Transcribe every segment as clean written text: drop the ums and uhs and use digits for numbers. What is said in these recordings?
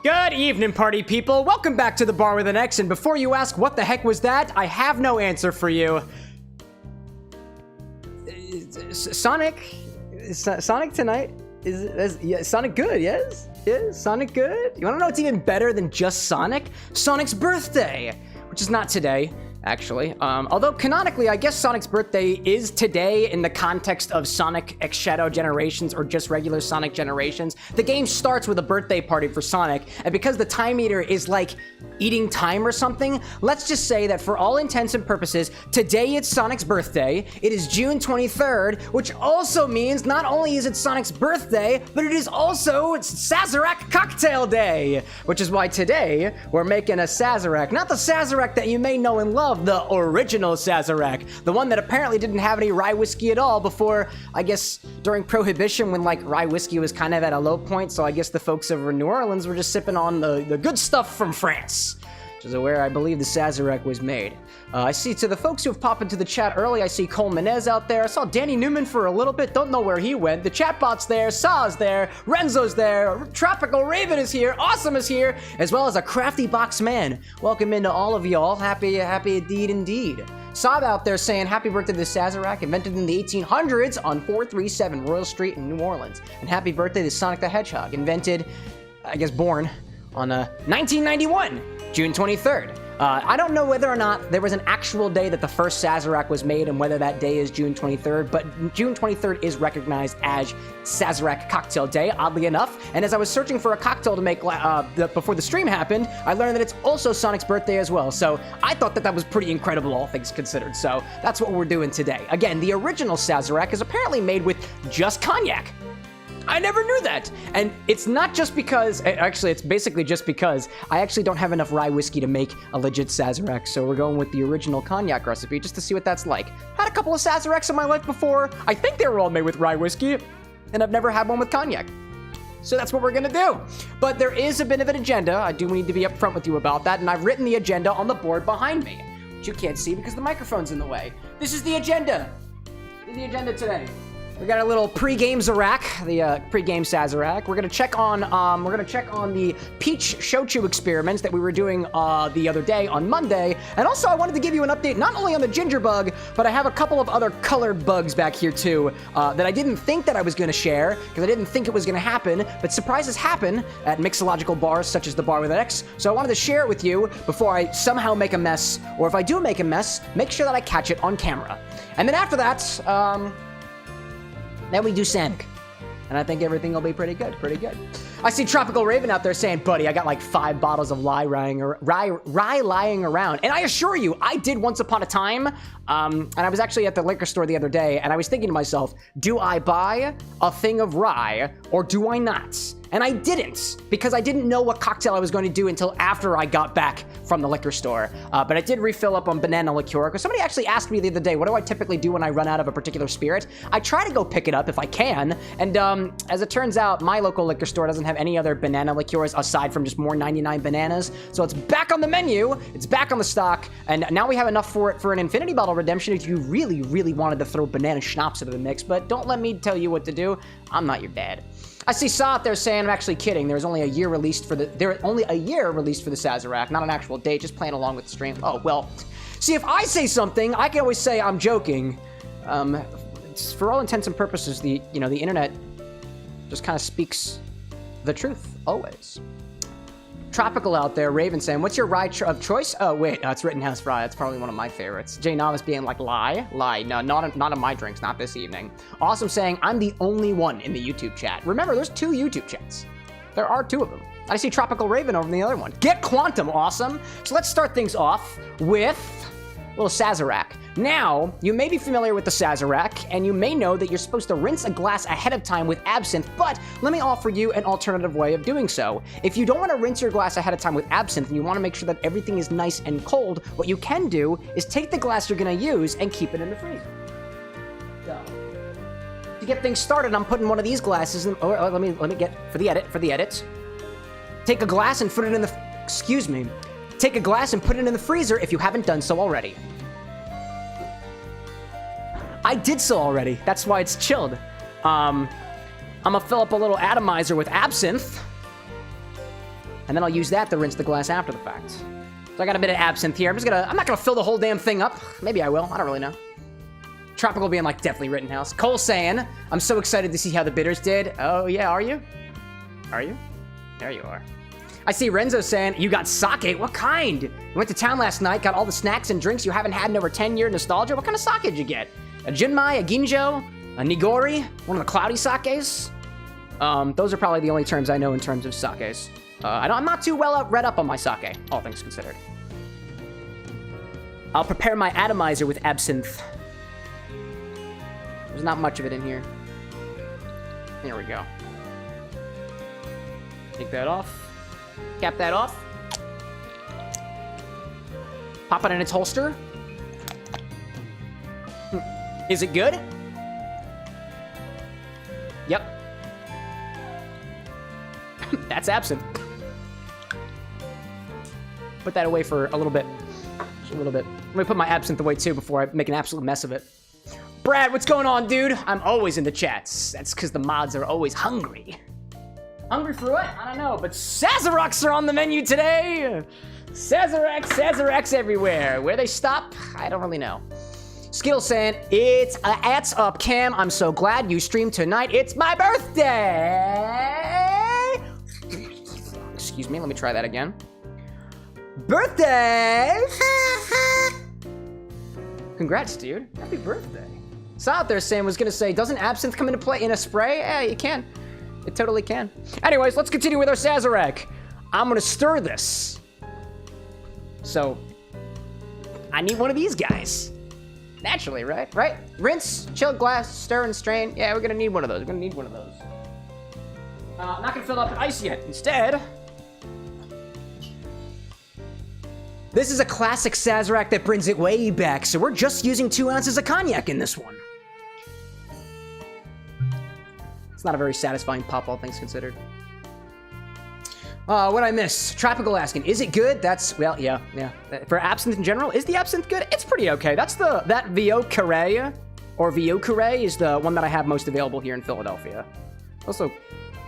Good evening, party people. Welcome back to the Bar with an X, and before you ask what the heck was that, I have no answer for you. Sonic? Sonic tonight? Yeah, Sonic good, yes? Yes, Sonic good? You wanna know what's even better than just Sonic? Sonic's birthday, which is not today, actually. Although canonically, I guess Sonic's birthday is today in the context of Sonic X Shadow Generations or just regular Sonic Generations. The game starts with a birthday party for Sonic, and because the time meter is like eating time or something, let's just say that for all intents and purposes, today it's Sonic's birthday. It is June 23rd, which also means not only is it Sonic's birthday, but it is also Sazerac Cocktail Day, which is why today we're making a Sazerac. Not the Sazerac that you may know and love, the original Sazerac, the one that apparently didn't have any rye whiskey at all before, I guess, during Prohibition when like rye whiskey was kind of at a low point, so I guess the folks over in New Orleans were just sipping on the good stuff from France, which is where I believe the Sazerac was made. I see to the folks who have popped into the chat early, I see Cole Menez out there. I saw Danny Newman for a little bit, don't know where he went. The chatbot's there, Saw's there, Renzo's there, Tropical Raven is here, Awesome is here, as well as a Crafty Box Man. Welcome into all of y'all, happy indeed. Saab out there saying happy birthday to the Sazerac, invented in the 1800s on 437 Royal Street in New Orleans. And happy birthday to Sonic the Hedgehog, invented, I guess born, on 1991, June 23rd. I don't know whether or not there was an actual day that the first Sazerac was made and whether that day is June 23rd, but June 23rd is recognized as Sazerac Cocktail Day, oddly enough. And as I was searching for a cocktail to make before the stream happened, I learned that it's also Sonic's birthday as well. So I thought that was pretty incredible, all things considered. So that's what we're doing today. Again, the original Sazerac is apparently made with just cognac. I never knew that. And it's not just because, actually it's basically just because I actually don't have enough rye whiskey to make a legit Sazerac, so we're going with the original cognac recipe just to see what that's like. Had a couple of Sazeracs in my life before. I think they were all made with rye whiskey, and I've never had one with cognac. So that's what we're gonna do. But there is a bit of an agenda. I do need to be upfront with you about that, and I've written the agenda on the board behind me, which you can't see because the microphone's in the way. This is the agenda. This is the agenda today. We got a little Pregame Sazerac, the Pregame Sazerac. We're gonna check on the peach shochu experiments that we were doing the other day on Monday. And also, I wanted to give you an update not only on the ginger bug, but I have a couple of other colored bugs back here too that I didn't think that I was gonna share because I didn't think it was gonna happen. But surprises happen at mixological bars such as the Bar with an X. So I wanted to share it with you before I somehow make a mess, or if I do make a mess, make sure that I catch it on camera. And then after that, then we do Sonic. And I think everything will be pretty good, I see Tropical Raven out there saying, buddy, I got like 5 bottles of rye lying around. And I assure you, I did once upon a time. And I was actually at the liquor store the other day, and I was thinking to myself, do I buy a thing of rye or do I not? And I didn't, because I didn't know what cocktail I was going to do until after I got back from the liquor store. But I did refill up on banana liqueur, because somebody actually asked me the other day, what do I typically do when I run out of a particular spirit? I try to go pick it up if I can, and as it turns out, my local liquor store doesn't have any other banana liqueurs aside from just more 99 bananas, so it's back on the menu, it's back on the stock, and now we have enough for it for an infinity bottle redemption if you really, really wanted to throw banana schnapps into the mix, but don't let me tell you what to do. I'm not your dad. I see Saw out there saying, I'm actually kidding, there's only a year released for the Sazerac, not an actual date, just playing along with the stream. Oh, well, see, if I say something, I can always say I'm joking. For all intents and purposes, the internet just kind of speaks the truth, always. Tropical out there, Raven saying, what's your rye of choice? Oh, wait, it's Rittenhouse Rye. That's probably one of my favorites. Jay Novice being like, lie. No, not on my drinks, not this evening. Awesome saying, I'm the only one in the YouTube chat. Remember, there's 2 YouTube chats. There are 2 of them. I see Tropical Raven over in the other one. Get Quantum, awesome. So let's start things off with a little Sazerac. Now, you may be familiar with the Sazerac, and you may know that you're supposed to rinse a glass ahead of time with absinthe, but let me offer you an alternative way of doing so. If you don't want to rinse your glass ahead of time with absinthe, and you want to make sure that everything is nice and cold, what you can do is take the glass you're going to use and keep it in the freezer. So, to get things started, I'm putting one of these glasses in, let me get, for the edit. Take a glass and put it in the, take a glass and put it in the freezer if you haven't done so already. I did so already. That's why it's chilled. I'm gonna fill up a little atomizer with absinthe. and then I'll use that to rinse the glass after the fact. So I got a bit of absinthe here. I'm not gonna fill the whole damn thing up. Maybe I will, I don't really know. Tropical being like definitely Rittenhouse. Cole saying, I'm so excited to see how the bitters did. Oh yeah, are you? Are you? There you are. I see Renzo saying, you got sake? What kind? You went to town last night, got all the snacks and drinks you haven't had in over 10 year nostalgia. What kind of sake did you get? A Junmai, a Ginjo, a Nigori, one of the cloudy sakes? Those are probably the only terms I know in terms of sakes. I'm not too well read up on my sake, all things considered. I'll prepare my atomizer with absinthe. There's not much of it in here. Here we go. Take that off. Cap that off. Pop it in its holster. Is it good? Yep. That's absinthe. Put that away for a little bit. Just a little bit. Let me put my absinthe away too before I make an absolute mess of it. Brad, what's going on, dude? I'm always in the chats. That's because the mods are always hungry. Hungry for what? I don't know, but Sazeracs are on the menu today. Sazeracs everywhere. Where they stop, I don't really know. Skill saying, it's up, Cam. I'm so glad you streamed tonight. It's my birthday. Excuse me, let me try that again. Birthday! Congrats, dude. Happy birthday. Saw out there saying was gonna say, doesn't absinthe come into play in a spray? Yeah, you can. It totally can. Anyways, let's continue with our Sazerac. I'm gonna stir this. So, I need one of these guys. Naturally, right? Right? Rinse, chill glass, stir and strain. Yeah, we're gonna need one of those. We're gonna need one of those. I'm not gonna fill up with ice yet. Instead, this is a classic Sazerac that brings it way back, so we're just using 2 ounces of cognac in this one. It's not a very satisfying pop, all things considered. What'd I miss? Tropical asking, is it good? That's, well, yeah. For absinthe in general, is the absinthe good? It's pretty okay. That Vieux Carré, or Vieux Carré, is the one that I have most available here in Philadelphia. Also,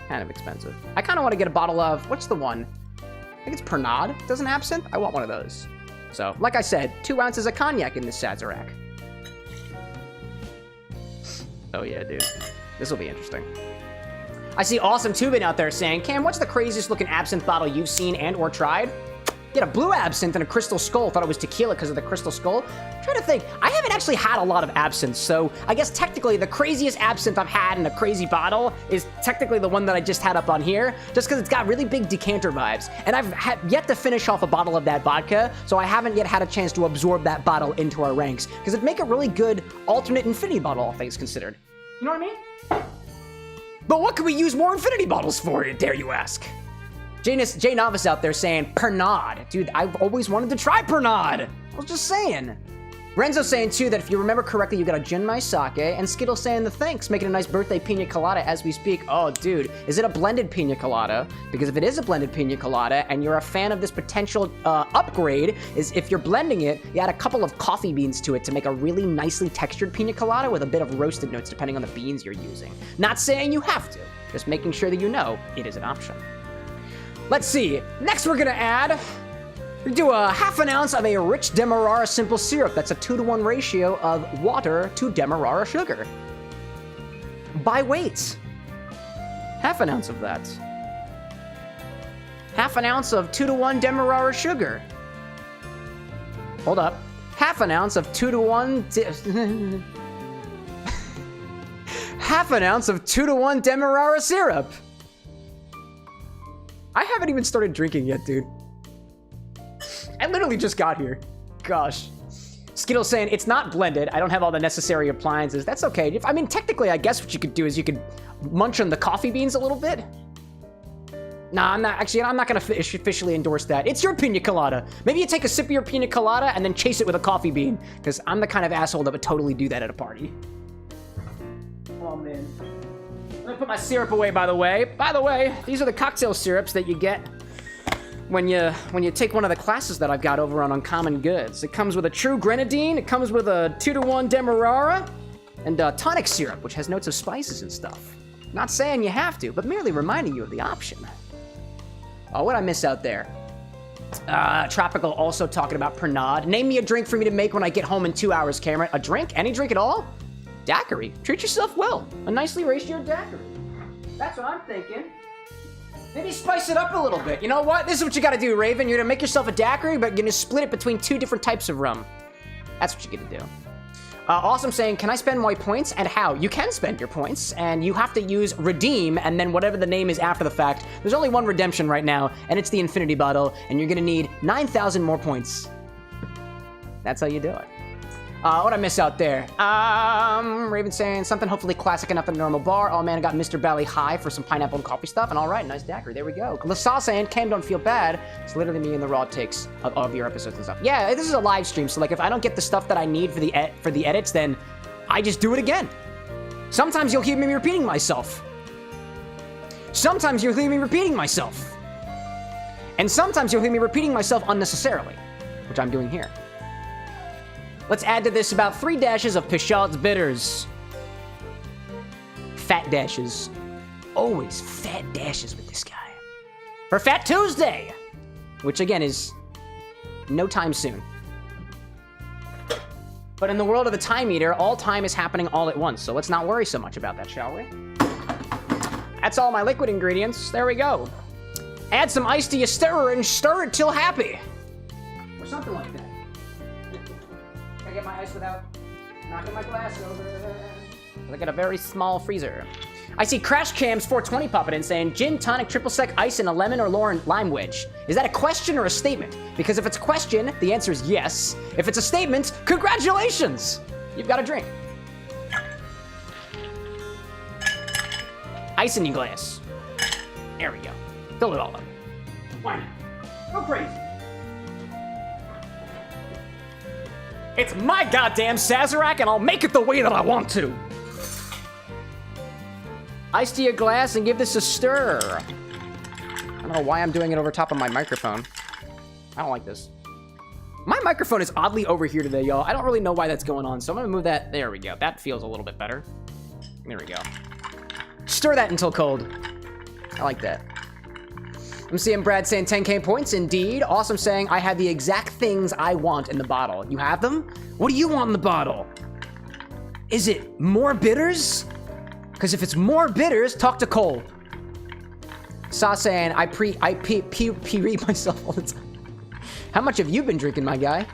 kind of expensive. I kind of want to get a bottle of, what's the one? I think it's Pernod. Doesn't absinthe? I want one of those. So, like I said, 2 ounces of cognac in this Sazerac. Oh yeah, dude. This will be interesting. I see Awesome Tubin out there saying, Cam, what's the craziest looking absinthe bottle you've seen and or tried? Get a blue absinthe and a crystal skull. Thought it was tequila because of the crystal skull. I'm trying to think. I haven't actually had a lot of absinthe, so I guess technically the craziest absinthe I've had in a crazy bottle is technically the one that I just had up on here, just because it's got really big decanter vibes. And I've yet to finish off a bottle of that vodka, so I haven't yet had a chance to absorb that bottle into our ranks, because it'd make a really good alternate infinity bottle, all things considered. You know what I mean? But what could we use more infinity bottles for, dare you ask? Jay Novice out there saying, Pernod. Dude, I've always wanted to try Pernod. I was just saying. Renzo saying, too, that if you remember correctly, you got a Junmai sake, and Skittle saying the thanks, making a nice birthday pina colada as we speak. Oh, dude, is it a blended pina colada? Because if it is a blended pina colada, and you're a fan of this potential upgrade, is if you're blending it, you add a couple of coffee beans to it to make a really nicely textured pina colada with a bit of roasted notes, depending on the beans you're using. Not saying you have to, just making sure that you know it is an option. Let's see. Next, we're gonna do a ½ ounce of a rich Demerara simple syrup. That's a 2-to-1 ratio of water to Demerara sugar. By weight. ½ ounce of that. ½ ounce of 2-to-1 Demerara sugar. Hold up. ½ ounce of 2-to-1. ½ ounce of 2-to-1 Demerara syrup. I haven't even started drinking yet, dude. I literally just got here. Gosh. Skittle's saying, it's not blended. I don't have all the necessary appliances. That's okay. I mean, technically, I guess what you could do is you could munch on the coffee beans a little bit. Nah, I'm not going to officially endorse that. It's your pina colada. Maybe you take a sip of your pina colada and then chase it with a coffee bean, because I'm the kind of asshole that would totally do that at a party. Oh, man. Let me put my syrup away, by the way. By the way, these are the cocktail syrups that you get when you take one of the classes that I've got over on Uncommon Goods. It comes with a true grenadine, it comes with a 2-to-1 Demerara, and tonic syrup, which has notes of spices and stuff. Not saying you have to, but merely reminding you of the option. What'd I miss out there? Tropical also talking about Pernod. Name me a drink for me to make when I get home in 2 hours, Cameron. A drink? Any drink at all? Daiquiri. Treat yourself well. A nicely ratioed daiquiri. That's what I'm thinking. Maybe spice it up a little bit. You know what? This is what you gotta do, Raven. You're gonna make yourself a daiquiri, but you're gonna split it between 2 different types of rum. That's what you're gonna do. Awesome saying, can I spend my points and how? You can spend your points, and you have to use redeem, and then whatever the name is after the fact. There's only one redemption right now, and it's the infinity bottle, and you're gonna need 9,000 more points. That's how you do it. What'd I miss out there? Raven saying something hopefully classic enough in a normal bar. Oh man, I got Mr. Belly high for some pineapple and coffee stuff, and all right, nice daiquiri. There we go. Lasa saying, Cam, don't feel bad. It's literally me in the raw takes of your episodes and stuff. Yeah, this is a live stream, so like if I don't get the stuff that I need for the edits, then I just do it again. Sometimes you'll hear me repeating myself. Sometimes you'll hear me repeating myself. And sometimes you'll hear me repeating myself unnecessarily, which I'm doing here. Let's add to this about 3 dashes of Peychaud's bitters. Fat dashes. Always fat dashes with this guy. For Fat Tuesday! Which again is no time soon. But in the world of the time eater, all time is happening all at once, so let's not worry so much about that, shall we? That's all my liquid ingredients. There we go. Add some ice to your stirrer and stir it till happy. Or something like that. Get my ice without knocking my glass over. Look at a very small freezer. I see Crash Cams 420 popping in saying gin, tonic, triple sec, ice, and a lemon or lime wedge. Is that a question or a statement? Because if it's a question, the answer is yes. If it's a statement, congratulations! You've got a drink. Ice in your glass. There we go. Fill it all up. Why not? Go crazy. It's my goddamn Sazerac, and I'll make it the way that I want to. Ice to your glass and give this a stir. I don't know why I'm doing it over top of my microphone. I don't like this. My microphone is oddly over here today, y'all. I don't really know why that's going on, so I'm gonna move that. There we go. That feels a little bit better. There we go. Stir that until cold. I like that. I'm seeing Brad saying 10k points. Indeed. Awesome saying I have the exact things I want in the bottle. You have them? What do you want in the bottle? Is it more bitters? Because if it's more bitters, talk to Cole. Sa saying I read myself all the time. How much have you been drinking, my guy?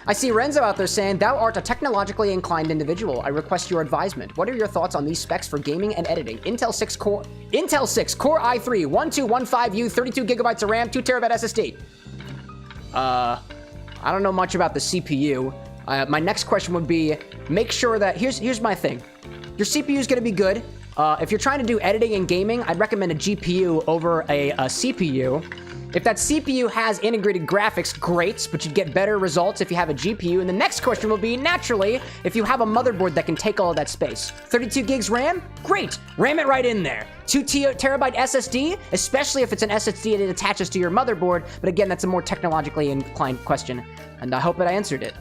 I see Renzo out there saying, thou art a technologically inclined individual. I request your advisement. What are your thoughts on these specs for gaming and editing? Intel 6 Core i3, 1215U, 32 gigabytes of RAM, 2 terabyte SSD. I don't know much about the CPU. My next question would be, make sure that, here's my thing. Your CPU is gonna be good. If you're trying to do editing and gaming, I'd recommend a GPU over a CPU. If that CPU has integrated graphics, great, but you'd get better results if you have a GPU. And the next question will be, naturally, if you have a motherboard that can take all of that space. 32 gigs RAM? Great, ram it right in there. 2 terabyte SSD, especially if it's an SSD that attaches to your motherboard. But again, that's a more technologically inclined question, and I hope that I answered it.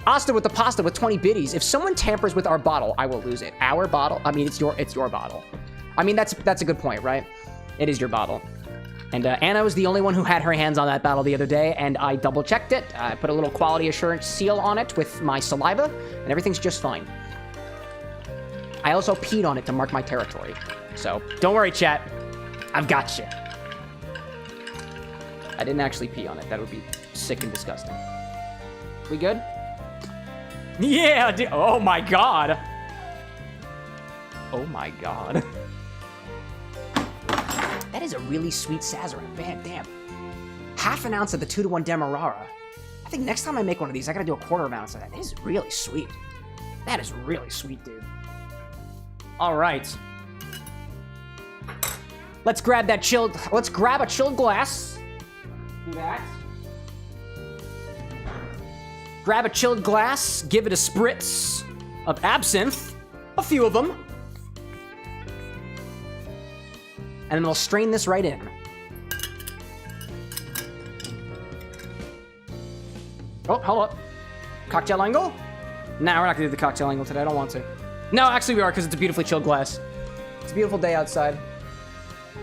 Asta with the pasta with 20 biddies. If someone tampers with our bottle, I will lose it. Our bottle? I mean, it's your bottle. I mean, that's a good point, right? It is your bottle. And Anna was the only one who had her hands on that bottle the other day, and I double-checked it. I put a little quality assurance seal on it with my saliva, and everything's just fine. I also peed on it to mark my territory. So, don't worry, chat. I've got you. I didn't actually pee on it. That would be sick and disgusting. We good? Yeah, dude. Oh my god. Oh my god. That is a really sweet Sazerac. Man, damn. Half an ounce of the 2-to-1 Demerara. I think next time I make one of these, I gotta do a quarter of an ounce of that. That is really sweet. That is really sweet, dude. All right. Let's grab a chilled glass. Do that. Grab a chilled glass, give it a spritz of absinthe, a few of them. And then we'll strain this right in. Oh, hold up. Cocktail angle? Nah, we're not gonna do the cocktail angle today. I don't want to. No, actually we are, because it's a beautifully chilled glass. It's a beautiful day outside.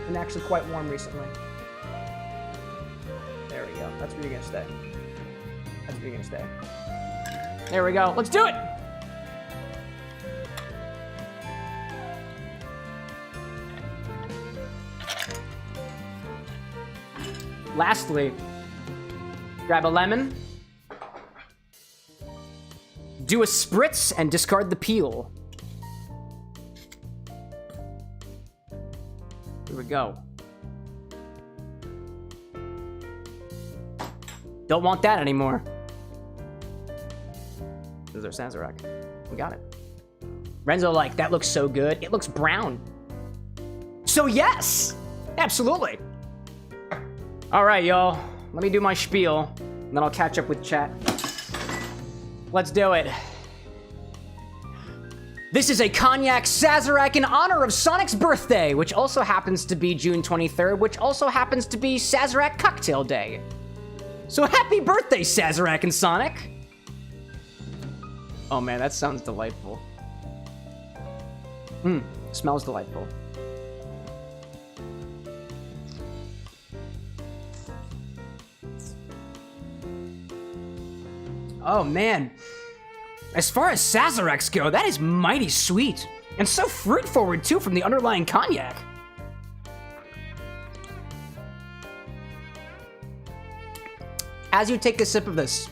Been actually quite warm recently. There we go. That's where you're gonna stay. That's where you're gonna stay. There we go. Let's do it! Lastly, grab a lemon, do a spritz, and discard the peel. Here we go. Don't want that anymore. This is our Sazerac. We got it. Renzo like, that looks so good. It looks brown. So yes, absolutely. All right, y'all. Let me do my spiel, and then I'll catch up with chat. Let's do it. This is a Cognac Sazerac in honor of Sonic's birthday, which also happens to be June 23rd, which also happens to be Sazerac Cocktail Day. So happy birthday, Sazerac and Sonic. Oh man, that sounds delightful. Smells delightful. Oh man, as far as Sazeracs go, that is mighty sweet. And so fruit forward too from the underlying cognac. As you take a sip of this,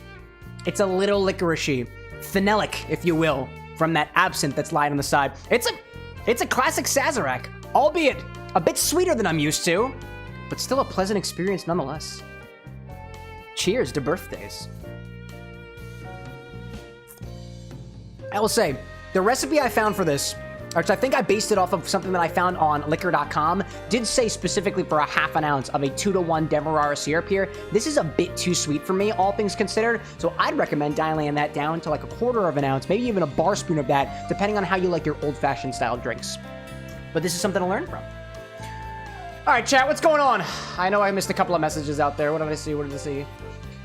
it's a little licoricey, phenolic, if you will, from that absinthe that's lying on the side. It's a classic Sazerac, albeit a bit sweeter than I'm used to, but still a pleasant experience nonetheless. Cheers to birthdays. I will say, the recipe I found for this, which I think I based it off of something that I found on liquor.com, did say specifically for a half an ounce of a 2-to-1 Demerara syrup here. This is a bit too sweet for me, all things considered, so I'd recommend dialing that down to like a 1/4 of an ounce, maybe even a bar spoon of that, depending on how you like your old-fashioned style drinks. But this is something to learn from. All right, chat, what's going on? I know I missed a couple of messages out there. What did I see? What did I see?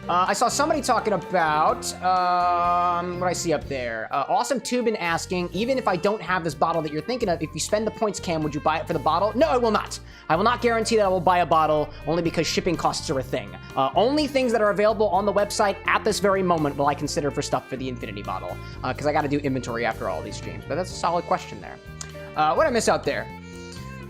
I saw somebody talking about, what do I see up there? Awesome Tubin asking, even if I don't have this bottle that you're thinking of, if you spend the points, Cam, would you buy it for the bottle? No, I will not. I will not guarantee that I will buy a bottle, only because shipping costs are a thing. Only things that are available on the website at this very moment will I consider for stuff for the Infinity bottle, because I got to do inventory after all these streams. But that's a solid question there. What did I miss out there?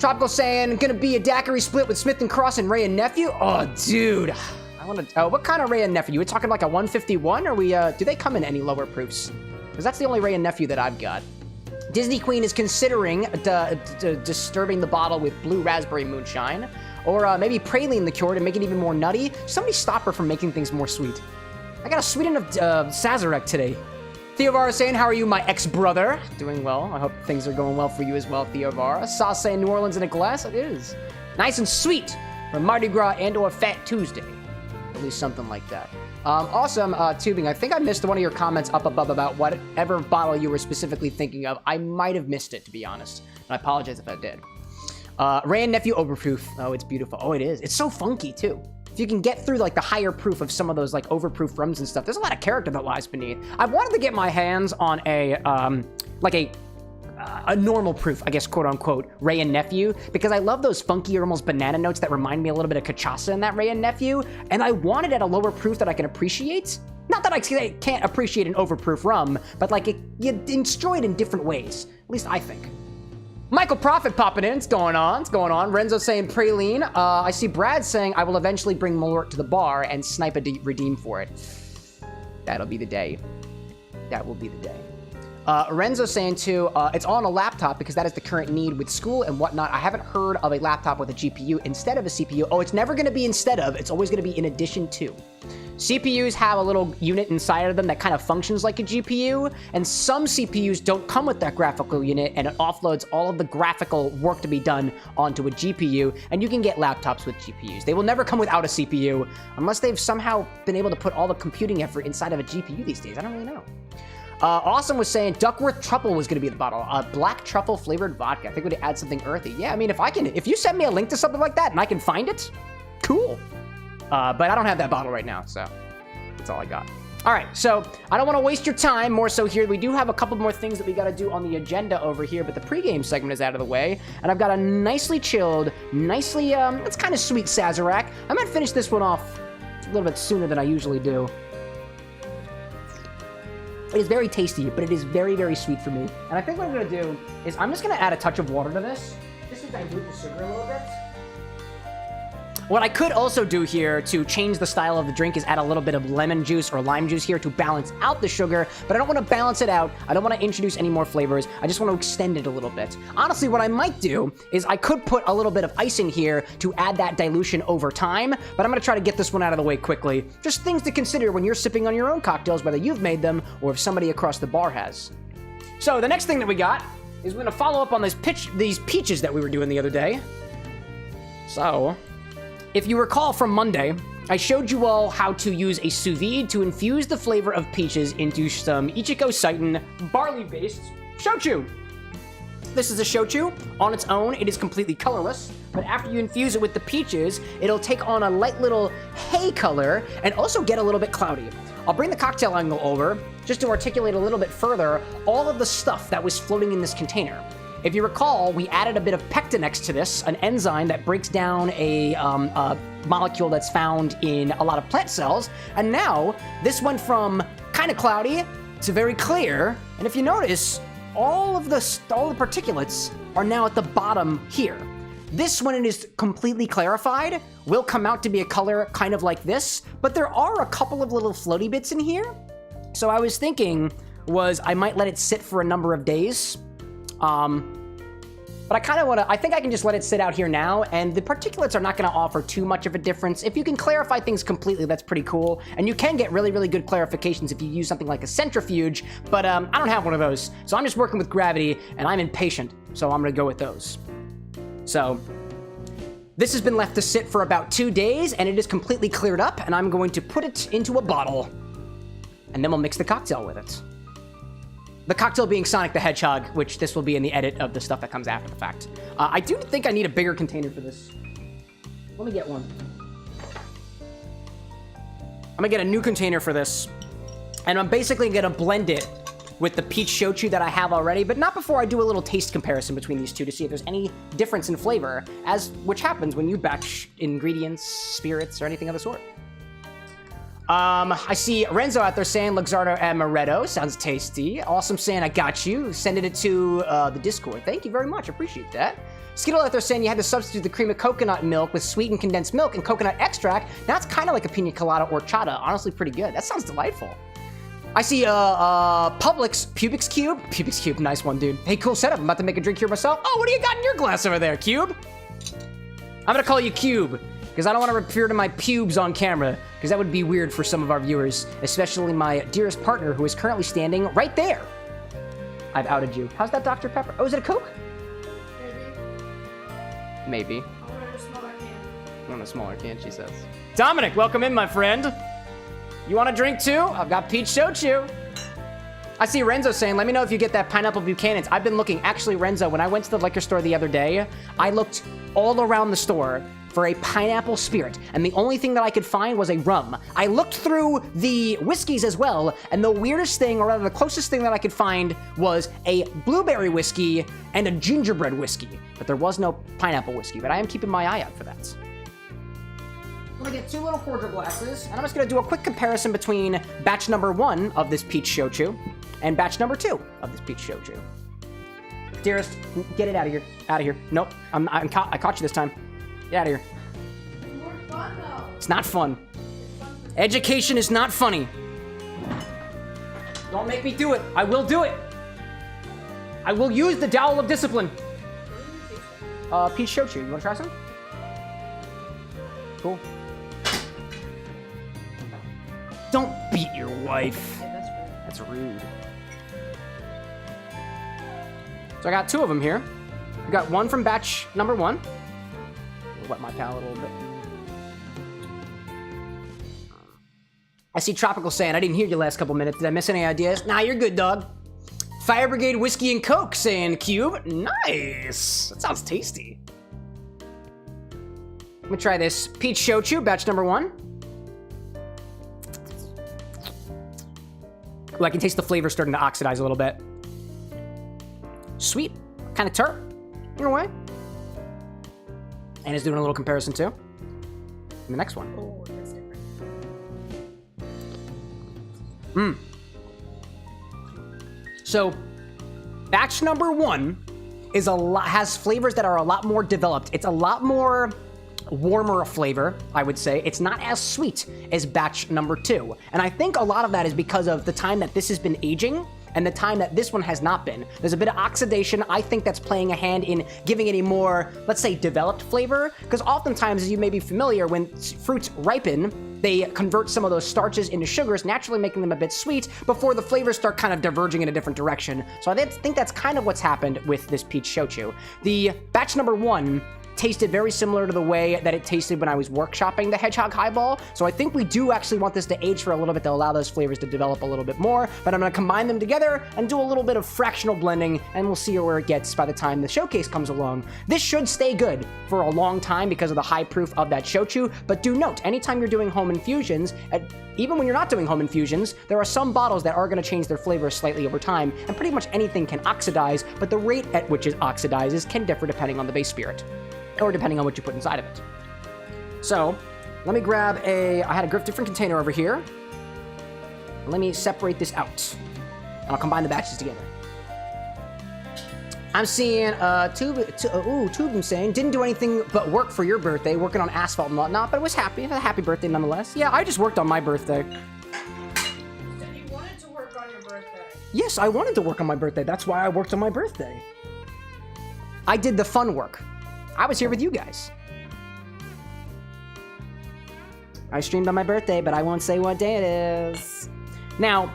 Tropical saying, gonna be a daiquiri split with Smith & Cross and Ray and Nephew? Oh, dude. I want to. What kind of Ray and Nephew? We're talking like a 151, or do they come in any lower proofs? Because that's the only Ray and Nephew that I've got. Disney Queen is considering disturbing the bottle with blue raspberry moonshine, or maybe praline liqueur to make it even more nutty. Somebody stop her from making things more sweet. I got a sweet enough Sazerac today. Theovara saying, how are you, my ex-brother? Doing well. I hope things are going well for you as well, Theovara. Sauce saying New Orleans in a glass. It is. Nice and sweet for Mardi Gras and or Fat Tuesday. At least something like that. Awesome, Tubing. I think I missed one of your comments up above about whatever bottle you were specifically thinking of. I might have missed it, to be honest. And I apologize if I did. Ray and Nephew Overproof. Oh, it's beautiful. Oh, it is. It's so funky, too. If you can get through, like, the higher proof of some of those, like, overproof rums and stuff, there's a lot of character that lies beneath. I wanted to get my hands on a normal proof, I guess, quote unquote, Ray and Nephew, because I love those funky, almost banana notes that remind me a little bit of cachaça in that Ray and Nephew, and I want it at a lower proof that I can appreciate. Not that I can't appreciate an overproof rum, but like you enjoy it in different ways. At least I think. Michael Prophet popping in. It's going on. It's going on. Renzo saying praline. I see Brad saying I will eventually bring Malort to the bar and snipe a redeem for it. That'll be the day. That will be the day. Renzo saying too, it's on a laptop because that is the current need with school and whatnot. I haven't heard of a laptop with a GPU instead of a CPU. Oh, it's never going to be instead of. It's always going to be in addition to. CPUs have a little unit inside of them that kind of functions like a GPU, and some CPUs don't come with that graphical unit, and it offloads all of the graphical work to be done onto a GPU, and you can get laptops with GPUs. They will never come without a CPU, unless they've somehow been able to put all the computing effort inside of a GPU these days. I don't really know. Awesome was saying Duckworth Truffle was going to be the bottle. Black truffle flavored vodka. I think we'd add something earthy. Yeah, I mean, if you send me a link to something like that and I can find it, cool. But I don't have that bottle right now, so that's all I got. All right, so I don't want to waste your time more so here. We do have a couple more things that we got to do on the agenda over here, but the pregame segment is out of the way, and I've got a nicely chilled, nicely, it's kind of sweet Sazerac. I might finish this one off a little bit sooner than I usually do. It is very tasty, but it is very, very sweet for me. And I think what I'm going to do is I'm just going to add a touch of water to this, just to dilute the sugar a little bit. What I could also do here to change the style of the drink is add a little bit of lemon juice or lime juice here to balance out the sugar, but I don't want to balance it out. I don't want to introduce any more flavors. I just want to extend it a little bit. Honestly, what I might do is I could put a little bit of icing here to add that dilution over time, but I'm going to try to get this one out of the way quickly. Just things to consider when you're sipping on your own cocktails, whether you've made them or if somebody across the bar has. So the next thing that we got is we're going to follow up on these peaches that we were doing the other day. So if you recall from Monday, I showed you all how to use a sous vide to infuse the flavor of peaches into some Ichiko Seitan barley-based shochu. This is a shochu. On its own, it is completely colorless, but after you infuse it with the peaches, it'll take on a light little hay color and also get a little bit cloudy. I'll bring the cocktail angle over just to articulate a little bit further all of the stuff that was floating in this container. If you recall, we added a bit of pectinex to this, an enzyme that breaks down a molecule that's found in a lot of plant cells, and now this went from kind of cloudy to very clear, and if you notice, all the particulates are now at the bottom here. This, when it is completely clarified, will come out to be a color kind of like this, but there are a couple of little floaty bits in here, so I was thinking I might let it sit for a number of days. But I kind of want to, I think I can just let it sit out here now, and the particulates are not going to offer too much of a difference. If you can clarify things completely, that's pretty cool, and you can get really, really good clarifications if you use something like a centrifuge, but I don't have one of those, so I'm just working with gravity, and I'm impatient, so I'm going to go with those. So this has been left to sit for about 2 days, and it is completely cleared up, and I'm going to put it into a bottle, and then we'll mix the cocktail with it. The cocktail being Sonic the Hedgehog, which this will be in the edit of the stuff that comes after the fact. I do think I need a bigger container for this. Let me get one. I'm gonna get a new container for this, and I'm basically gonna blend it with the peach shochu that I have already, but not before I do a little taste comparison between these two to see if there's any difference in flavor, which happens when you batch ingredients, spirits, or anything of the sort. I see Renzo out there saying Luxardo Amaretto. Sounds tasty. Awesome saying I got you. Sending it to the Discord. Thank you very much. Appreciate that. Skittle out there saying you had to substitute the cream of coconut milk with sweetened condensed milk and coconut extract. Now it's kind of like a pina colada horchata. Honestly, pretty good. That sounds delightful. I see Publix Pubix Cube. Pubix Cube, nice one, dude. Hey, cool setup. I'm about to make a drink here myself. Oh, what do you got in your glass over there, Cube? I'm gonna call you Cube, because I don't want to refer to my pubes on camera, because that would be weird for some of our viewers, especially my dearest partner, who is currently standing right there. I've outed you. How's that Dr. Pepper? Oh, is it a Coke? Maybe. I want a smaller can. I want a smaller can, she says. Dominic, welcome in, my friend. You want a drink too? I've got peach shochu. I see Renzo saying, let me know if you get that pineapple Buchanan's. I've been looking. Actually, Renzo, when I went to the liquor store the other day, I looked all around the store for a pineapple spirit, and the only thing that I could find was a rum. I looked through the whiskeys as well, and the weirdest thing, or rather the closest thing that I could find, was a blueberry whiskey and a gingerbread whiskey, but there was no pineapple whiskey, but I am keeping my eye out for that. I'm gonna get 2 little cordial glasses, and I'm just gonna do a quick comparison between batch number 1 of this peach shochu and batch number 2 of this peach shochu. Dearest, get it out of here. Out of here. Nope, I caught you this time. Get out of here. It's more fun though. It's not fun. Education is not funny. Don't make me do it. I will do it. I will use the dowel of discipline. Peach shochu. You wanna try some? Cool. Don't beat your wife. That's rude. So I got 2 of them here. We got one from batch number 1. Wet my palate a little bit. I see Tropical saying, I didn't hear you last couple minutes. Did I miss any ideas? Nah, you're good, dog. Fire Brigade Whiskey and Coke saying, Cube. Nice. That sounds tasty. Let me try this peach shochu, batch number 1. Ooh, I can taste the flavor starting to oxidize a little bit. Sweet, kind of tart, in a way. And it's doing a little comparison too. And the next one. Oh, that's different. So, batch number 1 is has flavors that are a lot more developed. It's a lot more warmer a flavor, I would say. It's not as sweet as batch number 2. And I think a lot of that is because of the time that this has been aging and the time that this one has not been. There's a bit of oxidation. I think that's playing a hand in giving it a more, let's say, developed flavor. Because oftentimes, as you may be familiar, when fruits ripen, they convert some of those starches into sugars, naturally making them a bit sweet before the flavors start kind of diverging in a different direction. So I think that's kind of what's happened with this peach shochu. The batch number 1 tasted very similar to the way that it tasted when I was workshopping the Hedgehog Highball. So I think we do actually want this to age for a little bit to allow those flavors to develop a little bit more, but I'm gonna combine them together and do a little bit of fractional blending, and we'll see where it gets by the time the showcase comes along. This should stay good for a long time because of the high proof of that shochu, but do note, anytime you're doing home infusions, even when you're not doing home infusions, there are some bottles that are gonna change their flavor slightly over time, and pretty much anything can oxidize, but the rate at which it oxidizes can differ depending on the base spirit, or depending on what you put inside of it. So, let me grab I had a different container over here. Let me separate this out. And I'll combine the batches together. I'm seeing Tubin saying, didn't do anything but work for your birthday, working on asphalt and whatnot, but was happy. A happy birthday nonetheless. Yeah, I just worked on my birthday. You wanted to work on your birthday. Yes, I wanted to work on my birthday. That's why I worked on my birthday. I did the fun work. I was here with you guys. I streamed on my birthday, but I won't say what day it is. Now,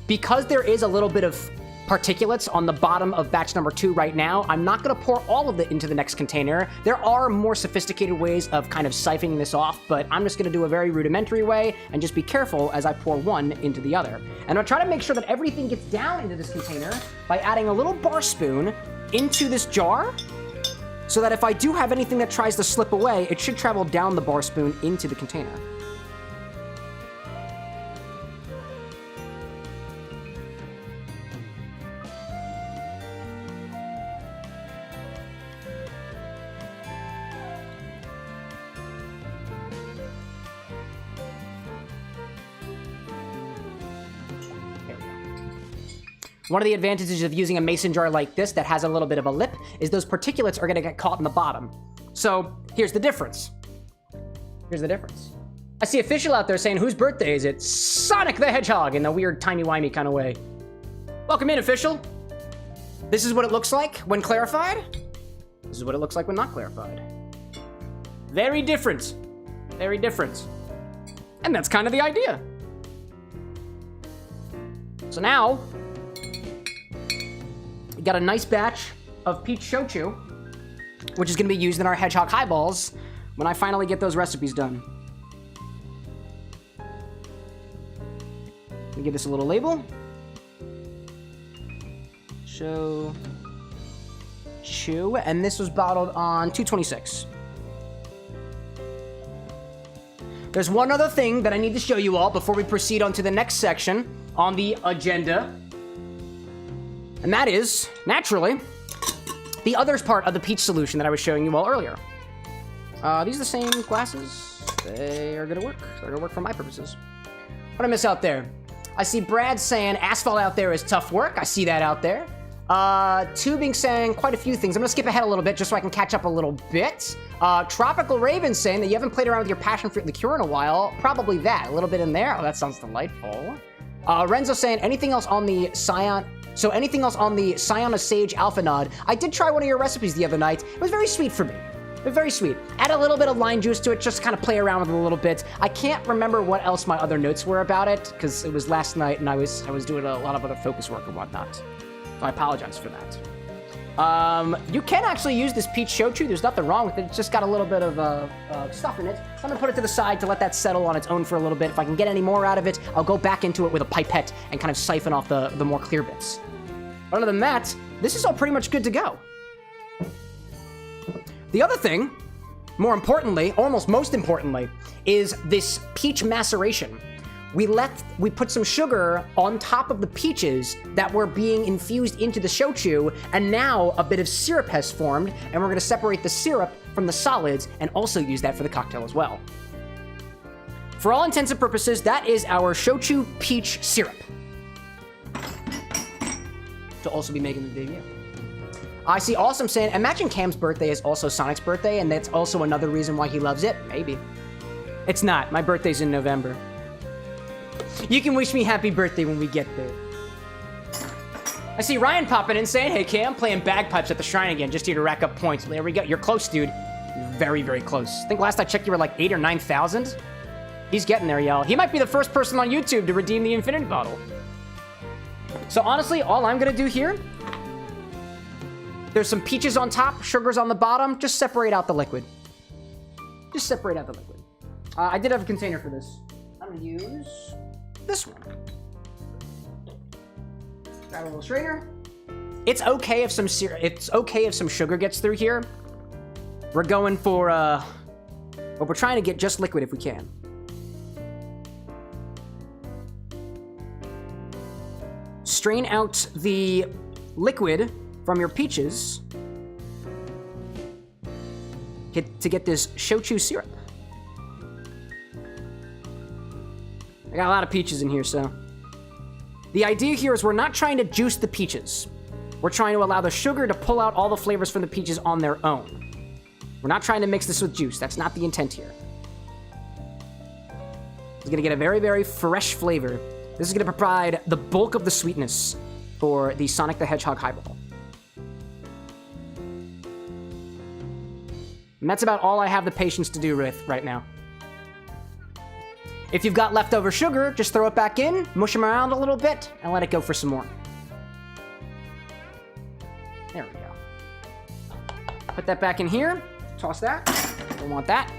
because there is a little bit of particulates on the bottom of batch number 2 right now, I'm not gonna pour all of it into the next container. There are more sophisticated ways of kind of siphoning this off, but I'm just gonna do a very rudimentary way and just be careful as I pour one into the other. And I'll try to make sure that everything gets down into this container by adding a little bar spoon into this jar, so that if I do have anything that tries to slip away, it should travel down the bar spoon into the container. One of the advantages of using a mason jar like this that has a little bit of a lip is those particulates are gonna get caught in the bottom. So here's the difference. Here's the difference. I see Official out there saying, whose birthday is it? Sonic the Hedgehog, in a weird timey-wimey kind of way. Welcome in, Official. This is what it looks like when clarified. This is what it looks like when not clarified. Very different. Very different. And that's kind of the idea. So now, we got a nice batch of peach shochu, which is going to be used in our Hedgehog Highballs when I finally get those recipes done. Let me give this a little label. Shochu, and this was bottled on 2/26. There's one other thing that I need to show you all before we proceed on to the next section on the agenda. And that is, naturally, the other part of the peach solution that I was showing you all earlier. These are the same glasses. They are gonna work. They're gonna work for my purposes. What did I miss out there? I see Brad saying asphalt out there is tough work. I see that out there. Tubing saying quite a few things. I'm gonna skip ahead a little bit just so I can catch up a little bit. Tropical Raven saying that you haven't played around with your passion fruit liqueur in a while. Probably that. A little bit in there. Oh, that sounds delightful. Renzo saying anything else on the Scion of Sage Alpha Nod. I did try one of your recipes the other night. It was very sweet for me. It was very sweet. Add a little bit of lime juice to it, just kind of play around with it a little bit. I can't remember what else my other notes were about it, because it was last night and I was doing a lot of other focus work and whatnot. So I apologize for that. You can actually use this peach shochu. There's nothing wrong with it. It's just got a little bit of stuff in it. So I'm gonna put it to the side to let that settle on its own for a little bit. If I can get any more out of it, I'll go back into it with a pipette and kind of siphon off the more clear bits. Other than that, this is all pretty much good to go. The other thing, more importantly, almost most importantly, is this peach maceration. we put some sugar on top of the peaches that were being infused into the shochu, and now a bit of syrup has formed, and we're gonna separate the syrup from the solids and also use that for the cocktail as well. For all intents and purposes, that is our shochu peach syrup. To also be making the debut. I see Awesome saying, imagine Cam's birthday is also Sonic's birthday, and that's also another reason why he loves it. Maybe. It's not. My birthday's in November. You can wish me happy birthday when we get there. I see Ryan popping in saying, hey Cam, playing bagpipes at the shrine again, just here to rack up points. There we go. You're close, dude. You're very, very close. I think last I checked you were like 8,000 or 9,000. He's getting there, y'all. He might be the first person on YouTube to redeem the infinity bottle. So honestly, all I'm gonna do here, there's some peaches on top, sugars on the bottom. Just separate out the liquid. Just separate out the liquid. I did have a container for this. I'm gonna use this one. Grab a little strainer. It's okay if some sugar gets through here. We're going for but we're trying to get just liquid if we can. Strain out the liquid from your peaches to get this shochu syrup. I got a lot of peaches in here, so. The idea here is we're not trying to juice the peaches. We're trying to allow the sugar to pull out all the flavors from the peaches on their own. We're not trying to mix this with juice. That's not the intent here. It's gonna get a very, very fresh flavor. This is gonna provide the bulk of the sweetness for the Sonic the Hedgehog highball. And that's about all I have the patience to do with right now. If you've got leftover sugar, just throw it back in, mush them around a little bit, and let it go for some more. There we go. Put that back in here, toss that, don't want that.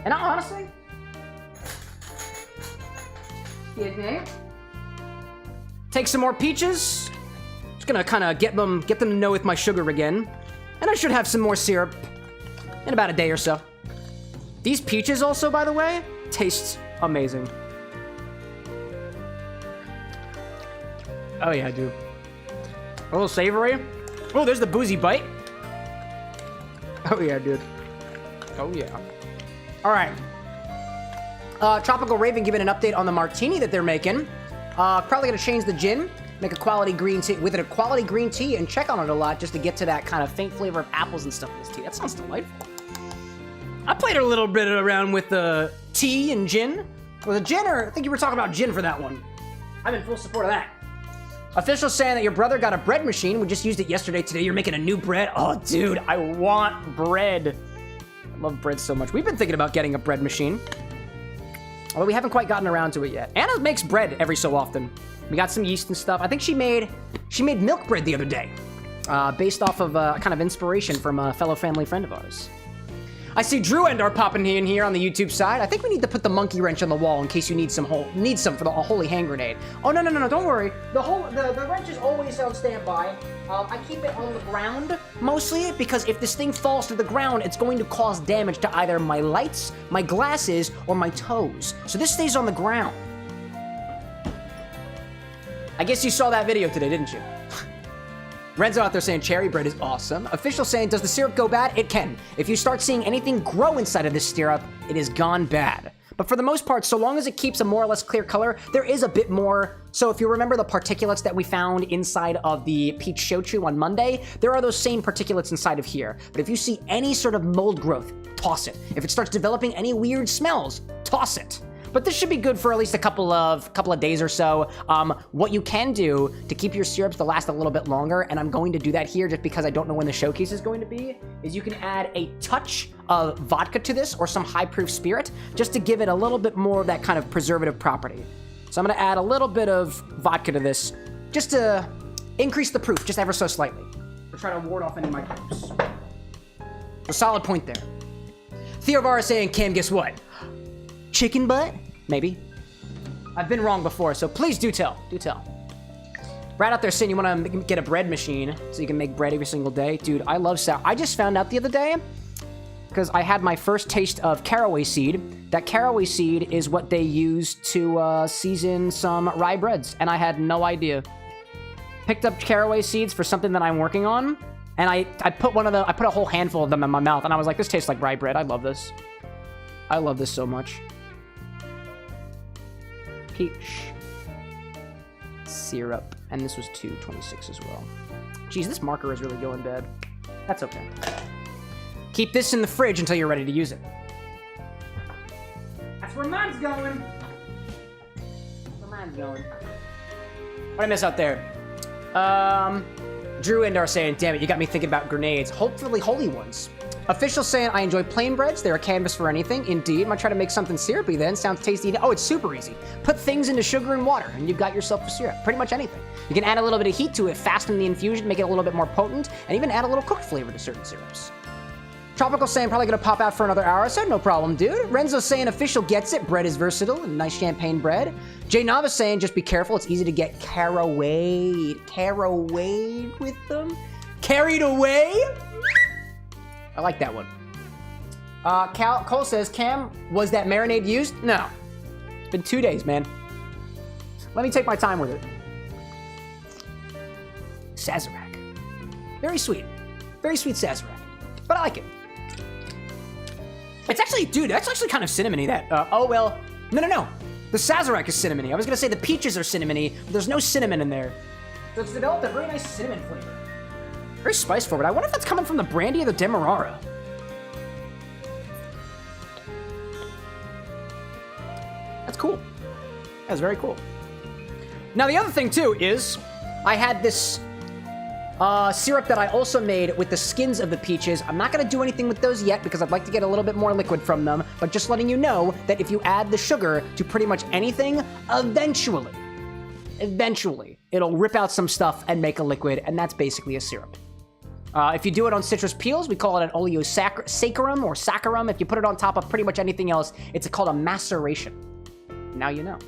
And honestly, take some more peaches. Just gonna kind of get them to know with my sugar again. And I should have some more syrup in about a day or so. These peaches also, by the way, taste amazing. Oh yeah, I do. A little savory. Oh, there's the boozy bite. Oh yeah, dude. Oh yeah. All right. Tropical Raven giving an update on the martini that they're making. Probably gonna change the gin, make a quality green tea with it, a quality green tea, and check on it a lot just to get to that kind of faint flavor of apples and stuff in this tea. That sounds delightful. I played a little bit around with the tea and gin. Or the gin, or I think you were talking about gin for that one. I'm in full support of that. Official saying that your brother got a bread machine. We just used it yesterday. Today you're making a new bread. Oh, dude, I want bread. I love bread so much. We've been thinking about getting a bread machine. Although we haven't quite gotten around to it yet. Anna makes bread every so often. We got some yeast and stuff. I think she made milk bread the other day. Based off of kind of inspiration from a fellow family friend of ours. I see Drew Endar popping in here on the YouTube side. I think we need to put the monkey wrench on the wall in case you need some for the holy hand grenade. Oh no, don't worry. The wrench is always on standby. I keep it on the ground mostly because if this thing falls to the ground, it's going to cause damage to either my lights, my glasses, or my toes. So this stays on the ground. I guess you saw that video today, didn't you? Renzo out there saying cherry bread is awesome. Official saying, does the syrup go bad? It can. If you start seeing anything grow inside of this syrup, it is gone bad. But for the most part, so long as it keeps a more or less clear color, there is a bit more. So if you remember the particulates that we found inside of the peach shochu on Monday, there are those same particulates inside of here. But if you see any sort of mold growth, toss it. If it starts developing any weird smells, toss it. But this should be good for at least a couple of days or so. What you can do to keep your syrups to last a little bit longer, and I'm going to do that here just because I don't know when the showcase is going to be, is you can add a touch of vodka to this or some high proof spirit just to give it a little bit more of that kind of preservative property. So I'm gonna add a little bit of vodka to this just to increase the proof just ever so slightly to try to ward off any microbes. A solid point there. Theovara saying, Cam, guess what? Chicken butt? Maybe. I've been wrong before, so please do tell. Do tell. Brad out there saying you want to get a bread machine so you can make bread every single day. Dude, I love sour. I just found out the other day because I had my first taste of caraway seed. That caraway seed is what they use to season some rye breads, and I had no idea. Picked up caraway seeds for something that I'm working on, and I put a whole handful of them in my mouth, and I was like, this tastes like rye bread. I love this. I love this so much. Peach syrup, and this was 2.26 as well. Geez, this marker is really going bad. That's okay. Keep this in the fridge until you're ready to use it. That's where mine's going. That's where mine's going. What did I miss out there? Drew and are saying, damn it, you got me thinking about grenades. Hopefully holy ones. Official saying, I enjoy plain breads. They're a canvas for anything. Indeed. Might try to make something syrupy then. Sounds tasty. Oh, it's super easy. Put things into sugar and water, and you've got yourself a syrup. Pretty much anything. You can add a little bit of heat to it, fasten the infusion, make it a little bit more potent, and even add a little cooked flavor to certain syrups. Tropical saying, probably gonna pop out for another hour. I said, no problem, dude. Renzo saying, official gets it. Bread is versatile and nice champagne bread. Jay Nava saying, just be careful. It's easy to get carawayed with them. Carried away? I like that one. Cole says, Cam, was that marinade used? No. It's been 2 days, man. Let me take my time with it. Sazerac. Very sweet. Very sweet Sazerac. But I like it. It's actually, dude, that's actually kind of cinnamony, that. Oh, well, no. The Sazerac is cinnamony. I was gonna say the peaches are cinnamony, but there's no cinnamon in there. So it's developed a very nice cinnamon flavor. Very spice forward. I wonder if that's coming from the brandy or the Demerara. That's cool. That's very cool. Now, the other thing, too, is I had this syrup that I also made with the skins of the peaches. I'm not going to do anything with those yet because I'd like to get a little bit more liquid from them, but just letting you know that if you add the sugar to pretty much anything, eventually, it'll rip out some stuff and make a liquid, and that's basically a syrup. If you do it on citrus peels, we call it an oleosaccharum or saccharum. If you put it on top of pretty much anything else, it's called a maceration. Now you know.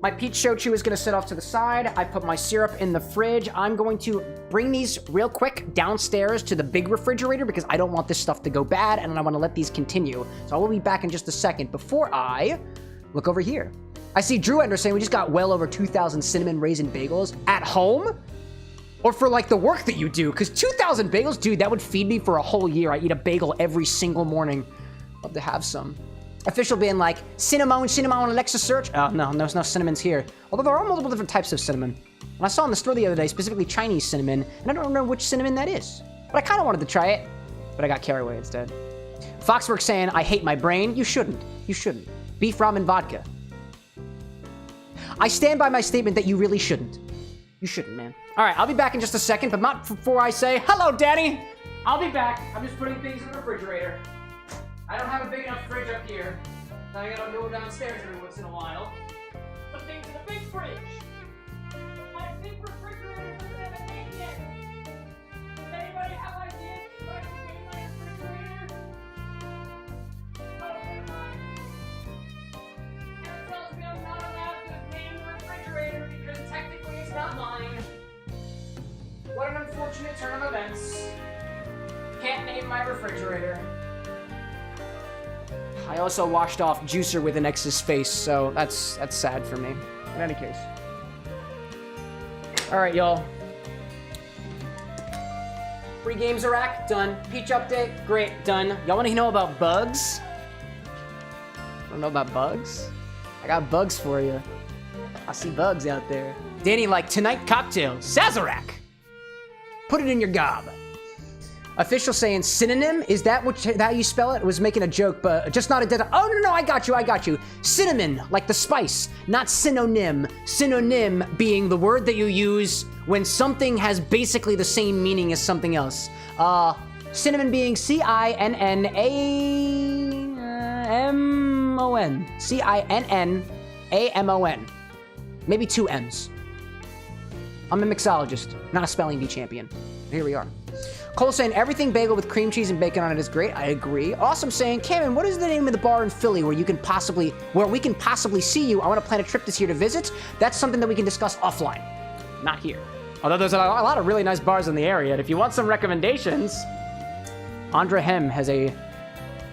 My peach shochu is going to sit off to the side. I put my syrup in the fridge. I'm going to bring these real quick downstairs to the big refrigerator because I don't want this stuff to go bad and I want to let these continue. So I will be back in just a second. Before I look over here, I see Drew Ender saying we just got well over 2,000 cinnamon raisin bagels at home. Or for, like, the work that you do. Because 2,000 bagels, dude, that would feed me for a whole year. I eat a bagel every single morning. Love to have some. Official being like, cinnamon, Alexa search. Oh, no, there's no cinnamons here. Although there are multiple different types of cinnamon. And I saw in the store the other day, specifically Chinese cinnamon, and I don't know which cinnamon that is. But I kind of wanted to try it, but I got carried away instead. Foxworks saying, I hate my brain. You shouldn't. You shouldn't. Beef ramen vodka. I stand by my statement that you really shouldn't. You shouldn't, man. All right, I'll be back in just a second, but not before I say, hello, Daddy. I'll be back. I'm just putting things in the refrigerator. I don't have a big enough fridge up here. So I gotta go downstairs every once in a while. Put things in the big fridge. My big refrigerator doesn't have a name yet. Does anybody have ideas what I can name my refrigerator? Oh, never mind. It tells me I'm not allowed to name the refrigerator because technically it's not mine. What an unfortunate turn of events. Can't name my refrigerator. I also washed off Juicer with an X's face, so that's sad for me. In any case. Alright, y'all. Pregame Sazerac, done. Peach update, great, done. Y'all wanna know about bugs? Wanna know about bugs? I got bugs for you. I see bugs out there. Danny, like, tonight cocktail, Sazerac. Put it in your gob. Official saying synonym, is that how you spell it? I was making a joke, but just not a dead. Oh, no, I got you. Cinnamon, like the spice, not synonym. Synonym being the word that you use when something has basically the same meaning as something else. Cinnamon being C-I-N-N-A-M-O-N. C-I-N-N-A-M-O-N. Maybe 2 M's. I'm a mixologist, not a spelling bee champion. Here we are. Cole saying everything bagel with cream cheese and bacon on it is great. I agree. Awesome saying, Cameron, what is the name of the bar in Philly where we can possibly see you? I want to plan a trip this year to visit. That's something that we can discuss offline, not here. Although there's a lot of really nice bars in the area, and if you want some recommendations, Andra Hem has a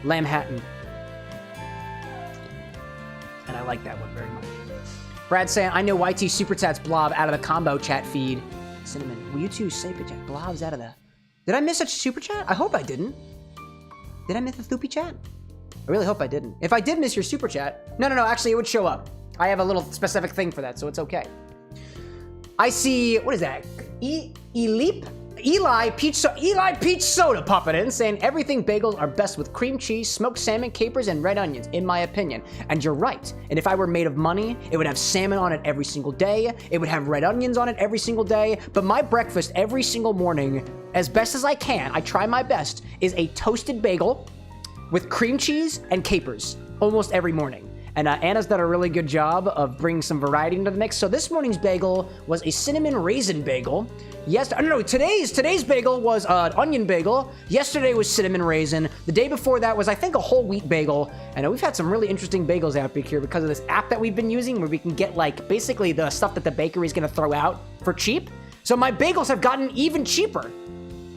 lamb hatton. And I like that one very much. Brad saying, I know YT Super Chats blob out of the combo chat feed. Cinnamon, will you two Super Chat blobs out of the... Did I miss a Super Chat? I hope I didn't. Did I miss a Sloopy Chat? I really hope I didn't. If I did miss your Super Chat... No, actually, it would show up. I have a little specific thing for that, so it's okay. I see... What is that? Eli Peach Soda popping in, saying everything bagels are best with cream cheese, smoked salmon, capers, and red onions, in my opinion. And you're right. And if I were made of money, it would have salmon on it every single day. It would have red onions on it every single day. But my breakfast every single morning, as best as I can, I try my best, is a toasted bagel with cream cheese and capers almost every morning. And Anna's done a really good job of bringing some variety into the mix. So this morning's bagel was a cinnamon raisin bagel. Yes, no, today's bagel was an onion bagel. Yesterday was cinnamon raisin. The day before that was, I think, a whole wheat bagel. And we've had some really interesting bagels out here because of this app that we've been using where we can get, like, basically the stuff that the bakery's gonna throw out for cheap. So my bagels have gotten even cheaper.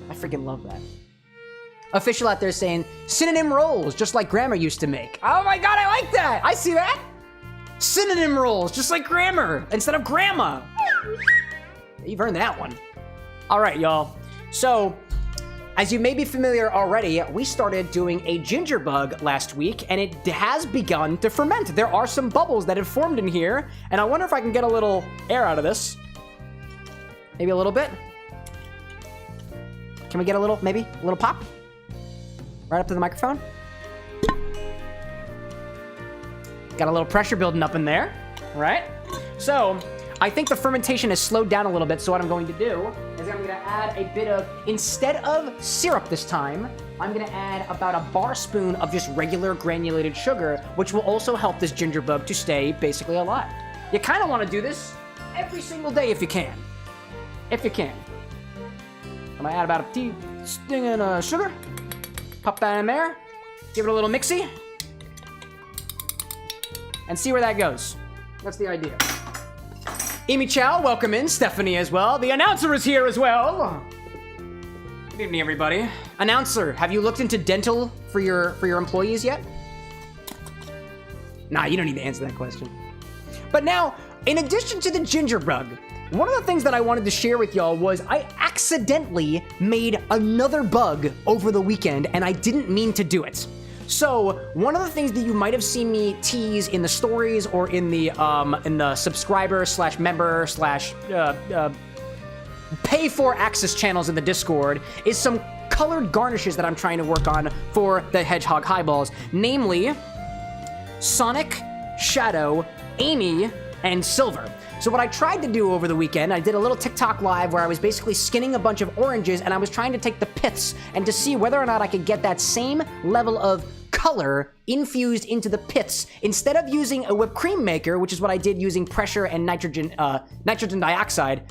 I freaking love that. Official out there saying, synonym rolls, just like Grandma used to make. Oh my god, I like that! I see that! Synonym rolls, just like Grandma, instead of Grandma. You've earned that one. All right, y'all. So, as you may be familiar already, we started doing a ginger bug last week, and it has begun to ferment. There are some bubbles that have formed in here, and I wonder if I can get a little air out of this. Maybe a little bit. Can we get a little, maybe, a little pop? Right up to the microphone. Got a little pressure building up in there, right? So, I think the fermentation has slowed down a little bit, so what I'm going to do is I'm gonna add a bit of, instead of syrup this time, I'm gonna add about a bar spoon of just regular granulated sugar, which will also help this ginger bug to stay basically alive. You kinda wanna do this every single day if you can. If you can. I'm gonna add about a teaspoon of sugar. Pop that in there, give it a little mixy, and see where that goes. That's the idea. Amy Chow, welcome in. Stephanie as well. The announcer is here as well. Good evening, everybody. Announcer, have you looked into dental for your employees yet? Nah, you don't need to answer that question. But now, in addition to the ginger bug, one of the things that I wanted to share with y'all was I accidentally made another bug over the weekend, and I didn't mean to do it. So one of the things that you might have seen me tease in the stories or in the subscriber / member / pay for access channels in the Discord is some colored garnishes that I'm trying to work on for the Hedgehog Highballs, namely Sonic, Shadow, Amy, and Silver. So what I tried to do over the weekend, I did a little TikTok live where I was basically skinning a bunch of oranges and I was trying to take the piths and to see whether or not I could get that same level of color infused into the piths instead of using a whipped cream maker, which is what I did using pressure and nitrous oxide.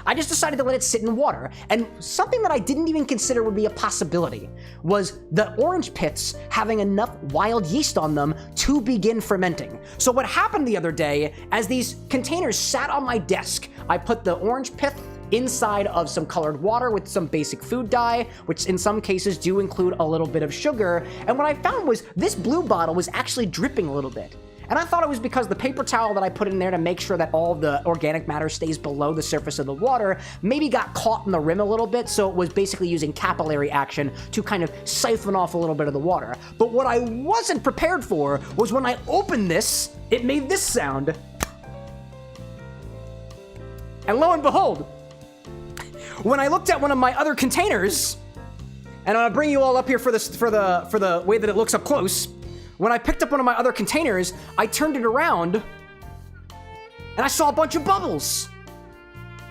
I just decided to let it sit in water. And something that I didn't even consider would be a possibility was the orange piths having enough wild yeast on them to begin fermenting. So what happened the other day, as these containers sat on my desk, I put the orange pith inside of some colored water with some basic food dye, which in some cases do include a little bit of sugar. And what I found was this blue bottle was actually dripping a little bit. And I thought it was because the paper towel that I put in there to make sure that all the organic matter stays below the surface of the water maybe got caught in the rim a little bit, so it was basically using capillary action to kind of siphon off a little bit of the water. But what I wasn't prepared for was when I opened this, it made this sound. And lo and behold, when I looked at one of my other containers, and I'm gonna bring you all up here for the way that it looks up close. When I picked up one of my other containers, I turned it around, and I saw a bunch of bubbles.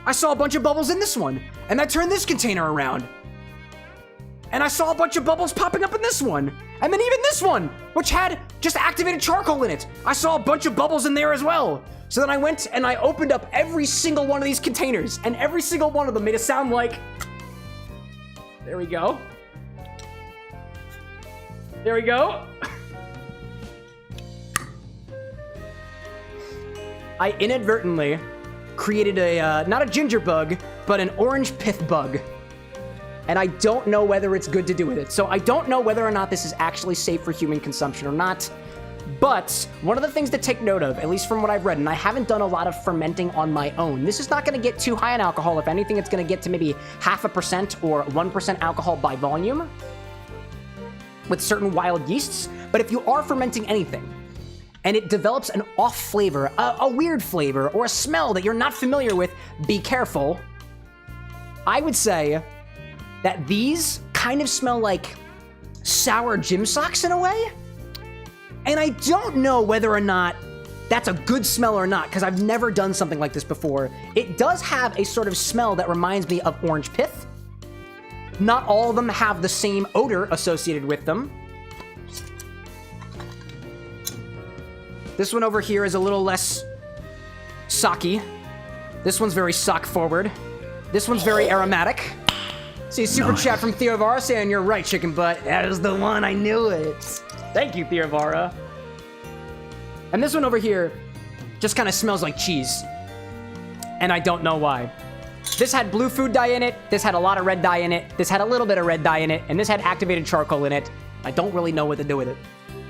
I saw a bunch of bubbles in this one, and I turned this container around, and I saw a bunch of bubbles popping up in this one, and then even this one, which had just activated charcoal in it. I saw a bunch of bubbles in there as well. So then I went and I opened up every single one of these containers, and every single one of them made a sound like... There we go. There we go. I inadvertently created a, not a ginger bug, but an orange pith bug. and I don't know whether it's good to do with it. So I don't know whether or not this is actually safe for human consumption or not. But one of the things to take note of, at least from what I've read, and I haven't done a lot of fermenting on my own, this is not going to get too high in alcohol. If anything, it's going to get to maybe 0.5% or 1% alcohol by volume with certain wild yeasts. But if you are fermenting anything and it develops an off flavor, a weird flavor, or a smell that you're not familiar with, be careful. I would say that these kind of smell like sour gym socks in a way. And I don't know whether or not that's a good smell or not, because I've never done something like this before. It does have a sort of smell that reminds me of orange pith. Not all of them have the same odor associated with them. This one over here is a little less socky. This one's very sock forward. This one's very aromatic. See a super chat from Theovara saying, "You're right, chicken butt. That is the one, I knew it." Thank you, Theovara. And this one over here just kind of smells like cheese. And I don't know why. This had blue food dye in it. This had a lot of red dye in it. This had a little bit of red dye in it. And this had activated charcoal in it. I don't really know what to do with it.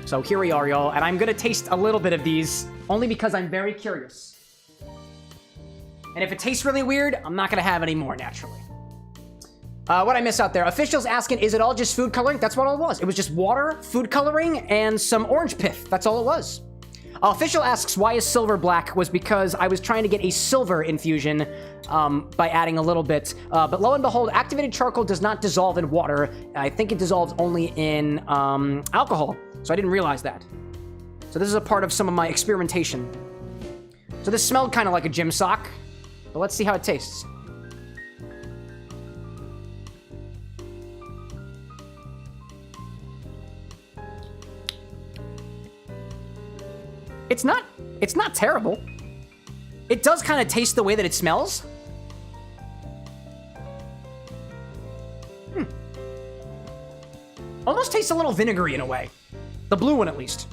So here we are, y'all. And I'm going to taste a little bit of these only because I'm very curious. And if it tastes really weird, I'm not going to have any more, naturally. What I miss out there? Officials asking, is it all just food coloring? That's what it was. It was just water, food coloring, and some orange pith. That's all it was. Official asks, why is silver black? Was because I was trying to get a silver infusion by adding a little bit. But lo and behold, activated charcoal does not dissolve in water. I think it dissolves only in alcohol. So I didn't realize that. So this is a part of some of my experimentation. So this smelled kind of like a gym sock. But let's see how it tastes. It's not terrible. It does kind of taste the way that it smells. Almost tastes a little vinegary in a way. The blue one, at least.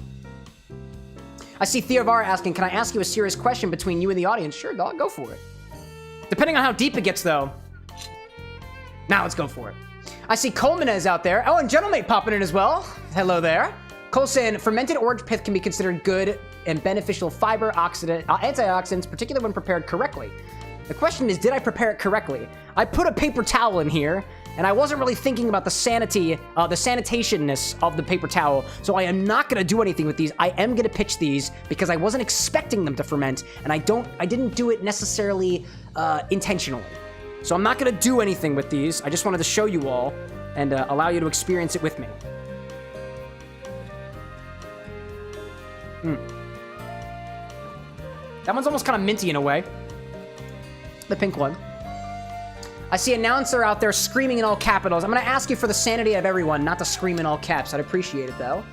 I see Theovar asking, can I ask you a serious question between you and the audience? Sure, dog, go for it. Depending on how deep it gets, though. Now let's go for it. I see Coleman is out there. Oh, and Gentlemate popping in as well. Hello there. Cole saying, fermented orange pith can be considered good and beneficial fiber, antioxidants, particularly when prepared correctly. The question is, did I prepare it correctly? I put a paper towel in here, and I wasn't really thinking about the sanitationness of the paper towel, so I am not going to do anything with these. I am going to pitch these because I wasn't expecting them to ferment, and I didn't do it necessarily intentionally. So I'm not going to do anything with these. I just wanted to show you all and allow you to experience it with me. That one's almost kind of minty in a way. The pink one. I see announcer out there screaming in all capitals. I'm going to ask you for the sanity of everyone not to scream in all caps. I'd appreciate it, though.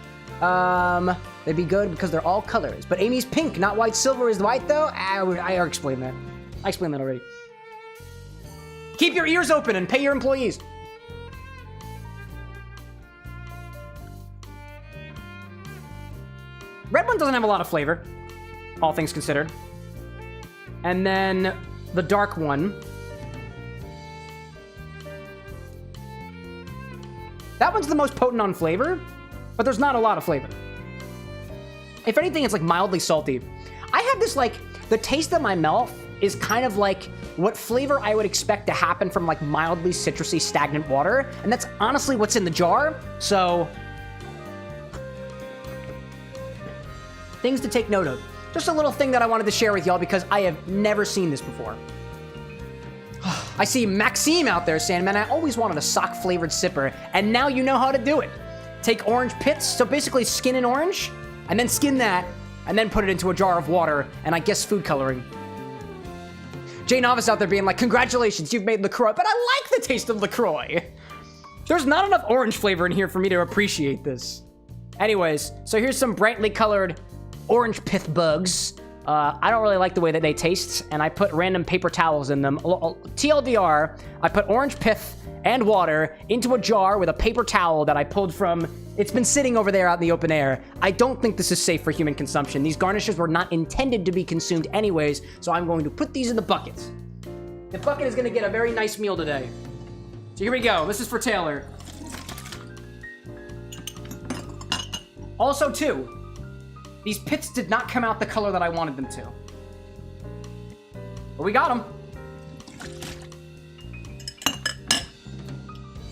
They'd be good because they're all colors. But Amy's pink, not white. Silver is white, though? I explained that. I explained that already. Keep your ears open and pay your employees. Red one doesn't have a lot of flavor, all things considered. And then the dark one. That one's the most potent on flavor, but there's not a lot of flavor. If anything, it's like mildly salty. I have this like, the taste of my mouth is kind of like what flavor I would expect to happen from like mildly citrusy stagnant water. And that's honestly what's in the jar. So things to take note of. Just a little thing that I wanted to share with y'all because I have never seen this before. I see Maxime out there saying, man, I always wanted a sock-flavored sipper, and now you know how to do it. Take orange pits, so basically skin an orange, and then skin that, and then put it into a jar of water, and I guess food coloring. Jay Novice out there being like, congratulations, you've made LaCroix, but I like the taste of LaCroix. There's not enough orange flavor in here for me to appreciate this. Anyways, so here's some brightly colored orange pith bugs. I don't really like the way that they taste, and I put random paper towels in them. TLDR, I put orange pith and water into a jar with a paper towel that I pulled from... It's been sitting over there out in the open air. I don't think this is safe for human consumption. These garnishes were not intended to be consumed anyways, so I'm going to put these in the bucket. The bucket is going to get a very nice meal today. So here we go. This is for Taylor. Also, too, these pits did not come out the color that I wanted them to. But we got them.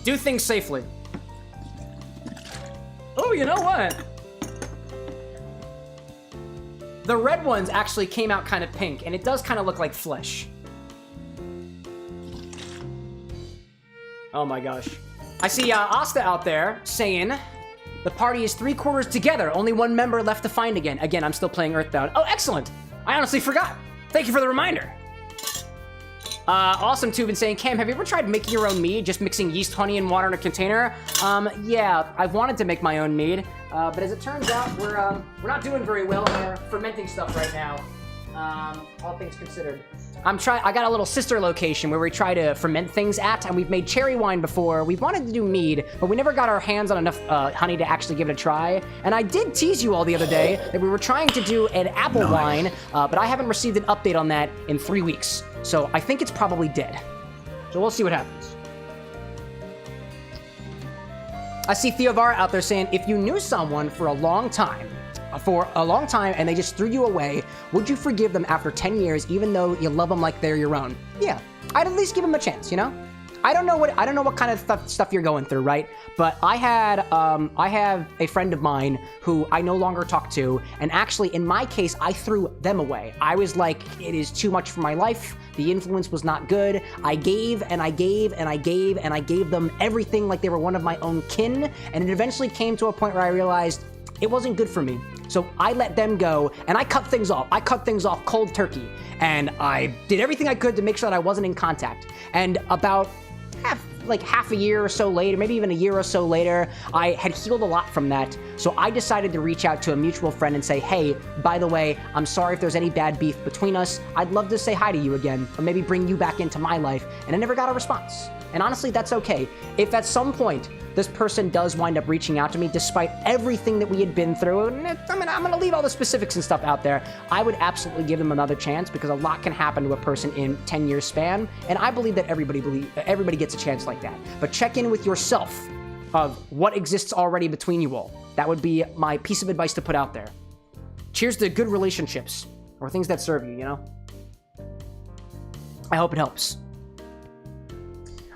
Do things safely. Oh, you know what? The red ones actually came out kind of pink, and it does kind of look like flesh. Oh my gosh. I see Asta out there saying, the party is 3/4 together, only one member left to find again. Again, I'm still playing Earthbound. Oh, excellent. I honestly forgot. Thank you for the reminder. Awesome Tubin saying, Cam, have you ever tried making your own mead? Just mixing yeast, honey, and water in a container? Yeah, I've wanted to make my own mead, but as it turns out, we're not doing very well in our fermenting stuff right now. All things considered. I got a little sister location where we try to ferment things at, and we've made cherry wine before. We've wanted to do mead, but we never got our hands on enough honey to actually give it a try. And I did tease you all the other day that we were trying to do an apple wine, but I haven't received an update on that in 3 weeks. So I think it's probably dead. So we'll see what happens. I see Theovara out there saying, if you knew someone for a long time and they just threw you away, would you forgive them after 10 years even though you love them like they're your own? Yeah, I'd at least give them a chance, you know? I don't know what kind of stuff you're going through, right? But I have a friend of mine who I no longer talk to, and actually in my case I threw them away. I was like, it is too much for my life. The influence was not good. I gave and I gave and I gave and I gave them everything like they were one of my own kin, and it eventually came to a point where I realized it wasn't good for me. So I let them go, and I cut things off. I cut things off cold turkey, and I did everything I could to make sure that I wasn't in contact. And about half a year or so later, maybe even a year or so later, I had healed a lot from that. So I decided to reach out to a mutual friend and say, hey, by the way, I'm sorry if there's any bad beef between us. I'd love to say hi to you again, or maybe bring you back into my life. And I never got a response. And honestly, that's okay. If at some point this person does wind up reaching out to me, despite everything that we had been through, and I'm gonna leave all the specifics and stuff out there, I would absolutely give them another chance, because a lot can happen to a person in 10 years span, and I believe that everybody gets a chance like that. But check in with yourself of what exists already between you all. That would be my piece of advice to put out there. Cheers to good relationships, or things that serve you, you know? I hope it helps.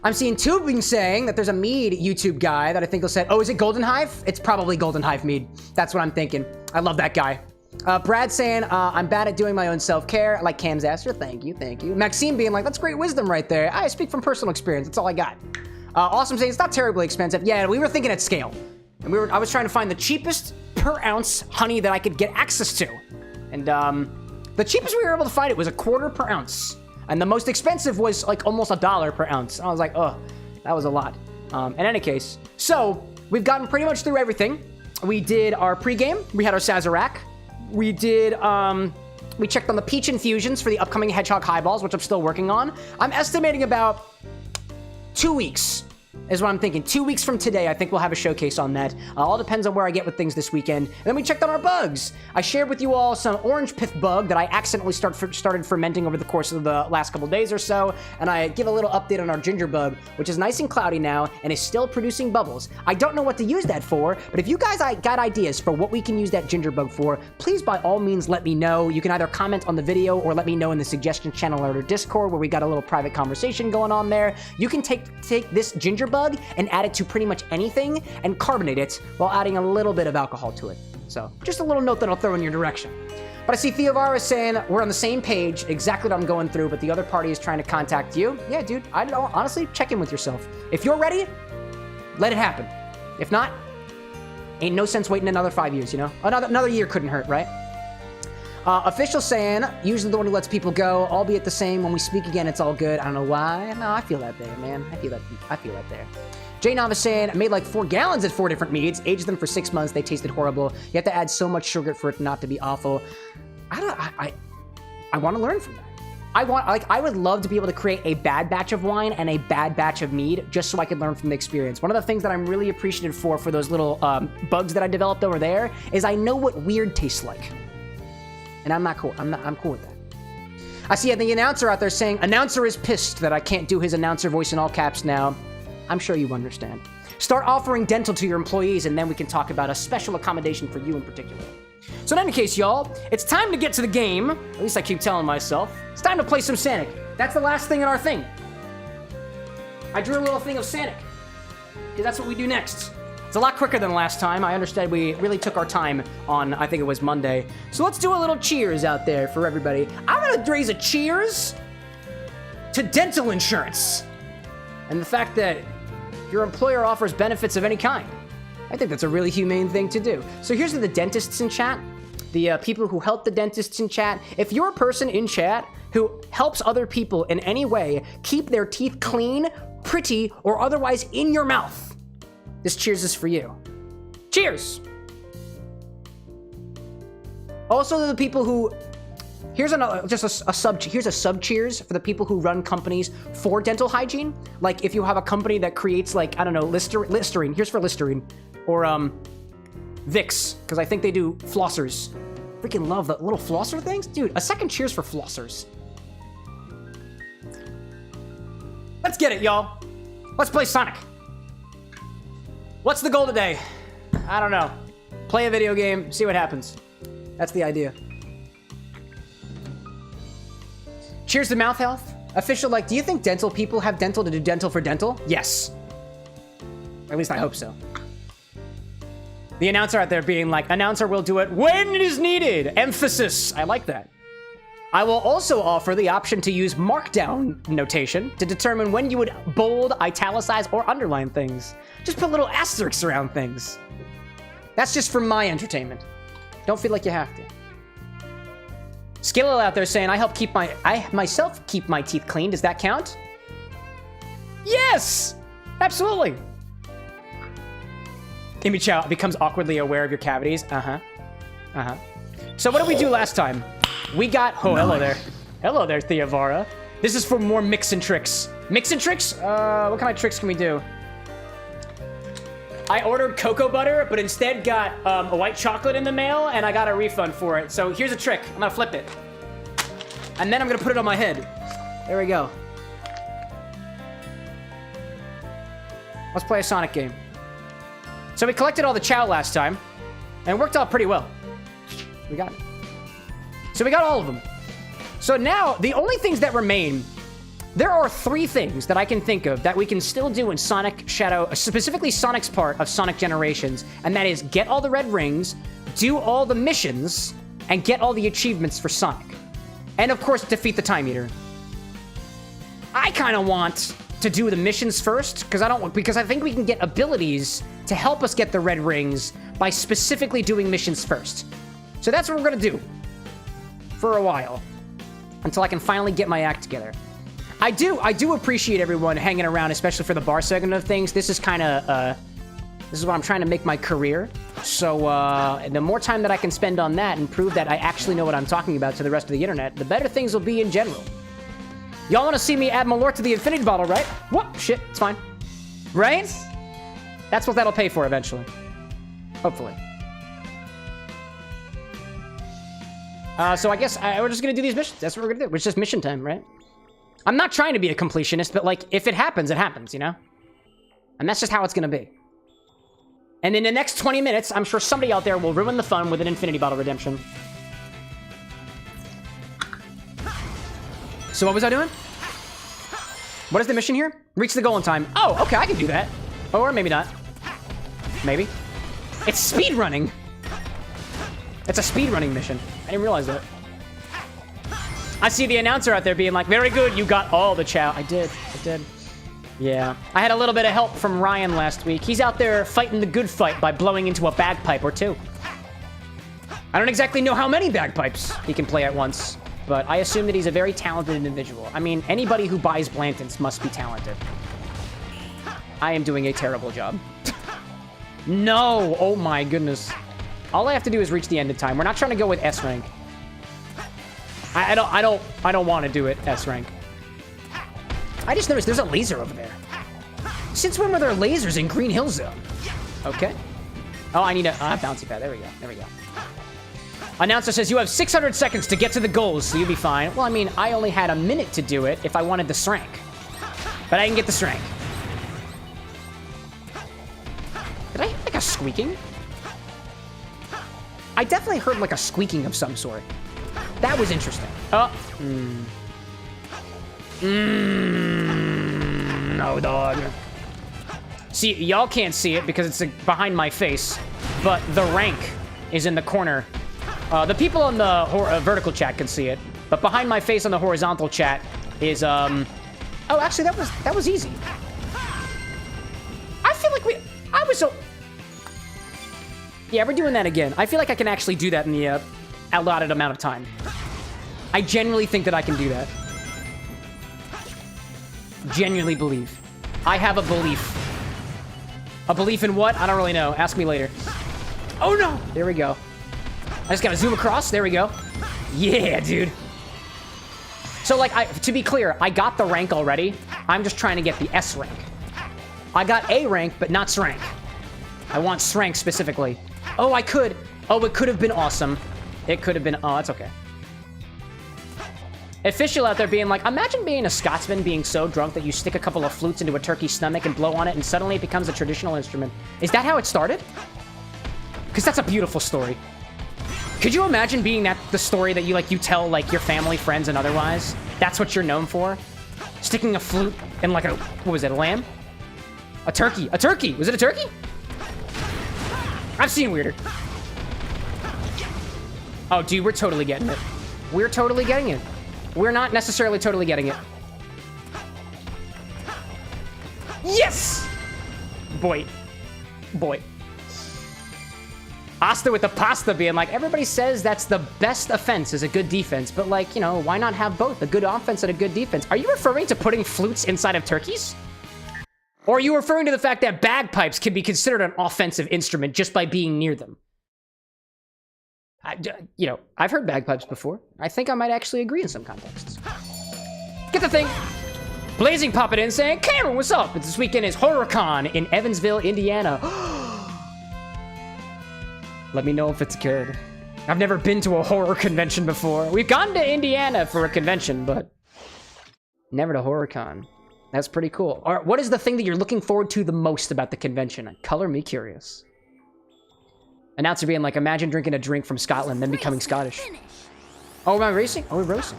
I'm seeing Tubing saying that there's a mead YouTube guy that I think will say, oh, is it Golden Hive? It's probably Golden Hive mead. That's what I'm thinking. I love that guy. Brad saying, I'm bad at doing my own self-care. I like Cam's answer. Thank you, thank you. Maxime being like, that's great wisdom right there. I speak from personal experience. That's all I got. Awesome saying, it's not terribly expensive. Yeah, we were thinking at scale. And I was trying to find the cheapest per ounce honey that I could get access to. And the cheapest we were able to find, it was $0.25 per ounce. And the most expensive was like almost $1 per ounce. And I was like, oh, that was a lot. In any case, so we've gotten pretty much through everything. We did our pregame. We had our Sazerac. We did, we checked on the peach infusions for the upcoming Hedgehog Highballs, which I'm still working on. I'm estimating about 2 weeks is what I'm thinking. 2 weeks from today, I think we'll have a showcase on that. All depends on where I get with things this weekend. And then we checked on our bugs. I shared with you all some orange pith bug that I accidentally started fermenting over the course of the last couple days or so. And I give a little update on our ginger bug, which is nice and cloudy now and is still producing bubbles. I don't know what to use that for, but if you guys got ideas for what we can use that ginger bug for, please by all means let me know. You can either comment on the video or let me know in the suggestion channel or Discord, where we got a little private conversation going on there. You can take this ginger bug and add it to pretty much anything and carbonate it while adding a little bit of alcohol to it. So just a little note that I'll throw in your direction. But I see Theovara saying we're on the same page, exactly what I'm going through, but the other party is trying to contact you. Yeah, dude, I don't know. Honestly, check in with yourself. If you're ready, let it happen. If not, ain't no sense waiting another 5 years, you know? Another year couldn't hurt, right? Official saying, usually the one who lets people go, albeit the same. When we speak again, it's all good. I don't know why. No, I feel that there, man. I feel that there. Jay Nava saying, I made like 4 gallons at 4 different meads, aged them for 6 months. They tasted horrible. You have to add so much sugar for it not to be awful. I want to learn from that. I would love to be able to create a bad batch of wine and a bad batch of mead just so I could learn from the experience. One of the things that I'm really appreciative for those little bugs that I developed over there is I know what weird tastes like. And I'm not cool. I'm cool with that. I see the announcer out there saying, announcer is pissed that I can't do his announcer voice in all caps now. I'm sure you understand. Start offering dental to your employees, and then we can talk about a special accommodation for you in particular. So in any case, y'all, it's time to get to the game. At least I keep telling myself. It's time to play some Sanic. That's the last thing in our thing. I drew a little thing of Sanic, because that's what we do next. It's a lot quicker than last time. I understand we really took our time on, I think it was Monday. So let's do a little cheers out there for everybody. I'm gonna raise a cheers to dental insurance. And the fact that your employer offers benefits of any kind. I think that's a really humane thing to do. So here's to the dentists in chat, the people who help the dentists in chat. If you're a person in chat who helps other people in any way keep their teeth clean, pretty, or otherwise in your mouth, this cheers is for you. Cheers! Also to the people who, here's a sub cheers for the people who run companies for dental hygiene. Like if you have a company that creates like, I don't know, Listerine, here's for Listerine, or Vicks, because I think they do flossers. Freaking love the little flosser things. Dude, a second cheers for flossers. Let's get it, y'all. Let's play Sonic. What's the goal today? I don't know. Play a video game, see what happens. That's the idea. Cheers to mouth health. Official, like, do you think dental people have dental to do dental for dental? Yes. Or at least I hope so. The announcer out there being like, announcer will do it when it is needed. Emphasis. I like that. I will also offer the option to use markdown notation to determine when you would bold, italicize, or underline things. Just put little asterisks around things. That's just for my entertainment. Don't feel like you have to. Skillo out there saying, I myself keep my teeth clean. Does that count? Yes! Absolutely. Amy Chow becomes awkwardly aware of your cavities. So what did we do last time? We got... Oh, hello there. Hello there, Theavara. This is for more mix and tricks. Mix and tricks? What kind of tricks can we do? I ordered cocoa butter, but instead got a white chocolate in the mail, and I got a refund for it. So here's a trick. I'm gonna flip it. And then I'm gonna put it on my head. There we go. Let's play a Sonic game. So we collected all the chow last time, and it worked out pretty well. We got it. So we got all of them. So now, the only things that remain, there are 3 things that I can think of that we can still do in Sonic Shadow, specifically Sonic's part of Sonic Generations, and that is get all the red rings, do all the missions, and get all the achievements for Sonic. And of course, defeat the Time Eater. I kind of want to do the missions first, because I think we can get abilities to help us get the red rings by specifically doing missions first. So that's what we're gonna do for a while, until I can finally get my act together. I do appreciate everyone hanging around, especially for the bar segment of things. This is kind of, this is what I'm trying to make my career. So, the more time that I can spend on that and prove that I actually know what I'm talking about to the rest of the internet, the better things will be in general. Y'all want to see me add Malort to the Infinity Bottle, right? What? Shit, it's fine. Right? That's what that'll pay for eventually. Hopefully. So I guess we're just gonna do these missions. That's what we're gonna do. It's just mission time, right? I'm not trying to be a completionist, but like, if it happens, you know? And that's just how it's gonna be. And in the next 20 minutes, I'm sure somebody out there will ruin the fun with an Infinity Bottle redemption. So what was I doing? What is the mission here? Reach the goal in time. Oh, okay, I can do that. Or maybe not. Maybe. It's speed running. It's a speed running mission. I didn't realize that. I see the announcer out there being like, very good, you got all the chow. I did. Yeah. I had a little bit of help from Ryan last week. He's out there fighting the good fight by blowing into a bagpipe or 2. I don't exactly know how many bagpipes he can play at once, but I assume that he's a very talented individual. I mean, anybody who buys Blantons must be talented. I am doing a terrible job. No! Oh my goodness. All I have to do is reach the end of time. We're not trying to go with S rank. I don't want to do it S rank. I just noticed there's a laser over there. Since when were there lasers in Green Hill Zone? Okay. Oh, I need a bouncy pad. There we go. Announcer says you have 600 seconds to get to the goals, so you'll be fine. Well, I mean, I only had a minute to do it if I wanted the Srank. But I can get the Srank. a squeaking? I definitely heard like a squeaking of some sort. That was interesting. Oh. No, dog. See, y'all can't see it because it's behind my face, but the rank is in the corner. The people on the vertical chat can see it, but behind my face on the horizontal chat is, oh, actually, that was easy. I feel like I was so... Yeah, we're doing that again. I feel like I can actually do that in the allotted amount of time. I genuinely think that I can do that. Genuinely believe. I have a belief. A belief in what? I don't really know. Ask me later. Oh, no! There we go. I just gotta zoom across. There we go. Yeah, dude. So, like, to be clear, I got the rank already. I'm just trying to get the S rank. I got A rank, but not S rank. I want S rank specifically. Oh, I could. Oh, it could have been awesome. It could have been... Oh, that's okay. Official out there being like, imagine being a Scotsman being so drunk that you stick a couple of flutes into a turkey's stomach and blow on it and suddenly it becomes a traditional instrument. Is that how it started? Because that's a beautiful story. Could you imagine being the story that you tell like your family, friends, and otherwise? That's what you're known for? Sticking a flute in like what was it, a lamb? A turkey. A turkey! Was it a turkey? I've seen weirder. Oh, dude, we're totally getting it. We're totally getting it. We're not necessarily totally getting it. Yes! Boy. Boy. Asta with the pasta being like, everybody says that's the best offense is a good defense, but like, you know, why not have both? A good offense and a good defense. Are you referring to putting flutes inside of turkeys? Or are you referring to the fact that bagpipes can be considered an offensive instrument just by being near them? You know, I've heard bagpipes before. I think I might actually agree in some contexts. Get the thing. Blazing popping in saying, Cameron, what's up? It's this weekend is HorrorCon in Evansville, Indiana. Let me know if it's good. I've never been to a horror convention before. We've gone to Indiana for a convention, but never to HorrorCon. That's pretty cool. All right, what is the thing that you're looking forward to the most about the convention? Color me curious. Announcer being like, imagine drinking a drink from Scotland, then becoming Scottish. Oh, am I racing? Oh, we're racing.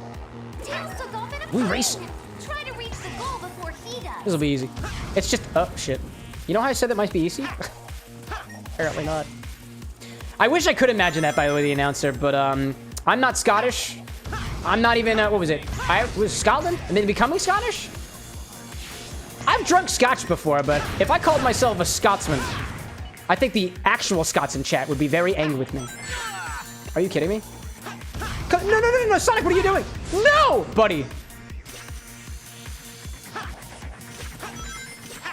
We racing. Try to reach the goal before he does. This will be easy. It's just, oh, shit. You know how I said that might be easy? Apparently not. I wish I could imagine that, by the way, the announcer, but I'm not Scottish. I'm not even, what was it? I was Scotland and then becoming Scottish? I've drunk scotch before, but if I called myself a Scotsman, I think the actual Scots in chat would be very angry with me. Are you kidding me? No, Sonic, what are you doing? No, buddy.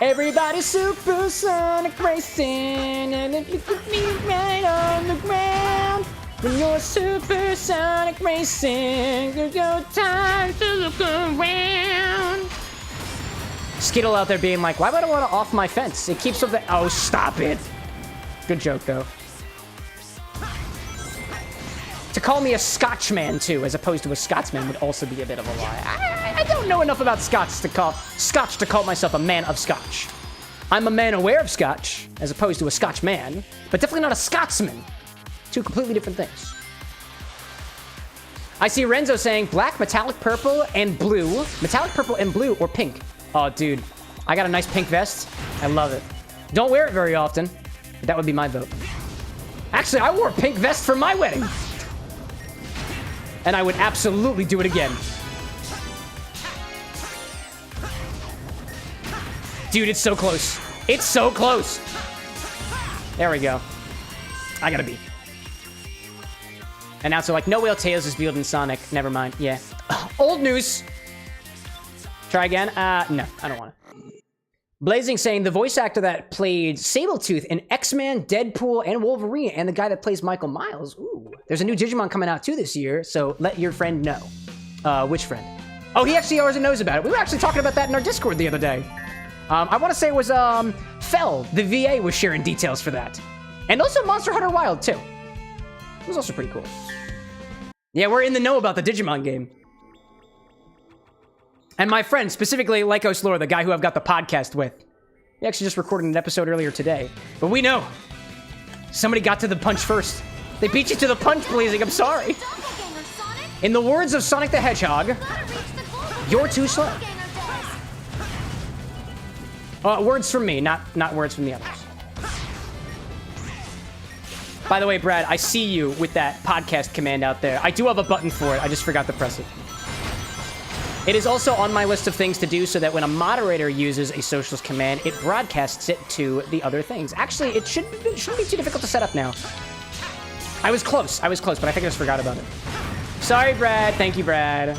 Everybody's supersonic racing, and if you put me right on the ground, when you're supersonic racing, there's no time to look around. Skittle out there being like, why would I want to off my fence? It keeps up the... Oh, stop it. Good joke, though. To call me a Scotchman, too, as opposed to a Scotsman would also be a bit of a lie. I don't know enough about Scotch to call myself a man of Scotch. I'm a man aware of Scotch, as opposed to a Scotchman, but definitely not a Scotsman. Two completely different things. I see Renzo saying black, metallic purple, and blue. Metallic purple and blue, or pink. Oh, dude. I got a nice pink vest. I love it. Don't wear it very often. But that would be my vote. Actually, I wore a pink vest for my wedding. And I would absolutely do it again. Dude, it's so close. It's so close. There we go. I gotta be. And now it's like, no whale tails is built in Sonic. Never mind. Yeah. Old news. Try again? No, I don't want to. Blazing saying the voice actor that played Sabletooth in X-Men, Deadpool, and Wolverine, and the guy that plays Michael Miles. Ooh. There's a new Digimon coming out too this year, so let your friend know. Which friend? Oh, he actually already knows about it. We were actually talking about that in our Discord the other day. I want to say it was, Fell. The VA was sharing details for that. And also Monster Hunter Wild, too. It was also pretty cool. Yeah, we're in the know about the Digimon game. And my friend, specifically Lycos Lore, the guy who I've got the podcast with, he actually just recorded an episode earlier today. But we know. Somebody got to the punch first. They beat you to the punch, Blazing. I'm sorry. Doppelganger, Sonic. In the words of Sonic the Hedgehog, Gotta reach the goal before you're too slow. Doppelganger does. Words from me, not words from the others. By the way, Brad, I see you with that podcast command out there. I do have a button for it. I just forgot to press it. It is also on my list of things to do so that when a moderator uses a socials command, it broadcasts it to the other things. Actually, it shouldn't be too difficult to set up now. I was close, but I think I just forgot about it. Sorry, Brad. Thank you, Brad.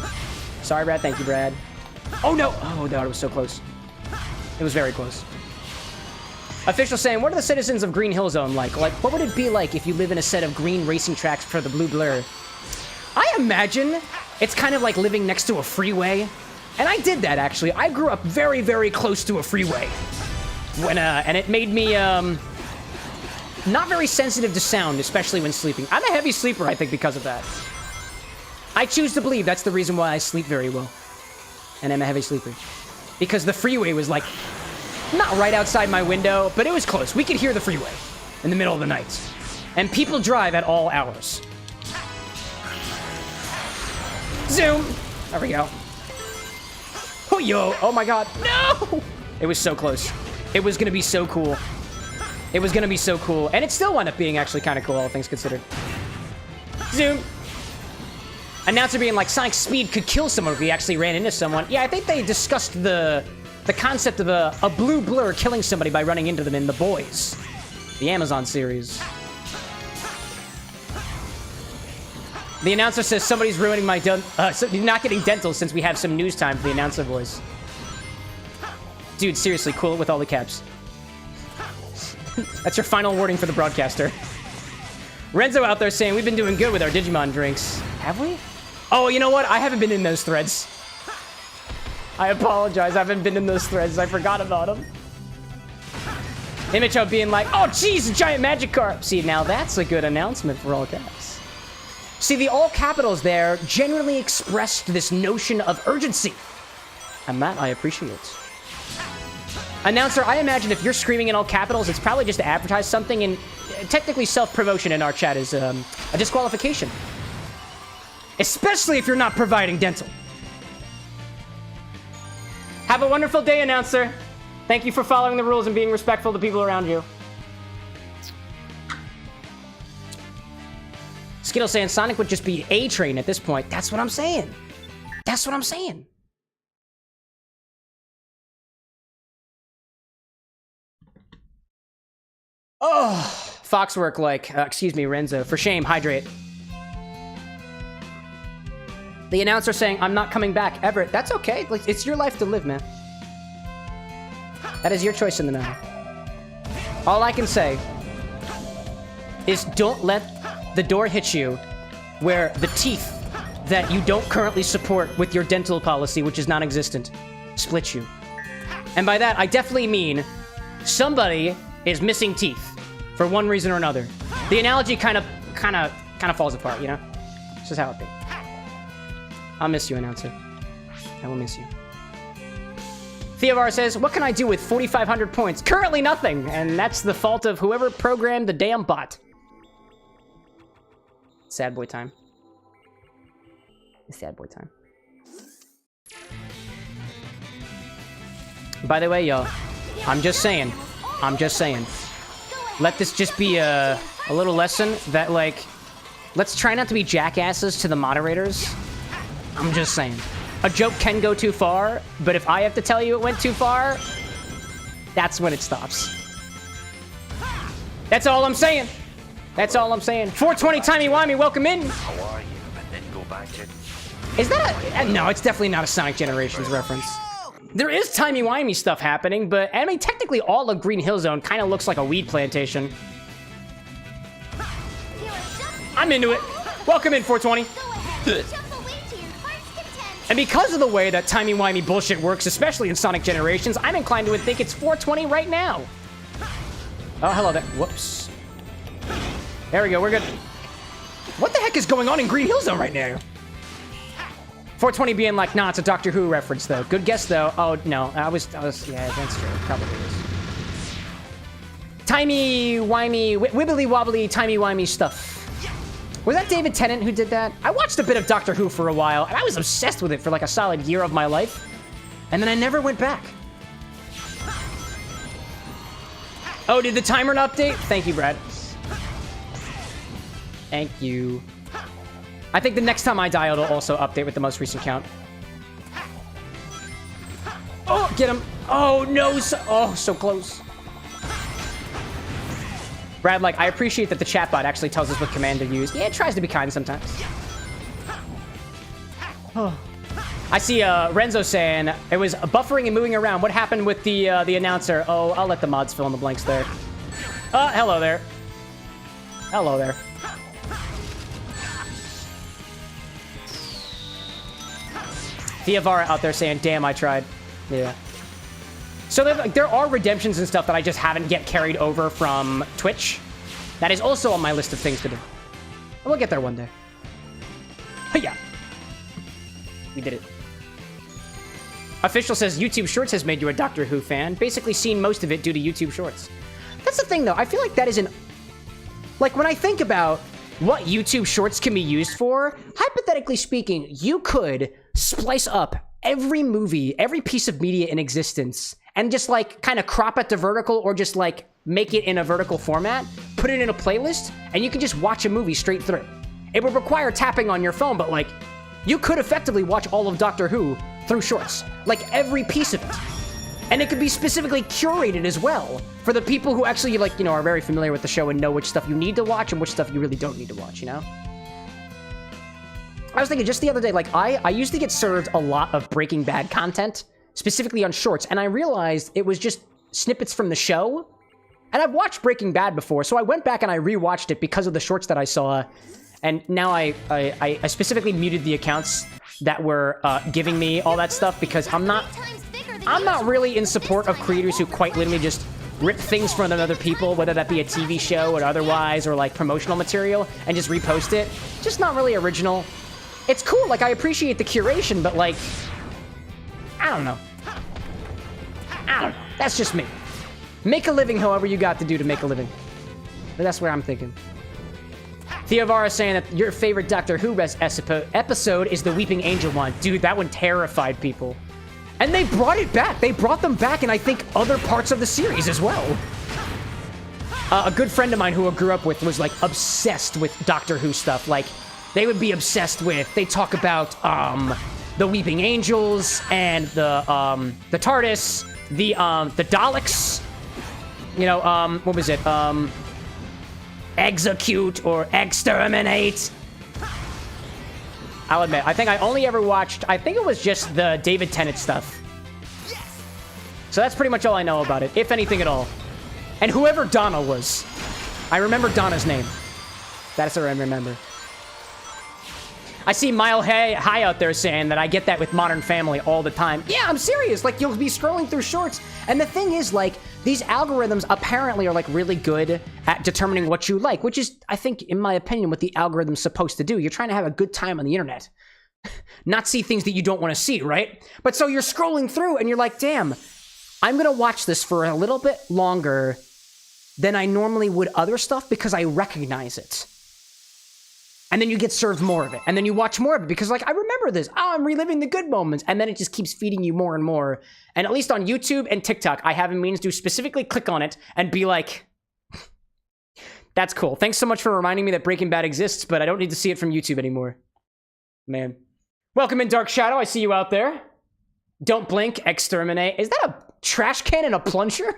Sorry, Brad. Thank you, Brad. Oh, no. Oh, no, it was so close. It was very close. Official saying, what are the citizens of Green Hill Zone like? Like, what would it be like if you live in a set of green racing tracks for the blue blur? I imagine it's kind of like living next to a freeway. And I did that, actually. I grew up very, very close to a freeway. And it made me, not very sensitive to sound, especially when sleeping. I'm a heavy sleeper, I think, because of that. I choose to believe that's the reason why I sleep very well. And I'm a heavy sleeper. Because the freeway was, like, not right outside my window, but it was close. We could hear the freeway in the middle of the night. And people drive at all hours. Zoom! There we go. Oh, yo! Oh, my God. No! It was so close. It was gonna be so cool. It was gonna be so cool. And it still wound up being actually kind of cool, all things considered. Zoom! Announcer being like, Sonic's speed could kill someone if he actually ran into someone. Yeah, I think they discussed the concept of a blue blur killing somebody by running into them in The Boys. The Amazon series. The announcer says somebody's ruining my not getting dental since we have some news time for the announcer voice. Dude, seriously, cool it with all the caps. That's your final warning for the broadcaster. Renzo out there saying we've been doing good with our Digimon drinks. Have we? Oh, you know what? I haven't been in those threads. I apologize. I haven't been in those threads. I forgot about them. Image of being like, oh, geez, a giant Magikarp. See, now that's a good announcement for all caps. See, the all capitals there generally expressed this notion of urgency. And that I appreciate. Announcer, I imagine if you're screaming in all capitals, it's probably just to advertise something, and technically self-promotion in our chat is a disqualification. Especially if you're not providing dental. Have a wonderful day, announcer. Thank you for following the rules and being respectful to people around you. Skittle saying Sonic would just be A-Train at this point. That's what I'm saying. That's what I'm saying. Oh, Foxwork like, excuse me, Renzo. For shame, hydrate. The announcer saying, I'm not coming back, Everett. That's okay. Like, it's your life to live, man. That is your choice in the matter. All I can say is don't let the door hit you where the teeth that you don't currently support with your dental policy, which is non-existent, split you. And by that, I definitely mean somebody is missing teeth for one reason or another. The analogy kind of falls apart, you know? This is how it be. I'll miss you, announcer. I will miss you. Theovar says, what can I do with 4,500 points? Currently nothing, and that's the fault of whoever programmed the damn bot. Sad boy time. Sad boy time. By the way, y'all, I'm just saying. Let this just be a little lesson that, like, let's try not to be jackasses to the moderators. I'm just saying. A joke can go too far, but if I have to tell you it went too far, that's when it stops. That's all I'm saying. That's all I'm saying. 420 Timey-Wimey, welcome in. How are you? And then go back to... Is that a... No, it's definitely not a Sonic Generations reference. There is timey-wimey stuff happening, but I mean, technically all of Green Hill Zone kind of looks like a weed plantation. I'm into it. Welcome in, 420. And because of the way that timey-wimey bullshit works, especially in Sonic Generations, I'm inclined to think it's 420 right now. Oh, hello there. Whoops. There we go, we're good. What the heck is going on in Green Hill Zone right now? 420 being like, nah, it's a Doctor Who reference, though. Good guess, though. Oh, no, I was yeah, that's true. It probably is. timey-wimey, wibbly-wobbly, timey-wimey stuff. Was that David Tennant who did that? I watched a bit of Doctor Who for a while, and I was obsessed with it for like a solid year of my life. And then I never went back. Oh, did the timer not update? Thank you, Brad. Thank you. I think the next time I die, it'll also update with the most recent count. Oh, get him. Oh, no. So close. Brad, like, I appreciate that the chatbot actually tells us what command to use. Yeah, it tries to be kind sometimes. Oh. I see Renzo saying it was buffering and moving around. What happened with the announcer? Oh, I'll let the mods fill in the blanks there. Hello there. Hello there. Theavara out there saying, damn, I tried. Yeah. So there are redemptions and stuff that I just haven't yet carried over from Twitch. That is also on my list of things to do. We'll get there one day. Yeah. We did it. Official says YouTube Shorts has made you a Doctor Who fan. Basically seen most of it due to YouTube Shorts. That's the thing, though. I feel like that is an... Like, when I think about what YouTube Shorts can be used for, hypothetically speaking, you could splice up every movie, every piece of media in existence, and just, like, kind of crop it to vertical or just, like, make it in a vertical format, put it in a playlist, and you can just watch a movie straight through. It would require tapping on your phone, but, like, you could effectively watch all of Doctor Who through Shorts. Like, every piece of it. And it could be specifically curated as well for the people who actually, like, you know, are very familiar with the show and know which stuff you need to watch and which stuff you really don't need to watch, you know? I was thinking just the other day, like, I used to get served a lot of Breaking Bad content, specifically on Shorts, and I realized it was just snippets from the show. And I've watched Breaking Bad before, so I went back and I rewatched it because of the Shorts that I saw. And now I specifically muted the accounts that were giving me all that stuff because I'm not really in support of creators who quite literally just rip things from other people, whether that be a TV show or otherwise, or like promotional material, and just repost it. Just not really original. It's cool, like I appreciate the curation, but like, I don't know. That's just me. Make a living however you got to do to make a living. But that's where I'm thinking. Theavara saying that your favorite Doctor Who episode is the Weeping Angel one. Dude, that one terrified people. And they brought it back. They brought them back in, I think, other parts of the series as well. A good friend of mine who I grew up with was, like, obsessed with Doctor Who stuff. Like, they would be obsessed with... They talk about, the Weeping Angels and the TARDIS, the Daleks. You know, what was it? Execute or exterminate. I'll admit, I think I only ever watched, I think it was just the David Tennant stuff. So that's pretty much all I know about it, if anything at all. And whoever Donna was. I remember Donna's name. That's what I remember. I see Mile High out there saying that I get that with Modern Family all the time. Yeah, I'm serious. Like, you'll be scrolling through Shorts, and the thing is, like, these algorithms apparently are, like, really good at determining what you like, which is, I think, in my opinion, what the algorithm's supposed to do. You're trying to have a good time on the internet. Not see things that you don't want to see, right? But so you're scrolling through, and you're like, damn, I'm going to watch this for a little bit longer than I normally would other stuff because I recognize it. And then you get served more of it. And then you watch more of it because, like, I remember this. Oh, I'm reliving the good moments. And then it just keeps feeding you more and more. And at least on YouTube and TikTok, I have a means to specifically click on it and be like, that's cool. Thanks so much for reminding me that Breaking Bad exists, but I don't need to see it from YouTube anymore. Man. Welcome in, Dark Shadow. I see you out there. Don't blink. Exterminate. Is that a trash can and a plunger?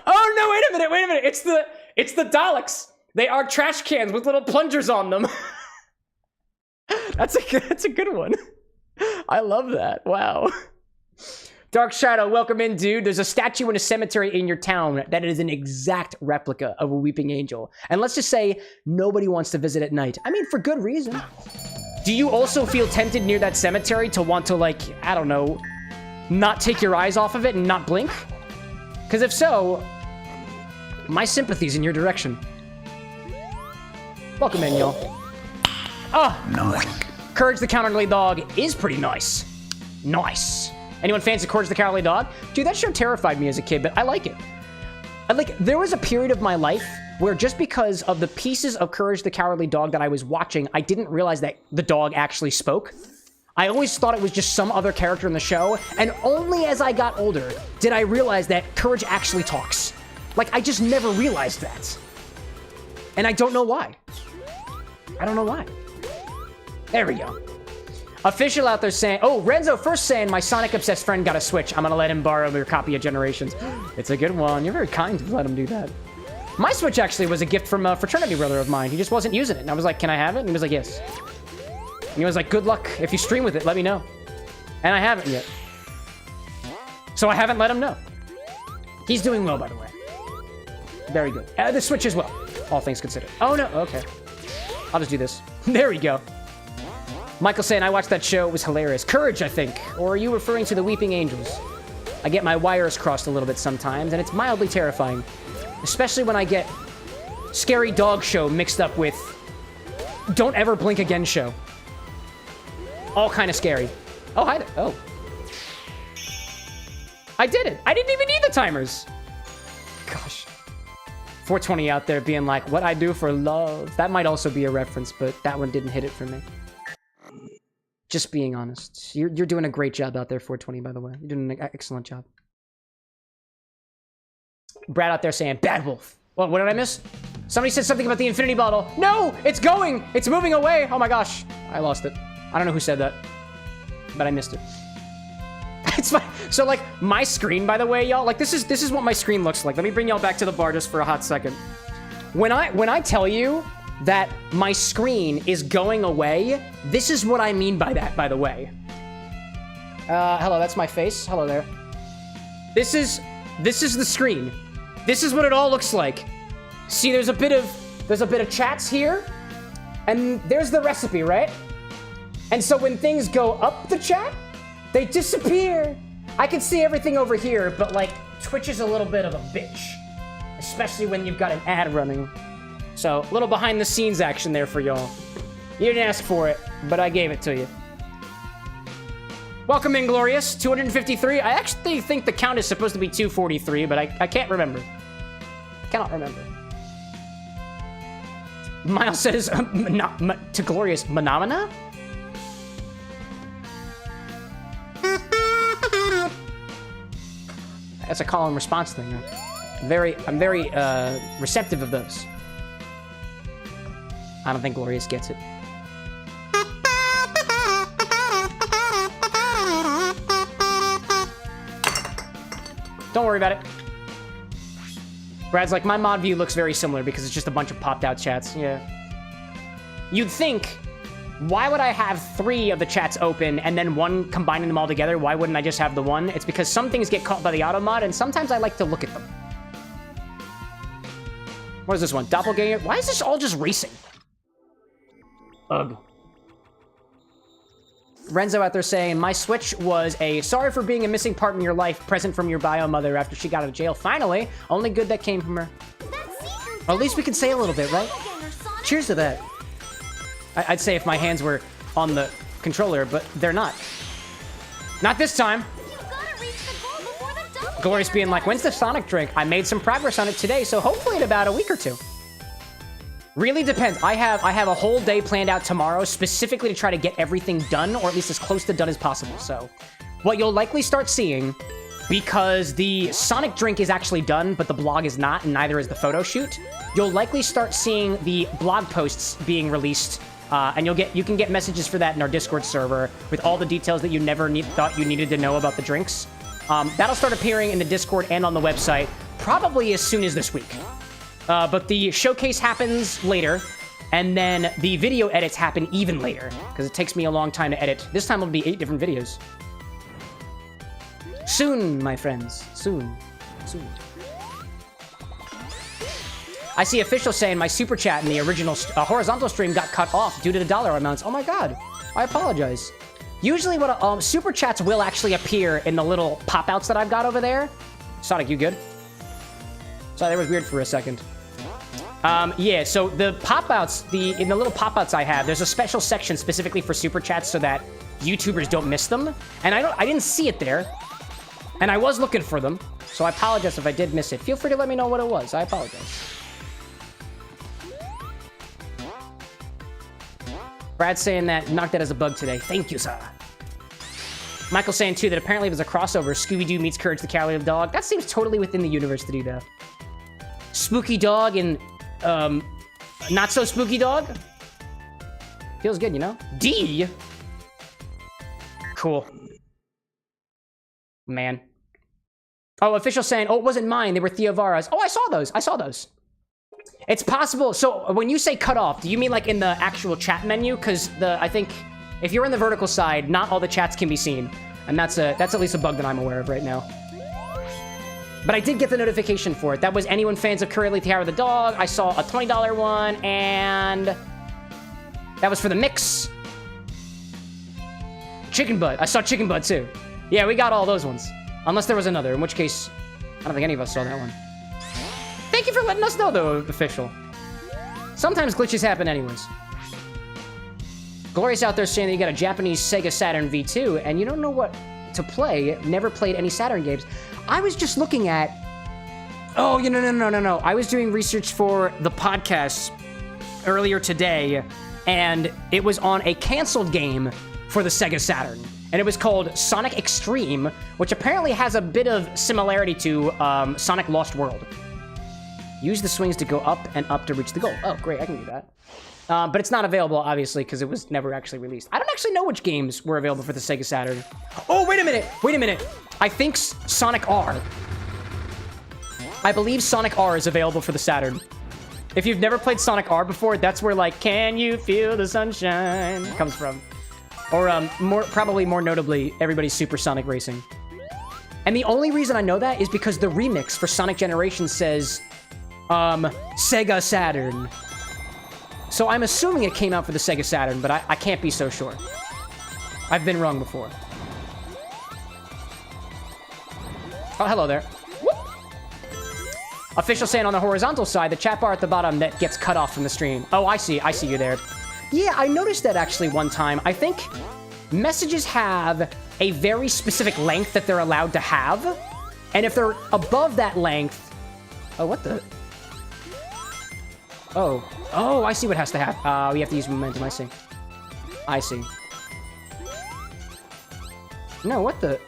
Oh, no, wait a minute. It's the Daleks. They are trash cans with little plungers on them. That's a good one. I love that. Wow. Dark Shadow, welcome in, dude. There's a statue in a cemetery in your town that is an exact replica of a weeping angel. And let's just say nobody wants to visit at night. I mean, for good reason. Do you also feel tempted near that cemetery to want to, like, I don't know, not take your eyes off of it and not blink? Because if so, my sympathy's in your direction. Welcome in, y'all. Oh, Nice. Courage the Cowardly Dog is pretty nice. Nice. Anyone fancy Courage the Cowardly Dog? Dude, that show terrified me as a kid, but I like it. like, there was a period of my life where just because of the pieces of Courage the Cowardly Dog that I was watching, I didn't realize that the dog actually spoke. I always thought it was just some other character in the show, and only as I got older did I realize that Courage actually talks. Like, I just never realized that. And I don't know why. I don't know why. There we go. Official out there saying, oh, Renzo first saying, my Sonic-obsessed friend got a Switch. I'm gonna let him borrow your copy of Generations. It's a good one. You're very kind to let him do that. My Switch actually was a gift from a fraternity brother of mine. He just wasn't using it. And I was like, can I have it? And he was like, yes. And he was like, good luck. If you stream with it, let me know. And I haven't yet. So I haven't let him know. He's doing well, by the way. Very good. The Switch as well, all things considered. Oh, no. Okay. I'll just do this. There we go. Michael saying, I watched that show. It was hilarious. Courage, I think. Or are you referring to the Weeping Angels? I get my wires crossed a little bit sometimes, and it's mildly terrifying. Especially when I get Scary Dog Show mixed up with Don't Ever Blink Again Show. All kind of scary. Oh, hi there. Oh. I did it. I didn't even need the timers. Gosh. 420 out there being like, what I do for love. That might also be a reference, but that one didn't hit it for me. Just being honest. You're doing a great job out there, 420, by the way. You're doing an excellent job. Brad out there saying, Bad Wolf. Well, what did I miss? Somebody said something about the infinity bottle. No! It's going! It's moving away! Oh my gosh. I lost it. I don't know who said that. But I missed it. It's fine. So, like, my screen, by the way, y'all, like, this is what my screen looks like. Let me bring y'all back to the bar just for a hot second. When I tell you that my screen is going away, this is what I mean by that, by the way. Hello, that's my face. Hello there. This is the screen. This is what it all looks like. See, there's a bit of chats here, and there's the recipe, right? And so when things go up the chat, they disappear. I can see everything over here, but like Twitch is a little bit of a bitch, especially when you've got an ad running. So a little behind the scenes action there for y'all. You didn't ask for it, but I gave it to you. Welcome in, Glorious. 253. I actually think the count is supposed to be 243, but I can't remember. Cannot remember. Miles says, to Glorious, Phenomena? That's a call and response thing. I'm very receptive of those. I don't think Glorious gets it. Don't worry about it. Brad's like, my mod view looks very similar because it's just a bunch of popped out chats. Yeah. You'd think, why would I have 3 of the chats open and then one combining them all together? Why wouldn't I just have the one? It's because some things get caught by the auto mod and sometimes I like to look at them. What is this one? Doppelganger? Why is this all just racing? Ugh. Renzo out there saying, my Switch was a sorry for being a missing part in your life present from your bio mother after she got out of jail. Finally, only good that came from her. Or at least we can say a little bit, right? Cheers to that. I'd say if my hands were on the controller, but they're not. Not this time. Glorious being like, when's the Sonic drink? I made some progress on it today, so hopefully in about a week or 2. Really depends. I have a whole day planned out tomorrow specifically to try to get everything done, or at least as close to done as possible. So what you'll likely start seeing, because the Sonic drink is actually done, but the blog is not, and neither is the photo shoot, you'll likely start seeing the blog posts being released, and you can get messages for that in our Discord server with all the details that you never thought you needed to know about the drinks. That'll start appearing in the Discord and on the website probably as soon as this week. But the showcase happens later, and then the video edits happen even later, because it takes me a long time to edit. This time it'll be 8 different videos. Soon, my friends. Soon. Soon. I see official saying my super chat in the original horizontal stream got cut off due to the dollar amounts. Oh my god. I apologize. Usually what super chats will actually appear in the little pop-outs that I've got over there. Sonic, you good? Sorry, that was weird for a second. Yeah, so the pop-outs, in the little pop-outs I have, there's a special section specifically for super chats so that YouTubers don't miss them. And I didn't see it there. And I was looking for them. So I apologize if I did miss it. Feel free to let me know what it was. I apologize. Brad's saying that knocked that as a bug today. Thank you, sir. Michael's saying, too, that apparently there's a crossover. Scooby-Doo meets Courage the Cowardly Dog. That seems totally within the universe to do that. Spooky Dog and, not so spooky dog? Feels good, you know? D! Cool. Man. Oh, official saying, oh, it wasn't mine. They were Theo Vara's. Oh, I saw those. I saw those. It's possible. So when you say cut off, do you mean like in the actual chat menu? Because I think if you're in the vertical side, not all the chats can be seen. And that's at least a bug that I'm aware of right now. But I did get the notification for it. That was anyone fans of Courage the Cowardly Dog. I saw a $20 one, and that was for the mix. Chicken Butt. I saw Chicken Butt too. Yeah, we got all those ones. Unless there was another, in which case, I don't think any of us saw that one. Thank you for letting us know, though, official. Sometimes glitches happen anyways. Glorious out there saying that you got a Japanese Sega Saturn V2, and you don't know what to play. Never played any Saturn games. I was just looking at... Oh, no. I was doing research for the podcast earlier today, and it was on a canceled game for the Sega Saturn. And it was called Sonic Extreme, which apparently has a bit of similarity to Sonic Lost World. Use the swings to go up and up to reach the goal. Oh, great, I can do that. But it's not available, obviously, because it was never actually released. I don't actually know which games were available for the Sega Saturn. Oh, wait a minute. I think Sonic R. I believe Sonic R is available for the Saturn. If you've never played Sonic R before, that's where, like, can you feel the sunshine comes from. Or, probably more notably, everybody's Supersonic Racing. And the only reason I know that is because the remix for Sonic Generations says, Sega Saturn. So I'm assuming it came out for the Sega Saturn, but I can't be so sure. I've been wrong before. Oh, hello there. Whoop. Official saying on the horizontal side, the chat bar at the bottom that gets cut off from the stream. Oh, I see you there. Yeah, I noticed that actually one time. I think messages have a very specific length that they're allowed to have. And if they're above that length... Oh, what the... Oh, I see what has to happen. We have to use momentum, I see. No, what the...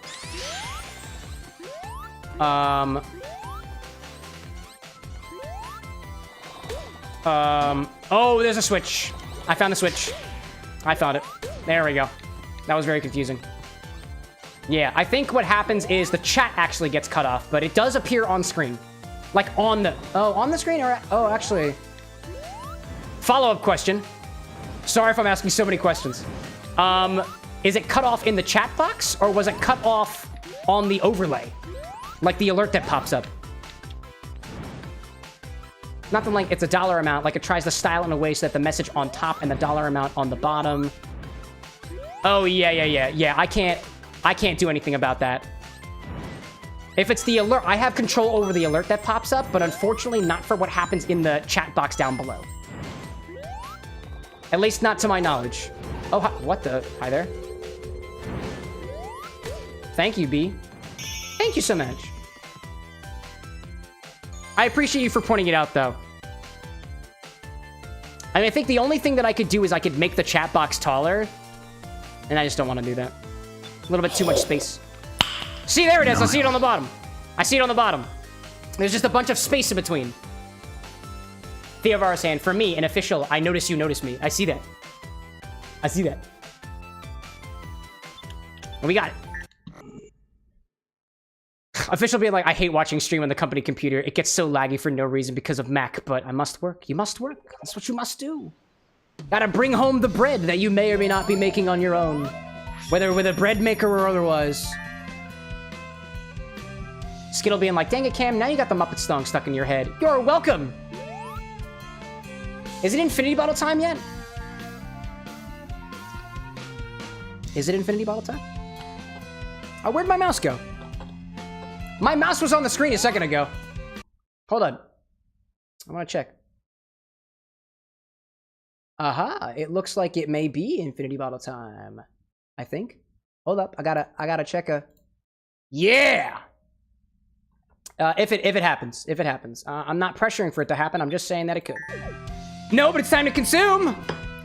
Oh, there's a switch. I found the switch. I found it. There we go. That was very confusing. Yeah, I think what happens is the chat actually gets cut off, but it does appear on screen. Like on the... Oh, on the screen? Or... Oh, actually... Follow-up question. Sorry if I'm asking so many questions. Is it cut off in the chat box, or was it cut off on the overlay? Like the alert that pops up? Nothing like it's a dollar amount, like it tries to style in a way so that the message on top and the dollar amount on the bottom. Oh, yeah. I can't do anything about that. If it's the alert, I have control over the alert that pops up, but unfortunately not for what happens in the chat box down below. At least not to my knowledge. Oh, what the? Hi there. Thank you, B. Thank you so much. I appreciate you for pointing it out, though. I mean, I think the only thing that I could do is I could make the chat box taller. And I just don't want to do that. A little bit too much space. See, there it is. I see it on the bottom. There's just a bunch of space in between. Theo Vara saying, for me, an official, I notice you notice me. I see that. And we got it. Official being like, I hate watching stream on the company computer. It gets so laggy for no reason because of Mac, but I must work. You must work. That's what you must do. Gotta bring home the bread that you may or may not be making on your own. Whether with a bread maker or otherwise. Skittle being like, dang it, Cam, now you got the Muppet song stuck in your head. You're welcome! Is it Infinity Bottle time yet? Is it Infinity Bottle time? Oh, where'd my mouse go? My mouse was on the screen a second ago. Hold on. I want to check. Aha, it looks like it may be Infinity Bottle time. I think. Hold up, I gotta check a... Yeah! If it happens. If it happens. I'm not pressuring for it to happen. I'm just saying that it could. No, but it's time to consume!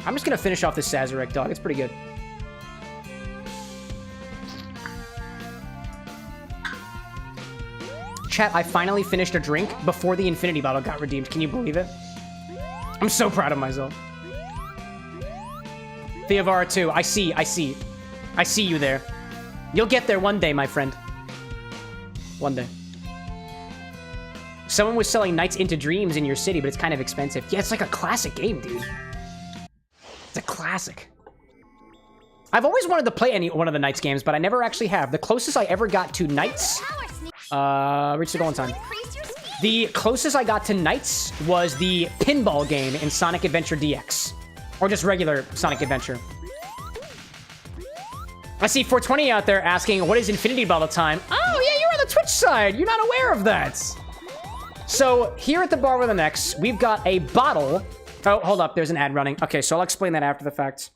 I'm just gonna finish off this Sazerac, dog. It's pretty good. Chat, I finally finished a drink before the infinity bottle got redeemed. Can you believe it? I'm so proud of myself. Theovara 2, I see you there. You'll get there one day, my friend. One day. Someone was selling Nights into Dreams in your city, but it's kind of expensive. Yeah, it's like a classic game, dude. It's a classic. I've always wanted to play one of the Nights games, but I never actually have. The closest I ever got to Nights... reached the goal in time. The closest I got to Nights was the pinball game in Sonic Adventure DX. Or just regular Sonic Adventure. I see 420 out there asking, what is Infinity Bottle time? Oh, yeah, you're on the Twitch side. You're not aware of that. So, here at the bar with an X, we've got a bottle. Oh, hold up. There's an ad running. Okay, so I'll explain that after the fact.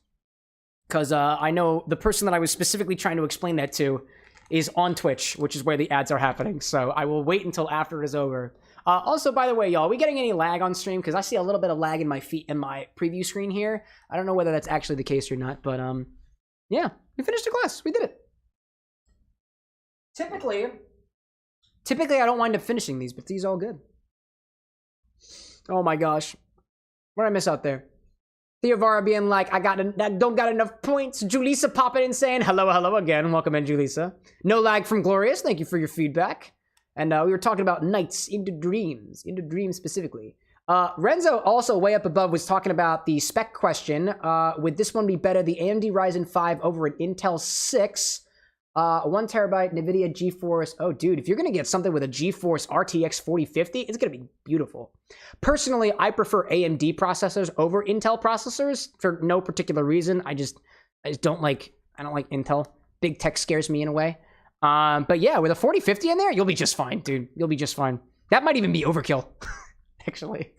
Because I know the person that I was specifically trying to explain that to is on Twitch, which is where the ads are happening. So, I will wait until after it is over. Also, by the way, y'all, are we getting any lag on stream? Because I see a little bit of lag in my preview screen here. I don't know whether that's actually the case or not, but yeah, we finished a class. We did it. Typically, I don't wind up finishing these, but these are all good. Oh my gosh. What did I miss out there? Theovara being like, I don't got enough points. Julissa popping in saying, hello again. Welcome in, Julissa. No lag from Glorious. Thank you for your feedback. And we were talking about Nights into Dreams specifically. Renzo, also way up above, was talking about the spec question. Would this one be better? The AMD Ryzen 5 over an Intel 6. 1 terabyte NVIDIA GeForce. Oh, dude, if you're going to get something with a GeForce RTX 4050, it's going to be beautiful. Personally, I prefer AMD processors over Intel processors for no particular reason. I don't like Intel. Big tech scares me in a way. But yeah, with a 4050 in there, you'll be just fine, dude. You'll be just fine. That might even be overkill, actually.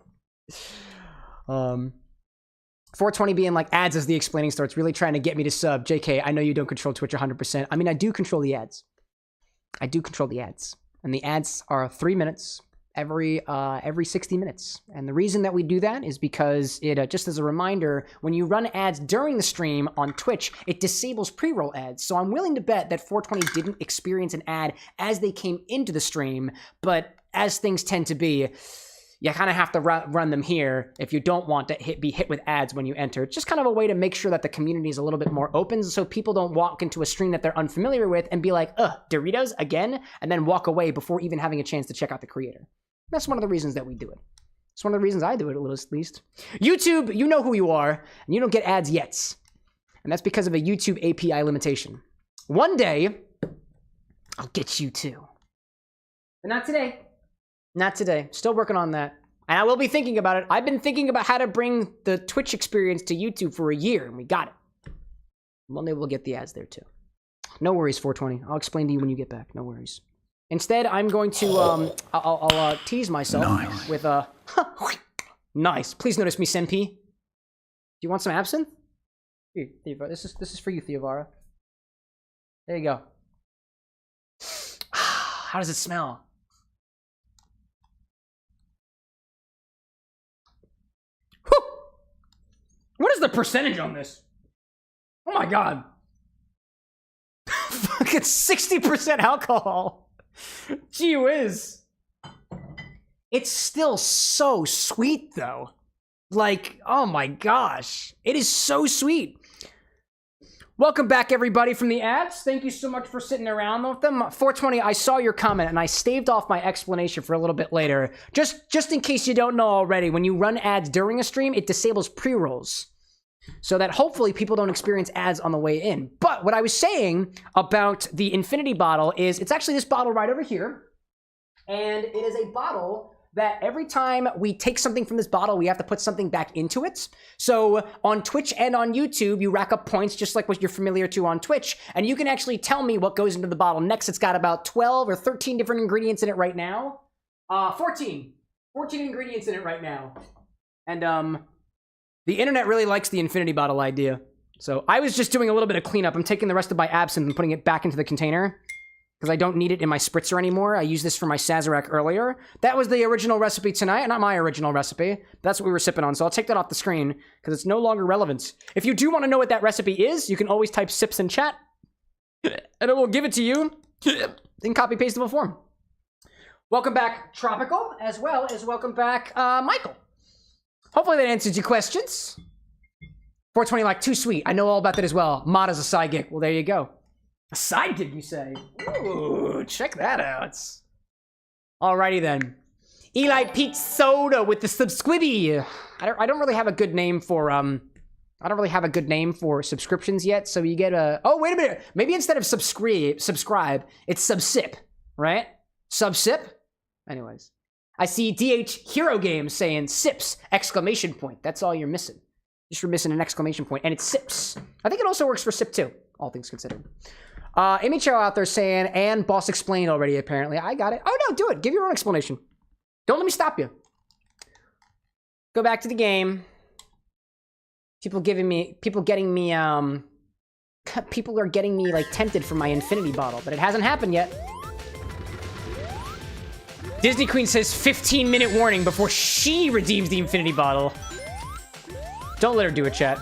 420 being like, ads as the explaining starts, really trying to get me to sub. JK, I know you don't control Twitch 100%. I mean, I do control the ads. And the ads are 3 minutes every 60 minutes. And the reason that we do that is because it, just as a reminder, when you run ads during the stream on Twitch, it disables pre-roll ads. So I'm willing to bet that 420 didn't experience an ad as they came into the stream, but as things tend to be, you kind of have to run them here if you don't want to be hit with ads when you enter. It's just kind of a way to make sure that the community is a little bit more open so people don't walk into a stream that they're unfamiliar with and be like, ugh, Doritos again? And then walk away before even having a chance to check out the creator. That's one of the reasons that we do it. It's one of the reasons I do it, at least. YouTube, you know who you are, and you don't get ads yet. And that's because of a YouTube API limitation. One day, I'll get you too. But not today. Not today. Still working on that. And I will be thinking about it. I've been thinking about how to bring the Twitch experience to YouTube for a year, and we got it. One day we'll get the ads there too. No worries, 420. I'll explain to you when you get back. No worries. Instead, I'm going to, I'll tease myself with a... Nice. Please notice me, Senpi. Do you want some absinthe? Here, Theovara. This is for you, Theovara. There you go. How does it smell? Whew! What is the percentage on this? Oh my god. Fucking 60% alcohol. Gee whiz. It's still so sweet, though. Like, oh my gosh. It is so sweet. Welcome back, everybody, from the ads. Thank you so much for sitting around with them. 420, I saw your comment, and I staved off my explanation for a little bit later. Just in case you don't know already, when you run ads during a stream, it disables pre-rolls. So that hopefully people don't experience ads on the way in. But what I was saying about the Infinity bottle is it's actually this bottle right over here. And it is a bottle that every time we take something from this bottle, we have to put something back into it. So on Twitch and on YouTube, you rack up points just like what you're familiar to on Twitch. And you can actually tell me what goes into the bottle next. It's got about 12 or 13 different ingredients in it right now. 14 ingredients in it right now. And the internet really likes the Infinity bottle idea. So I was just doing a little bit of cleanup. I'm taking the rest of my absinthe and putting it back into the container. because I don't need it in my spritzer anymore. I used this for my Sazerac earlier. That was the original recipe tonight, not my original ricipy. That's what we were sipping on, so I'll take that off the screen because it's no longer relevant. If you do want to know what that recipe is, you can always type sips in chat, and it will give it to you in copy-pastable form. Welcome back, Tropical, as well as welcome back, Michael. Hopefully that answers your questions. 420 like, too sweet. I know all about that as well. Mod is a side gig. Well, there you go. A side gig, you say? Ooh, check that out. Alrighty then. Eli Peach Soda with the subscribby. I don't really have a good name for subscriptions yet, so you get a... Oh, wait a minute. Maybe instead of subscribe, it's subsip, right? Subsip? Anyways. I see DH Hero Games saying sips, exclamation point. That's all you're missing. Just for missing an exclamation point, and it's sips. I think it also works for sip too, all things considered. Amy Chow out there saying, and boss explained already, apparently. I got it. Oh, no, do it. Give your own explanation. Don't let me stop you. Go back to the game. People are getting me, like, tempted for my infinity bottle, but it hasn't happened yet. Disney Queen says 15-minute warning before she redeems the infinity bottle. Don't let her do it, chat.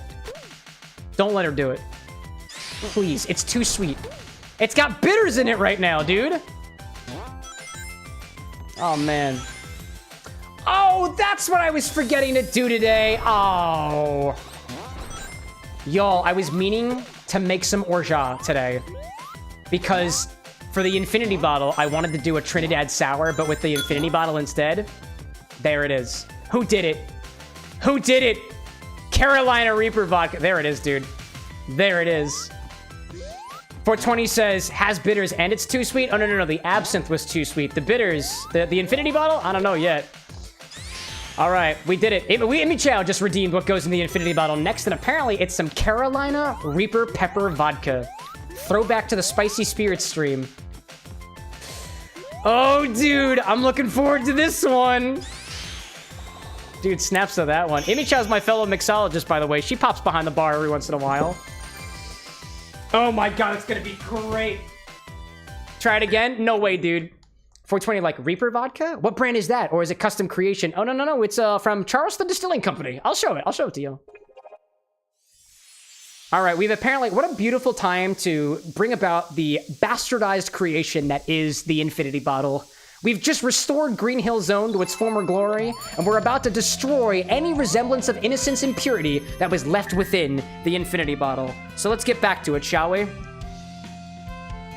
Don't let her do it. Please, it's too sweet. It's got bitters in it right now, dude. Oh, man. Oh, that's what I was forgetting to do today. Oh. Y'all, I was meaning to make some orgeat today. Because for the infinity bottle, I wanted to do a Trinidad sour, but with the infinity bottle instead. There it is. Who did it? Who did it? Carolina Reaper vodka. There it is, dude. There it is. 420 says, has bitters and it's too sweet. Oh, no. The absinthe was too sweet. The bitters, the infinity bottle? I don't know yet. All right, we did it. Amy Chow just redeemed what goes in the infinity bottle next, and apparently it's some Carolina Reaper pepper vodka. Throwback to the Spicy Spirits stream. Oh, dude, I'm looking forward to this one. Dude, snaps to that one. Amy Chow's my fellow mixologist, by the way. She pops behind the bar every once in a while. Oh my god, it's gonna be great. Try it again? No way, dude. 420 like Reaper vodka? What brand is that? Or is it custom creation? Oh, no. It's from Charleston Distilling Company. I'll show it to you. All right, we've apparently... What a beautiful time to bring about the bastardized creation that is the infinity bottle. We've just restored Green Hill Zone to its former glory, and we're about to destroy any resemblance of innocence and purity that was left within the infinity bottle. So let's get back to it, shall we?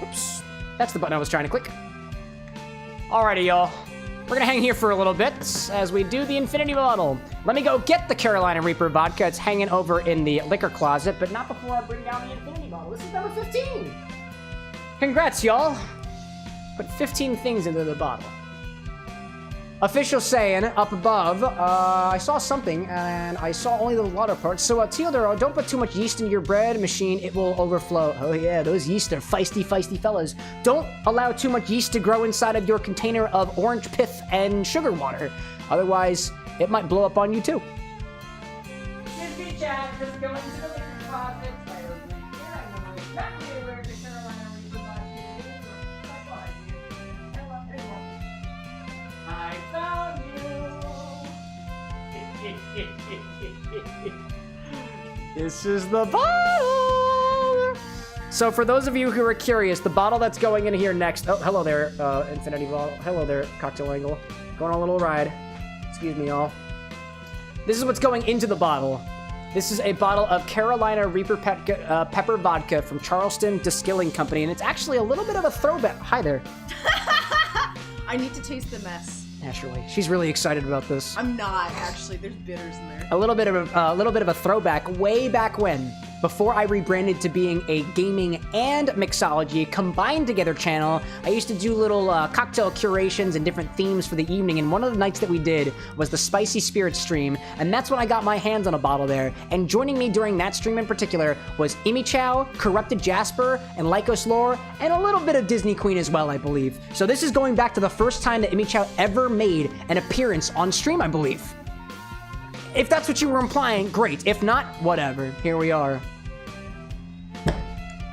Oops. That's the button I was trying to click. Alrighty, y'all. We're gonna hang here for a little bit as we do the infinity bottle. Let me go get the Carolina Reaper vodka. It's hanging over in the liquor closet, but not before I bring down the infinity bottle. This is number 15. Congrats, y'all. Put 15 things into the bottle. Official saying up above, I saw something and I saw only the water part. So Teodoro, don't put too much yeast in your bread machine. It will overflow. Oh yeah, those yeast are feisty fellas. Don't allow too much yeast to grow inside of your container of orange pith and sugar water. Otherwise, it might blow up on you too. I found you. This is the bottle. So for those of you who are curious, the bottle that's going in here next. Oh, hello there, Infinity Bottle. Hello there, Cocktail Angle. Going on a little ride. Excuse me, y'all. This is what's going into the bottle. This is a bottle of Carolina Reaper pepper vodka from Charleston Distilling Company, and it's actually a little bit of a throwback. Hi there. I need to taste the mess. Naturally, she's really excited about this. I'm not actually. There's bitters in there. A little bit of a throwback way back when, before I rebranded to being a gaming and mixology combined together channel. I used to do little cocktail curations and different themes for the evening, and one of the nights that we did was the Spicy Spirits stream, and that's when I got my hands on a bottle there. And joining me during that stream in particular was Imi Chow, Corrupted Jasper, and Lycos Lore, and a little bit of Disney Queen as well, I believe. So this is going back to the first time that Imi Chow ever made an appearance on stream, I believe. If that's what you were implying, great. If not, whatever. Here we are.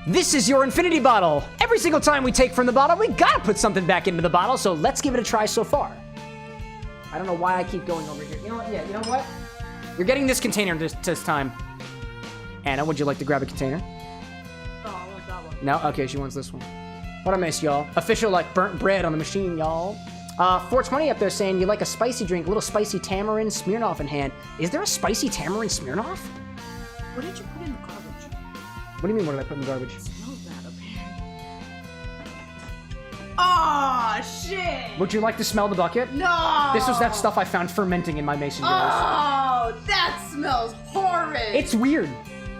This is your infinity bottle. Every single time we take from the bottle, we gotta put something back into the bottle, so let's give it a try so far. I don't know why I keep going over here. You know what? Yeah, you know what? You're getting this container this time. Anna, would you like to grab a container? Oh, I want that one. No? Okay, she wants this one. What a miss, y'all. Official, like, burnt bread on the machine, y'all. 420 up there saying you like a spicy drink, a little spicy tamarind Smirnoff in hand. Is there a spicy tamarind Smirnoff? What did you put in the garbage? What do you mean, what did I put in the garbage? It smells bad up here. Oh, shit! Would you like to smell the bucket? No! This was that stuff I found fermenting in my mason jars. Oh, that smells horrid! It's weird.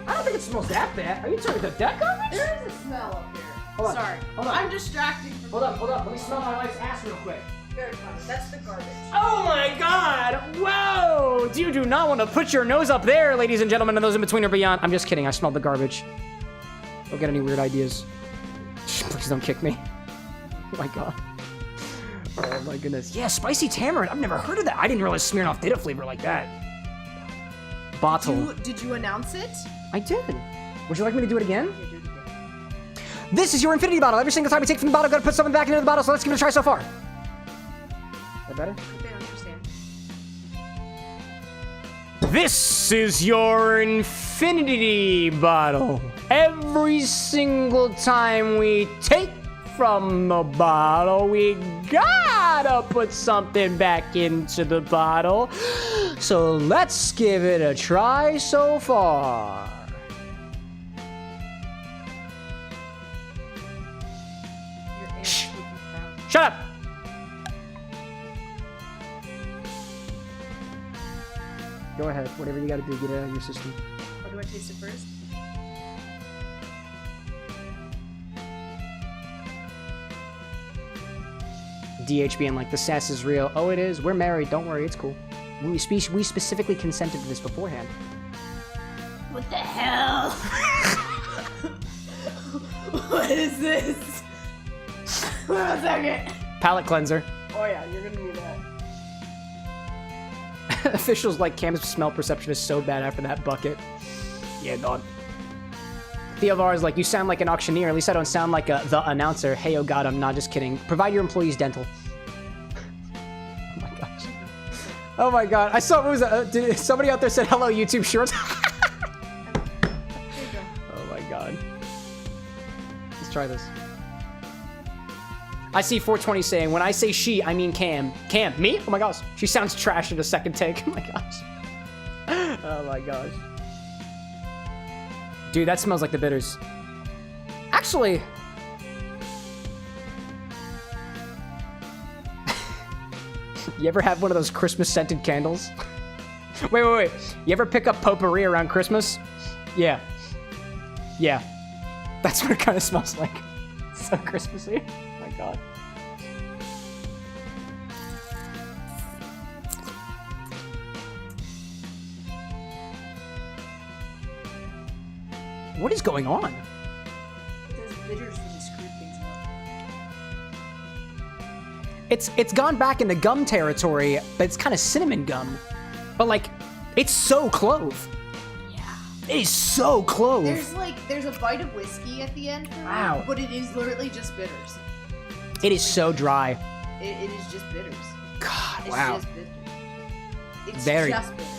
I don't think it smells that bad. Are you talking about that garbage? There is a smell up here. Hold on. Sorry. Hold on. I'm distracting from Hold up. Let me smell my wife's ass real quick. Very funny. That's the garbage. Oh my god! Whoa! You do not want to put your nose up there, ladies and gentlemen, and those in between or beyond. I'm just kidding. I smelled the garbage. Don't get any weird ideas. Please don't kick me. Oh my god. Oh my goodness. Yeah, spicy tamarind. I've never heard of that. I didn't realize Smirnoff did a flavor like that. Bottle. Did you announce it? I did. Would you like me to do it again? Yeah, do it again. This is your infinity bottle. Every single time we take from the bottle, gotta put something back into the bottle, so let's give it a try so far. Is that better? They understand. This is your infinity bottle. Every single time we take from the bottle, we gotta put something back into the bottle. So let's give it a try so far. Your aunt Shh. would be proud. Shut up! Go ahead, whatever you gotta do, get it out of your system. Oh, do I taste it first? DH being like, the sass is real. Oh, it is. We're married. Don't worry. It's cool. We specifically consented to this beforehand. What the hell? What is this? Hold on a second. Palate cleanser. Oh yeah, you're gonna need that. Officials like Cam's smell perception is so bad after that bucket. Yeah, dog. Theovar is like, you sound like an auctioneer. At least I don't sound like the announcer. Hey, oh god, I'm not just kidding. Provide your employees dental. Oh my gosh. Oh my god. I saw, what was that? Somebody out there said, hello, YouTube Shorts. There you go. Oh my god. Let's try this. I see 420 saying, when I say she, I mean Cam. Cam, me? Oh my gosh. She sounds trash in a second take. Oh my gosh. Oh my gosh. Dude, that smells like the bitters. Actually... You ever have one of those Christmas scented candles? Wait. You ever pick up potpourri around Christmas? Yeah. Yeah. That's what it kind of smells like. So Christmassy. Oh my god. What is going on? Those bitters really screwed things up. It's gone back into gum territory, but it's kind of cinnamon gum. But like, it's so clove. Yeah. It is so clove. There's a bite of whiskey at the end for me, Wow. but it is literally just bitters. It is so dry. It is just bitters. God, It's wow. just bitters. It's Very- just bitters.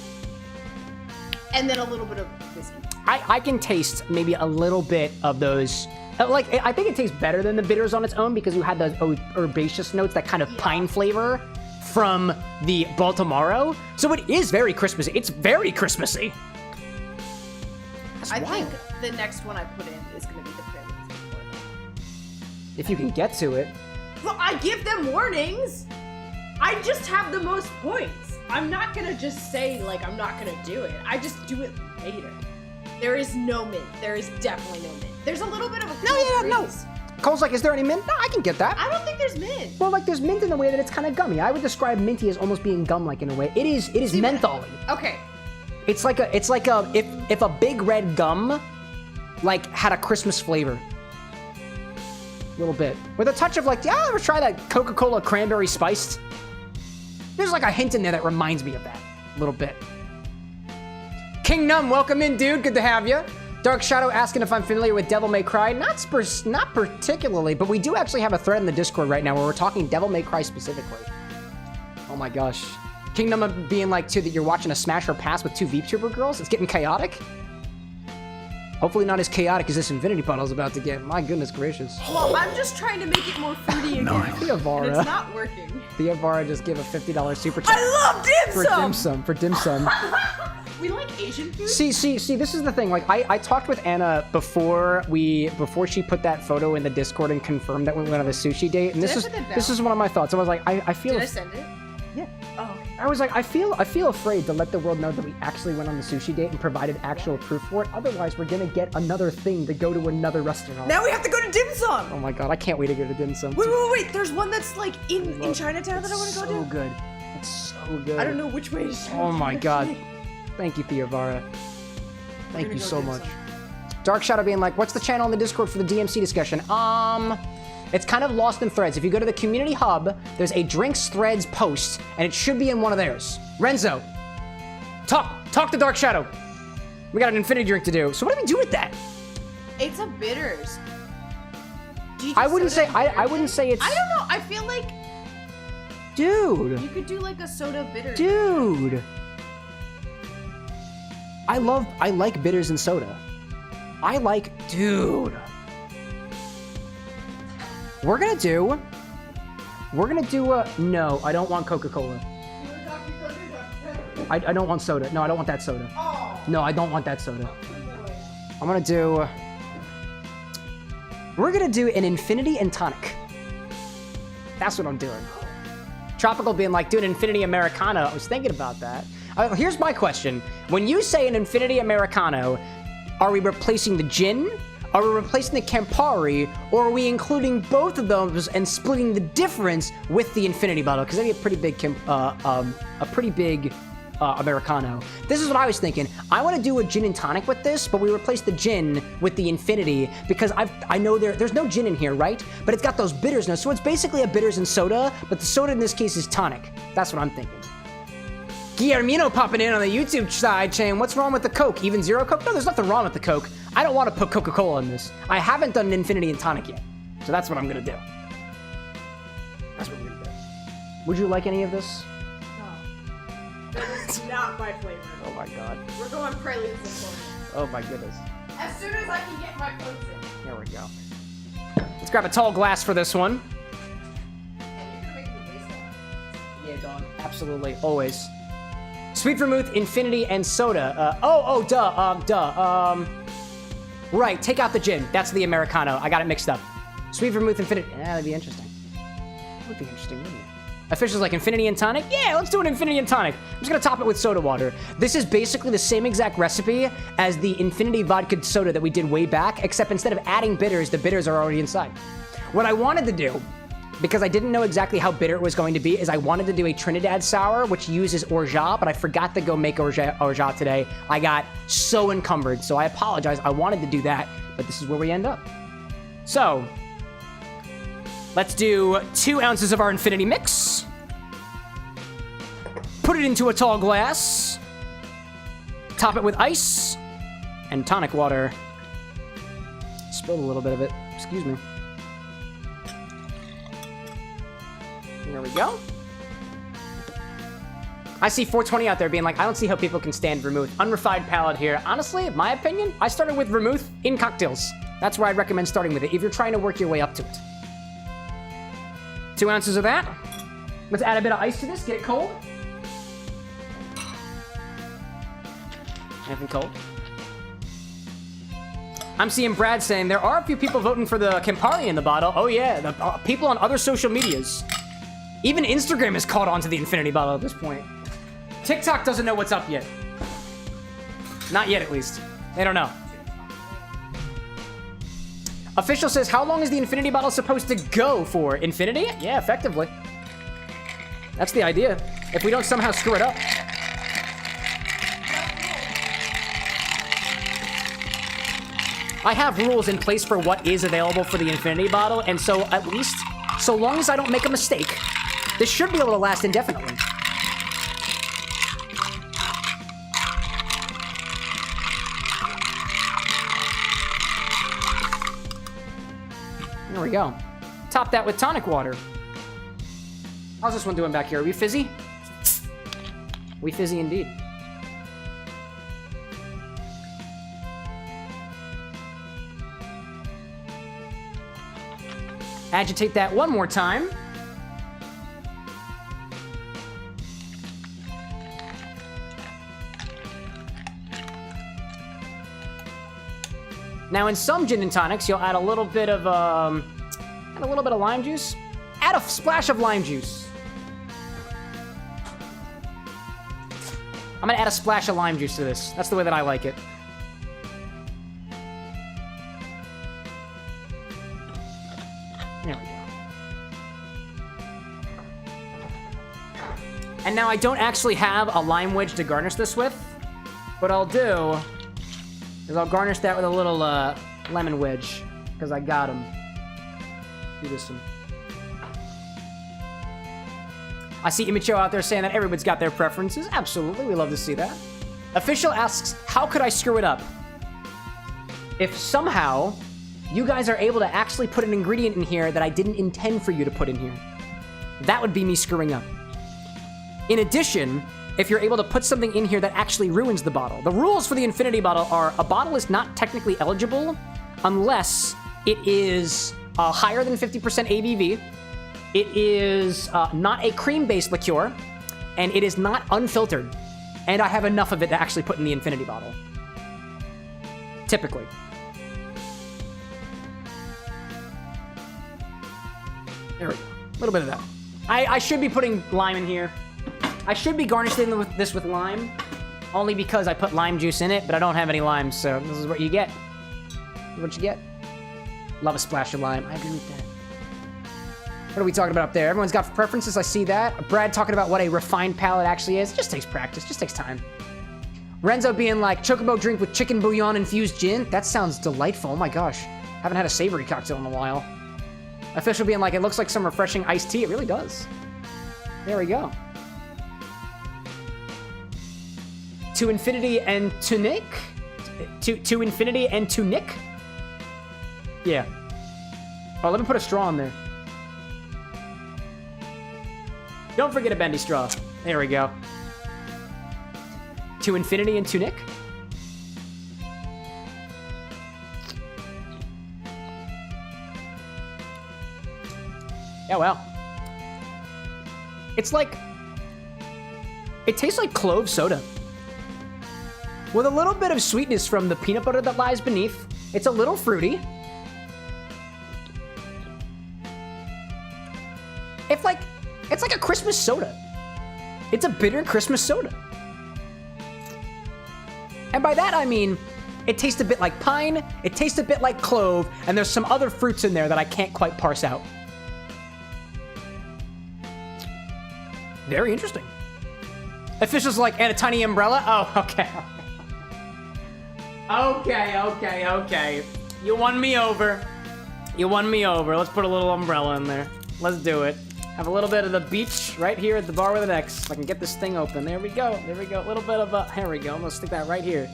And then a little bit of whiskey. I can taste maybe a little bit of those. Like, I think it tastes better than the bitters on its own because you had those herbaceous notes, that kind of pine flavor from the Baltimore. So it is very Christmassy. It's very Christmassy. That's I wild. think the next one I put in is going to be the Preludes before that. If you can get to it. Well, I give them warnings. I just have the most points. I'm not going to just say, like, I'm not going to do it. I just do it later. There is no mint. There is definitely no mint. There's a little bit of a No. freeze. Cole's like, is there any mint? No, I can get that. I don't think there's mint. Well, like, there's mint in the way that it's kind of gummy. I would describe minty as almost being gum-like in a way. It is mentholy. Okay. It's like if a big red gum, like, had a Christmas flavor. A little bit. With a touch of, like, yeah, ever try that Coca-Cola cranberry spiced? There's like a hint in there that reminds me of that. A little bit. King Num, welcome in, dude. Good to have you. Dark Shadow asking if I'm familiar with Devil May Cry. Not particularly, but we do actually have a thread in the Discord right now where we're talking Devil May Cry specifically. Oh my gosh. Kingdom being like, too, that you're watching a Smash or Pass with 2 VTuber girls? It's getting chaotic? Hopefully not as chaotic as this Infinity Puddle's about to get. My goodness gracious. Well, I'm just trying to make it more fruity again. Theavara. And it's not working. Theavara just gave a $50 super chat. I love dim sum! For dim sum. We like Asian food? See, this is the thing. Like, I talked with Anna before she put that photo in the Discord and confirmed that we went on a sushi date. And this is one of my thoughts. I was like, I feel. Did I send it? Yeah. Oh. I was like, I feel afraid to let the world know that we actually went on the sushi date and provided actual proof for it. Otherwise, we're gonna get another thing to go to another restaurant. Now we have to go to dim sum! Oh my god, I can't wait to go to dim sum. Wait. There's one that's like in Chinatown that I want to go to. So good. It's so good. I don't know which way is Chinatown. Oh my god. Thank you, Theavara. Thank you so much. Some. Dark Shadow being like, what's the channel in the Discord for the DMC discussion? It's kind of lost in threads. If you go to the community hub, there's a drinks threads post, and it should be in one of theirs. Renzo, talk to Dark Shadow. We got an infinity drink to do. So what do we do with that? It's a bitters. I wouldn't say it's. I don't know. I feel like Dude. you could do like a soda bitter. Dude. I like bitters and soda. Dude. We're gonna do no, I don't want Coca-Cola. I don't want soda. No, I don't want that soda. No, I don't want that soda. We're gonna do an infinity and tonic. That's what I'm doing. Tropical being like, do an infinity Americano. I was thinking about that. Here's my question. When you say an infinity Americano, are we replacing the gin? Are we replacing the Campari, or are we including both of those and splitting the difference with the infinity bottle? Because that'd be a pretty big Americano. This is what I was thinking. I want to do a gin and tonic with this, but we replace the gin with the infinity because I know there's no gin in here, right? But it's got those bitters now, so it's basically a bitters and soda, but the soda in this case is tonic. That's what I'm thinking. Guillermino popping in on the YouTube side saying, what's wrong with the Coke? Even zero Coke? No, there's nothing wrong with the Coke. I don't want to put Coca-Cola in this. I haven't done an infinity and tonic yet. So that's what I'm going to do. That's what we're going to do. Would you like any of this? No. It's not my flavor. Oh my god. We're going preludes and Florence. Oh my goodness. As soon as I can get my coats in. Here we go. Let's grab a tall glass for this one. And you're going to make me waste that. Yeah, dog. Absolutely. Always. Sweet vermouth, infinity, and soda. Right, take out the gin. That's the Americano. I got it mixed up. Sweet vermouth, infinity. Yeah, that'd be interesting. That would be interesting, wouldn't it? Official's like, infinity and tonic? Yeah, let's do an infinity and tonic. I'm just gonna top it with soda water. This is basically the same exact recipe as the infinity vodka soda that we did way back, except instead of adding bitters, the bitters are already inside. What I wanted to do, because I didn't know exactly how bitter it was going to be, is I wanted to do a Trinidad sour, which uses orgeat, but I forgot to go make orgeat today. I got so encumbered, so I apologize. I wanted to do that, but this is where we end up. So, let's do 2 ounces of our infinity mix. Put it into a tall glass. Top it with ice and tonic water. Spilled a little bit of it. Excuse me. There we go. I see 420 out there being like, I don't see how people can stand vermouth. Unrefined palate here. Honestly, in my opinion, I started with vermouth in cocktails. That's where I'd recommend starting with it if you're trying to work your way up to it. 2 ounces of that. Let's add a bit of ice to this, get it cold. Anything cold? I'm seeing Brad saying there are a few people voting for the Campari in the bottle. Oh yeah, the people on other social medias. Even Instagram has caught on to the infinity bottle at this point. TikTok doesn't know what's up yet. Not yet, at least. They don't know. Official says, how long is the infinity bottle supposed to go for? Infinity? Yeah, effectively. That's the idea. If we don't somehow screw it up. I have rules in place for what is available for the infinity bottle, and so at least, so long as I don't make a mistake, this should be able to last indefinitely. we go. Top that with tonic water. How's this one doing back here? Are we fizzy? We fizzy indeed. Agitate that one more time. Now, in some gin and tonics, you'll add a little bit of lime juice. Add a splash of lime juice. I'm gonna add a splash of lime juice to this. That's the way that I like it. There we go. And now I don't actually have a lime wedge to garnish this with. What I'll do is I'll garnish that with a little lemon wedge, because I got him. Do this one. I see Imicho out there saying that everybody's got their preferences. Absolutely, we love to see that. Official asks, how could I screw it up? If somehow you guys are able to actually put an ingredient in here that I didn't intend for you to put in here, that would be me screwing up. In addition, if you're able to put something in here that actually ruins the bottle. The rules for the infinity bottle are a bottle is not technically eligible unless it is higher than 50% ABV, it is not a cream-based liqueur, and it is not unfiltered. And I have enough of it to actually put in the infinity bottle. Typically. There we go. A little bit of that. I should be putting lime in here. I should be garnishing this with lime, only because I put lime juice in it, but I don't have any lime, so this is what you get. This is what you get. Love a splash of lime. I agree with that. What are we talking about up there? Everyone's got preferences, I see that. Brad talking about what a refined palate actually is. It just takes practice, just takes time. Renzo being like, chocobo drink with chicken bouillon infused gin? That sounds delightful, oh my gosh. Haven't had a savory cocktail in a while. Official being like, it looks like some refreshing iced tea. It really does. There we go. To infinity and to Nick? To infinity and to Nick? Yeah. Oh, let me put a straw in there. Don't forget a bendy straw. There we go. To infinity and to Nick? Yeah, well. It's like... It tastes like clove soda. With a little bit of sweetness from the peanut butter that lies beneath. It's a little fruity. It's like a Christmas soda. It's a bitter Christmas soda. And by that I mean, it tastes a bit like pine, it tastes a bit like clove, and there's some other fruits in there that I can't quite parse out. Very interesting. Official's like, and a tiny umbrella? Oh, okay. Okay. You won me over. You won me over. Let's put a little umbrella in there. Let's do it. Have a little bit of the beach right here at the bar with an X. If I can get this thing open. There we go. There we go. A little bit of a... Here we go. I'm going to stick that right here.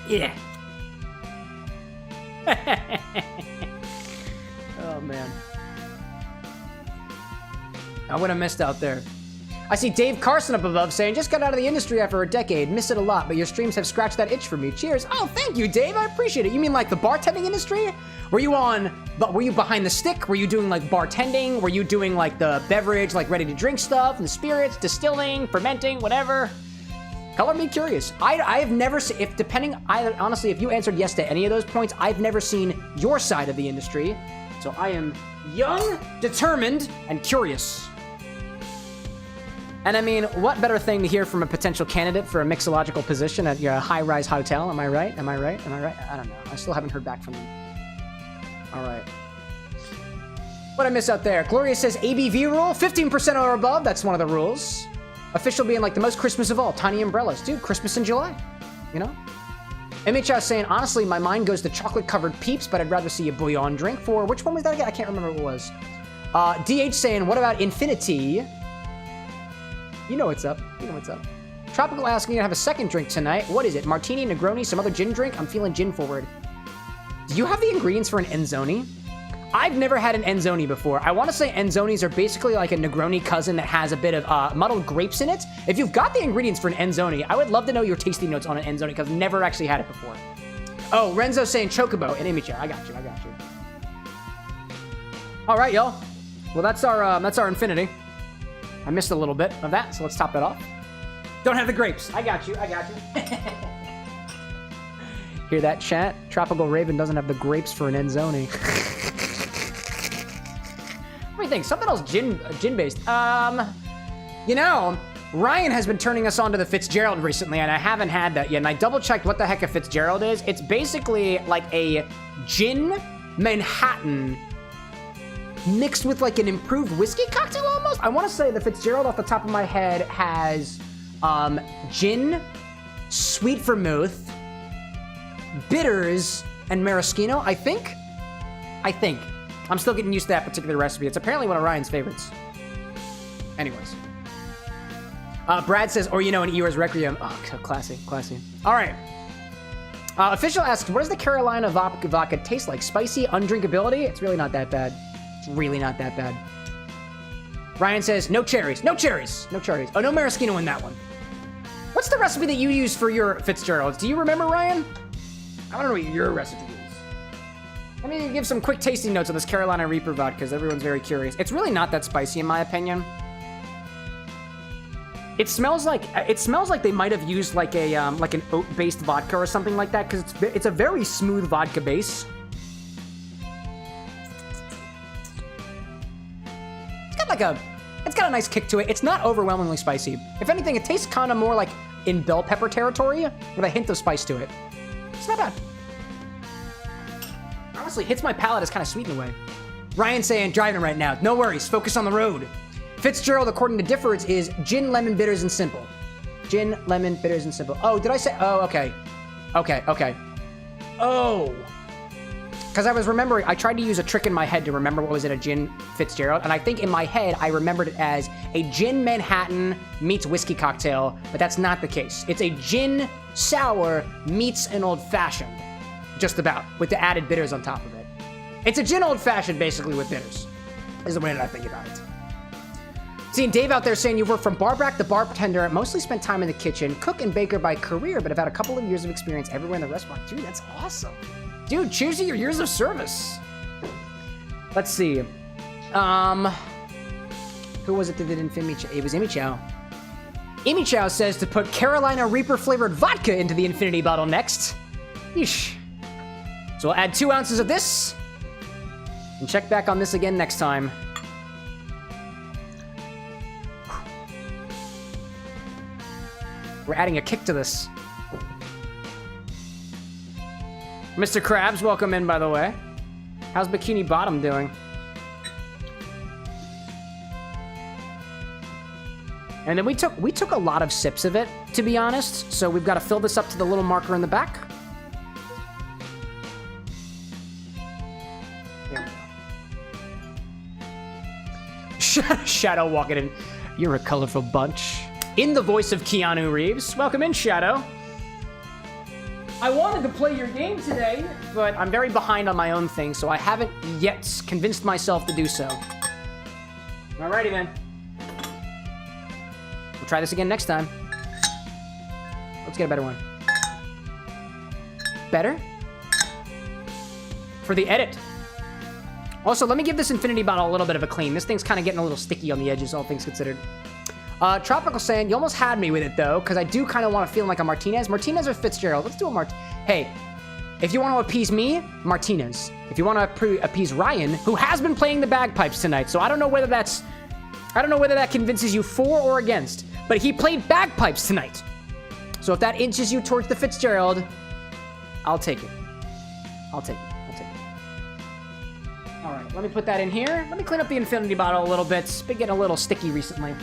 Yeah. Oh, man. I would have missed out there. I see Dave Carson up above saying, just got out of the industry after a decade. Miss it a lot, but your streams have scratched that itch for me. Cheers. Oh, thank you, Dave. I appreciate it. You mean like the bartending industry? Were you behind the stick? Were you doing like bartending? Were you doing like the beverage, like ready to drink stuff and the spirits, distilling, fermenting, whatever? Color me curious. I've never seen, honestly, if you answered yes to any of those points, I've never seen your side of the industry. So I am young, determined, and curious. And I mean, what better thing to hear from a potential candidate for a mixological position at your high-rise hotel? Am I right? I don't know. I still haven't heard back from them. All right. What'd I miss out there? Gloria says ABV rule, 15% or above. That's one of the rules. Official being like the most Christmas of all. Tiny umbrellas. Dude, Christmas in July. You know? MHS saying, honestly, my mind goes to chocolate-covered peeps, but I'd rather see a bouillon drink for... Which one was that again? I can't remember what it was. DH saying, what about Infinity? You know what's up. You know what's up. Tropical asking to have a second drink tonight. What is it? Martini, Negroni, some other gin drink? I'm feeling gin forward. Do you have the ingredients for an Enzoni? I've never had an Enzoni before. I want to say Enzonis are basically like a Negroni cousin that has a bit of muddled grapes in it. If you've got the ingredients for an Enzoni, I would love to know your tasting notes on an Enzoni because I've never actually had it before. Oh, Renzo saying Chocobo and Imicha. I got you. All right, y'all. Well, that's our infinity. I missed a little bit of that, so let's top that off. Don't have the grapes. I got you. Hear that, chat? Tropical Raven doesn't have the grapes for an Enzoni. What do you think? Something else gin-based. You know, Ryan has been turning us on to the Fitzgerald recently, and I haven't had that yet. And I double-checked what the heck a Fitzgerald is. It's basically like a gin Manhattan mixed with like an improved whiskey cocktail almost. I want to say the Fitzgerald off the top of my head has gin, sweet vermouth, bitters, and maraschino, I think. I'm still getting used to that particular recipe. It's apparently one of Ryan's favorites. Anyways. Brad says, or you know, an Eeyores Requiem. Oh, classy. All right. Official asks, what does the Carolina vodka taste like? Spicy, undrinkability? It's really not that bad. Ryan says, no cherries. Oh, no maraschino in that one. What's the recipe that you use for your Fitzgeralds? Do you remember, Ryan? I don't know what your recipe is. Let me give some quick tasting notes on this Carolina Reaper vodka because everyone's very curious. It's really not that spicy in my opinion. It smells like they might have used like a like an oat-based vodka or something like that because it's a very smooth vodka base. It's got a nice kick to it. It's not overwhelmingly spicy. If anything, it tastes kind of more like in bell pepper territory with a hint of spice to it. It's not bad. Honestly, hits my palate is kind of sweet in a way. Ryan saying, driving right now. No worries, focus on the road. Fitzgerald, according to Diffords, is gin, lemon, bitters, and simple. Gin, lemon, bitters, and simple. Oh, did I say? Oh, okay. Oh. Because I was remembering, I tried to use a trick in my head to remember what was in a gin Fitzgerald, and I think in my head, I remembered it as a gin Manhattan meets whiskey cocktail, but that's not the case. It's a gin sour meets an old-fashioned, just about, with the added bitters on top of it. It's a gin old-fashioned, basically, with bitters, is the way that I think about it. Seeing Dave out there saying you work from barback to bartender, mostly spent time in the kitchen, cook and baker by career, but have had a couple of years of experience everywhere in the restaurant. Dude, that's awesome. Dude, cheers to your years of service. Let's see. Who was it that did Infinity? It was Amy Chow. Amy Chow says to put Carolina Reaper flavored vodka into the Infinity bottle next. Yeesh. So we'll add 2 ounces of this and check back on this again next time. We're adding a kick to this. Mr. Krabs, welcome in, by the way. How's Bikini Bottom doing? And then we took a lot of sips of it, to be honest. So we've got to fill this up to the little marker in the back. Here we go. Shadow walking in. You're a colorful bunch. In the voice of Keanu Reeves. Welcome in, Shadow. I wanted to play your game today, but I'm very behind on my own thing, so I haven't yet convinced myself to do so. Alrighty then. We'll try this again next time. Let's get a better one. Better? For the edit. Also, let me give this Infinity bottle a little bit of a clean. This thing's kind of getting a little sticky on the edges, all things considered. Tropical saying, you almost had me with it, though, because I do kind of want to feel like a Martinez. Martinez or Fitzgerald? Let's do a Hey, if you want to appease me, Martinez. If you want to appease Ryan, who has been playing the bagpipes tonight, so I don't know whether that convinces you for or against, but he played bagpipes tonight. So if that inches you towards the Fitzgerald, I'll take it. All right, let me put that in here. Let me clean up the Infinity bottle a little bit. It's been getting a little sticky recently.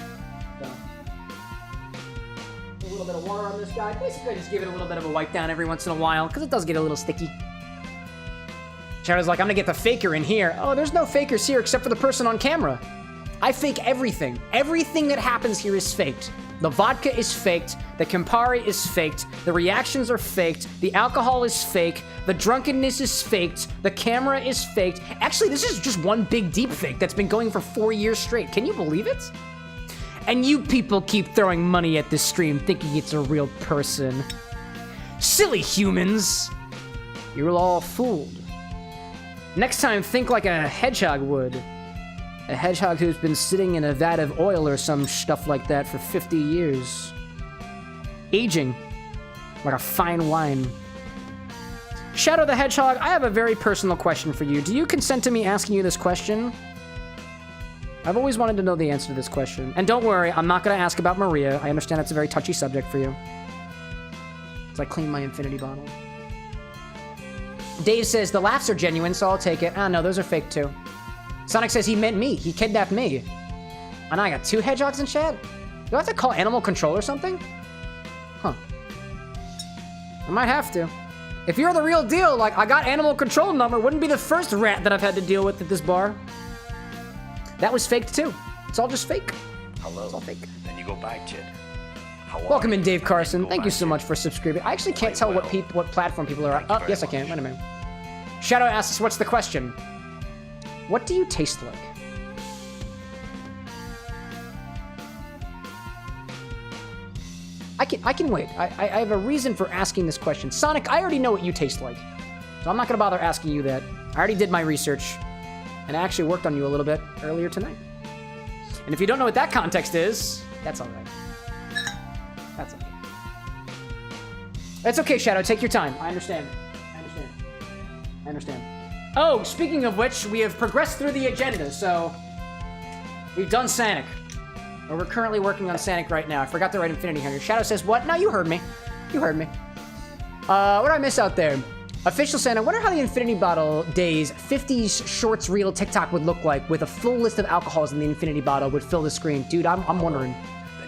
A little bit of water on this guy. Basically, just give it a little bit of a wipe down every once in a while, because it does get a little sticky. Shadow's like, I'm gonna get the faker in here. Oh, there's no fakers here except for the person on camera. I fake everything. Everything that happens here is faked. The vodka is faked. The Campari is faked. The reactions are faked. The alcohol is fake. The drunkenness is faked. The camera is faked. Actually, this is just one big deep fake that's been going for 4 years straight. Can you believe it? And you people keep throwing money at this stream thinking it's a real person. Silly humans. You're all fooled. Next time, think like a hedgehog would. A hedgehog who's been sitting in a vat of oil or some stuff like that for 50 years. Aging. Like a fine wine. Shadow the Hedgehog, I have a very personal question for you. Do you consent to me asking you this question? I've always wanted to know the answer to this question. And don't worry, I'm not going to ask about Maria. I understand that's a very touchy subject for you. As I clean my infinity bottle. Dave says, the laughs are genuine, so I'll take it. Ah, no, those are fake too. Sonic says he meant me. He kidnapped me. And I got 2 hedgehogs in chat? Do I have to call animal control or something? Huh. I might have to. If you're the real deal, like, I got animal control number, wouldn't be the first rat that I've had to deal with at this bar. That was faked too. It's all just fake. Hello. It's all fake. Then you go back, Chid. Welcome in, Dave Carson. Thank you so much for subscribing. I actually can't tell what platform people are on. Oh, yes, I can. Wait a minute. Shadow asks, what's the question? What do you taste like? I can wait. I have a reason for asking this question. Sonic, I already know what you taste like. So I'm not going to bother asking you that. I already did my research. And I actually worked on you a little bit earlier tonight. And if you don't know what that context is, that's all right. That's okay. That's okay, Shadow. Take your time. I understand. I understand. Oh, speaking of which, we have progressed through the agenda, so we've done Sanic. Or we're currently working on Sanic right now. I forgot to write Infinity Hunter. Shadow says, what? No, you heard me. You heard me. What did I miss out there? Official Santa, I wonder how the Infinity Bottle Days 50s Shorts Reel TikTok would look like with a full list of alcohols in the Infinity Bottle would fill the screen. Dude, I'm wondering.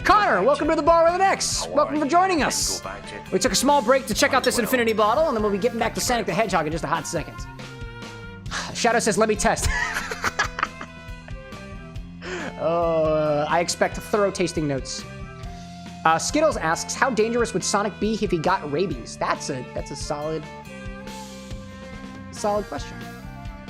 Connor, welcome to the bar with an X. Welcome for joining us. We took a small break to check out this Infinity Bottle, and then we'll be getting back to Sonic the Hedgehog in just a hot second. Shadow says, let me test. I expect thorough tasting notes. Skittles asks, how dangerous would Sonic be if he got rabies? That's a solid question.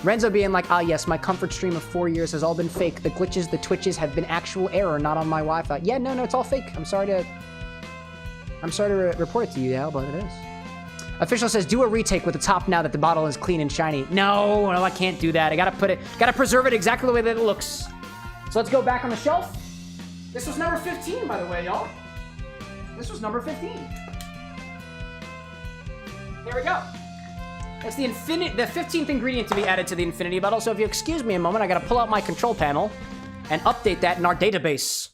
Renzo being like, ah yes, my comfort stream of 4 years has all been fake. The glitches, the twitches have been actual error, not on my Wi-Fi. Yeah, no, it's all fake. I'm sorry to report it to you, yeah, but it is. Official says, do a retake with the top now that the bottle is clean and shiny. No, I can't do that. I gotta preserve it exactly the way that it looks. So let's go back on the shelf. This was number 15, by the way, y'all. This was number 15. There we go. That's the 15th ingredient to be added to the Infinity Bottle. So if you excuse me a moment, I gotta pull out my control panel and update that in our database.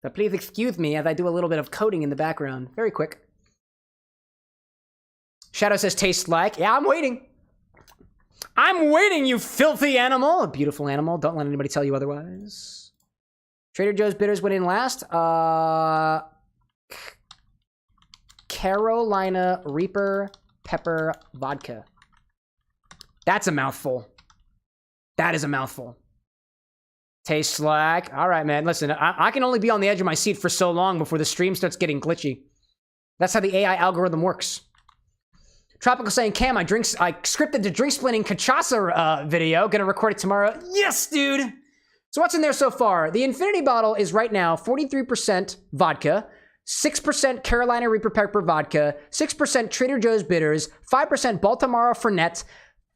So please excuse me as I do a little bit of coding in the background. Very quick. Shadow says, tastes like. Yeah, I'm waiting. I'm waiting, you filthy animal. A beautiful animal. Don't let anybody tell you otherwise. Trader Joe's bitters went in last. Carolina Reaper Pepper Vodka. That's a mouthful. That is a mouthful. Tastes like. All right, man. Listen, I can only be on the edge of my seat for so long before the stream starts getting glitchy. That's how the AI algorithm works. Tropical saying, Cam, I scripted the drink splitting cachaça video. Gonna record it tomorrow. Yes, dude. So what's in there so far? The Infinity Bottle is right now 43% vodka, 6% Carolina Reaper Pepper Vodka, 6% Trader Joe's Bitters, 5% Baltimore Fernet,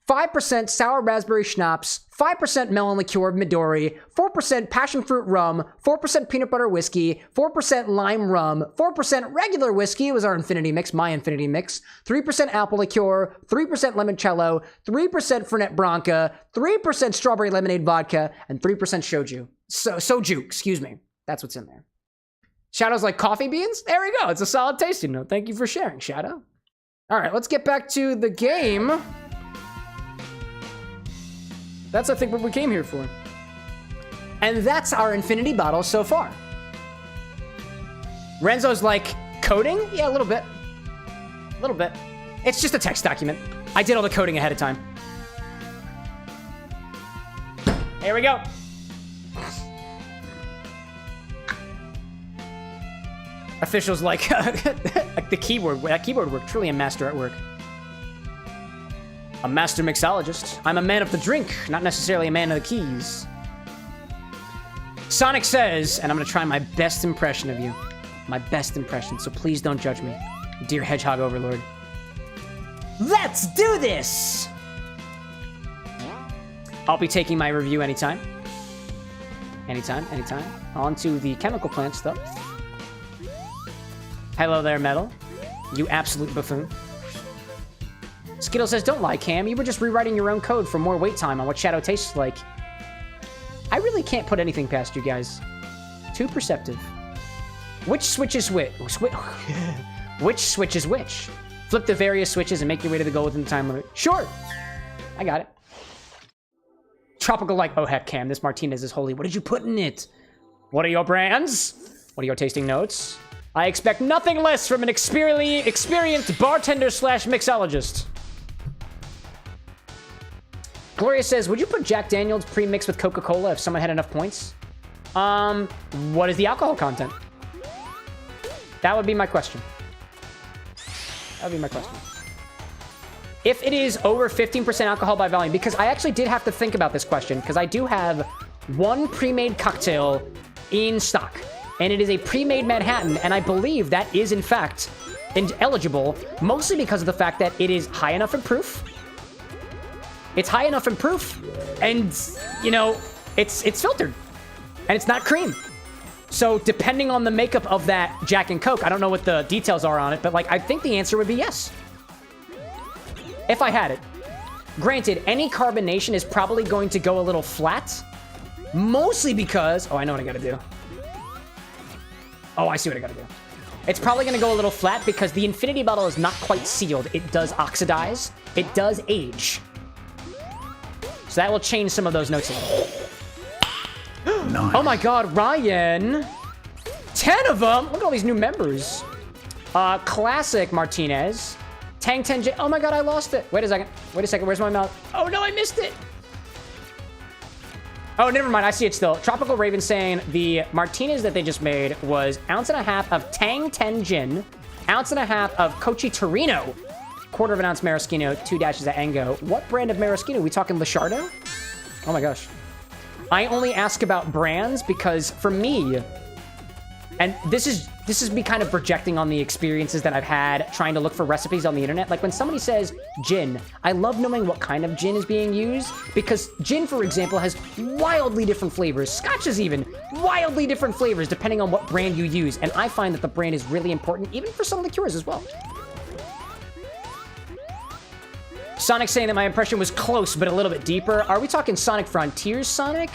5% Sour Raspberry Schnapps, 5% Melon Liqueur Midori, 4% Passion Fruit Rum, 4% Peanut Butter Whiskey, 4% Lime Rum, 4% Regular Whiskey was our Infinity Mix, my Infinity Mix, 3% Apple Liqueur, 3% Limoncello, 3% Fernet Branca, 3% Strawberry Lemonade Vodka, and 3% Soju. Soju, excuse me. That's what's in there. Shadow's like coffee beans? There we go. It's a solid tasting note. Thank you for sharing, Shadow. All right, let's get back to the game. That's, I think, what we came here for. And that's our Infinity Bottle so far. Renzo's like, coding? Yeah, a little bit. A little bit. It's just a text document. I did all the coding ahead of time. Here we go. Officials like, like the keyboard. That keyboard work. Truly a master at work. A master mixologist. I'm a man of the drink, not necessarily a man of the keys. Sonic says, and I'm gonna try my best impression of you. My best impression, so please don't judge me, dear Hedgehog Overlord. Let's do this! I'll be taking my review anytime. Anytime. On to the chemical plant stuff. Hello there, Metal. You absolute buffoon. Skittle says, don't lie, Cam. You were just rewriting your own code for more wait time on what Shadow tastes like. I really can't put anything past you guys. Too perceptive. Which switch is which? Which switch is which? Flip the various switches and make your way to the goal within the time limit. Sure! I got it. Tropical like, oh heck, Cam, this Martinez is holy. What did you put in it? What are your brands? What are your tasting notes? I expect nothing less from an experienced bartender slash mixologist. Gloria says, would you put Jack Daniels pre-mixed with Coca-Cola if someone had enough points? What is the alcohol content? That would be my question. That would be my question. If it is over 15% alcohol by volume, because I actually did have to think about this question, because I do have one pre-made cocktail in stock, and it is a pre-made Manhattan, and I believe that is, in fact, eligible, mostly because of the fact that it is high enough in proof. It's high enough in proof, and, you know, it's filtered, and it's not cream. So depending on the makeup of that Jack and Coke, I don't know what the details are on it, but like, I think the answer would be yes. If I had it. Granted, any carbonation is probably going to go a little flat, mostly because, oh, I know what I gotta do. Oh, I see what I gotta do. It's probably gonna go a little flat because the infinity bottle is not quite sealed. It does oxidize. It does age. So that will change some of those notes. Nice. Oh my god, Ryan. 10 of them? Look at all these new members. Classic Martinez. Tang 10J. Oh my god, I lost it. Wait a second. Where's my mouth? Oh no, I missed it. Oh, never mind. I see it still. Tropical Raven saying the Martinez that they just made was 1.5 ounces of Tang 10 Gin, 1.5 ounces of Cochi Torino, 1/4 ounce maraschino, 2 dashes of Engo. What brand of maraschino? We talking Lichardo? Oh my gosh. I only ask about brands because for me, and this is me kind of projecting on the experiences that I've had trying to look for recipes on the internet. Like when somebody says gin, I love knowing what kind of gin is being used because gin, for example, has wildly different flavors. Scotch is even wildly different flavors depending on what brand you use. And I find that the brand is really important even for some liqueurs as well. Sonic saying that my impression was close, but a little bit deeper. Are we talking Sonic Frontiers Sonic?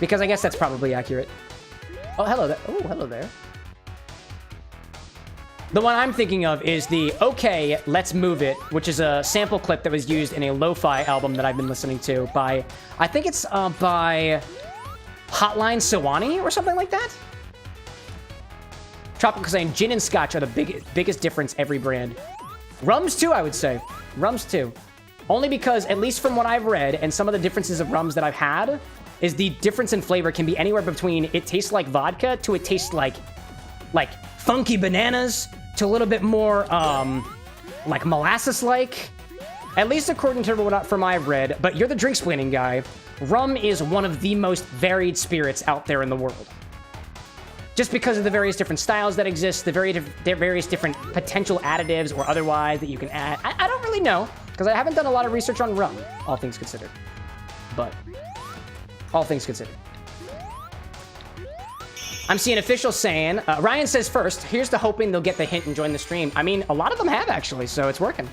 Because I guess that's probably accurate. Oh, hello there. Oh, hello there. The one I'm thinking of is the Okay, Let's Move It, which is a sample clip that was used in a lo-fi album that I've been listening to by, I think it's by Hotline Sawani or something like that. Tropical saying gin and scotch are the biggest difference every brand. Rums too, I would say. Rums too. Only because, at least from what I've read, and some of the differences of rums that I've had, is the difference in flavor can be anywhere between it tastes like vodka to it tastes like funky bananas to a little bit more, like molasses-like. At least according to what from I've read, but you're the drink splaining guy. Rum is one of the most varied spirits out there in the world. Just because of the various different styles that exist, the various different potential additives or otherwise that you can add. I don't really know, because I haven't done a lot of research on rum, all things considered. But, all things considered. I'm seeing officials saying, Ryan says first, here's to hoping they'll get the hint and join the stream. I mean, a lot of them have actually, so it's working.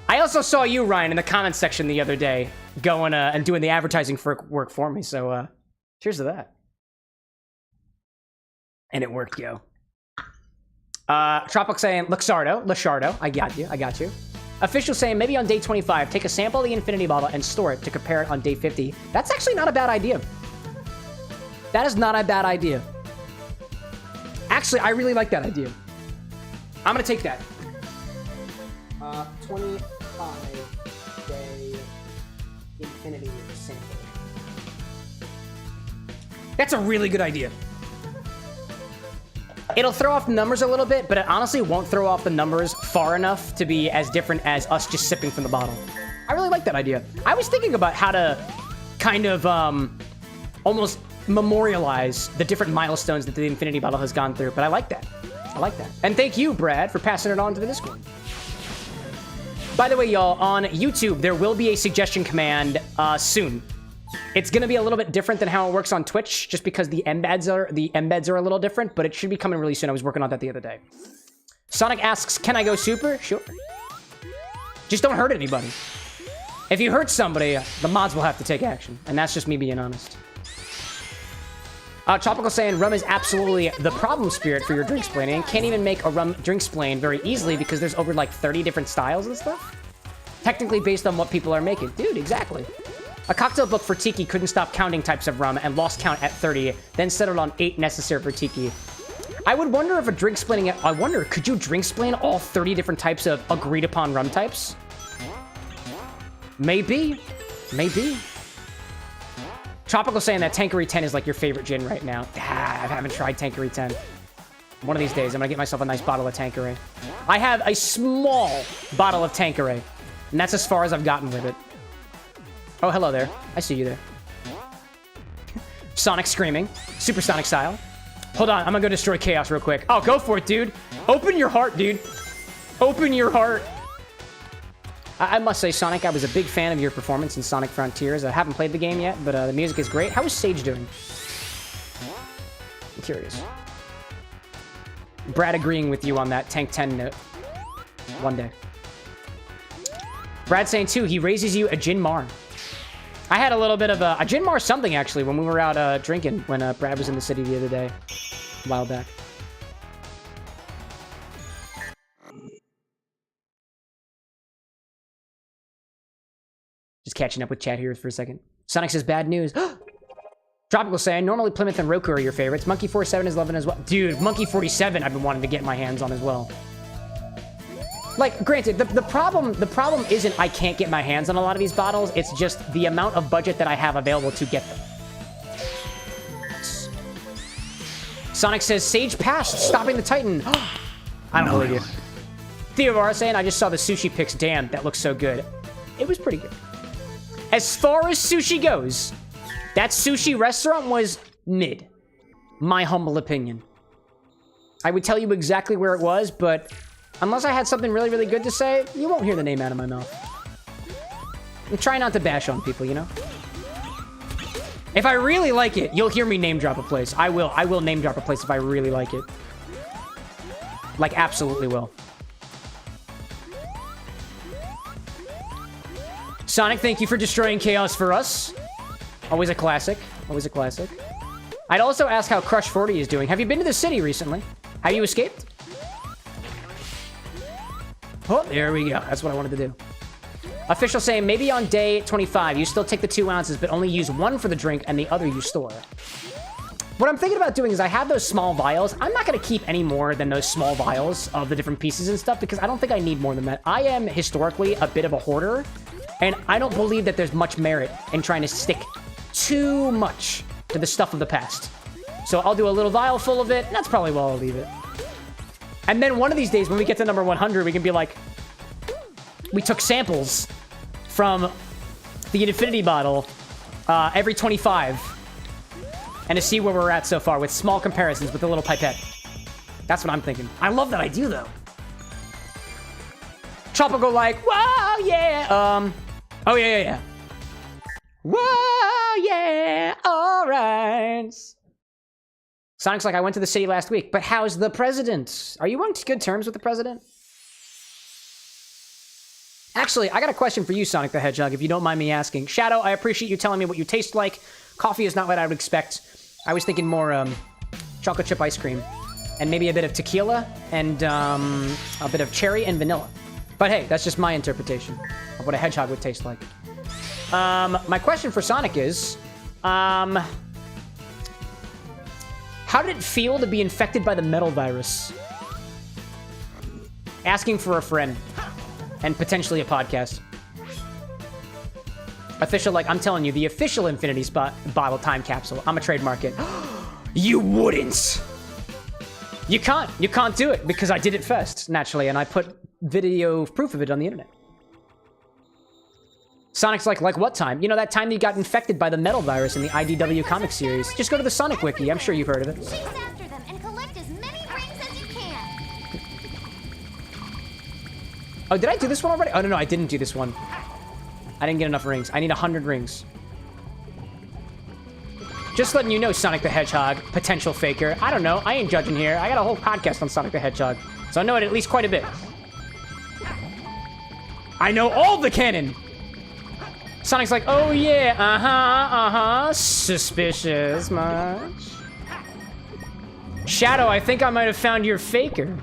I also saw you, Ryan, in the comments section the other day, going and doing the advertising work for me, so cheers to that. And it worked, yo. Tropic saying, Lichardo, I got you. Official saying, maybe on day 25, take a sample of the infinity bottle and store it to compare it on day 50. That's actually not a bad idea. That is not a bad idea. Actually, I really like that idea. I'm gonna take that. 25-day infinity sample. That's a really good idea. It'll throw off the numbers a little bit, but it honestly won't throw off the numbers far enough to be as different as us just sipping from the bottle. I really like that idea. I was thinking about how to kind of almost memorialize the different milestones that the Infinity Bottle has gone through, but I like that. I like that. And thank you, Brad, for passing it on to the Discord. By the way, y'all, on YouTube, there will be a suggestion command soon. It's going to be a little bit different than how it works on Twitch, just because the embeds are a little different, but it should be coming really soon. I was working on that the other day. Sonic asks, can I go super? Sure. Just don't hurt anybody. If you hurt somebody, the mods will have to take action, and that's just me being honest. Tropical saying, rum is absolutely the problem spirit for your drink splaining. Can't even make a rum drink splain very easily because there's over like 30 different styles and stuff. Technically based on what people are making. Dude, exactly. A cocktail book for Tiki couldn't stop counting types of rum and lost count at 30, then settled on 8 necessary for Tiki. I would wonder if a drink splaining, I wonder, could you drink splain all 30 different types of agreed upon rum types? Maybe. Maybe. Tropical saying that Tanqueray 10 is like your favorite gin right now. I haven't tried Tanqueray 10. One of these days, I'm gonna get myself a nice bottle of Tanqueray. I have a small bottle of Tanqueray, and that's as far as I've gotten with it. Oh, hello there. I see you there. Sonic screaming. Supersonic style. Hold on, I'm gonna go destroy Chaos real quick. Oh, go for it, dude. Open your heart, dude. Open your heart. I must say, Sonic, I was a big fan of your performance in Sonic Frontiers. I haven't played the game yet, but the music is great. How is Sage doing? I'm curious. Brad agreeing with you on that Tank 10 note. One day. Brad saying, too, he raises you a Gin Mar. I had a little bit of a Gin Mar something, actually, when we were out drinking when Brad was in the city the other day. A while back. Just catching up with chat here for a second. Sonic says, bad news. Tropical saying, normally Plymouth and Roku are your favorites. Monkey 47 is loving as well. Dude, Monkey 47 I've been wanting to get my hands on as well. Like, granted, the problem isn't I can't get my hands on a lot of these bottles. It's just the amount of budget that I have available to get them. Sonic says, Sage passed, stopping the Titan. I don't believe you. Theovara saying, I just saw the sushi pics. Damn, that looks so good. It was pretty good. As far as sushi goes, that sushi restaurant was mid. My humble opinion. I would tell you exactly where it was, but unless I had something really, really good to say, you won't hear the name out of my mouth. I'm trying not to bash on people, you know? If I really like it, you'll hear me name drop a place. I will name drop a place if I really like it. Like, absolutely will. Sonic, thank you for destroying Chaos for us. Always a classic. Always a classic. I'd also ask how Crush 40 is doing. Have you been to the city recently? Have you escaped? Oh, there we go. That's what I wanted to do. Official saying, maybe on day 25, you still take the 2 ounces, but only use one for the drink and the other you store. What I'm thinking about doing is I have those small vials. I'm not going to keep any more than those small vials of the different pieces and stuff because I don't think I need more than that. I am historically a bit of a hoarder, and I don't believe that there's much merit in trying to stick too much to the stuff of the past. So I'll do a little vial full of it, and that's probably where I'll leave it. And then one of these days, when we get to number 100, we can be like, we took samples from the Infinity Bottle every 25, and to see where we're at so far with small comparisons with a little pipette. That's what I'm thinking. I love that idea, though. Tropical like, wow, yeah. Oh, yeah. Whoa, yeah, all right. Sonic's like, I went to the city last week, but how's the president? Are you on good terms with the president? Actually, I got a question for you, Sonic the Hedgehog, if you don't mind me asking. Shadow, I appreciate you telling me what you taste like. Coffee is not what I would expect. I was thinking more chocolate chip ice cream, and maybe a bit of tequila, and a bit of cherry and vanilla. But hey, that's just my interpretation of what a hedgehog would taste like. My question for Sonic is, how did it feel to be infected by the metal virus? Asking for a friend. And potentially a podcast. Official, like, I'm telling you, the official Infinity Bottle time capsule. I'm a trademark it. You wouldn't! You can't do it because I did it first, naturally, and I put video proof of it on the internet. Sonic's like what time? You know, that time that you got infected by the metal virus in the IDW comic series. Just go to the Sonic Wiki. I'm sure you've heard of it. Chase after them and collect as many rings as you can. Oh, did I do this one already? Oh, no, I didn't do this one. I didn't get enough rings. I need 100 rings. Just letting you know, Sonic the Hedgehog, potential faker. I don't know. I ain't judging here. I got a whole podcast on Sonic the Hedgehog, so I know it at least quite a bit. I know all the canon. Sonic's like, oh yeah, suspicious much. Shadow, I think I might have found your faker.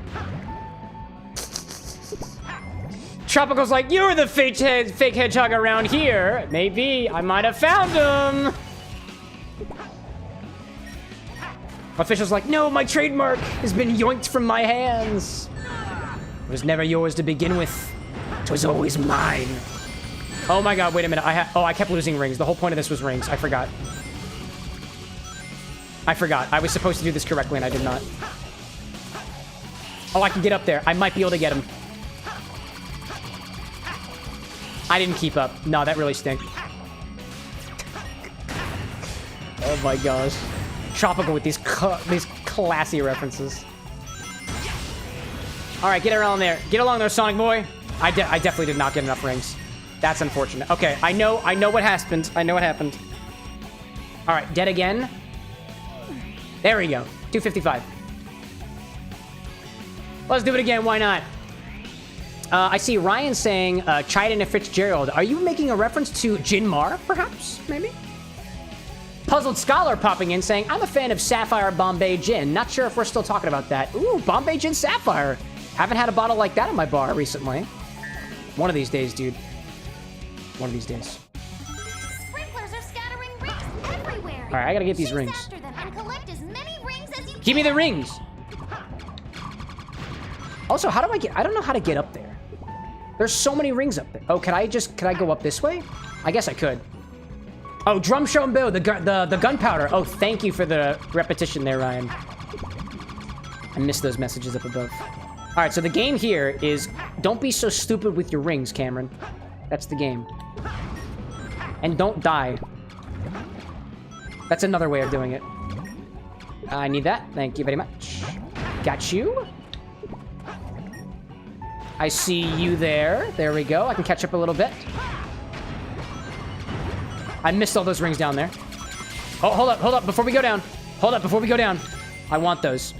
Tropical's like, you're the fake hedgehog around here. Maybe I might have found him. Official's like, no, my trademark has been yoinked from my hands. It was never yours to begin with. It was always mine. Oh my god, wait a minute. I kept losing rings. The whole point of this was rings. I forgot. I was supposed to do this correctly and I did not. Oh, I can get up there. I might be able to get him. I didn't keep up. No, that really stinks. Oh my gosh. Tropical with these classy references. All right, get around there. Get along there, Sonic boy. I definitely did not get enough rings. That's unfortunate. Okay, I know what happened. I know what happened. All right, dead again. There we go. 255. Let's do it again. Why not? I see Ryan saying, Chiden and Fitzgerald. Are you making a reference to Jin Mar, perhaps? Maybe? Puzzled Scholar popping in saying, I'm a fan of Sapphire Bombay Gin. Not sure if we're still talking about that. Ooh, Bombay Gin Sapphire. Haven't had a bottle like that in my bar recently. One of these days, dude. One of these days. Sprinklers are scattering rings everywhere. All right, I gotta get these Chase rings. after them and collect as many rings as you Give me can. the rings. Also, how do I don't know how to get up there. There's so many rings up there. Oh, could I go up this way? I guess I could. Oh, Drum Show and Bill, the gunpowder. Oh, thank you for the repetition there, Ryan. I missed those messages up above. All right, so the game here is don't be so stupid with your rings, Cameron. That's the game. And don't die. That's another way of doing it. I need that. Thank you very much. Got you. I see you there. There we go. I can catch up a little bit. I missed all those rings down there. Oh, hold up, before we go down. Hold up, before we go down. I want those.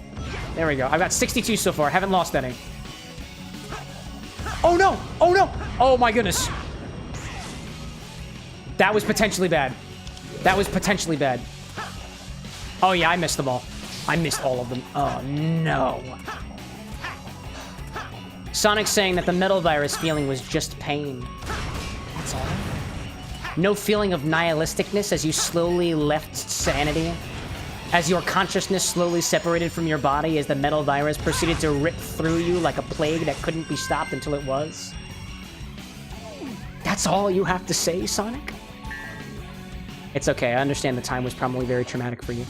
There we go. I've got 62 so far. Haven't lost any. Oh, no! Oh, no! Oh, my goodness. That was potentially bad. That was potentially bad. Oh, yeah, I missed them all. I missed all of them. Oh, no. Sonic's saying that the metal virus feeling was just pain. That's all. No feeling of nihilisticness as you slowly left sanity? As your consciousness slowly separated from your body as the metal virus proceeded to rip through you like a plague that couldn't be stopped until it was? That's all you have to say, Sonic? It's okay, I understand the time was probably very traumatic for you.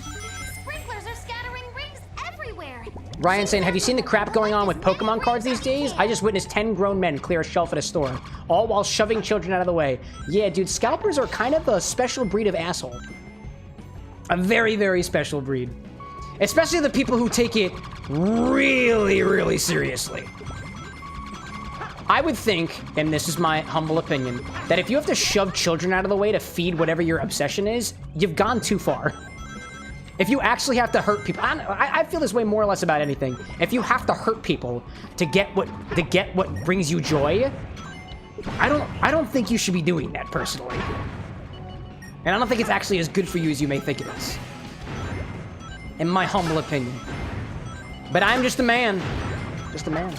Sprinklers are scattering rings everywhere. Ryan saying, have you seen the crap going on with Pokemon cards these days? I just witnessed 10 grown men clear a shelf at a store, all while shoving children out of the way. Yeah, dude, scalpers are kind of a special breed of asshole. A very, very special breed. Especially the people who take it really, really seriously. I would think, and this is my humble opinion, that if you have to shove children out of the way to feed whatever your obsession is, you've gone too far. If you actually have to hurt people, I feel this way more or less about anything. If you have to hurt people to get what brings you joy, I don't think you should be doing that personally. And I don't think it's actually as good for you as you may think it is. In my humble opinion. But I'm just a man. Just a man.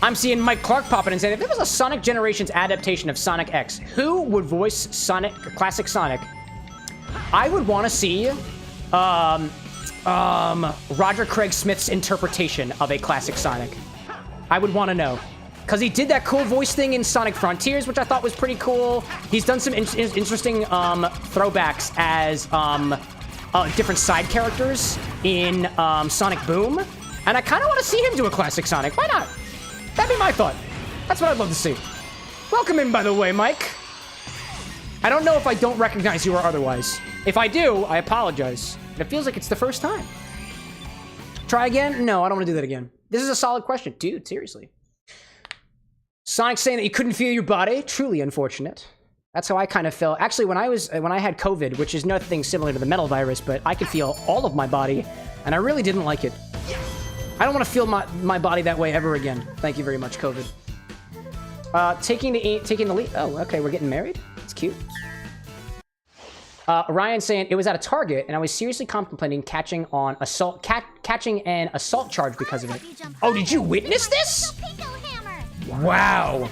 I'm seeing Mike Clark popping and saying, if there was a Sonic Generations adaptation of Sonic X, who would voice Sonic, classic Sonic? I would want to see Roger Craig Smith's interpretation of a classic Sonic. I would want to know. Because he did that cool voice thing in Sonic Frontiers, which I thought was pretty cool. He's done some interesting throwbacks as different side characters in Sonic Boom, and I kind of want to see him do a classic Sonic. Why not? That'd be my thought. That's what I'd love to see. Welcome in, by the way, Mike. I don't know if I don't recognize you or otherwise. If I do, I apologize. It feels like it's the first time. Try again? No, I don't want to do that again. This is a solid question. Dude, seriously. Sonic saying that you couldn't feel your body. Truly unfortunate. That's how I kind of felt. Actually, when I had COVID, which is nothing similar to the metal virus, but I could feel all of my body, and I really didn't like it. I don't want to feel my body that way ever again. Thank you very much, COVID. Taking the lead. Oh, okay, we're getting married. It's cute. Ryan saying it was at a Target, and I was seriously contemplating catching an assault charge because of it. Oh, did you witness this? Wow.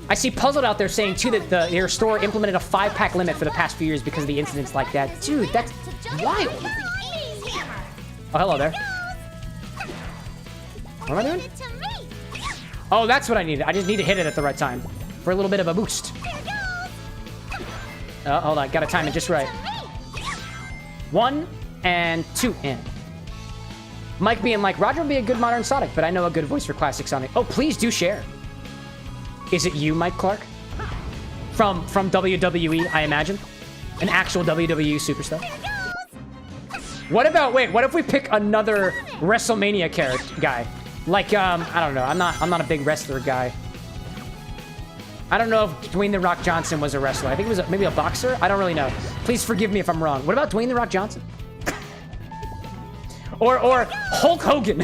I see Puzzled out there saying too that their store implemented a 5-pack limit for the past few years because of the incidents like that. Dude, that's wild. Oh, hello there. What am I doing? Oh, that's what I needed. I just need to hit it at the right time for a little bit of a boost. Hold on, gotta time it just right. 1 and 2 in. Mike being like, Roger would be a good modern Sonic, but I know a good voice for classic Sonic. Oh, please do share. Is it you, Mike Clark? From WWE, I imagine? An actual WWE superstar? What about, wait, what if we pick another WrestleMania guy? Like, I don't know, I'm not a big wrestler guy. I don't know if Dwayne The Rock Johnson was a wrestler. I think it was maybe a boxer? I don't really know. Please forgive me if I'm wrong. What about Dwayne The Rock Johnson? or Hulk Hogan.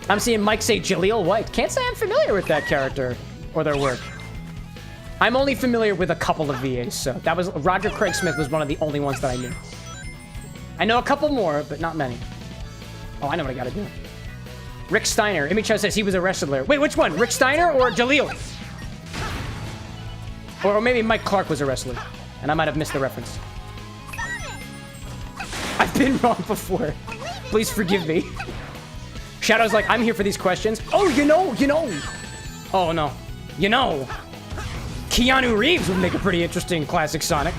I'm seeing Mike say Jaleel White. Can't say I'm familiar with that character or their work. I'm only familiar with a couple of VAs, so that was Roger Craig Smith was one of the only ones that I knew. I know a couple more, but not many. Oh, I know what I gotta do. Rick Steiner. Imicho says he was a wrestler. Wait, which one? Rick Steiner or Jaleel? Or maybe Mike Clark was a wrestler, and I might have missed the reference. I've been wrong before. Please forgive me. Shadow's like, I'm here for these questions. Oh, you know. Oh, no. Keanu Reeves would make a pretty interesting classic Sonic.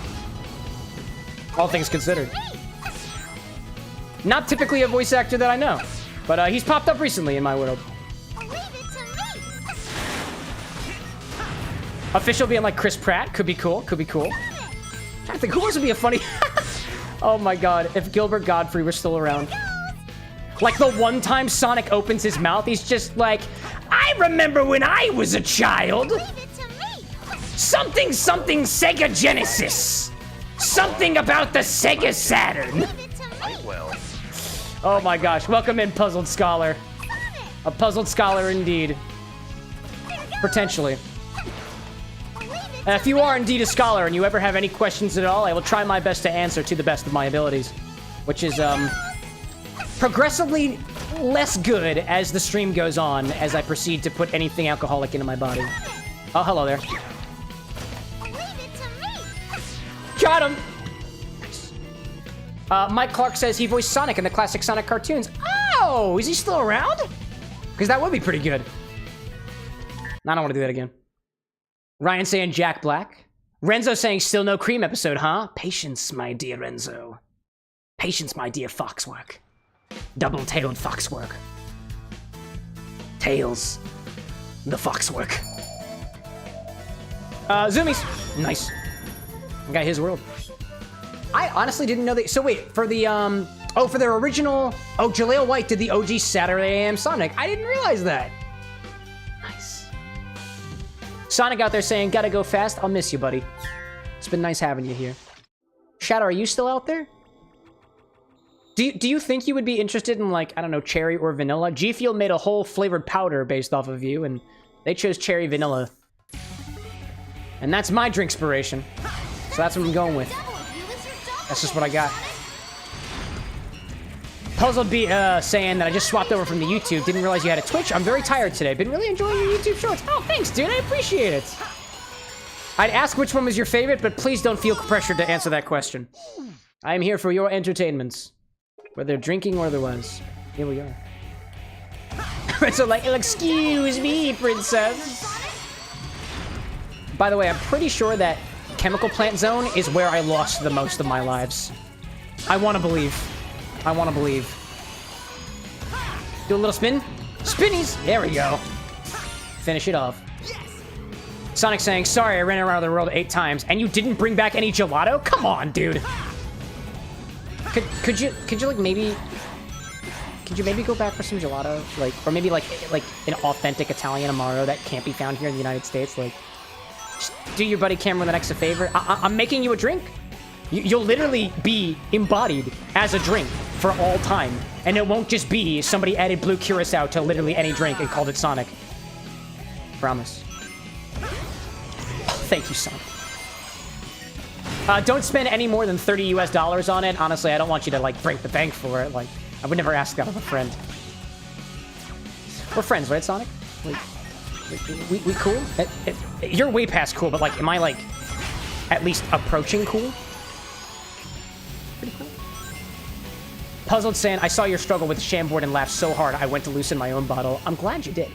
All things considered. Not typically a voice actor that I know, but he's popped up recently in my world. Official being like Chris Pratt. Could be cool. I think who wants to be a funny... Oh my god, if Gilbert Godfrey were still around. Like the one time Sonic opens his mouth, he's just like, I remember when I was a child. Something Sega Genesis. Something about the Sega Saturn. Well. Oh my gosh, welcome in, Puzzled Scholar. A puzzled scholar indeed. Potentially. If you are indeed a scholar and you ever have any questions at all, I will try my best to answer to the best of my abilities. Which is, progressively less good as the stream goes on, as I proceed to put anything alcoholic into my body. Oh, hello there. Got him! Mike Clark says he voiced Sonic in the classic Sonic cartoons. Oh, is he still around? Because that would be pretty good. I don't want to do that again. Ryan saying Jack Black. Renzo saying still no Cream episode, huh? Patience, my dear Renzo. Patience, my dear Foxwork. Double-tailed Foxwork. Tails. The Foxwork. Zoomies. Nice. Got his world. I honestly didn't know that. So wait, for the, for their original... Oh, Jaleel White did the OG Saturday AM Sonic. I didn't realize that. Nice. Sonic out there saying, gotta go fast. I'll miss you, buddy. It's been nice having you here. Shadow, are you still out there? Do you think you would be interested in, like, I don't know, cherry or vanilla? G Fuel made a whole flavored powder based off of you, and they chose cherry vanilla. And that's my drink inspiration. So that's what I'm going with. That's just what I got. Puzzled be saying that I just swapped over from the YouTube. Didn't realize you had a Twitch. I'm very tired today. Been really enjoying your YouTube shorts. Oh, thanks, dude. I appreciate it. I'd ask which one was your favorite, but please don't feel pressured to answer that question. I am here for your entertainments. Whether drinking or otherwise. Here we are. So like, excuse me, princess. By the way, I'm pretty sure that chemical plant zone is where I lost the most of my lives. I want to believe. I want to believe. Do a little spin. Spinnies! There we go. Finish it off. Sonic saying, sorry, I ran around the world 8 times, and you didn't bring back any gelato? Come on, dude. Could you like maybe... Could you maybe go back for some gelato? Like, or maybe like an authentic Italian Amaro that can't be found here in the United States? Like, just do your buddy CameroxnWithAnX a favor. I'm making you a drink. You'll literally be embodied as a drink for all time. And it won't just be somebody added blue curacao to literally any drink and called it Sonic. Promise. Oh, thank you, Sonic. Don't spend any more than $30 US on it. Honestly, I don't want you to, like, break the bank for it. Like, I would never ask that of a friend. We're friends, right, Sonic? We cool? You're way past cool, but, like, am I, like, at least approaching cool? Pretty cool. Puzzled saying, I saw your struggle with the Chambord and laughed so hard I went to loosen my own bottle. I'm glad you did.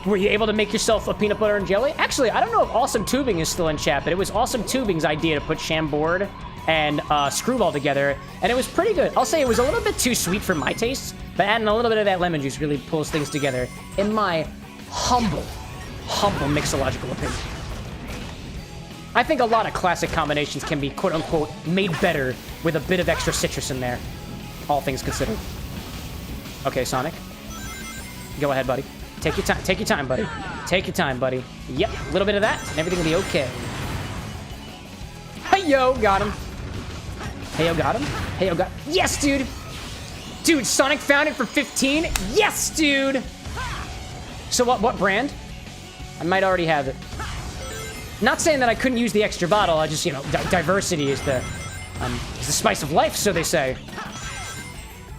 Were you able to make yourself a peanut butter and jelly? Actually, I don't know if Awesome Tubing is still in chat, but it was Awesome Tubing's idea to put Chambord and Screwball together, and it was pretty good. I'll say it was a little bit too sweet for my tastes, but adding a little bit of that lemon juice really pulls things together, in my humble mixological opinion. I think a lot of classic combinations can be, quote-unquote, made better with a bit of extra citrus in there, all things considered. Okay, Sonic. Go ahead, buddy. Take your time. Take your time, buddy. Take your time, buddy. Yep, a little bit of that, and everything will be okay. Hey, yo, got him. Hey, yo, got him. Hey, yo, got... Yes, dude! Dude, Sonic found it for 15? Yes, dude! So what brand? I might already have it. Not saying that I couldn't use the extra bottle, I just, you know, diversity is the spice of life, so they say.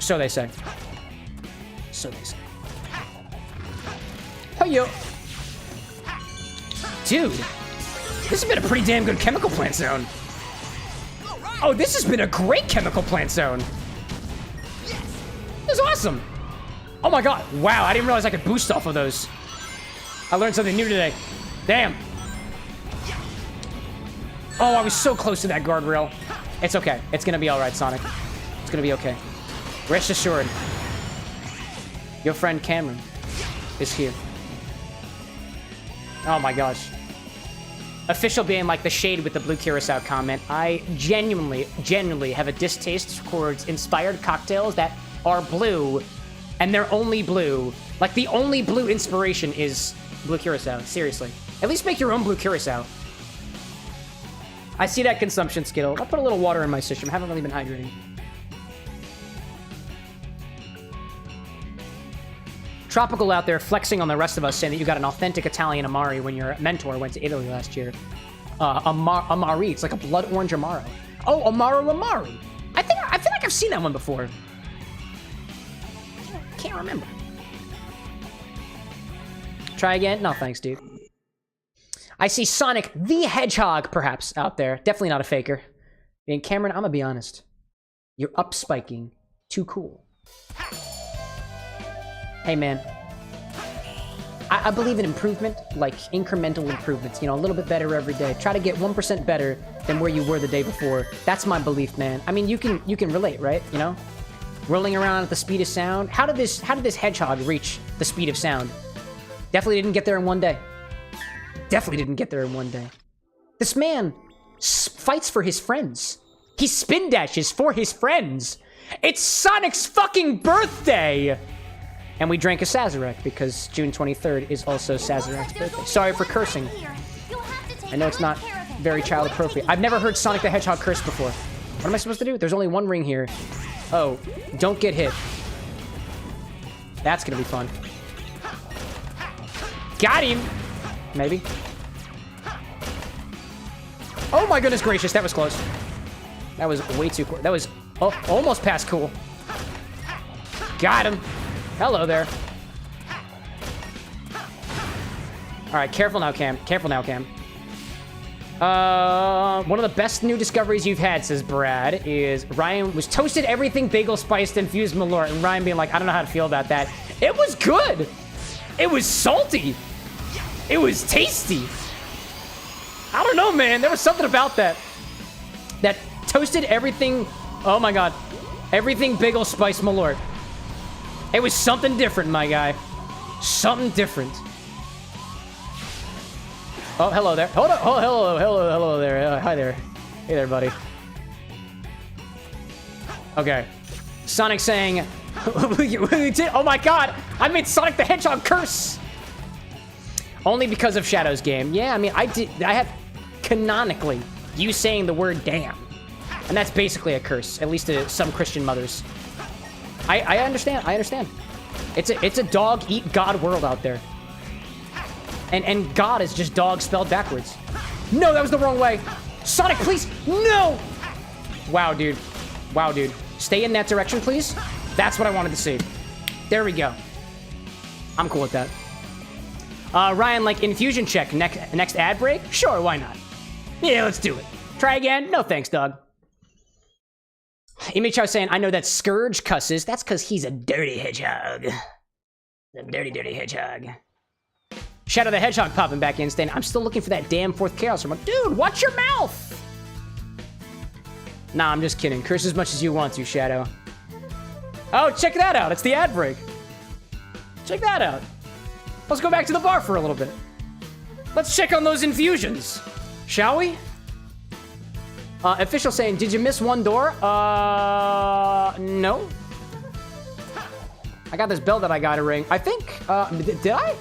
So they say. So they say. Oh, yo. Dude. This has been a pretty damn good chemical plant zone. Oh, this has been a great chemical plant zone. This is awesome. Oh my god. Wow, I didn't realize I could boost off of those. I learned something new today. Damn. Oh, I was so close to that guardrail. It's okay. It's gonna be alright, Sonic. It's gonna be okay. Rest assured. Your friend Cameron is here. Oh my gosh. Official being like the shade with the blue curacao comment. I genuinely have a distaste towards inspired cocktails that are blue, and they're only blue. Like, the only blue inspiration is blue curacao. Seriously. At least make your own blue curacao. I see that consumption, Skittle. I'll put a little water in my system. I haven't really been hydrating. Tropical out there flexing on the rest of us, saying that you got an authentic Italian Amari when your mentor went to Italy last year. Amari, it's like a blood orange Amaro. Oh, Amaro Amari. I feel like I've seen that one before. Can't remember. Try again? No, thanks, dude. I see Sonic the Hedgehog, perhaps, out there. Definitely not a faker. And Cameron, I'm gonna be honest. You're up spiking. Too cool. Hey, man. I believe in improvement, like incremental improvements. You know, a little bit better every day. Try to get 1% better than where you were the day before. That's my belief, man. I mean, you can relate, right? You know, rolling around at the speed of sound. How did this hedgehog reach the speed of sound? Definitely didn't get there in one day. Definitely didn't get there in one day. This man fights for his friends. He spin dashes for his friends. It's Sonic's fucking birthday! And we drank a Sazerac because June 23rd is also Sazerac's birthday. Sorry for cursing. I know it's not very child appropriate. I've never heard Sonic the Hedgehog curse before. What am I supposed to do? There's only one ring here. Oh, don't get hit. That's gonna be fun. Got him! Maybe. Oh my goodness gracious, that was close. That was way too cool. That was almost past cool. Got him. Hello there. Alright, careful now, Cam. Careful now, Cam. One of the best new discoveries you've had, says Brad, is Ryan was toasted everything bagel spiced infused malort, and Ryan being like, I don't know how to feel about that. It was good! It was salty! It was tasty! I don't know, man. There was something about that. That toasted everything. Oh my god. Everything big ol' spice malort. It was something different, my guy. Something different. Oh, hello there. Hold on. Oh, hello there. Hi there. Hey there, buddy. Okay. Sonic saying, oh my god, I made Sonic the Hedgehog curse. Only because of Shadow's game. Yeah, I mean, I have canonically you saying the word damn. And that's basically a curse, at least to some Christian mothers. I understand. It's a dog eat God world out there. And God is just dog spelled backwards. No, that was the wrong way. Sonic, please. No. Wow, dude. Stay in that direction, please. That's what I wanted to see. There we go. I'm cool with that. Ryan, like, infusion check. Next ad break? Sure, why not? Yeah, let's do it. Try again? No thanks, dog. Imichar saying, I know that Scourge cusses. That's because he's a dirty hedgehog. A dirty hedgehog. Shadow the Hedgehog popping back in, saying, I'm still looking for that damn fourth Chaos Realm. Dude, watch your mouth! Nah, I'm just kidding. Curse as much as you want to, Shadow. Oh, check that out. It's the ad break. Check that out. Let's go back to the bar for a little bit. Let's check on those infusions. Shall we? Official saying, did you miss one door? No. I got this bell that I gotta ring. I think, did I?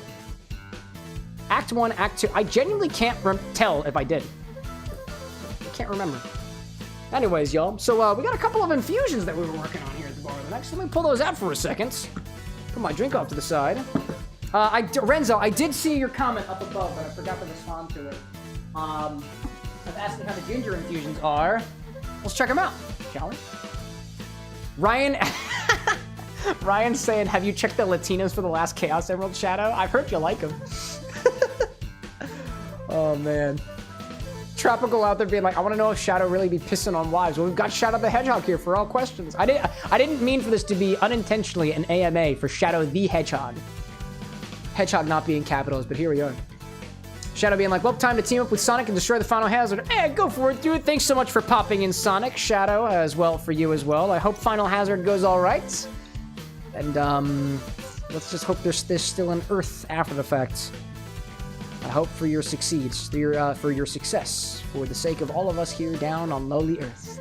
Act 1, Act 2. I genuinely can't tell if I did. I can't remember. Anyways, y'all. So, we got a couple of infusions that we were working on here at the bar. Next, let me pull those out for a second. Put my drink off to the side. Renzo, I did see your comment up above, but I forgot to respond to it. I've asked how the ginger infusions are. Let's check them out, shall we? Ryan... Ryan's saying, have you checked the Latinos for the last Chaos Emerald, Shadow? I've heard you like them. Oh, man. Tropical out there being like, I want to know if Shadow really be pissing on wives. Well, we've got Shadow the Hedgehog here for all questions. I didn't mean for this to be unintentionally an AMA for Shadow the Hedgehog. Hedgehog not being capitals, but here we are. Shadow being like, well, time to team up with Sonic and destroy the final hazard. Eh, go for it, dude. Thanks so much for popping in, Sonic. Shadow, as well for you as well. I hope final hazard goes all right. And, let's just hope there's still an Earth after the fact. I hope for your succeeds, for your success, for the sake of all of us here down on lowly Earth.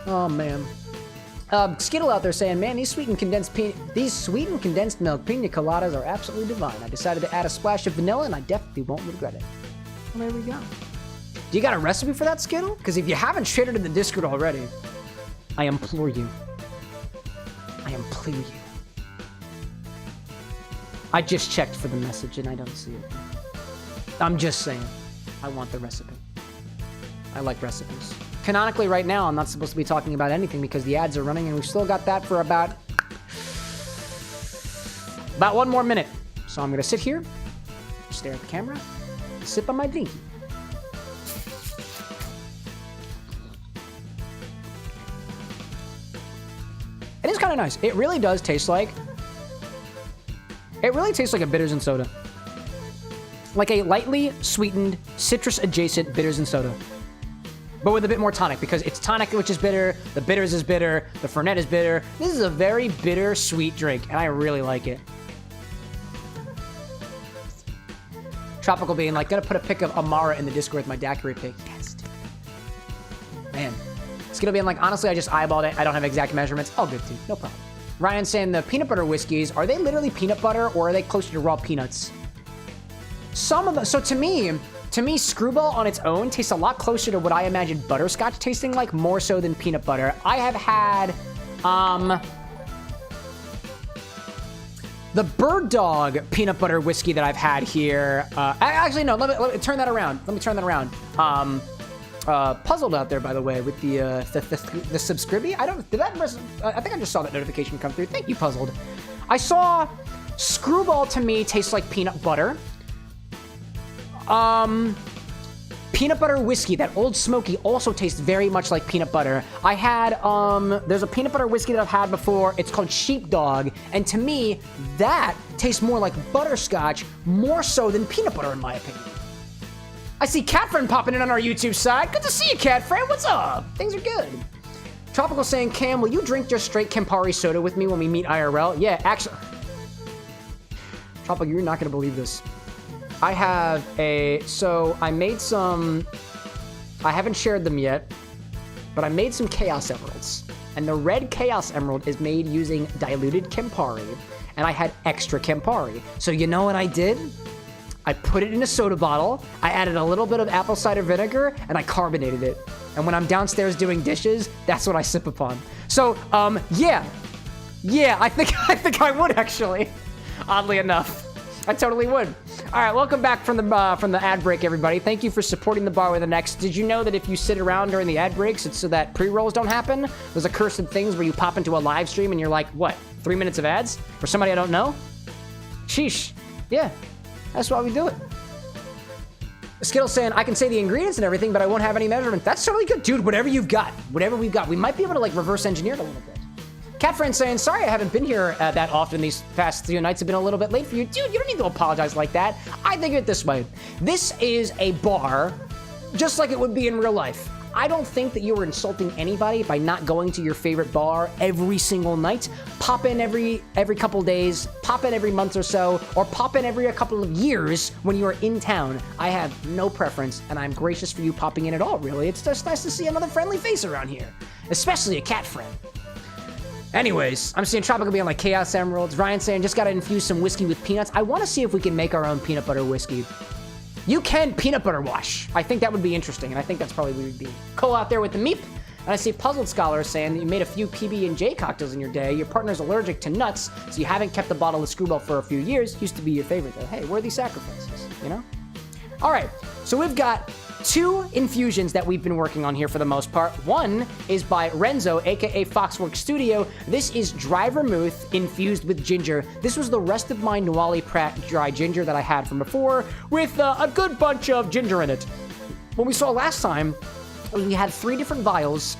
Oh, man. Skittle out there saying, man, these sweetened condensed milk pina coladas are absolutely divine. I decided to add a splash of vanilla, and I definitely won't regret it. Well, there we go. Do you got a recipe for that, Skittle? Because if you haven't shared it in the Discord already, I implore you. I implore you. I just checked for the message, and I don't see it. I'm just saying. I want the recipe. I like recipes. Canonically, right now, I'm not supposed to be talking about anything because the ads are running, and we've still got that for about 1 more minute. So I'm gonna sit here, stare at the camera, sip on my drink. It is kind of nice. It really does taste like... It really tastes like a bitters and soda. Like a lightly sweetened, citrus-adjacent bitters and soda. But with a bit more tonic, because it's tonic which is bitter, the bitters is bitter, the Fernet is bitter. This is a very bitter, sweet drink, and I really like it. Tropical being like, gonna put a pic of Amara in the Discord with my daiquiri pic. Yes, dude. Man. It's gonna be like, honestly, I just eyeballed it. I don't have exact measurements. All good, dude. No problem. Ryan saying the peanut butter whiskeys, are they literally peanut butter or are they closer to raw peanuts? Some of them, so to me, Screwball on its own tastes a lot closer to what I imagine butterscotch tasting like, more so than peanut butter. I have had, the Bird Dog peanut butter whiskey that I've had here. Actually, no, let me turn that around. Let me turn that around. Puzzled out there, by the way, with the subscribey. I think I just saw that notification come through. Thank you, Puzzled. I saw Screwball to me tastes like peanut butter. Peanut butter whiskey, that Old Smoky, also tastes very much like peanut butter. I had, there's a peanut butter whiskey that I've had before. It's called Sheepdog. And to me, that tastes more like butterscotch, more so than peanut butter, in my opinion. I see Cat Friend popping in on our YouTube side. Good to see you, Cat Friend. What's up? Things are good. Tropical saying, Cam, will you drink just straight Campari soda with me when we meet IRL? Yeah, actually. Tropical, you're not going to believe this. I have so I made some, I haven't shared them yet, but I made some Chaos Emeralds. And the red Chaos Emerald is made using diluted Campari. And I had extra Campari. So you know what I did? I put it in a soda bottle, I added a little bit of apple cider vinegar, and I carbonated it. And when I'm downstairs doing dishes, that's what I sip upon. So, yeah, I think I would actually, oddly enough. I totally would. All right, welcome back from the ad break, everybody. Thank you for supporting the bar with an X. Did you know that if you sit around during the ad breaks, it's so that pre-rolls don't happen? Those accursed things where you pop into a live stream and you're like, what, 3 minutes of ads? For somebody I don't know? Sheesh. Yeah, that's why we do it. Skittles saying, I can say the ingredients and everything, but I won't have any measurement. That's totally good. Dude, whatever you've got, whatever we've got. We might be able to, like, reverse engineer it a little bit. Cat Friend saying, sorry I haven't been here that often these past few nights. Have been a little bit late for you. Dude, you don't need to apologize like that. I think of it this way. This is a bar, just like it would be in real life. I don't think that you were insulting anybody by not going to your favorite bar every single night. Pop in every couple days, pop in every month or so, or pop in every couple of years when you are in town. I have no preference, and I'm gracious for you popping in at all, really. It's just nice to see another friendly face around here, especially a cat friend. Anyways, I'm seeing Tropical being like Chaos Emeralds. Ryan saying, just gotta infuse some whiskey with peanuts. I wanna see if we can make our own peanut butter whiskey. You can peanut butter wash. I think that would be interesting, and I think that's probably what we'd be. Cole out there with the meep. And I see Puzzled Scholar saying that you made a few PB&J cocktails in your day. Your partner's allergic to nuts, so you haven't kept the bottle of Screwball for a few years. Used to be your favorite, though. Hey, worthy sacrifices, you know? All right, so we've got 2 infusions that we've been working on here for the most part. One is by Renzo, aka Foxworks Studio. This is dry vermouth infused with ginger. This was the rest of my Nuwali Pratt dry ginger that I had from before with a good bunch of ginger in it. What we saw last time was we had 3 different vials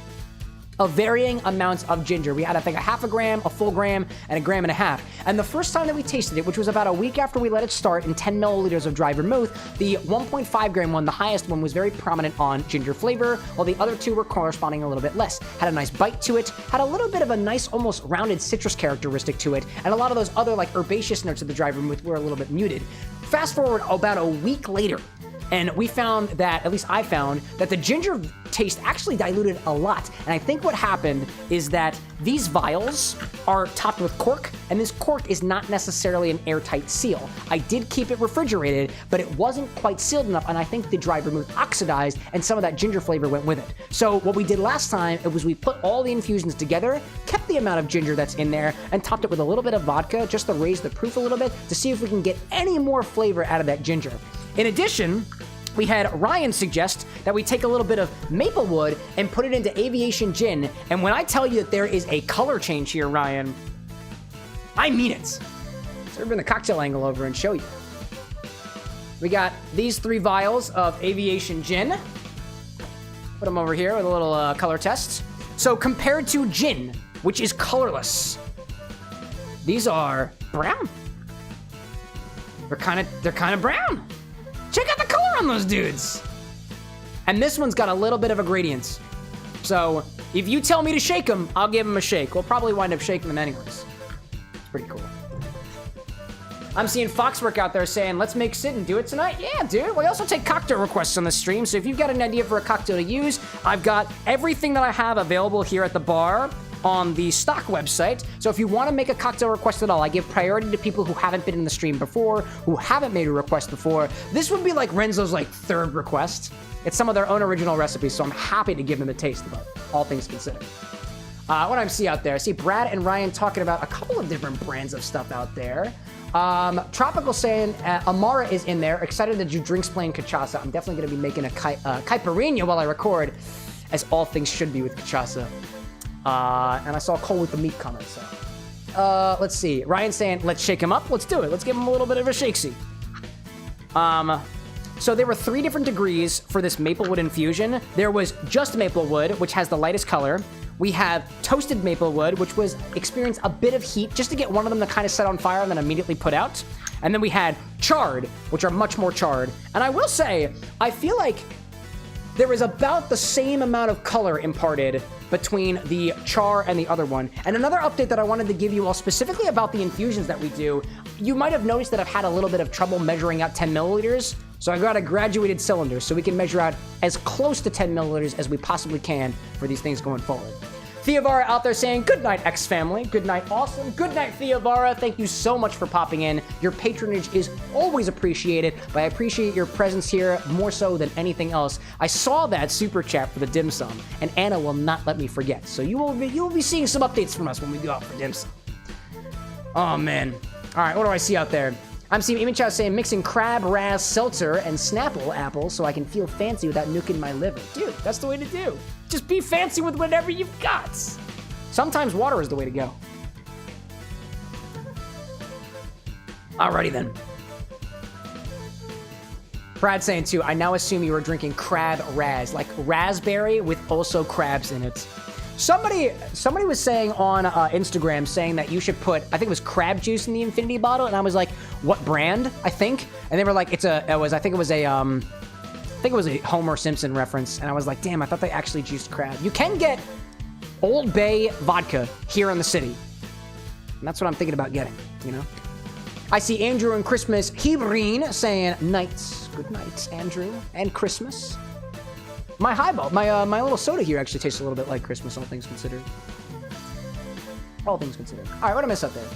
of varying amounts of ginger. We had, I think, a half a gram, a full gram, and a gram and a half. And the first time that we tasted it, which was about a week after we let it start in 10 milliliters of dry vermouth, the 1.5 gram one, the highest one, was very prominent on ginger flavor, while the other 2 were corresponding a little bit less. Had a nice bite to it, had a little bit of a nice, almost rounded citrus characteristic to it, and a lot of those other, like, herbaceous notes of the dry vermouth were a little bit muted. Fast forward about a week later, and we found that, at least I found, that the ginger taste actually diluted a lot. And I think what happened is that these vials are topped with cork, and this cork is not necessarily an airtight seal. I did keep it refrigerated, but it wasn't quite sealed enough, and I think the dry vermouth oxidized, and some of that ginger flavor went with it. So what we did last time, it was we put all the infusions together, kept the amount of ginger that's in there, and topped it with a little bit of vodka, just to raise the proof a little bit, to see if we can get any more flavor out of that ginger. In addition, we had Ryan suggest that we take a little bit of maple wood and put it into aviation gin. And when I tell you that there is a color change here, Ryan, I mean it. So we're bring the cocktail angle over and show you. We got these 3 vials of aviation gin. Put them over here with a little color test. So compared to gin, which is colorless, these are brown. They're kind of brown. Check out the color on those dudes. And this one's got a little bit of a gradient. So if you tell me to shake them, I'll give them a shake. We'll probably wind up shaking them anyways. It's pretty cool. I'm seeing Foxwork out there saying, let's make Sid and do it tonight. Yeah, dude. We also take cocktail requests on the stream. So if you've got an idea for a cocktail to use, I've got everything that I have available here at the bar on the stock website. So if you want to make a cocktail request at all, I give priority to people who haven't been in the stream before, who haven't made a request before. This would be like Renzo's like 3rd request. It's some of their own original recipes, so I'm happy to give them a taste of it, all things considered. What do I see out there? I see Brad and Ryan talking about a couple of different brands of stuff out there. Tropical saying, Amara is in there. Excited that you drinks playing cachaça. I'm definitely going to be making a caipirinha while I record, as all things should be with cachaça. And I saw Cole with the meat comment, so. Let's see. Ryan saying, let's shake him up. Let's do it. Let's give him a little bit of a shakesy. So there were 3 different degrees for this maplewood infusion. There was just maplewood, which has the lightest color. We have toasted maplewood, which was experienced a bit of heat just to get one of them to kind of set on fire and then immediately put out. And then we had charred, which are much more charred. And I will say, I feel like there is about the same amount of color imparted between the char and the other one. And another update that I wanted to give you all specifically about the infusions that we do, you might have noticed that I've had a little bit of trouble measuring out 10 milliliters. So I got a graduated cylinder so we can measure out as close to 10 milliliters as we possibly can for these things going forward. Theovara out there saying, good night, X family. Good night, awesome. Good night, Theovara. Thank you so much for popping in. Your patronage is always appreciated, but I appreciate your presence here more so than anything else. I saw that super chat for the dim sum, and Anna will not let me forget. So you will be seeing some updates from us when we go out for dim sum. Oh, man. All right, what do I see out there? I'm seeing Image Chow saying, mixing crab, raz, seltzer, and Snapple apple so I can feel fancy without nuking my liver. Dude, that's the way to do. Just be fancy with whatever you've got. Sometimes water is the way to go. Alrighty then. Brad saying too, I now assume you were drinking crab raz, like raspberry with also crabs in it. Somebody was saying on Instagram saying that you should put, I think it was crab juice in the infinity bottle, and I was like, what brand? I think, and they were like, I think it was a Homer Simpson reference, and I was like, damn, I thought they actually juiced crab. You can get Old Bay vodka here in the city, and that's what I'm thinking about getting. You know, I see Andrew and Christmas Hebreen saying nights, good nights, Andrew and Christmas. My highball, my little soda here actually tastes a little bit like Christmas, all things considered. All things considered. All right, what did I miss up there?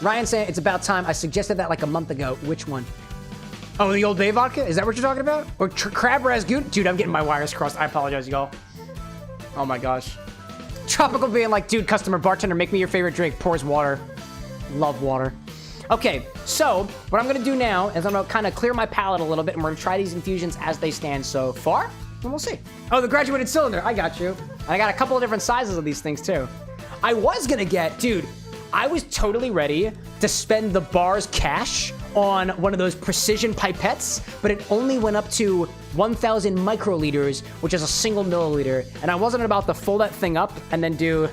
Ryan saying, it's about time. I suggested that like a month ago. Which one? Oh, the Old Bay vodka? Is that what you're talking about? Or crab rasgoon? Dude, I'm getting my wires crossed. I apologize, y'all. Oh my gosh. Tropical being like, dude, customer, bartender, make me your favorite drink. Pours water. Love water. Okay, so what I'm going to do now is I'm going to kind of clear my palate a little bit, and we're going to try these infusions as they stand so far. And we'll see. Oh, the graduated cylinder. I got you. I got a couple of different sizes of these things, too. I was going to get... Dude, I was totally ready to spend the bar's cash on one of those precision pipettes, but it only went up to 1,000 microliters, which is a single milliliter. And I wasn't about to fold that thing up and then do...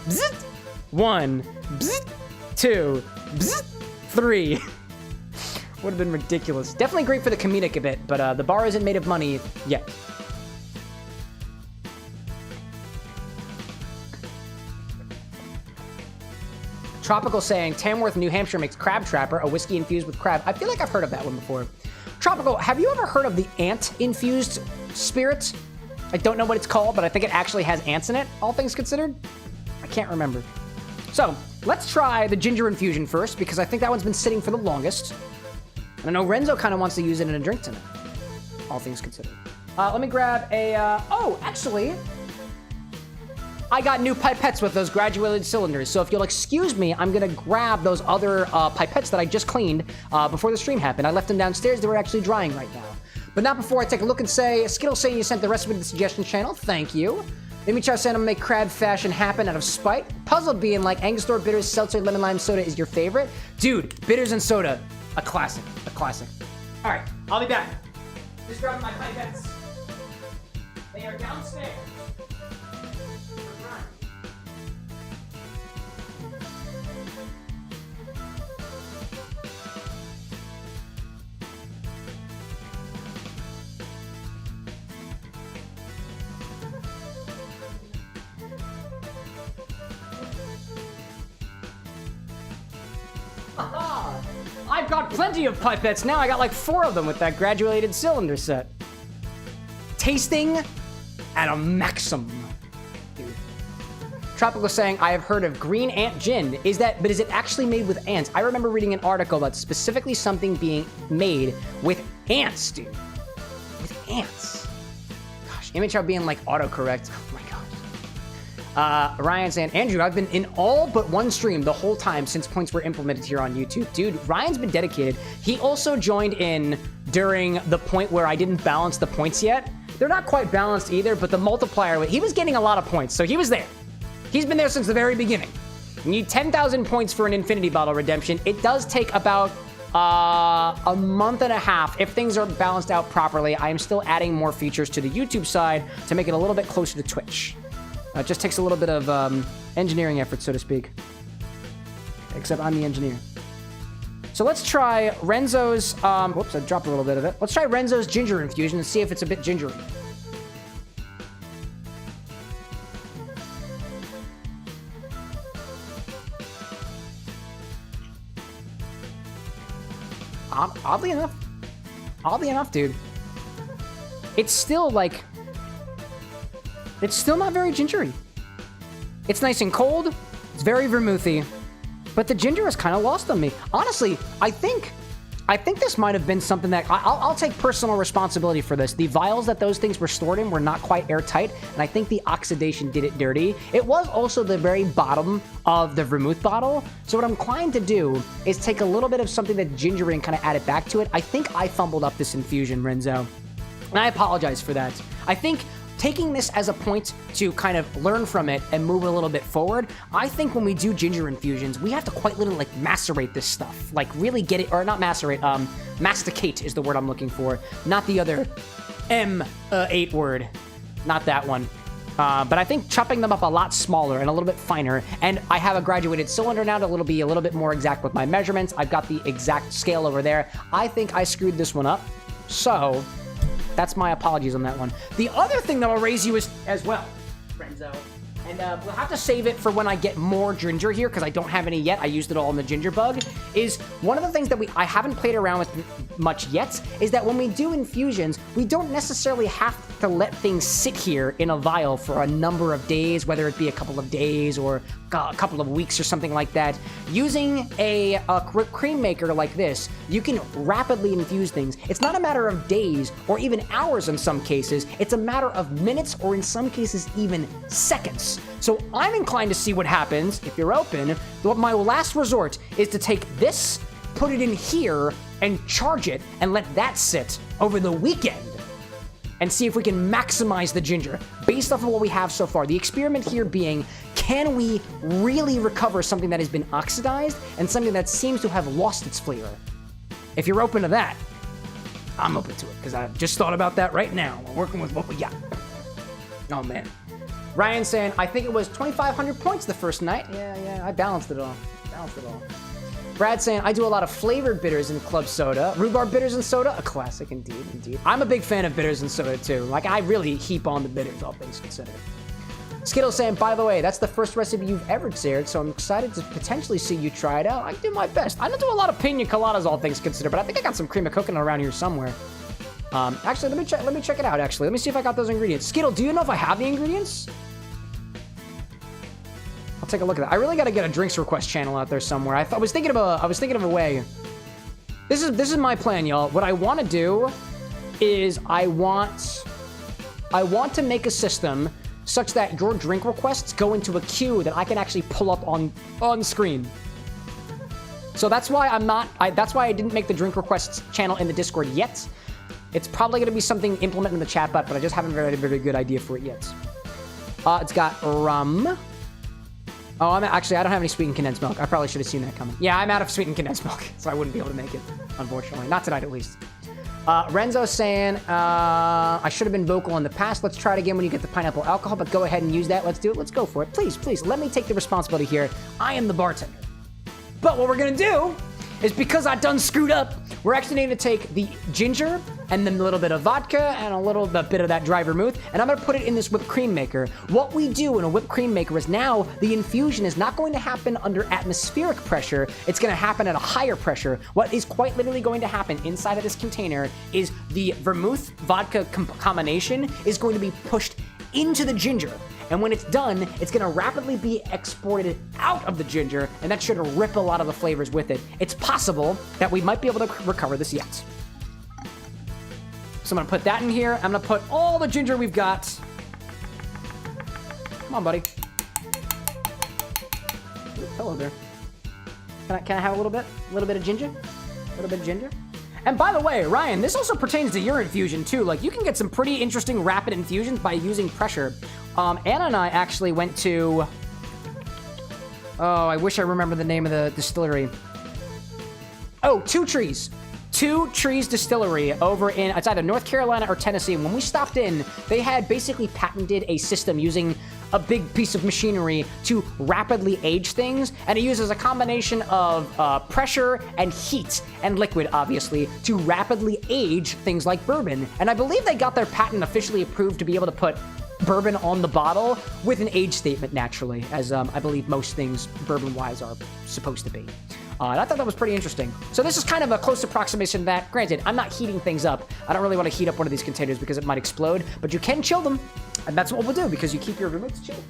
Bzzzt, 1, bzzzt, 2, bzzzt, 3... Would have been ridiculous. Definitely great for the comedic a bit, but the bar isn't made of money yet. Tropical saying, Tamworth, New Hampshire makes Crab Trapper, a whiskey infused with crab. I feel like I've heard of that one before. Tropical, have you ever heard of the ant-infused spirit? I don't know what it's called, but I think it actually has ants in it, all things considered. I can't remember. So, let's try the ginger infusion first, because I think that one's been sitting for the longest. And I know Renzo kind of wants to use it in a drink tonight, all things considered. Let me grab a, oh, actually, I got new pipettes with those graduated cylinders. So if you'll excuse me, I'm gonna grab those other pipettes that I just cleaned before the stream happened. I left them downstairs. They were actually drying right now. But not before I take a look and say, Skittles saying you sent the recipe to the suggestion channel. Thank you. Amy Chow saying I'm gonna make crab fashion happen out of spite. Puzzled being like, Angostura Bitters Seltzer Lemon Lime Soda is your favorite. Dude, bitters and soda. A classic, a classic. All right, I'll be back. Just grabbing my pipettes. They are downstairs. Aha! I've got plenty of pipettes now. I got like 4 of them with that graduated cylinder set. Tasting at a maximum. Dude. Tropical saying, I have heard of green ant gin. But is it actually made with ants? I remember reading an article about specifically something being made with ants, dude. With ants. Gosh, image of being like autocorrect. Oh my gosh. Ryan saying, Andrew, I've been in all but one stream the whole time since points were implemented here on YouTube. Dude, Ryan's been dedicated. He also joined in during the point where I didn't balance the points yet. They're not quite balanced either, but the multiplier, he was getting a lot of points, so he was there. He's been there since the very beginning. You need 10,000 points for an infinity bottle redemption. It does take about a month and a half if things are balanced out properly. I am still adding more features to the YouTube side to make it a little bit closer to Twitch. It just takes a little bit of engineering effort, so to speak. Except I'm the engineer. So let's try Renzo's, whoops, I dropped a little bit of it. Let's try Renzo's ginger infusion and see if it's a bit gingery. Oddly enough, dude, it's still like, it's still not very gingery. It's nice and cold. It's very vermouthy, but the ginger is kind of lost on me. Honestly, I think this might have been something that I'll take personal responsibility for this. The vials that those things were stored in were not quite airtight, and I think the oxidation did it dirty. It was also the very bottom of the vermouth bottle. So what I'm inclined to do is take a little bit of something that's gingery and kind of add it back to it. I think I fumbled up this infusion, Renzo, and I apologize for that. I think taking this as a point to kind of learn from it and move a little bit forward, I think when we do ginger infusions, we have to quite literally like macerate this stuff. Like really get it, or not macerate, masticate is the word I'm looking for. Not the other M8 word. Not that one. But I think chopping them up a lot smaller and a little bit finer, and I have a graduated cylinder now to be a little bit more exact with my measurements. I've got the exact scale over there. I think I screwed this one up. So that's my apologies on that one. The other thing that I'll raise you is as well, Renzo, and we'll have to save it for when I get more ginger here because I don't have any yet. I used it all in the ginger bug. Is one of the things that I haven't played around with much yet is that when we do infusions, we don't necessarily have to let things sit here in a vial for a number of days, whether it be a couple of days or a couple of weeks or something like that. Using a cream maker like this, you can rapidly infuse things. It's not a matter of days or even hours in some cases. It's a matter of minutes or in some cases even seconds. So I'm inclined to see what happens if you're open. My last resort is to take this, put it in here, and charge it and let that sit over the weekend and see if we can maximize the ginger based off of what we have so far. The experiment here being, can we really recover something that has been oxidized and something that seems to have lost its flavor? If you're open to that, I'm open to it because I just thought about that right now. We're working with what we got. Oh man. Ryan saying, I think it was 2,500 points the first night. Yeah, I balanced it all. Brad saying, I do a lot of flavored bitters in club soda. Rhubarb bitters and soda, a classic indeed. I'm a big fan of bitters and soda too. Like, I really heap on the bitters, all things considered. Skittle saying, by the way, that's the first recipe you've ever shared, so I'm excited to potentially see you try it out. I do my best. I don't do a lot of pina coladas, all things considered, but I think I got some cream of coconut around here somewhere. Actually, let me check it out, actually. Let me see if I got those ingredients. Skittle, do you know if I have the ingredients? I'll take a look at that. I really got to get a drinks request channel out there somewhere. I was thinking of a way. This is my plan, y'all. What I want to do is I want to make a system such that your drink requests go into a queue that I can actually pull up on screen. So that's why that's why I didn't make the drink requests channel in the Discord yet. It's probably going to be something implemented in the chat bot, but I just haven't a very good idea for it yet. It's got rum. Oh, I don't have any sweetened condensed milk. I probably should have seen that coming. Yeah, I'm out of sweetened condensed milk, so I wouldn't be able to make it, unfortunately. Not tonight, at least. Renzo saying, I should have been vocal in the past. Let's try it again when you get the pineapple alcohol, but go ahead and use that. Let's do it. Let's go for it. Please, let me take the responsibility here. I am the bartender. But what we're going to do is, because I done screwed up, we're actually going to take the ginger and then a little bit of vodka and a little bit of that dry vermouth, and I'm going to put it in this whipped cream maker. What we do in a whipped cream maker is now the infusion is not going to happen under atmospheric pressure. It's going to happen at a higher pressure. What is quite literally going to happen inside of this container is the vermouth vodka combination is going to be pushed into the ginger. And when it's done, it's going to rapidly be exported out of the ginger, and that should rip a lot of the flavors with it. It's possible that we might be able to recover this yet. So I'm going to put that in here. I'm going to put all the ginger we've got. Come on, buddy. Hello there. Can I have a little bit? A little bit of ginger? A little bit of ginger? And by the way, Ryan, this also pertains to your infusion too. Like, you can get some pretty interesting rapid infusions by using pressure. Anna and I actually went to... Oh, I wish I remember the name of the distillery. Oh, Two Trees. Two Trees Distillery over in... It's either North Carolina or Tennessee. And when we stopped in, they had basically patented a system using a big piece of machinery to rapidly age things, and it uses a combination of pressure and heat and liquid, obviously, to rapidly age things like bourbon. And I believe they got their patent officially approved to be able to put bourbon on the bottle with an age statement, naturally, as I believe most things bourbon-wise are supposed to be. And I thought that was pretty interesting. So this is kind of a close approximation to that. Granted, I'm not heating things up. I don't really want to heat up one of these containers because it might explode, but you can chill them. And that's what we'll do, because you keep your roommates chilled.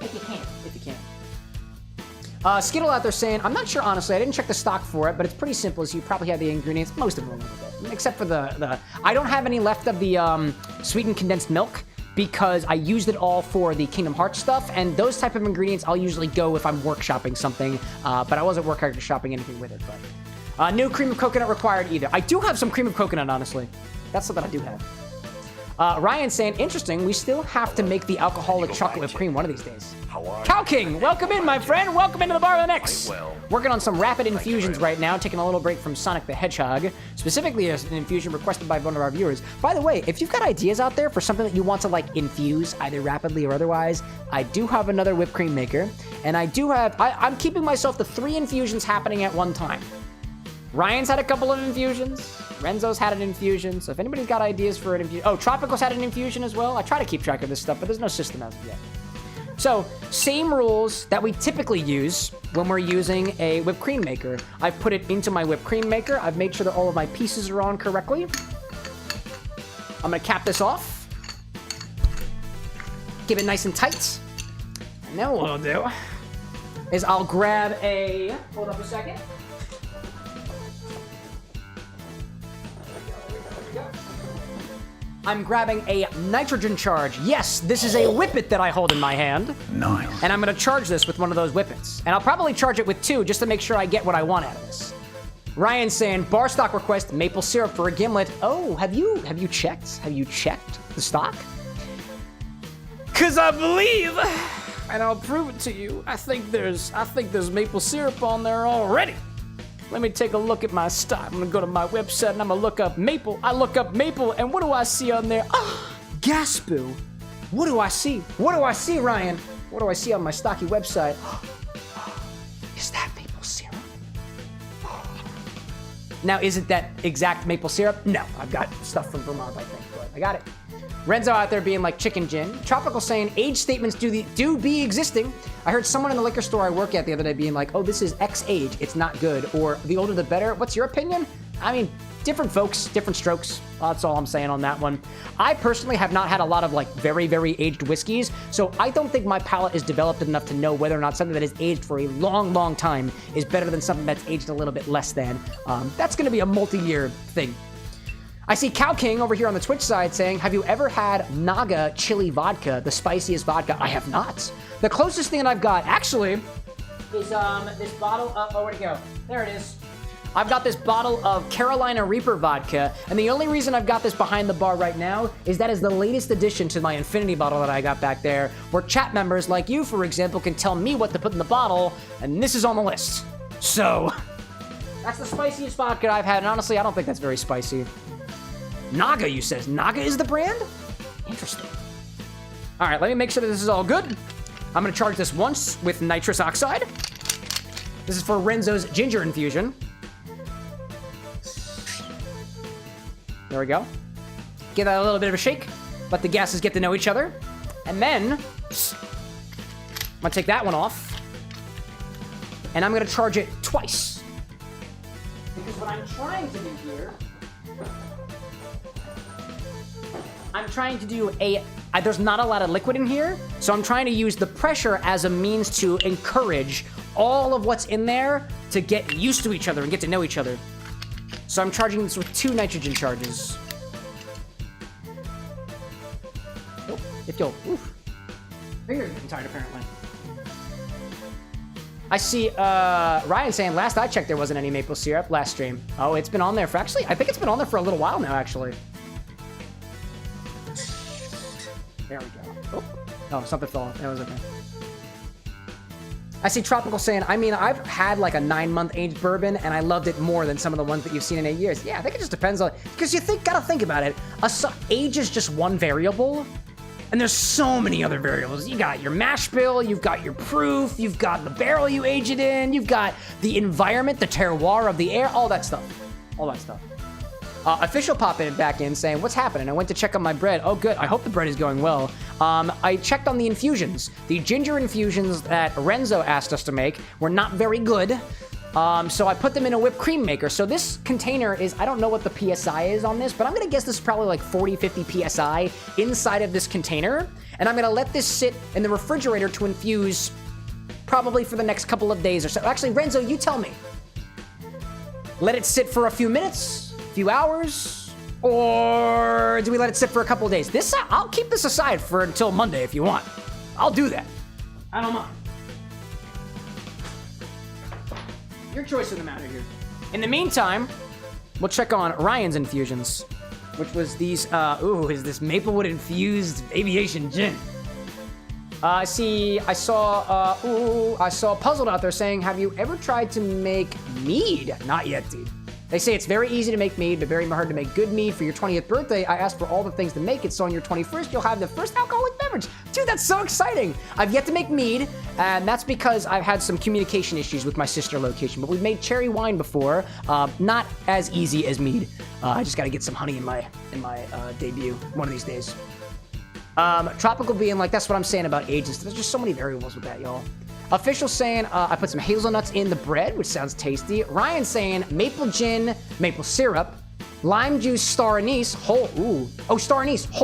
If you can. If you can. Skittle out there saying, I'm not sure, honestly. I didn't check the stock for it, but it's pretty simple, as you probably have the ingredients. Most of them are, except for the... I don't have any left of the sweetened condensed milk, because I used it all for the Kingdom Hearts stuff, and those type of ingredients I'll usually go if I'm workshopping something, but I wasn't workshopping anything with it. But no cream of coconut required either. I do have some cream of coconut, honestly. That's something I do have. Ryan saying, interesting, we still have to make the alcoholic chocolate whipped cream one of these days. Cow King, welcome in, my friend. Welcome into the Bar with an X. Working on some rapid infusions right now, taking a little break from Sonic the Hedgehog, specifically an infusion requested by one of our viewers. By the way, if you've got ideas out there for something that you want to like infuse, either rapidly or otherwise, I do have another whipped cream maker, and I do have, I'm keeping myself to 3 infusions happening at one time. Ryan's had a couple of infusions. Renzo's had an infusion. So if anybody's got ideas for an infusion... Oh, Tropical's had an infusion as well. I try to keep track of this stuff, but there's no system as of yet. So, same rules that we typically use when we're using a whipped cream maker. I've put it into my whipped cream maker. I've made sure that all of my pieces are on correctly. I'm going to cap this off. Give it nice and tight. And then what I'll do is I'll grab a... Hold up a second. I'm grabbing a nitrogen charge. Yes, this is a whippet that I hold in my hand. Nice. And I'm gonna charge this with one of those whippets. And I'll probably charge it with 2 just to make sure I get what I want out of this. Ryan's saying, bar stock request, maple syrup for a gimlet. Oh, have you checked? Have you checked the stock? Cause I believe, and I'll prove it to you, I think there's maple syrup on there already. Let me take a look at my stock. I'm gonna go to my website and I'm gonna look up maple. I look up maple, and what do I see on there? Oh, Gaspoo. What do I see? What do I see, Ryan? What do I see on my stocky website? Is that maple syrup? Now, is it that exact maple syrup? No, I've got stuff from Vermont, I think, but I got it. Renzo out there being like chicken gin. Tropical saying age statements do be existing. I heard someone in the liquor store I work at the other day being like, oh, this is X age, it's not good. Or the older the better. What's your opinion? I mean, different folks, different strokes. That's all I'm saying on that one. I personally have not had a lot of like very, very aged whiskeys. So I don't think my palate is developed enough to know whether or not something that is aged for a long, long time is better than something that's aged a little bit less than. That's gonna be a multi-year thing. I see Cow King over here on the Twitch side saying, have you ever had Naga chili vodka, the spiciest vodka? I have not. The closest thing that I've got, actually, is this bottle of, oh, where'd it go? There it is. I've got this bottle of Carolina Reaper vodka, and the only reason I've got this behind the bar right now is that is the latest addition to my Infinity bottle that I got back there, where chat members like you, for example, can tell me what to put in the bottle, and this is on the list. So, that's the spiciest vodka I've had, and honestly, I don't think that's very spicy. Naga, you says. Naga is the brand? Interesting. All right, let me make sure that this is all good. I'm going to charge this once with nitrous oxide. This is for Renzo's ginger infusion. There we go. Give that a little bit of a shake. Let the gases get to know each other. And then, I'm going to take that one off. And I'm going to charge it twice. Because what I'm trying to do here... I'm trying to do there's not a lot of liquid in here, so I'm trying to use the pressure as a means to encourage all of what's in there to get used to each other and get to know each other. So I'm charging this with 2 nitrogen charges. Oh, if you'll, oof. Fingers getting tired apparently. I see Ryan saying, last I checked there wasn't any maple syrup last stream. Oh, it's been on there for, actually, I think it's been on there for a little while now, actually. There we go. Oh, something fell off. That was okay. I see Tropical saying, I mean, I've had like a 9-month aged bourbon, and I loved it more than some of the ones that you've seen in 8 years. Yeah, I think it just depends on, because gotta think about it. Age is just one variable, And there's so many other variables. You got your mash bill, you've got your proof, you've got the barrel you age it in, you've got the environment, the terroir of the air, all that stuff. All that stuff. Official popping back in saying, what's happening? I went to check on my bread. Oh, good. I hope the bread is going well. I checked on the infusions. The ginger infusions that Renzo asked us to make were not very good. So I put them in a whipped cream maker. So this container is, I don't know what the PSI is on this, but I'm gonna guess this is probably like 40, 50 PSI inside of this container. And I'm gonna let this sit in the refrigerator to infuse probably for the next couple of days or so. Actually, Renzo, you tell me. Let it sit for a few minutes, a few hours, or do we let it sit for a couple of days? I'll keep this aside for until Monday if you want. I'll do that. I don't mind. Your choice of the matter here. In the meantime, we'll check on Ryan's infusions, which was these, is this Maplewood infused aviation gin. I saw Puzzled out there saying, have you ever tried to make mead? Not yet, dude. They say it's very easy to make mead, but very hard to make good mead. For your 20th birthday, I asked for all the things to make it, so on your 21st, you'll have the first alcoholic beverage. Dude, that's so exciting. I've yet to make mead, and that's because I've had some communication issues with my sister location, but we've made cherry wine before. Not as easy as mead. I just gotta get some honey in my debut one of these days. Tropical being like, that's what I'm saying about ages. There's just so many variables with that, y'all. Official saying, I put some hazelnuts in the bread, which sounds tasty. Ryan saying, maple gin, maple syrup, lime juice, star anise, whole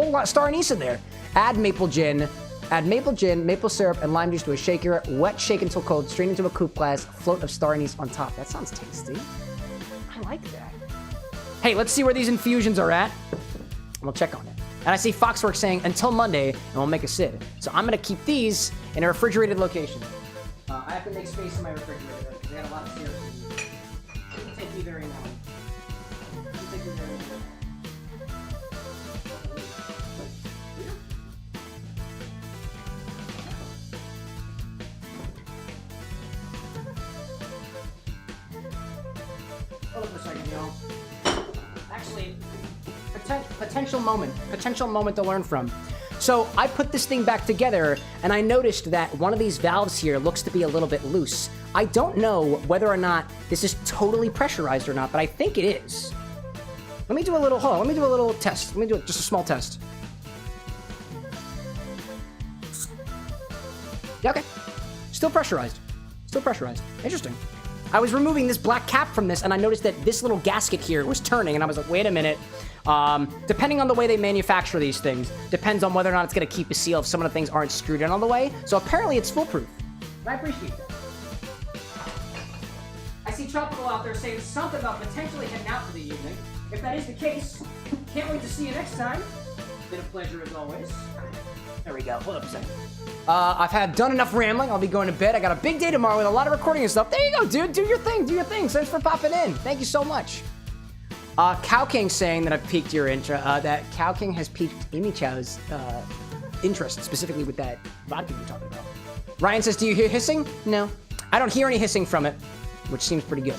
lot star anise in there. Add maple gin, maple syrup, and lime juice to a shaker. Wet, shake until cold, strain into a coupe glass, float of star anise on top. That sounds tasty. I like that. Hey, let's see where these infusions are at. We'll check on it. And I see Foxworks saying, until Monday, and we'll make a Sid. So I'm gonna keep these in a refrigerated location. I have to make space in my refrigerator because they got a lot of syrup. Shouldn't take me very long. Hold up a second, y'all. Actually, potential moment to learn from. So I put this thing back together, and I noticed that one of these valves here looks to be a little bit loose. I don't know whether or not this is totally pressurized or not, but I think it is. Let me do a little test. Let me do just a small test. Yeah, okay. Still pressurized. Interesting. I was removing this black cap from this, and I noticed that this little gasket here was turning, and I was like, wait a minute. Depending on the way they manufacture these things, depends on whether or not it's going to keep a seal if some of the things aren't screwed in all the way. So apparently it's foolproof. And I appreciate that. I see Tropical out there saying something about potentially heading out for the evening. If that is the case, can't wait to see you next time. Been a pleasure as always. There we go. Hold up a second. I've done enough rambling. I'll be going to bed. I got a big day tomorrow with a lot of recording and stuff. There you go, dude. Do your thing. Thanks for popping in. Thank you so much. Cow King saying that I've piqued your interest. That Cow King has piqued Amy Chow's interest, specifically with that vodka you're talking about. Ryan says, do you hear hissing? No. I don't hear any hissing from it, which seems pretty good.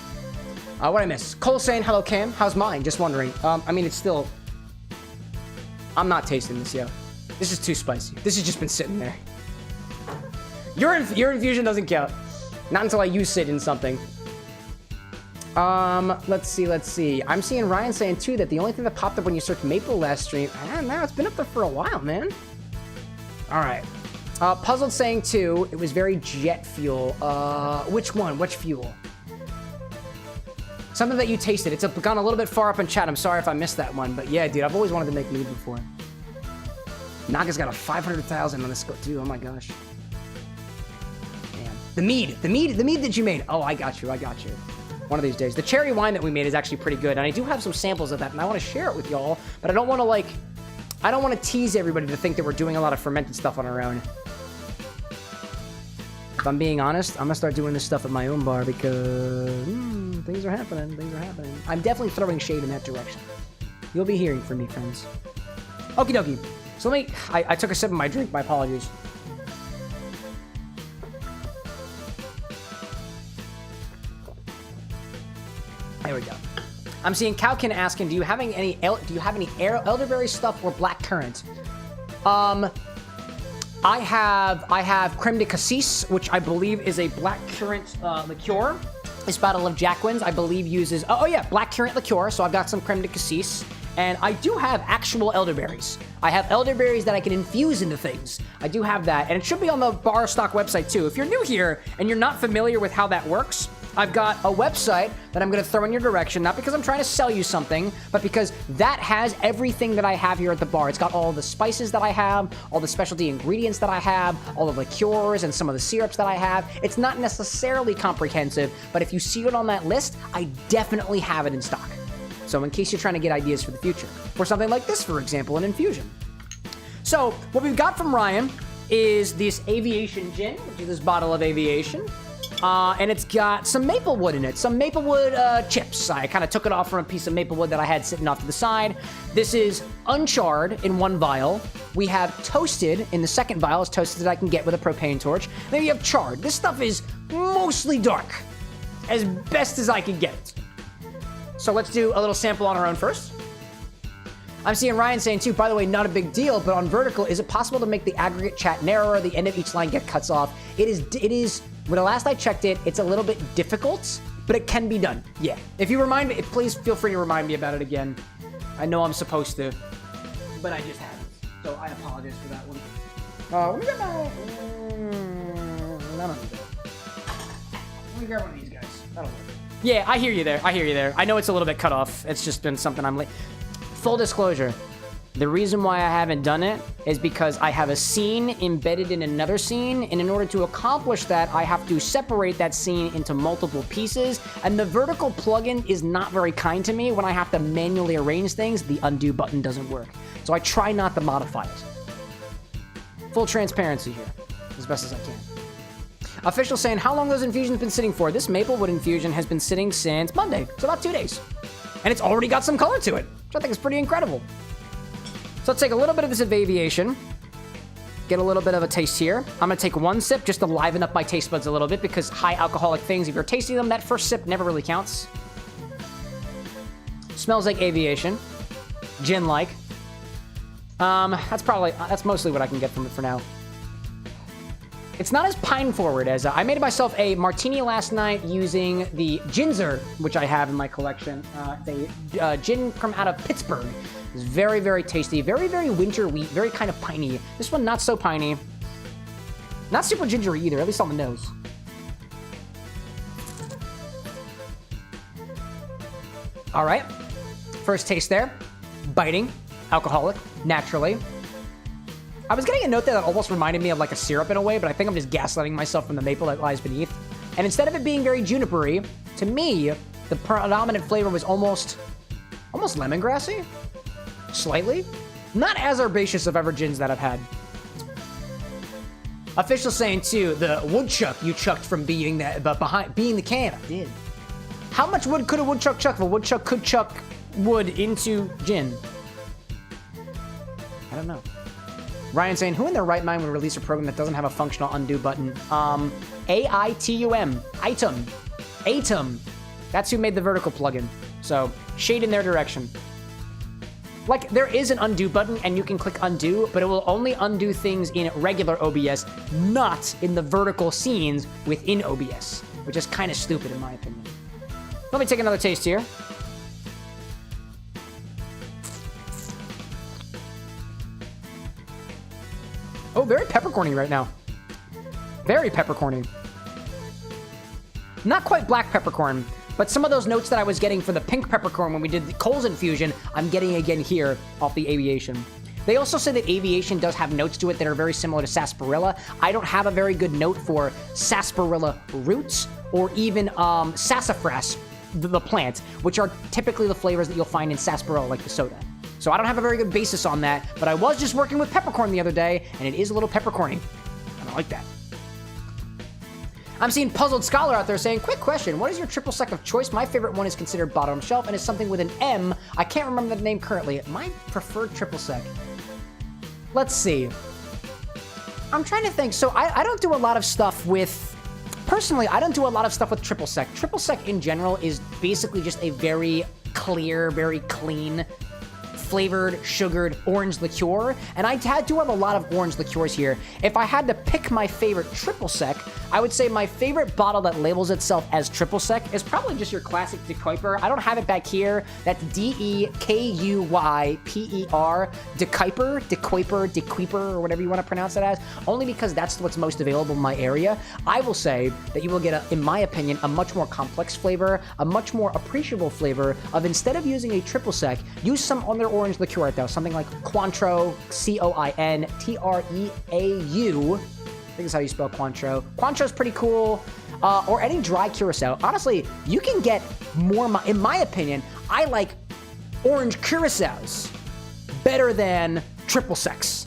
What I miss? Cole saying, hello, Cam. How's mine? Just wondering. I mean, it's still... I'm not tasting this, yo. This is too spicy. This has just been sitting there. Your infusion doesn't count. Not until I use it in something. Let's see. I'm seeing Ryan saying, too, that the only thing that popped up when you searched Maple last stream... I don't know, it's been up there for a while, man. Alright. Puzzled saying, too, it was very jet fuel. Which one? Which fuel? Something that you tasted. It's gone a little bit far up in chat. I'm sorry if I missed that one. But yeah, dude, I've always wanted to make mead before. Naga's got a 500,000 on this go, too. Oh my gosh. Damn. The mead that you made. Oh, I got you. One of these days. The cherry wine that we made is actually pretty good. And I do have some samples of that, and I want to share it with y'all. But I don't want to tease everybody to think that we're doing a lot of fermented stuff on our own. If I'm being honest, I'm gonna start doing this stuff at my own bar because things are happening. I'm definitely throwing shade in that direction. You'll be hearing from me, friends. Okie dokie. So I took a sip of my drink. My apologies. There we go. I'm seeing Cowkin asking, do you have any elderberry stuff or black currant? I have creme de cassis, which I believe is a black currant liqueur. This bottle of Jacquin's, I believe, uses black currant liqueur. So I've got some creme de cassis. And I do have actual elderberries. I have elderberries that I can infuse into things. I do have that, and it should be on the bar stock website too. If you're new here and you're not familiar with how that works, I've got a website that I'm gonna throw in your direction, not because I'm trying to sell you something, but because that has everything that I have here at the bar. It's got all the spices that I have, all the specialty ingredients that I have, all the liqueurs and some of the syrups that I have. It's not necessarily comprehensive, but if you see it on that list, I definitely have it in stock. So in case you're trying to get ideas for the future, for something like this, for example, an infusion. So what we've got from Ryan is this Aviation Gin, which is this bottle of Aviation. And it's got some maple wood in it, some maple wood chips. I kind of took it off from a piece of maple wood that I had sitting off to the side. This is uncharred in one vial. We have toasted in the second vial, as toasted that I can get with a propane torch. Then we have charred. This stuff is mostly dark, as best as I can get it. So let's do a little sample on our own first. I'm seeing Ryan saying too, by the way, not a big deal, but on vertical, is it possible to make the aggregate chat narrower? The end of each line get cuts off. It is, when the last I checked it, it's a little bit difficult, but it can be done. Yeah. If you remind me, please feel free to remind me about it again. I know I'm supposed to, but I just haven't. So I apologize for that one. Let me grab my, let me grab one of these guys. That'll work. Yeah, I hear you there. I know it's a little bit cut off. It's just been something I'm late. Full disclosure, the reason why I haven't done it is because I have a scene embedded in another scene, and in order to accomplish that, I have to separate that scene into multiple pieces, and the vertical plugin is not very kind to me. When I have to manually arrange things, the undo button doesn't work. So I try not to modify it. Full transparency here, as best as I can. Official saying, how long those infusions been sitting for? This Maplewood infusion has been sitting since Monday, so about 2 days. And it's already got some color to it, which I think is pretty incredible. So let's take a little bit of this of Aviation, get a little bit of a taste here. I'm gonna take one sip just to liven up my taste buds a little bit, because high alcoholic things, if you're tasting them, that first sip never really counts. Smells like Aviation, gin-like. That's mostly what I can get from it for now. It's not as pine forward as I made myself a martini last night using the Ginzer, which I have in my collection. The gin from out of Pittsburgh. It's very, very tasty, very, very winter wheat, very kind of piney. This one not so piney, not super gingery either, at least on the nose. All right, first taste there, biting, alcoholic, naturally. I was getting a note there that almost reminded me of like a syrup in a way, but I think I'm just gaslighting myself from the maple that lies beneath. And instead of it being very junipery, to me, the predominant flavor was almost lemongrassy, slightly. Not as herbaceous of ever gins that I've had. Official saying too, the woodchuck you chucked from being that, but behind being the can, I did. How much wood could a woodchuck chuck if a woodchuck could chuck wood into gin? I don't know. Ryan saying, who in their right mind would release a program that doesn't have a functional undo button? AITUM. Atum. That's who made the vertical plugin. So, shade in their direction. Like, there is an undo button, and you can click undo, but it will only undo things in regular OBS, not in the vertical scenes within OBS, which is kind of stupid in my opinion. Let me take another taste here. Oh, very peppercorny right now. Very peppercorny. Not quite black peppercorn, but some of those notes that I was getting for the pink peppercorn when we did the Coles infusion, I'm getting again here off the Aviation. They also say that Aviation does have notes to it that are very similar to sarsaparilla. I don't have a very good note for sarsaparilla roots or even sassafras, the plant, which are typically the flavors that you'll find in sarsaparilla, like the soda. So I don't have a very good basis on that, but I was just working with peppercorn the other day, and it is a little peppercorny. And I like that. I'm seeing Puzzled Scholar out there saying, quick question, what is your triple sec of choice? My favorite one is considered bottom shelf and is something with an M. I can't remember the name currently. My preferred triple sec. Let's see. I'm trying to think. So I don't do a lot of stuff with, personally, I don't do a lot of stuff with triple sec. Triple sec in general is basically just a very clear, very clean flavored, sugared orange liqueur, and I do have a lot of orange liqueurs here. If I had to pick my favorite triple sec, I would say my favorite bottle that labels itself as triple sec is probably just your classic De Kuyper. I don't have it back here. That's D-E-K-U-Y-P-E-R, De Kuyper, or whatever you want to pronounce it as, only because that's what's most available in my area. I will say that you will get, in my opinion, a much more complex flavor, a much more appreciable flavor of, instead of using a triple sec, use some other orange liqueur though, something like Cointreau, C-O-I-N-T-R-E-A-U. I think that's how you spell Cointreau. Cointreau's pretty cool. Or any dry curacao. Honestly, you can get more, in my opinion, I like orange curaçaos better than triple secs.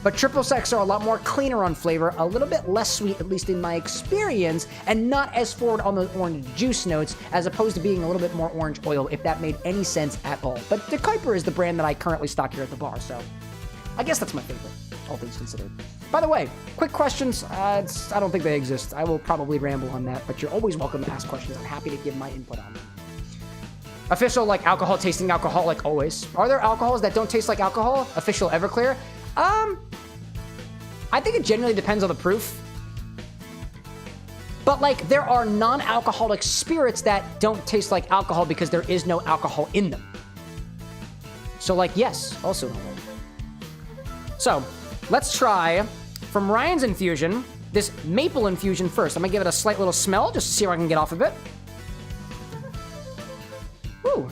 But triple secs are a lot more cleaner on flavor, a little bit less sweet, at least in my experience, and not as forward on those orange juice notes, as opposed to being a little bit more orange oil, if that made any sense at all. But De Kuyper is the brand that I currently stock here at the bar, so I guess that's my favorite, all things considered. By the way, quick questions. I don't think they exist. I will probably ramble on that, but you're always welcome to ask questions. I'm happy to give my input on them. Official, like alcohol, tasting alcohol, like always. Are there alcohols that don't taste like alcohol? Official Everclear? I think it generally depends on the proof. But, like, there are non-alcoholic spirits that don't taste like alcohol because there is no alcohol in them. So, like, yes, also no. So, let's try, from Ryan's infusion, this maple infusion first. I'm gonna give it a slight little smell just to see what I can get off of it. Ooh.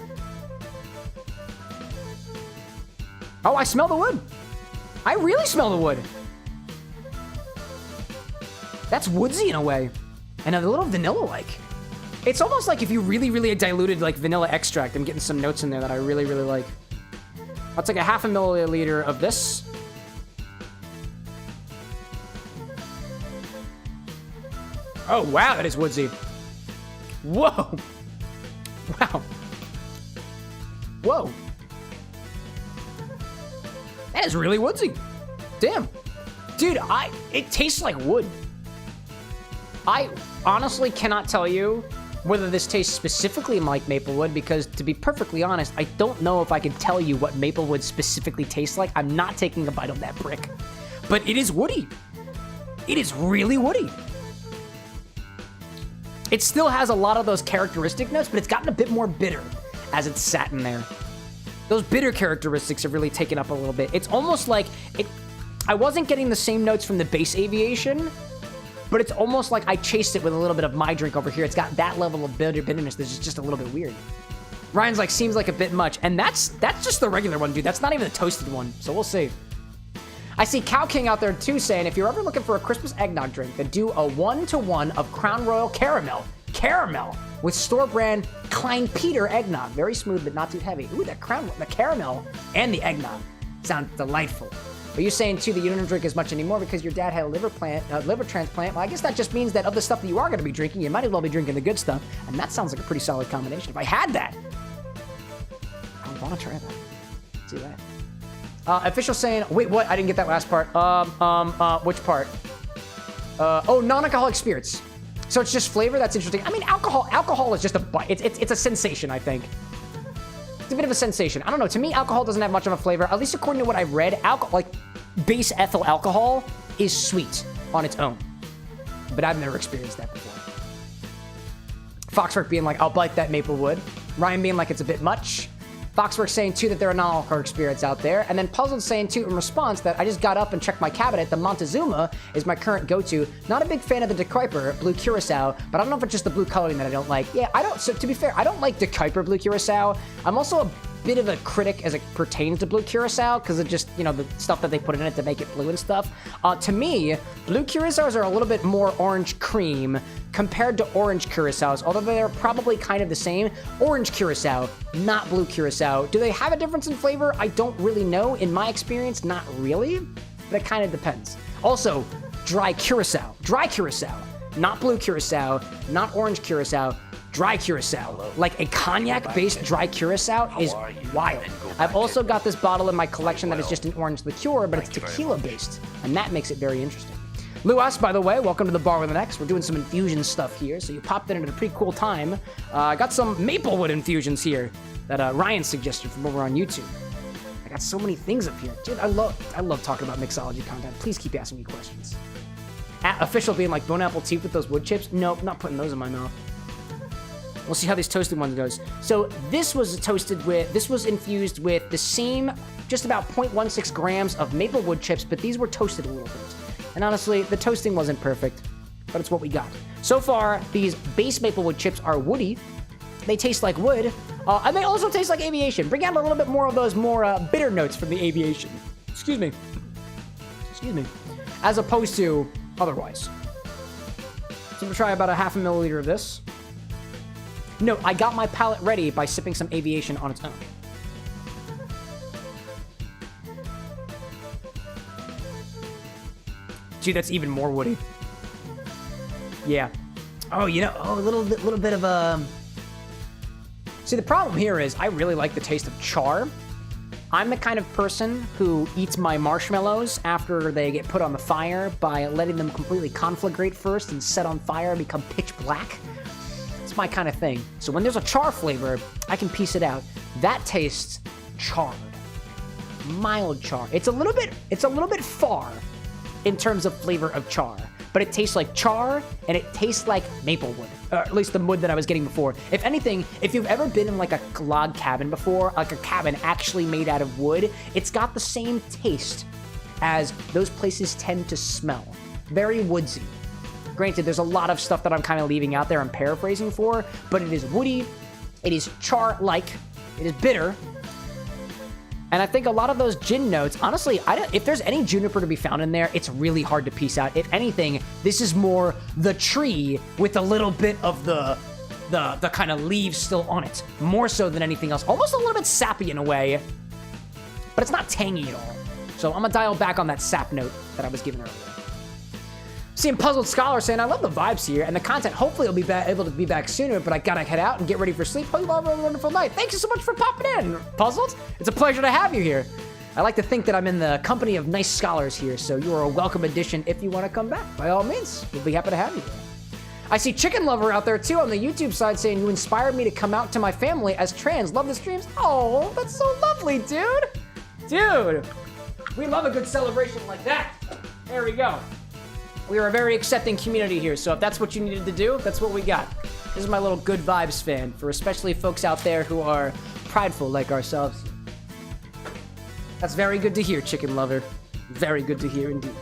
Oh, I smell the wood. I really smell the wood. That's woodsy in a way. And a little vanilla-like. It's almost like if you really, really diluted, like, vanilla extract. I'm getting some notes in there that I really, really like. I'll take a half a milliliter of this. Oh, wow, that is woodsy. Whoa. Wow. Whoa. That is really woodsy. Damn. Dude, it tastes like wood. I honestly cannot tell you whether this tastes specifically like maplewood, because to be perfectly honest, I don't know if I can tell you what maplewood specifically tastes like. I'm not taking a bite of that brick. But it is woody. It is really woody. It still has a lot of those characteristic notes, but it's gotten a bit more bitter as it's sat in there. Those bitter characteristics have really taken up a little bit. It's almost like I wasn't getting the same notes from the base aviation, but it's almost like I chased it with a little bit of my drink over here. It's got that level of bitterness that's just a little bit weird. Ryan's like, seems like a bit much. And that's just the regular one, dude. That's not even the toasted one. So we'll see. I see Cow King out there too saying, if you're ever looking for a Christmas eggnog drink, then do a 1-to-1 of Crown Royal Caramel with store brand Klein Peter eggnog. Very smooth, but not too heavy. Ooh, the caramel and the eggnog sound delightful. Are you saying too that you don't drink as much anymore because your dad had a liver transplant? Well, I guess that just means that of the stuff that you are going to be drinking, you might as well be drinking the good stuff. And that sounds like a pretty solid combination. If I had that, I would want to try that. Let's see that. Official saying, wait, what? I didn't get that last part. Which part? Oh, non-alcoholic spirits. So it's just flavor? That's interesting. I mean, alcohol is just a bite. It's a sensation, I think. It's a bit of a sensation. I don't know. To me, alcohol doesn't have much of a flavor. At least according to what I've read, base ethyl alcohol is sweet on its own. But I've never experienced that before. Foxwork being like, I'll bite that maplewood. Ryan being like, it's a bit much. Foxwork saying, too, that there are non-alcoholic spirits out there. And then Puzzled saying, too, in response, that I just got up and checked my cabinet. The Montezuma is my current go-to. Not a big fan of the De Kuyper Blue Curacao, but I don't know if it's just the blue coloring that I don't like. Yeah, so to be fair, I don't like De Kuyper Blue Curacao. I'm also a bit of a critic as it pertains to Blue Curacao, because of just, the stuff that they put in it to make it blue and stuff. To me, Blue Curaçaos are a little bit more orange cream compared to orange Curaçaos, although they're probably kind of the same. Orange Curacao, not Blue Curacao. Do they have a difference in flavor? I don't really know. In my experience, not really, but it kind of depends. Also, dry Curacao. Dry Curacao, not Blue Curacao, not orange Curacao. Dry Curacao, like a cognac-based dry Curacao, is wild. I've also got this bottle in my collection that is just an orange liqueur, but it's tequila-based, and that makes it very interesting. Luas, by the way, welcome to the Bar with an X. We're doing some infusion stuff here, so you popped in at a pretty cool time. I got some maplewood infusions here that Ryan suggested from over on YouTube. got so many things up here. Dude, I love talking about mixology content. Please keep asking me questions. Official being like bone apple tea with those wood chips. Nope, not putting those in my mouth. We'll see how these toasted ones goes. So this was infused with the same, just about 0.16 grams of maple wood chips, but these were toasted a little bit. And honestly, the toasting wasn't perfect, but it's what we got. So far, these base maple wood chips are woody. They taste like wood, and they also taste like aviation. Bring out a little bit more of those more bitter notes from the aviation. Excuse me. As opposed to otherwise. So I'm gonna try about a half a milliliter of this. No, I got my palate ready by sipping some aviation on its own. Dude, that's even more woody. Yeah. Oh, a little bit of a... See, the problem here is I really like the taste of char. I'm the kind of person who eats my marshmallows after they get put on the fire by letting them completely conflagrate first and set on fire and become pitch black. It's my kind of thing. So when there's a char flavor, I can piece it out. That tastes charred. Mild char. It's a little bit far in terms of flavor of char, but it tastes like char and it tastes like maple wood, or at least the wood that I was getting before. If anything, if you've ever been in like a log cabin before, like a cabin actually made out of wood, it's got the same taste as those places tend to smell. Very woodsy. Granted, there's a lot of stuff that I'm kind of leaving out there, I'm paraphrasing for, but it is woody, it is char-like, it is bitter, and I think a lot of those gin notes, honestly, if there's any juniper to be found in there, it's really hard to piece out. If anything, this is more the tree with a little bit of the kind of leaves still on it, more so than anything else. Almost a little bit sappy in a way, but it's not tangy at all. So I'm gonna dial back on that sap note that I was given earlier. Seeing Puzzled Scholar saying, I love the vibes here, and the content hopefully will be able to be back sooner, but I gotta head out and get ready for sleep. Hope you all have a wonderful night. Thank you so much for popping in, Puzzled. It's a pleasure to have you here. I like to think that I'm in the company of nice scholars here, so you are a welcome addition if you want to come back. By all means, we'll be happy to have you here. I see Chicken Lover out there, too, on the YouTube side saying, you inspired me to come out to my family as trans. Love the streams. Oh, that's so lovely, dude. Dude, we love a good celebration like that. There we go. We are a very accepting community here, so if that's what you needed to do, that's what we got. This is my little good vibes fan, for especially folks out there who are prideful like ourselves. That's very good to hear, Chicken Lover. Very good to hear indeed.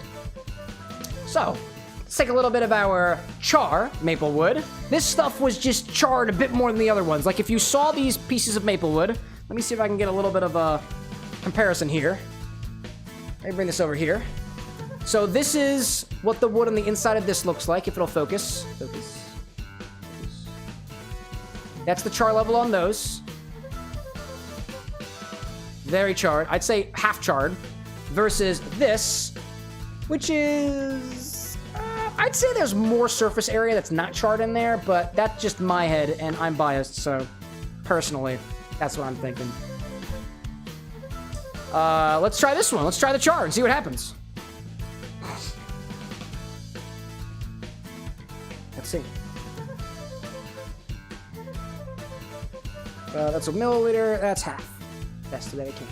So, let's take a little bit of our char maple wood. This stuff was just charred a bit more than the other ones. Like if you saw these pieces of maple wood, let me see if I can get a little bit of a comparison here. Let me bring this over here. So this is what the wood on the inside of this looks like, if it'll focus. That's the char level on those. Very charred. I'd say half charred. Versus this, which is... I'd say there's more surface area that's not charred in there, but that's just my head, and I'm biased, so personally, that's what I'm thinking. Let's try this one. Let's try the char and see what happens. Let's see. That's a milliliter. That's half. Best that I can.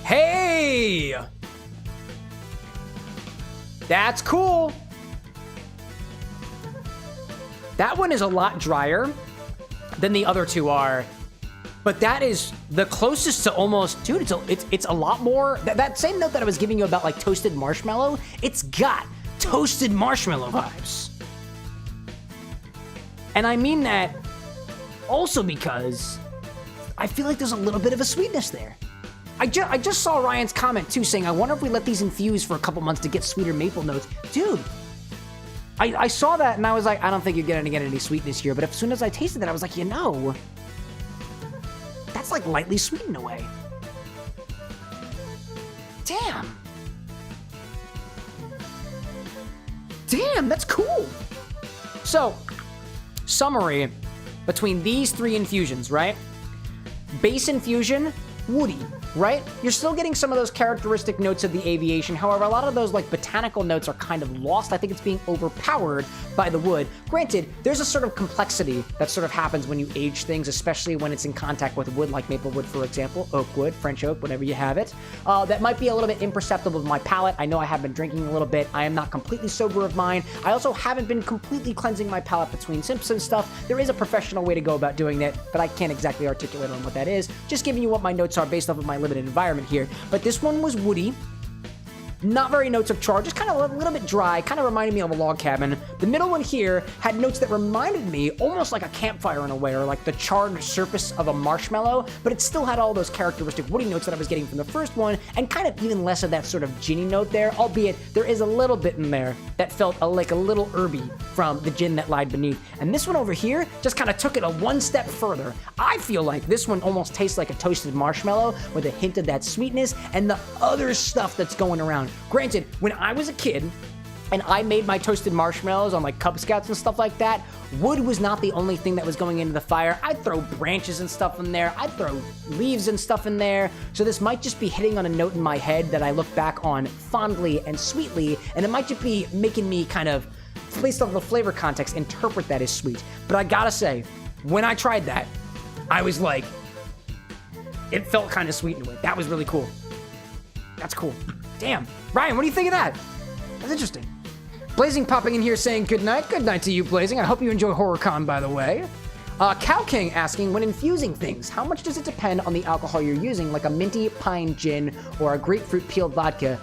Hey! That's cool. That one is a lot drier than the other two are. But that is the closest to almost, dude, it's a lot more, that same note that I was giving you about like toasted marshmallow, it's got toasted marshmallow vibes. And I mean that also because I feel like there's a little bit of a sweetness there. I just saw Ryan's comment too saying, I wonder if we let these infuse for a couple months to get sweeter maple notes. Dude, I saw that and I was like, I don't think you're gonna get any sweetness here, but as soon as I tasted that, I was like, that's like lightly sweet in a way. Damn. Damn, that's cool. So, summary between these three infusions, right? Base infusion, woody. right? You're still getting some of those characteristic notes of the aviation. However, a lot of those like botanical notes are kind of lost. I think it's being overpowered by the wood. Granted, there's a sort of complexity that sort of happens when you age things, especially when it's in contact with wood, like maple wood, for example, oak wood, French oak, whatever you have it. That might be a little bit imperceptible with my palate. I know I have been drinking a little bit. I am not completely sober of mine. I also haven't been completely cleansing my palate between sips and stuff. There is a professional way to go about doing that, but I can't exactly articulate on what that is. Just giving you what my notes are based off of my limited environment here. But this one was woody. Not very notes of char, just kind of a little bit dry, kind of reminded me of a log cabin. The middle one here had notes that reminded me almost like a campfire in a way, or like the charred surface of a marshmallow, but it still had all those characteristic woody notes that I was getting from the first one, and kind of even less of that sort of ginny note there, albeit there is a little bit in there that felt like a little herby from the gin that lied beneath. And this one over here just kind of took it a one step further. I feel like this one almost tastes like a toasted marshmallow with a hint of that sweetness and the other stuff that's going around. Granted, when I was a kid and I made my toasted marshmallows on like Cub Scouts and stuff like that, wood was not the only thing that was going into the fire. I'd throw branches and stuff in there. I'd throw leaves and stuff in there. So this might just be hitting on a note in my head that I look back on fondly and sweetly, and it might just be making me kind of, based on the flavor context, interpret that as sweet. But I gotta say, when I tried that, I was like, it felt kind of sweet in a way. That was really cool. That's cool. Damn. Ryan, what do you think of that? That's interesting. Blazing popping in here saying good night. Good night to you, Blazing. I hope you enjoy HorrorCon, by the way. Cow King asking, when infusing things, how much does it depend on the alcohol you're using, like a minty pine gin or a grapefruit peeled vodka?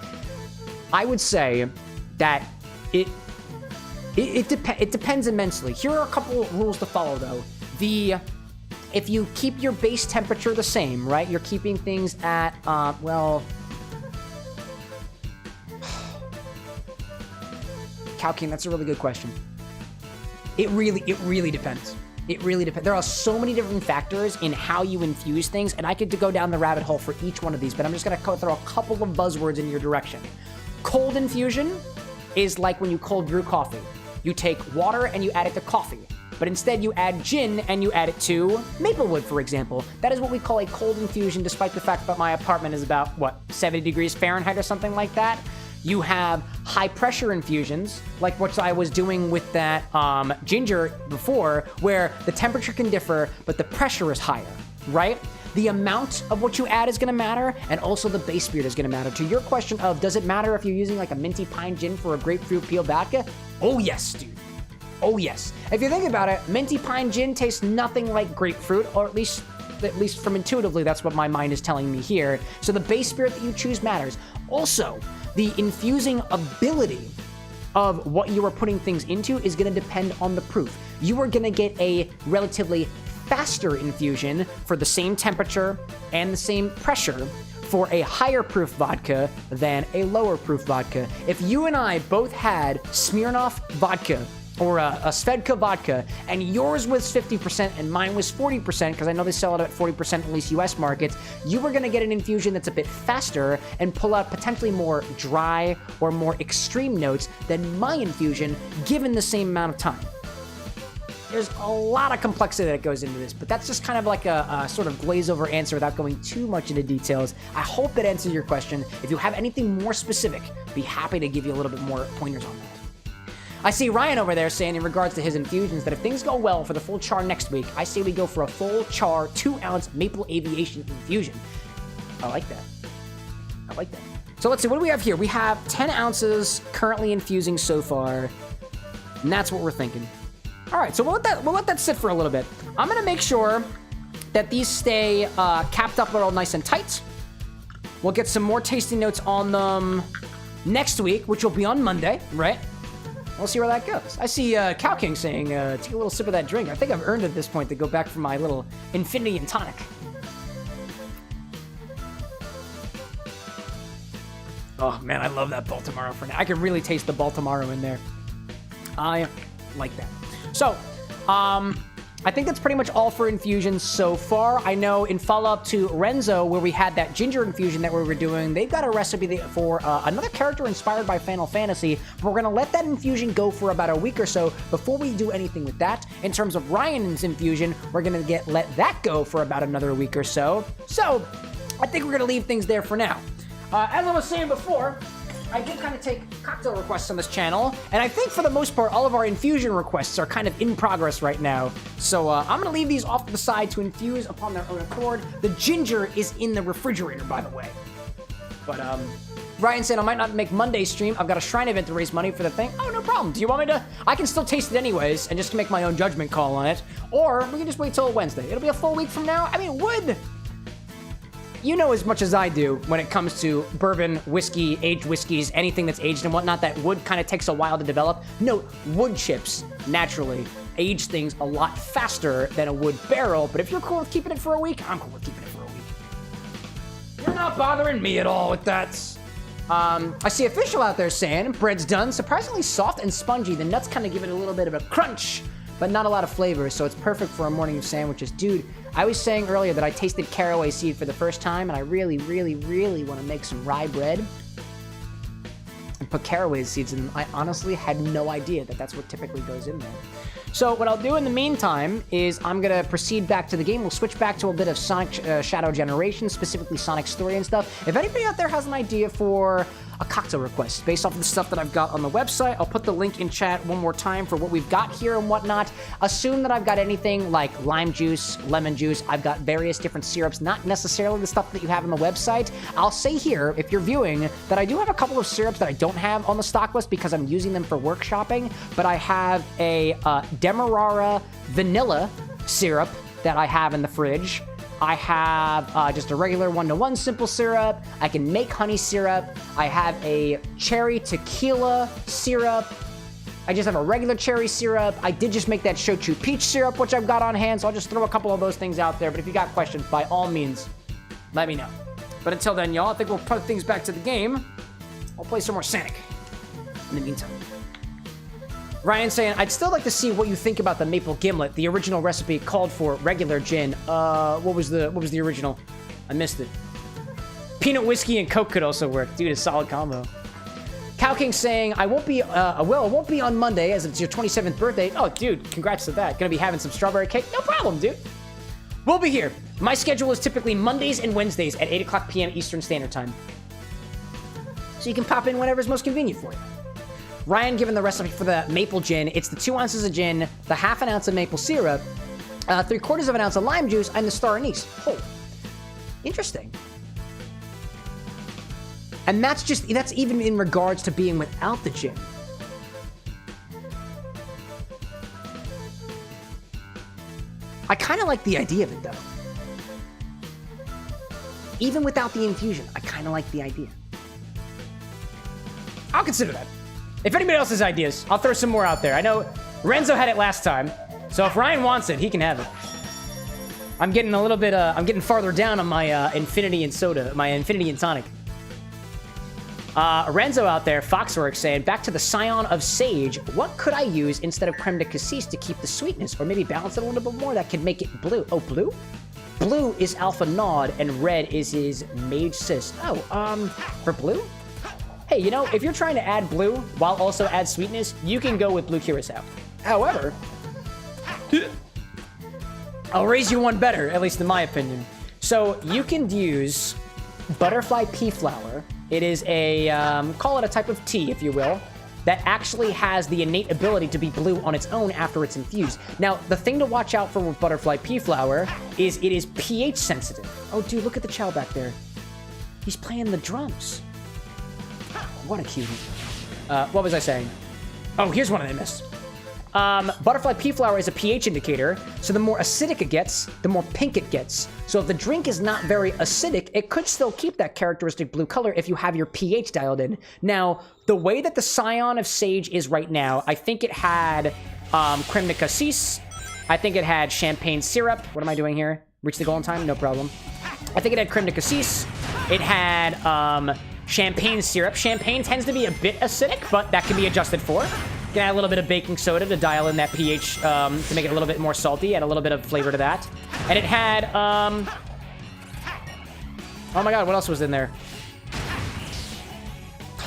I would say that it depends immensely. Here are a couple of rules to follow, though. If you keep your base temperature the same, right? You're keeping things at, Cow King, that's a really good question. It really depends. It really depends. There are so many different factors in how you infuse things, and I could go down the rabbit hole for each one of these, but I'm just gonna throw a couple of buzzwords in your direction. Cold infusion is like when you cold brew coffee. You take water and you add it to coffee, but instead you add gin and you add it to maplewood, for example. That is what we call a cold infusion, despite the fact that my apartment is about, 70 degrees Fahrenheit or something like that. You have high pressure infusions, like what I was doing with that ginger before, where the temperature can differ, but the pressure is higher, right? The amount of what you add is gonna matter, and also the base spirit is gonna matter. To your question of, does it matter if you're using like a minty pine gin for a grapefruit peeled vodka? Oh yes, dude. Oh yes. If you think about it, minty pine gin tastes nothing like grapefruit, or at least from intuitively, that's what my mind is telling me here. So the base spirit that you choose matters. Also, the infusing ability of what you are putting things into is going to depend on the proof. You are going to get a relatively faster infusion for the same temperature and the same pressure for a higher proof vodka than a lower proof vodka. If you and I both had Smirnoff vodka or a Svedka vodka, and yours was 50% and mine was 40%, because I know they sell it at 40% at least US markets, you were gonna get an infusion that's a bit faster and pull out potentially more dry or more extreme notes than my infusion, given the same amount of time. There's a lot of complexity that goes into this, but that's just kind of like a sort of glaze over answer without going too much into details. I hope that answers your question. If you have anything more specific, be happy to give you a little bit more pointers on that. I see Ryan over there saying in regards to his infusions that if things go well for the full char next week, I say we go for a full char 2-ounce maple aviation infusion. I like that. I like that. So let's see, what do we have here? We have 10 ounces currently infusing so far, and that's what we're thinking. All right, so we'll let that sit for a little bit. I'm gonna make sure that these stay capped up all nice and tight. We'll get some more tasting notes on them next week, which will be on Monday, right? We'll see where that goes. I see Cow King saying, take a little sip of that drink. I think I've earned at this point to go back for my little Infinity and Tonic. Oh man, I love that Baltimore for now. I can really taste the Baltimore in there. I like that. So, I think that's pretty much all for infusions so far. I know in follow-up to Renzo, where we had that ginger infusion that we were doing, they've got a recipe for another character inspired by Final Fantasy, but we're gonna let that infusion go for about a week or so before we do anything with that. In terms of Ryan's infusion, we're gonna let that go for about another week or so. So, I think we're gonna leave things there for now. As I was saying before, I do kind of take cocktail requests on this channel, and I think for the most part, all of our infusion requests are kind of in progress right now. So I'm gonna leave these off to the side to infuse upon their own accord. The ginger is in the refrigerator, by the way. But Ryan said I might not make Monday's stream. I've got a shrine event to raise money for the thing. Oh, no problem. Do you want me to? I can still taste it anyways and just make my own judgment call on it. Or we can just wait till Wednesday. It'll be a full week from now. I mean, wood. You know as much as I do when it comes to bourbon, whiskey, aged whiskeys, anything that's aged and whatnot, that wood kind of takes a while to develop. No, wood chips naturally age things a lot faster than a wood barrel, but if you're cool with keeping it for a week, I'm cool with keeping it for a week. You're not bothering me at all with that. I see Official out there saying, bread's done, surprisingly soft and spongy. The nuts kind of give it a little bit of a crunch, but not a lot of flavor, so it's perfect for a morning of sandwiches. Dude, I was saying earlier that I tasted caraway seed for the first time, and I really, really, really want to make some rye bread and put caraway seeds in them. I honestly had no idea that that's what typically goes in there. So what I'll do in the meantime is I'm going to proceed back to the game. We'll switch back to a bit of Sonic Shadow Generation, specifically Sonic Story and stuff. If anybody out there has an idea for a cocktail request based off of the stuff that I've got on the website, I'll put the link in chat one more time for what we've got here and whatnot. Assume that I've got anything like lime juice, lemon juice. I've got various different syrups, not necessarily the stuff that you have on the website. I'll say here, if you're viewing, that I do have a couple of syrups that I don't have on the stock list because I'm using them for workshopping, but I have a Demerara vanilla syrup that I have in the fridge. I have just a regular 1-to-1 simple syrup. I can make honey syrup. I have a cherry tequila syrup. I just have a regular cherry syrup. I did just make that shochu peach syrup, which I've got on hand, so I'll just throw a couple of those things out there. But if you got questions, by all means, let me know. But until then, y'all, I think we'll put things back to the game. I'll play some more Sonic in the meantime. Ryan saying, I'd still like to see what you think about the maple gimlet. The original recipe called for regular gin. What was the original? I missed it. Peanut whiskey and Coke could also work. Dude, a solid combo. Cow King saying, I won't be on Monday as it's your 27th birthday. Oh, dude, congrats to that. Gonna be having some strawberry cake. No problem, dude. We'll be here. My schedule is typically Mondays and Wednesdays at 8 o'clock p.m. Eastern Standard Time. So you can pop in whenever's most convenient for you. Ryan given the recipe for the maple gin. It's the 2 ounces of gin, the ½ an ounce of maple syrup, 3/4 of an ounce of lime juice, and the star anise. Oh, interesting. And that's even in regards to being without the gin. I kind of like the idea of it, though. Even without the infusion, I kind of like the idea. I'll consider that. If anybody else has ideas, I'll throw some more out there. I know Renzo had it last time, so if Ryan wants it, he can have it. I'm getting a little bit, I'm getting farther down on my Infinity and Soda, my Infinity and Sonic. Renzo out there, Foxworks saying, back to the Scion of Sage. What could I use instead of creme de cassis to keep the sweetness, or maybe balance it a little bit more that could make it blue? Oh, blue? Blue is Alpha Nod, and red is his Mage Sis. Oh, for blue? Hey, you know, if you're trying to add blue while also add sweetness, you can go with blue curacao. However, I'll raise you one better, at least in my opinion. So you can use butterfly pea flower. It is a, call it a type of tea, if you will, that actually has the innate ability to be blue on its own after it's infused. Now, the thing to watch out for with butterfly pea flower is it is pH sensitive. Oh, dude, look at the chow back there. He's playing the drums. What a cutie. What was I saying? Oh, here's one I missed. Butterfly pea flower is a pH indicator, so the more acidic it gets, the more pink it gets. So if the drink is not very acidic, it could still keep that characteristic blue color if you have your pH dialed in. Now, the way that the Scion of Sage is right now, I think it had creme de cassis. I think it had champagne syrup. What am I doing here? Reach the goal in time? No problem. I think it had creme de cassis. It had champagne syrup. Champagne tends to be a bit acidic, but that can be adjusted for. You can add a little bit of baking soda to dial in that pH to make it a little bit more salty, add a little bit of flavor to that. And it had, oh my god, what else was in there?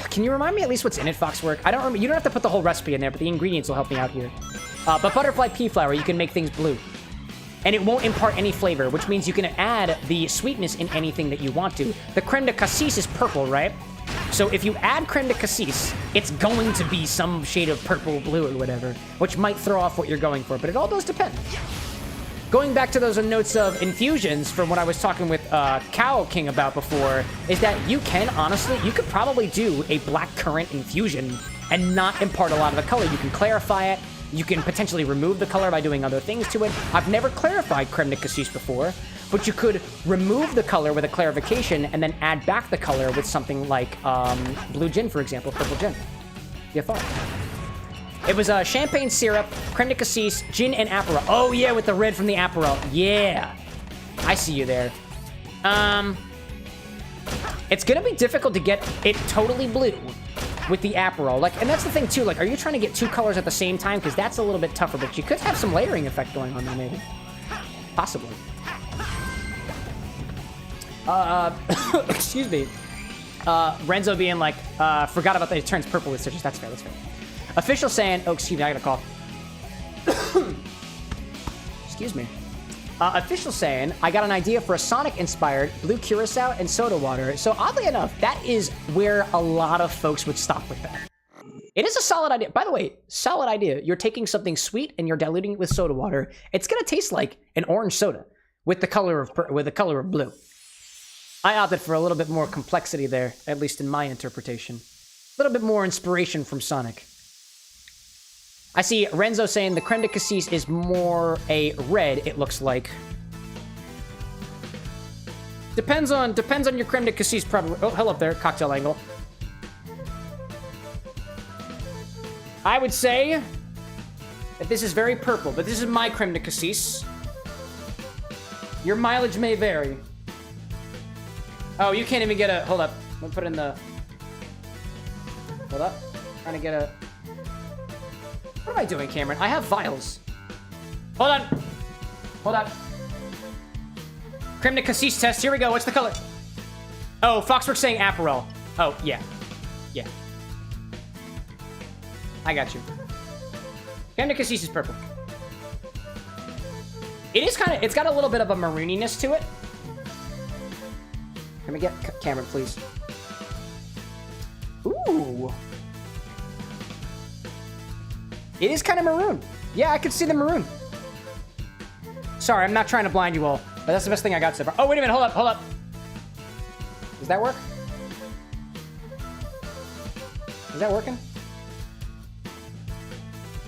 Can you remind me at least what's in it, Foxwork? I don't remember. You don't have to put the whole recipe in there, but the ingredients will help me out here. But butterfly pea flower, you can make things blue. and it won't impart any flavor, which means you can add the sweetness in anything that you want to. The creme de cassis is purple, right? So if you add creme de cassis, it's going to be some shade of purple, blue, or whatever, which might throw off what you're going for, but it all does depend. Going back to those notes of infusions from what I was talking with Cow King about before, is that you can, honestly, you could probably do a black currant infusion and not impart a lot of the color. You can clarify it. You can potentially remove the color by doing other things to it. I've never clarified creme de cassis before, but you could remove the color with a clarification and then add back the color with something like blue gin, for example, purple gin. Yeah, fine. It was champagne syrup, creme de cassis, gin, and Aperol. Oh, yeah, with the red from the Aperol. Yeah. I see you there. It's going to be difficult to get it totally blue with the Aperol. Like, and that's the thing, too. Like, are you trying to get two colors at the same time? Because that's a little bit tougher, but you could have some layering effect going on there, maybe. Possibly. Excuse me. Renzo being like, forgot about that it turns purple with citrus. That's fair, that's fair. Official saying, oh, excuse me, I got a cough. Excuse me. Official saying, I got an idea for a Sonic-inspired blue curacao and soda water. So oddly enough, that is where a lot of folks would stop with that. It is a solid idea. By the way, solid idea. You're taking something sweet and you're diluting it with soda water. It's gonna taste like an orange soda with the color of blue. I opted for a little bit more complexity there, at least in my interpretation. A little bit more inspiration from Sonic. I see Renzo saying the creme de cassis is more a red, it looks like. Depends on your creme de cassis, probably. Oh, hell up there, cocktail angle. I would say that this is very purple, but this is my creme de cassis. Your mileage may vary. Oh, you can't even get a... Hold up. Let me put in the... Hold up. Trying to get a... What am I doing, Cameron? I have vials. Hold on. Hold on. Creme de cassis test. Here we go. What's the color? Oh, Foxworks saying Aperol. Oh, yeah. Yeah. I got you. Creme de cassis is purple. It is kind of... It's got a little bit of a marooniness to it. Can we get Cameron, please? Ooh. It is kind of maroon. Yeah, I could see the maroon. Sorry, I'm not trying to blind you all, but that's the best thing I got so far. Oh, wait a minute. Hold up. Does that work? Is that working?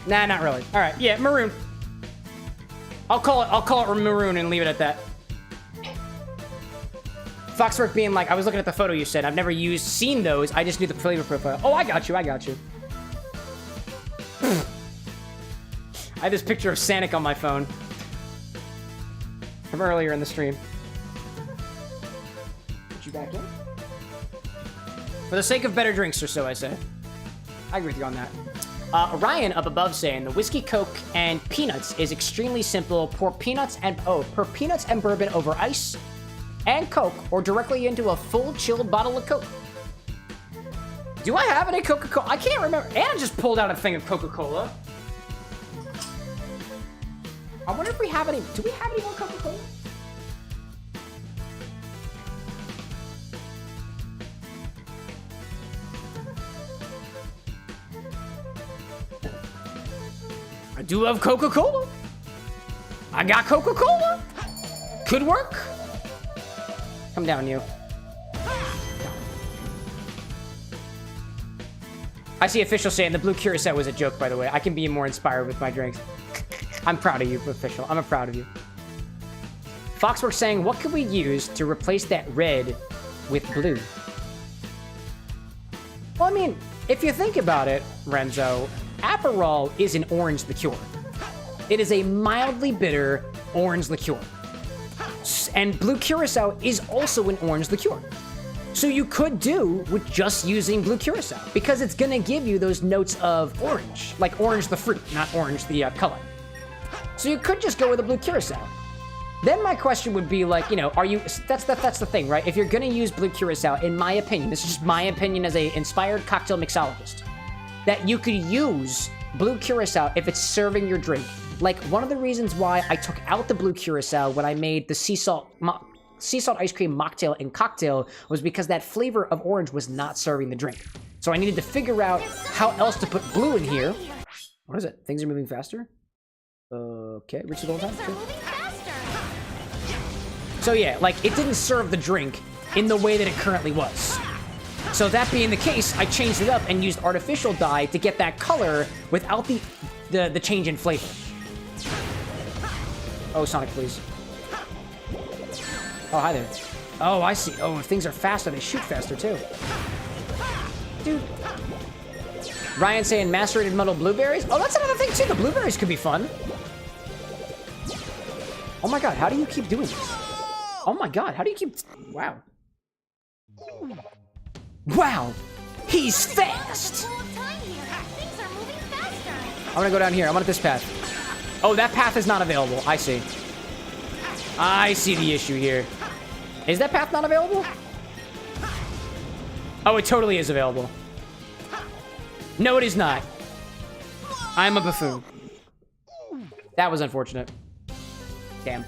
Nah, not really. All right. Yeah, maroon. I'll call it maroon and leave it at that. Foxwork being like, I was looking at the photo you said. I've never seen those. I just knew the flavor profile. Oh, I got you. I have this picture of Sanic on my phone from earlier in the stream. Put you back in? For the sake of better drinks, or so I say. I agree with you on that. Ryan up above saying the whiskey, Coke, and peanuts is extremely simple. Pour peanuts and bourbon over ice and Coke, or directly into a full chilled bottle of Coke. Do I have any Coca-Cola? I can't remember. Anna just pulled out a thing of Coca-Cola. I wonder if we have any. Do we have any more Coca-Cola? I do have Coca-Cola. I got Coca-Cola. Could work. Come down, you. I see Official saying the blue curacao was a joke, by the way. I can be more inspired with my drinks. I'm proud of you, Official. I'm proud of you. Foxworks saying, what could we use to replace that red with blue? Well, I mean, if you think about it, Renzo, Aperol is an orange liqueur. It is a mildly bitter orange liqueur. And blue curacao is also an orange liqueur. So you could do with just using blue curacao because it's gonna give you those notes of orange, like orange the fruit, not orange the color. So you could just go with a blue curacao. Then my question would be like, you know, that's the thing, right? If you're gonna use blue curacao, in my opinion, this is just my opinion as a inspired cocktail mixologist, that you could use blue curacao if it's serving your drink Like, one of the reasons why I took out the blue curacao when I made the sea salt ice cream mocktail and cocktail was because that flavor of orange was not serving the drink. So I needed to figure out how else to put blue in here. What is it? Things are moving faster? Okay, reach the goal time. Okay. So yeah, like, it didn't serve the drink in the way that it currently was. So that being the case, I changed it up and used artificial dye to get that color without the change in flavor. Oh, Sonic, please. Oh, hi there. Oh, I see. Oh, if things are faster, they shoot faster, too. Dude. Ryan saying macerated muddled blueberries. Oh, that's another thing, too. The blueberries could be fun. Oh, my God. How do you keep doing this? Oh, my God. How do you keep... Wow. Wow. He's fast. I'm going to go down here. I'm on this path. Oh, that path is not available. I see. I see the issue here. Is that path not available? Oh, it totally is available. No, it is not. I'm a buffoon. That was unfortunate. Damn.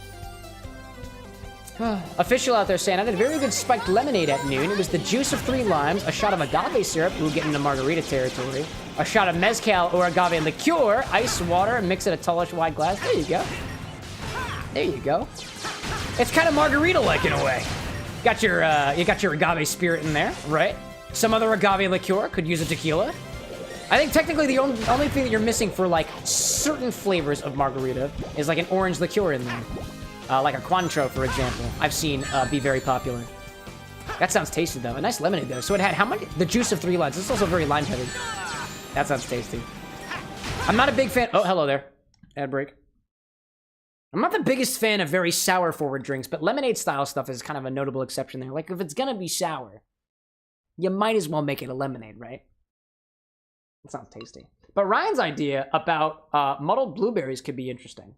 Official out there saying, I did a very good spiked lemonade at noon. It was the juice of 3 limes, a shot of agave syrup, we'll get into margarita territory, a shot of mezcal or agave liqueur, ice water, and mix in a tallish wide glass. There you go. There you go. It's kind of margarita-like in a way. Got your, you got your agave spirit in there, right? Some other agave liqueur, could use a tequila. I think technically the only thing that you're missing for, like, certain flavors of margarita is, like, an orange liqueur in there. Like a Cointreau, for example, I've seen be very popular. That sounds tasty, though. A nice lemonade, though. So it had how many? The juice of 3 limes. It's also very lime-heavy. That sounds tasty. I'm not a big fan... Oh, hello there. Ad break. I'm not the biggest fan of very sour-forward drinks, but lemonade-style stuff is kind of a notable exception there. Like, if it's gonna be sour, you might as well make it a lemonade, right? That sounds tasty. But Ryan's idea about muddled blueberries could be interesting.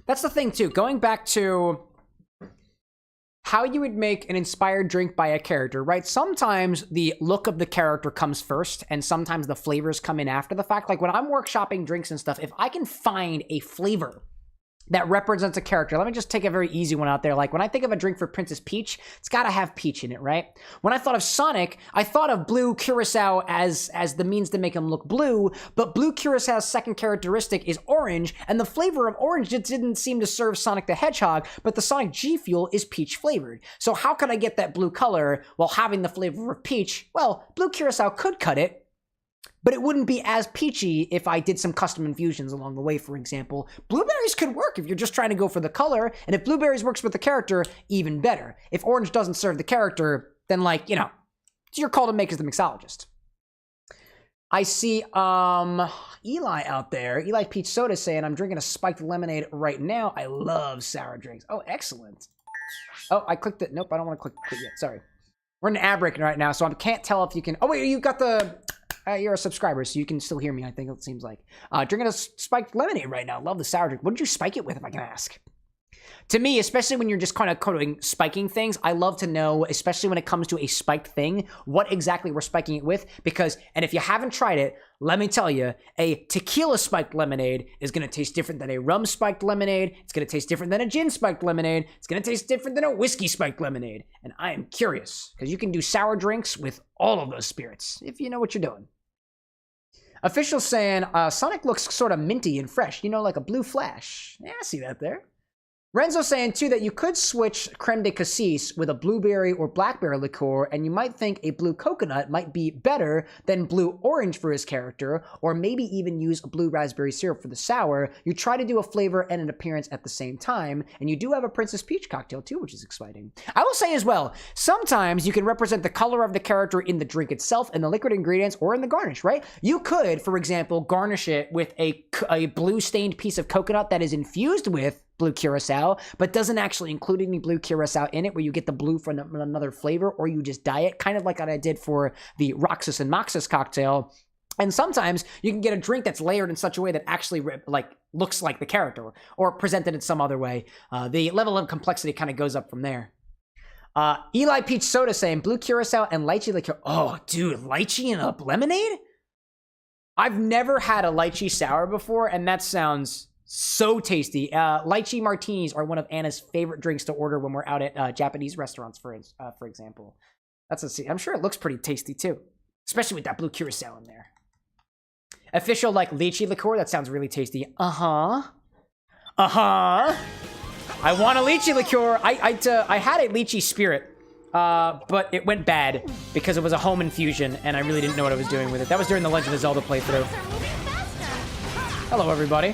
That's the thing, too. Going back to how you would make an inspired drink by a character, right? Sometimes the look of the character comes first, and sometimes the flavors come in after the fact. Like, when I'm workshopping drinks and stuff, if I can find a flavor that represents a character. Let me just take a very easy one out there. Like, when I think of a drink for Princess Peach, it's got to have peach in it, right? When I thought of Sonic, I thought of blue curacao as the means to make him look blue, but blue curacao's second characteristic is orange, and the flavor of orange just didn't seem to serve Sonic the Hedgehog, but the Sonic G Fuel is peach flavored. So how could I get that blue color while having the flavor of peach? Well, blue curacao could cut it, but it wouldn't be as peachy if I did some custom infusions along the way, for example. Blueberries could work if you're just trying to go for the color, and if blueberries works with the character, even better. If orange doesn't serve the character, then, like, you know, it's your call to make as the mixologist. I see Eli out there, Eli Peach Soda, saying, I'm drinking a spiked lemonade right now. I love sour drinks. Oh, excellent. Oh, I clicked it. Nope, I don't want to click it yet. Sorry. We're in an ad break right now, so I can't tell if you can... Oh, wait, you got the... you're a subscriber, so you can still hear me, I think it seems like. Drinking a spiked lemonade right now. Love the sour drink. What did you spike it with, if I can ask? To me, especially when you're just kind of spiking things, I love to know, especially when it comes to a spiked thing, what exactly we're spiking it with. Because, and if you haven't tried it, let me tell you, a tequila spiked lemonade is going to taste different than a rum spiked lemonade. It's going to taste different than a gin spiked lemonade. It's going to taste different than a whiskey spiked lemonade. And I am curious, because you can do sour drinks with all of those spirits, if you know what you're doing. Official saying, Sonic looks sort of minty and fresh, you know, like a blue flash. Yeah, I see that there. Renzo saying, too, that you could switch creme de cassis with a blueberry or blackberry liqueur, and you might think a blue coconut might be better than blue orange for his character, or maybe even use a blue raspberry syrup for the sour. You try to do a flavor and an appearance at the same time, and you do have a Princess Peach cocktail, too, which is exciting. I will say as well, sometimes you can represent the color of the character in the drink itself, in the liquid ingredients, or in the garnish, right? You could, for example, garnish it with a blue-stained piece of coconut that is infused with blue curacao, but doesn't actually include any blue curacao in it, where you get the blue from another flavor, or you just dye it, kind of like what I did for the Roxas and Moxas cocktail. And sometimes you can get a drink that's layered in such a way that actually looks like the character, or presented in some other way. The level of complexity kind of goes up from there. Eli Peach Soda saying blue curacao and lychee liqueur. Oh, dude, lychee in a lemonade? I've never had a lychee sour before, and that sounds so tasty. Lychee martinis are one of Anna's favorite drinks to order when we're out at Japanese restaurants, for example. I'm sure it looks pretty tasty too, especially with that blue curacao in there. Official like lychee liqueur. That sounds really tasty. I want a lychee liqueur. I had a lychee spirit. But it went bad because it was a home infusion, and I really didn't know what I was doing with it. That was during the Legend of Zelda playthrough. Hello, everybody.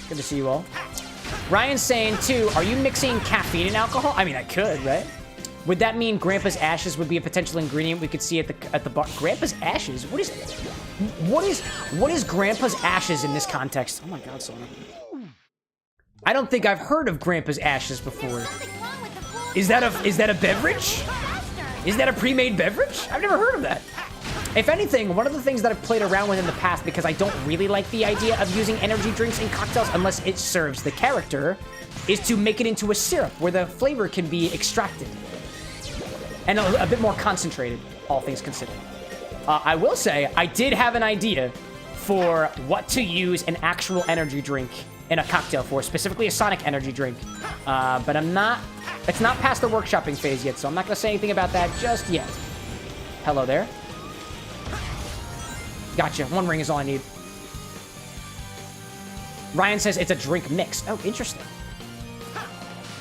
Good to see you all. Ryan's saying, too, are you mixing caffeine and alcohol? I mean, I could, right? Would that mean Grandpa's ashes would be a potential ingredient we could see at the bar? Grandpa's ashes? What is Grandpa's ashes in this context? Oh my God, Sony. I don't think I've heard of Grandpa's ashes before. Is that a beverage? Is that a pre-made beverage? I've never heard of that. If anything, one of the things that I've played around with in the past, because I don't really like the idea of using energy drinks in cocktails unless it serves the character, is to make it into a syrup where the flavor can be extracted. And a bit more concentrated, all things considered. I will say, I did have an idea for what to use an actual energy drink in a cocktail for, specifically a Sonic energy drink. But it's not past the workshopping phase yet, so I'm not going to say anything about that just yet. Hello there. Gotcha. One ring is all I need. Ryan says it's a drink mix. Oh, interesting.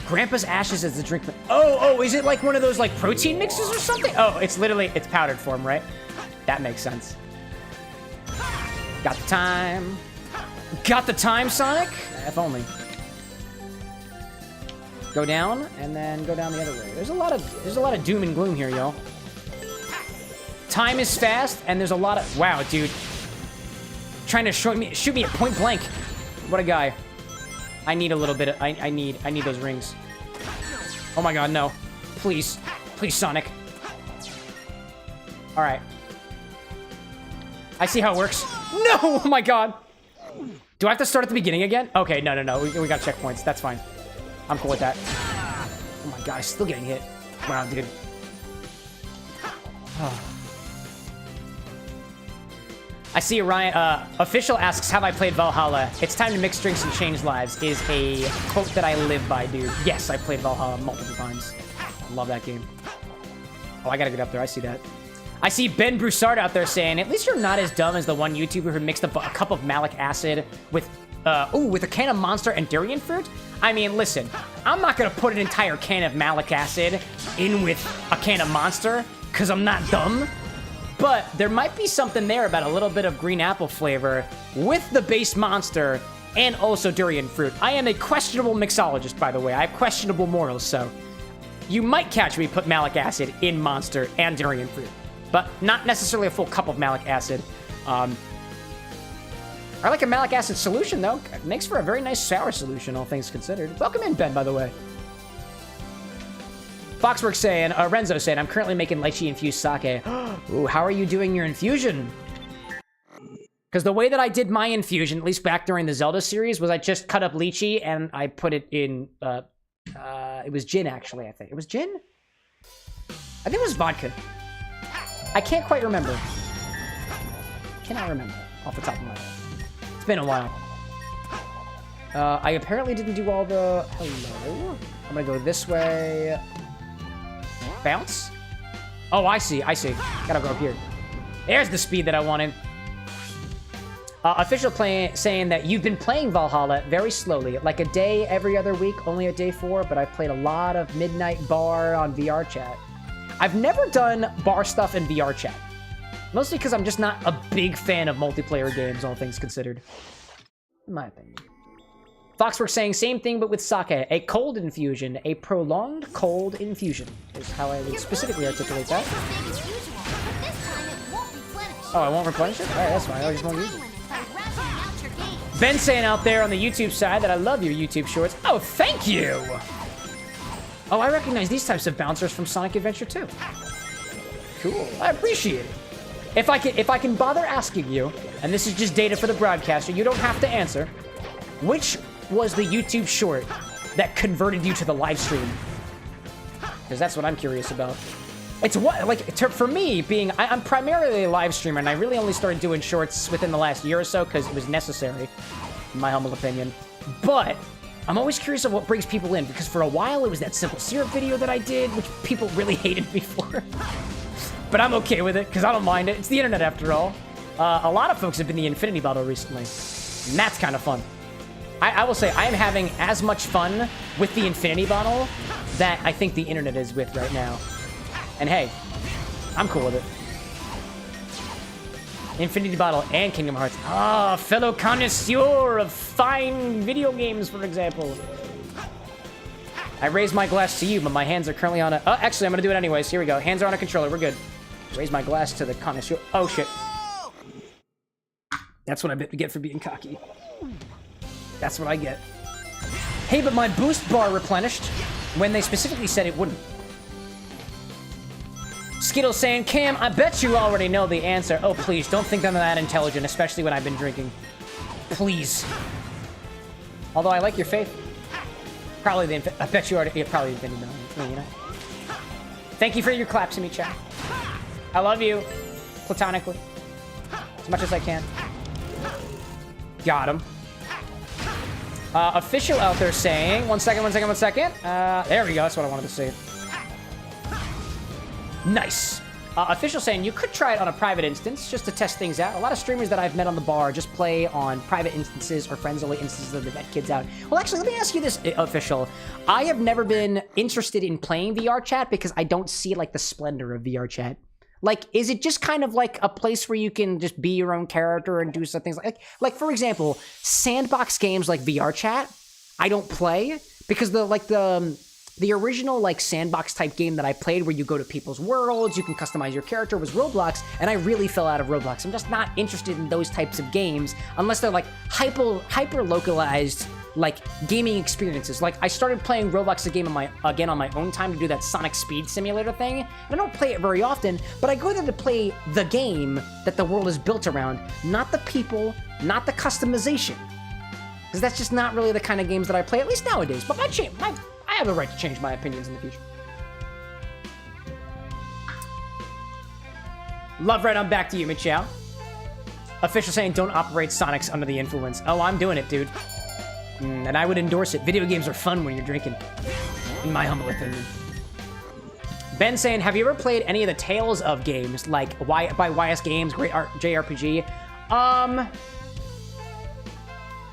Grandpa's ashes is a drink mix. Oh, is it like one of those like protein mixes or something? Oh, it's powdered form, right? That makes sense. Got the time. Got the time, Sonic? If only. Go down, and then go down the other way. There's a lot of doom and gloom here, y'all. Time is fast, and there's a lot of... Wow, dude. Trying to shoot me at point blank. What a guy. I need a little bit of... I need those rings. Oh my God, no. Please. Please, Sonic. Alright. I see how it works. No! Oh my God. Do I have to start at the beginning again? Okay, no. We got checkpoints. That's fine. I'm cool with that. Oh my God, I'm still getting hit. Wow, dude. Oh. I see Ryan. Official asks, have I played Valhalla? It's time to mix drinks and change lives is a quote that I live by, dude. Yes, I played Valhalla multiple times. I love that game. Oh, I gotta get up there. I see that. I see Ben Broussard out there saying, at least you're not as dumb as the one YouTuber who mixed a cup of malic acid with a can of Monster and durian fruit. I mean, listen, I'm not gonna put an entire can of malic acid in with a can of Monster, because I'm not dumb. But there might be something there about a little bit of green apple flavor with the base Monster and also durian fruit. I am a questionable mixologist, by the way. I have questionable morals, so you might catch me put malic acid in Monster and durian fruit, but not necessarily a full cup of malic acid. I like a malic acid solution, though. It makes for a very nice sour solution, all things considered. Welcome in, Ben, by the way. Foxworks saying, Renzo saying, I'm currently making lychee-infused sake. Ooh, how are you doing your infusion? Because the way that I did my infusion, at least back during the Zelda series, was I just cut up lychee and I put it in, it was gin, actually, I think. It was gin? I think it was vodka. I can't quite remember. Cannot remember off the top of my head. It's been a while. I apparently didn't do all the... Hello? I'm gonna go this way. Bounce? Oh, I see. Gotta go up here. There's the speed that I wanted. Official saying that you've been playing Valhalla very slowly. Like a day every other week, only at day 4, but I've played a lot of Midnight Bar on VR chat. I've never done bar stuff in VR chat. Mostly because I'm just not a big fan of multiplayer games, all things considered. In my opinion. Foxworks saying same thing, but with sake. A cold infusion. A prolonged cold infusion is how I would specifically articulate that. Oh, I won't replenish it? Alright, that's fine. I just won't use it. Ben saying out there on the YouTube side that I love your YouTube shorts. Oh, thank you! Oh, I recognize these types of bouncers from Sonic Adventure 2. Cool. I appreciate it. If I can bother asking you, and this is just data for the broadcaster, you don't have to answer, which was the YouTube short that converted you to the live stream? Because that's what I'm curious about. It's what, like, for me, being, I'm primarily a live streamer, and I really only started doing shorts within the last year or so because it was necessary, in my humble opinion. But I'm always curious of what brings people in, because for a while it was that simple syrup video that I did, which people really hated me for. But I'm okay with it, because I don't mind it. It's the internet, after all. A lot of folks have been the Infinity Bottle recently, and that's kind of fun. I will say, I am having as much fun with the Infinity Bottle that I think the internet is with right now. And hey, I'm cool with it. Infinity Bottle and Kingdom Hearts. Ah, fellow connoisseur of fine video games, for example. I raise my glass to you, but my hands are currently on a... Oh, actually, I'm going to do it anyways. Here we go. Hands are on a controller. We're good. Raise my glass to the connoisseur. Oh, shit. That's what I get for being cocky. That's what I get. Hey, but my boost bar replenished when they specifically said it wouldn't. Skittles saying, Cam, I bet you already know the answer. Oh, please, don't think I'm that intelligent, especially when I've been drinking. Please. Although I like your faith. Probably the... I bet you already... Yeah, probably the Infinity Bottle. You know? Thank you for your claps to me, chat. I love you. Platonically. As much as I can. Got him. Official out there saying... One second. There we go. That's what I wanted to say. Nice. Official saying you could try it on a private instance just to test things out. A lot of streamers that I've met on the bar just play on private instances or friends-only instances that they've met kids out. Well, actually, let me ask you this, Official. I have never been interested in playing VR chat because I don't see, like, the splendor of VR chat. Like, is it just kind of like a place where you can just be your own character and do some things like for example, sandbox games like VR chat, I don't play because the original, like, sandbox type game that I played where you go to people's worlds, you can customize your character was Roblox, and I really fell out of Roblox. I'm just not interested in those types of games unless they're, like, hyper-localized, like, gaming experiences. Like, I started playing Roblox again on my own time to do that Sonic Speed Simulator thing, and I don't play it very often, but I go there to play the game that the world is built around, not the people, not the customization. Because that's just not really the kind of games that I play, at least nowadays. But I have a right to change my opinions in the future. Love Red, I'm back to you, Michelle. Official saying don't operate Sonics under the influence. Oh, I'm doing it, dude. And I would endorse it. Video games are fun when you're drinking. In my humble opinion. Ben saying, have you ever played any of the Tales of games, like by YS Games, Great JRPG?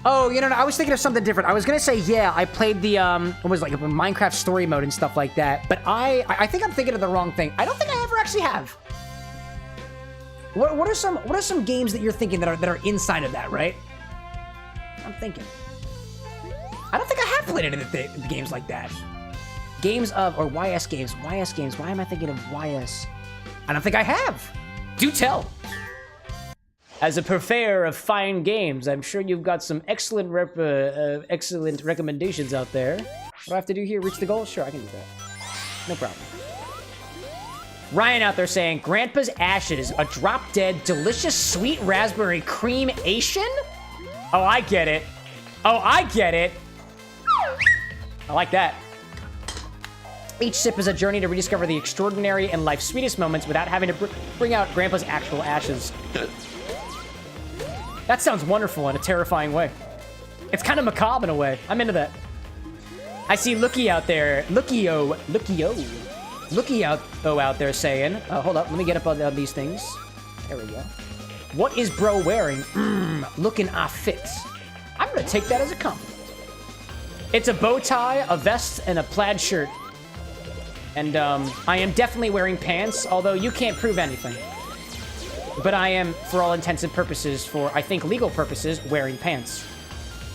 Oh, you know, I was thinking of something different. I was gonna say, yeah, I played the, what was it, like a Minecraft story mode and stuff like that. But I think I'm thinking of the wrong thing. I don't think I ever actually have. What are some games that you're thinking that are inside of that, right? I'm thinking. I don't think I have played any of the games like that. Games of, or YS games. YS games. Why am I thinking of YS? I don't think I have. Do tell. As a purveyor of fine games, I'm sure you've got some excellent recommendations out there. What do I have to do here? Reach the goal? Sure, I can do that. No problem. Ryan out there saying, Grandpa's Ashes, a drop-dead, delicious, sweet raspberry cream-ation? Oh, I get it. Oh, I get it. I like that. Each sip is a journey to rediscover the extraordinary and life's sweetest moments without having to bring out Grandpa's actual ashes. That sounds wonderful in a terrifying way. It's kind of macabre in a way. I'm into that. I see Lookie out there. Lookie out there saying, hold up, let me get up on these things. There we go. What is bro wearing? Looking fit. I'm gonna take that as a compliment. It's a bow tie, a vest, and a plaid shirt. And I am definitely wearing pants, although you can't prove anything. But I am, for all intents and purposes, for, I think, legal purposes, wearing pants.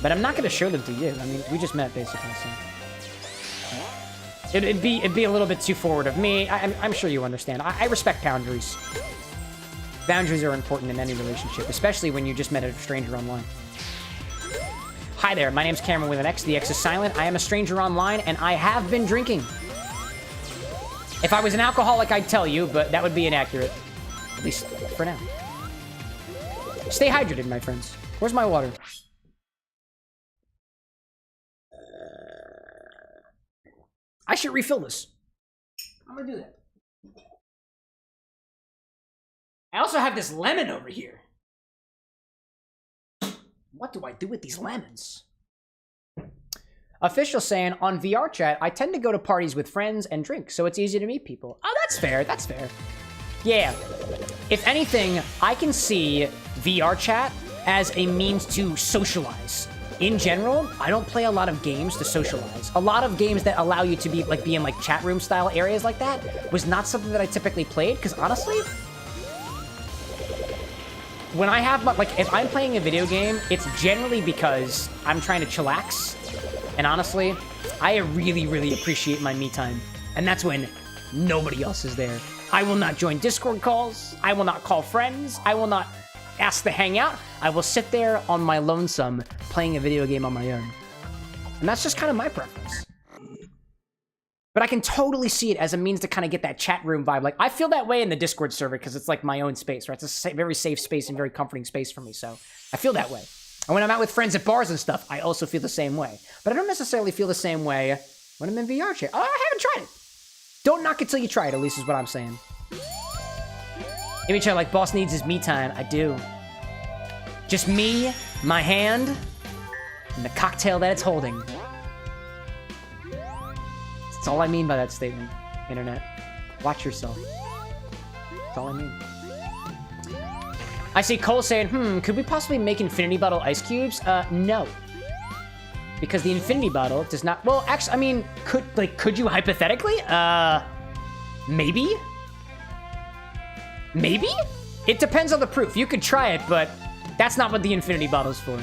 But I'm not going to show them to you. I mean, we just met, basically, so... It'd be a little bit too forward of me. I'm sure you understand. I respect boundaries. Boundaries are important in any relationship, especially when you just met a stranger online. Hi there, my name's Cameron with an X. The X is silent. I am a stranger online, and I have been drinking. If I was an alcoholic, I'd tell you, but that would be inaccurate. At least for now. Stay hydrated, my friends. Where's my water? I should refill this. I'm gonna do that. I also have this lemon over here. What do I do with these lemons? Official saying, on VR chat, I tend to go to parties with friends and drink, so it's easy to meet people. Oh, that's fair, that's fair. Yeah. If anything, I can see VR chat as a means to socialize. In general, I don't play a lot of games to socialize. A lot of games that allow you to be in like chat room style areas like that was not something that I typically played, because honestly, when I have, if I'm playing a video game, it's generally because I'm trying to chillax. And honestly, I really, really appreciate my me time. And that's when nobody else is there. I will not join Discord calls. I will not call friends. I will not ask to hang out. I will sit there on my lonesome playing a video game on my own. And that's just kind of my preference. But I can totally see it as a means to kind of get that chat room vibe. Like, I feel that way in the Discord server because it's like my own space, right? It's a very safe space and very comforting space for me, so I feel that way. And when I'm out with friends at bars and stuff, I also feel the same way. But I don't necessarily feel the same way when I'm in VR chat. Oh, I haven't tried it. Don't knock it till you try it, at least is what I'm saying. Image like, boss needs his me time. I do. Just me, my hand, and the cocktail that it's holding. That's all I mean by that statement, internet. Watch yourself. That's all I mean. I see Cole saying, could we possibly make Infinity Bottle ice cubes? No. Because the Infinity Bottle does not... Well, actually, I mean, could you hypothetically? Maybe? Maybe? It depends on the proof. You could try it, but that's not what the Infinity Bottle's for.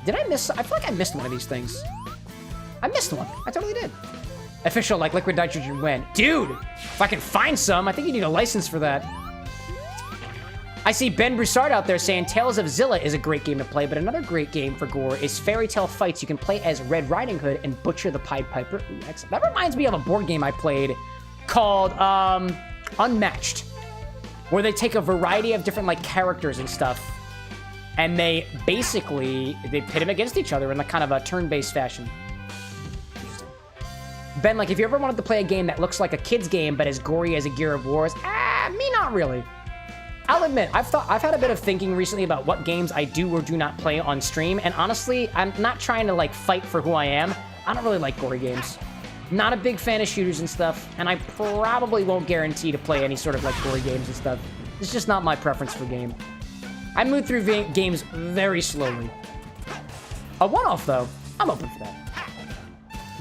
Did I miss... I feel like I missed one of these things. I missed one. I totally did. Official, like, liquid nitrogen when? Dude! If I can find some, I think you need a license for that. I see Ben Broussard out there saying Tales of Zilla is a great game to play, but another great game for gore is Fairy Tale Fights. You can play as Red Riding Hood and Butcher the Pied Piper. Ooh, excellent. That reminds me of a board game I played called Unmatched, where they take a variety of different like characters and stuff, and they pit them against each other in like kind of a turn-based fashion. Ben, like, if you ever wanted to play a game that looks like a kid's game but as gory as a Gear of Wars, me not really. I'll admit, I've had a bit of thinking recently about what games I do or do not play on stream, and honestly, I'm not trying to, like, fight for who I am. I don't really like gory games. Not a big fan of shooters and stuff, and I probably won't guarantee to play any sort of, like, gory games and stuff. It's just not my preference for game. I move through games very slowly. A one-off, though, I'm open for that.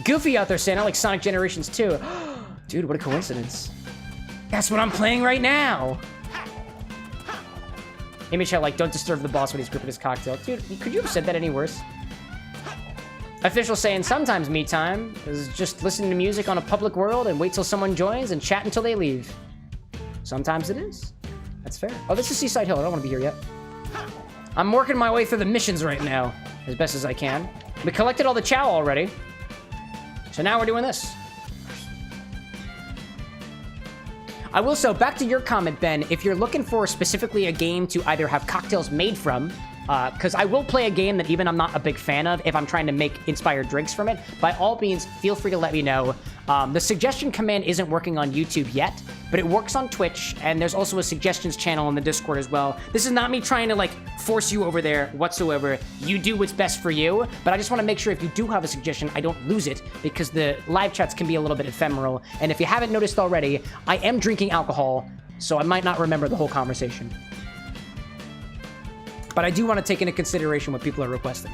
Goofy out there saying I like Sonic Generations 2. Dude, what a coincidence. That's what I'm playing right now. Image chat like, don't disturb the boss when he's gripping his cocktail. Dude, could you have said that any worse? Official saying sometimes me time is just listening to music on a public world and wait till someone joins and chat until they leave. Sometimes it is. That's fair. Oh, this is Seaside Hill. I don't want to be here yet. I'm working my way through the missions right now as best as I can. We collected all the chow already. So now we're doing this. I will, so back to your comment, Ben, if you're looking for specifically a game to either have cocktails made from, because I will play a game that even I'm not a big fan of if I'm trying to make inspired drinks from it, by all means, feel free to let me know. The suggestion command isn't working on YouTube yet, but it works on Twitch, and there's also a suggestions channel in the Discord as well. This is not me trying to, like, force you over there whatsoever. You do what's best for you, but I just want to make sure if you do have a suggestion, I don't lose it, because the live chats can be a little bit ephemeral, and if you haven't noticed already, I am drinking alcohol, so I might not remember the whole conversation. But I do want to take into consideration what people are requesting.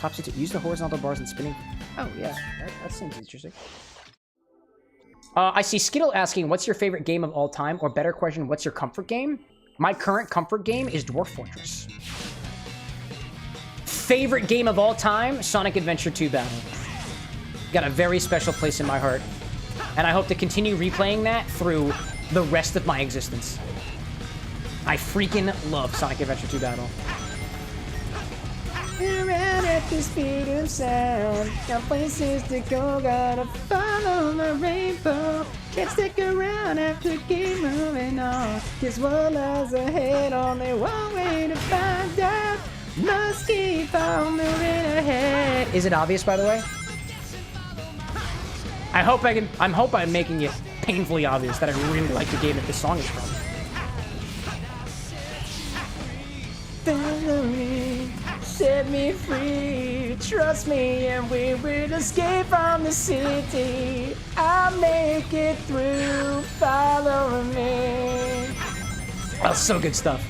Top secret, use the horizontal bars and spinning. Oh, yeah, that seems interesting. I see Skittle asking, what's your favorite game of all time? Or better question, what's your comfort game? My current comfort game is Dwarf Fortress. Favorite game of all time? Sonic Adventure 2 Battle. Got a very special place in my heart. And I hope to continue replaying that through the rest of my existence. I freaking love Sonic Adventure 2 Battle. Around at the speed of sound, got places to go, gotta follow the rainbow. Can't stick around, have to keep moving on. Cause what lies ahead, only one way to find out. Must keep on moving ahead. Is it obvious, by the way? I hope I'm making it painfully obvious that I really like the game that this song is from. Follow me, set me free, trust me, and we will escape from the city. I'll make it through, follow me. Oh, so good stuff.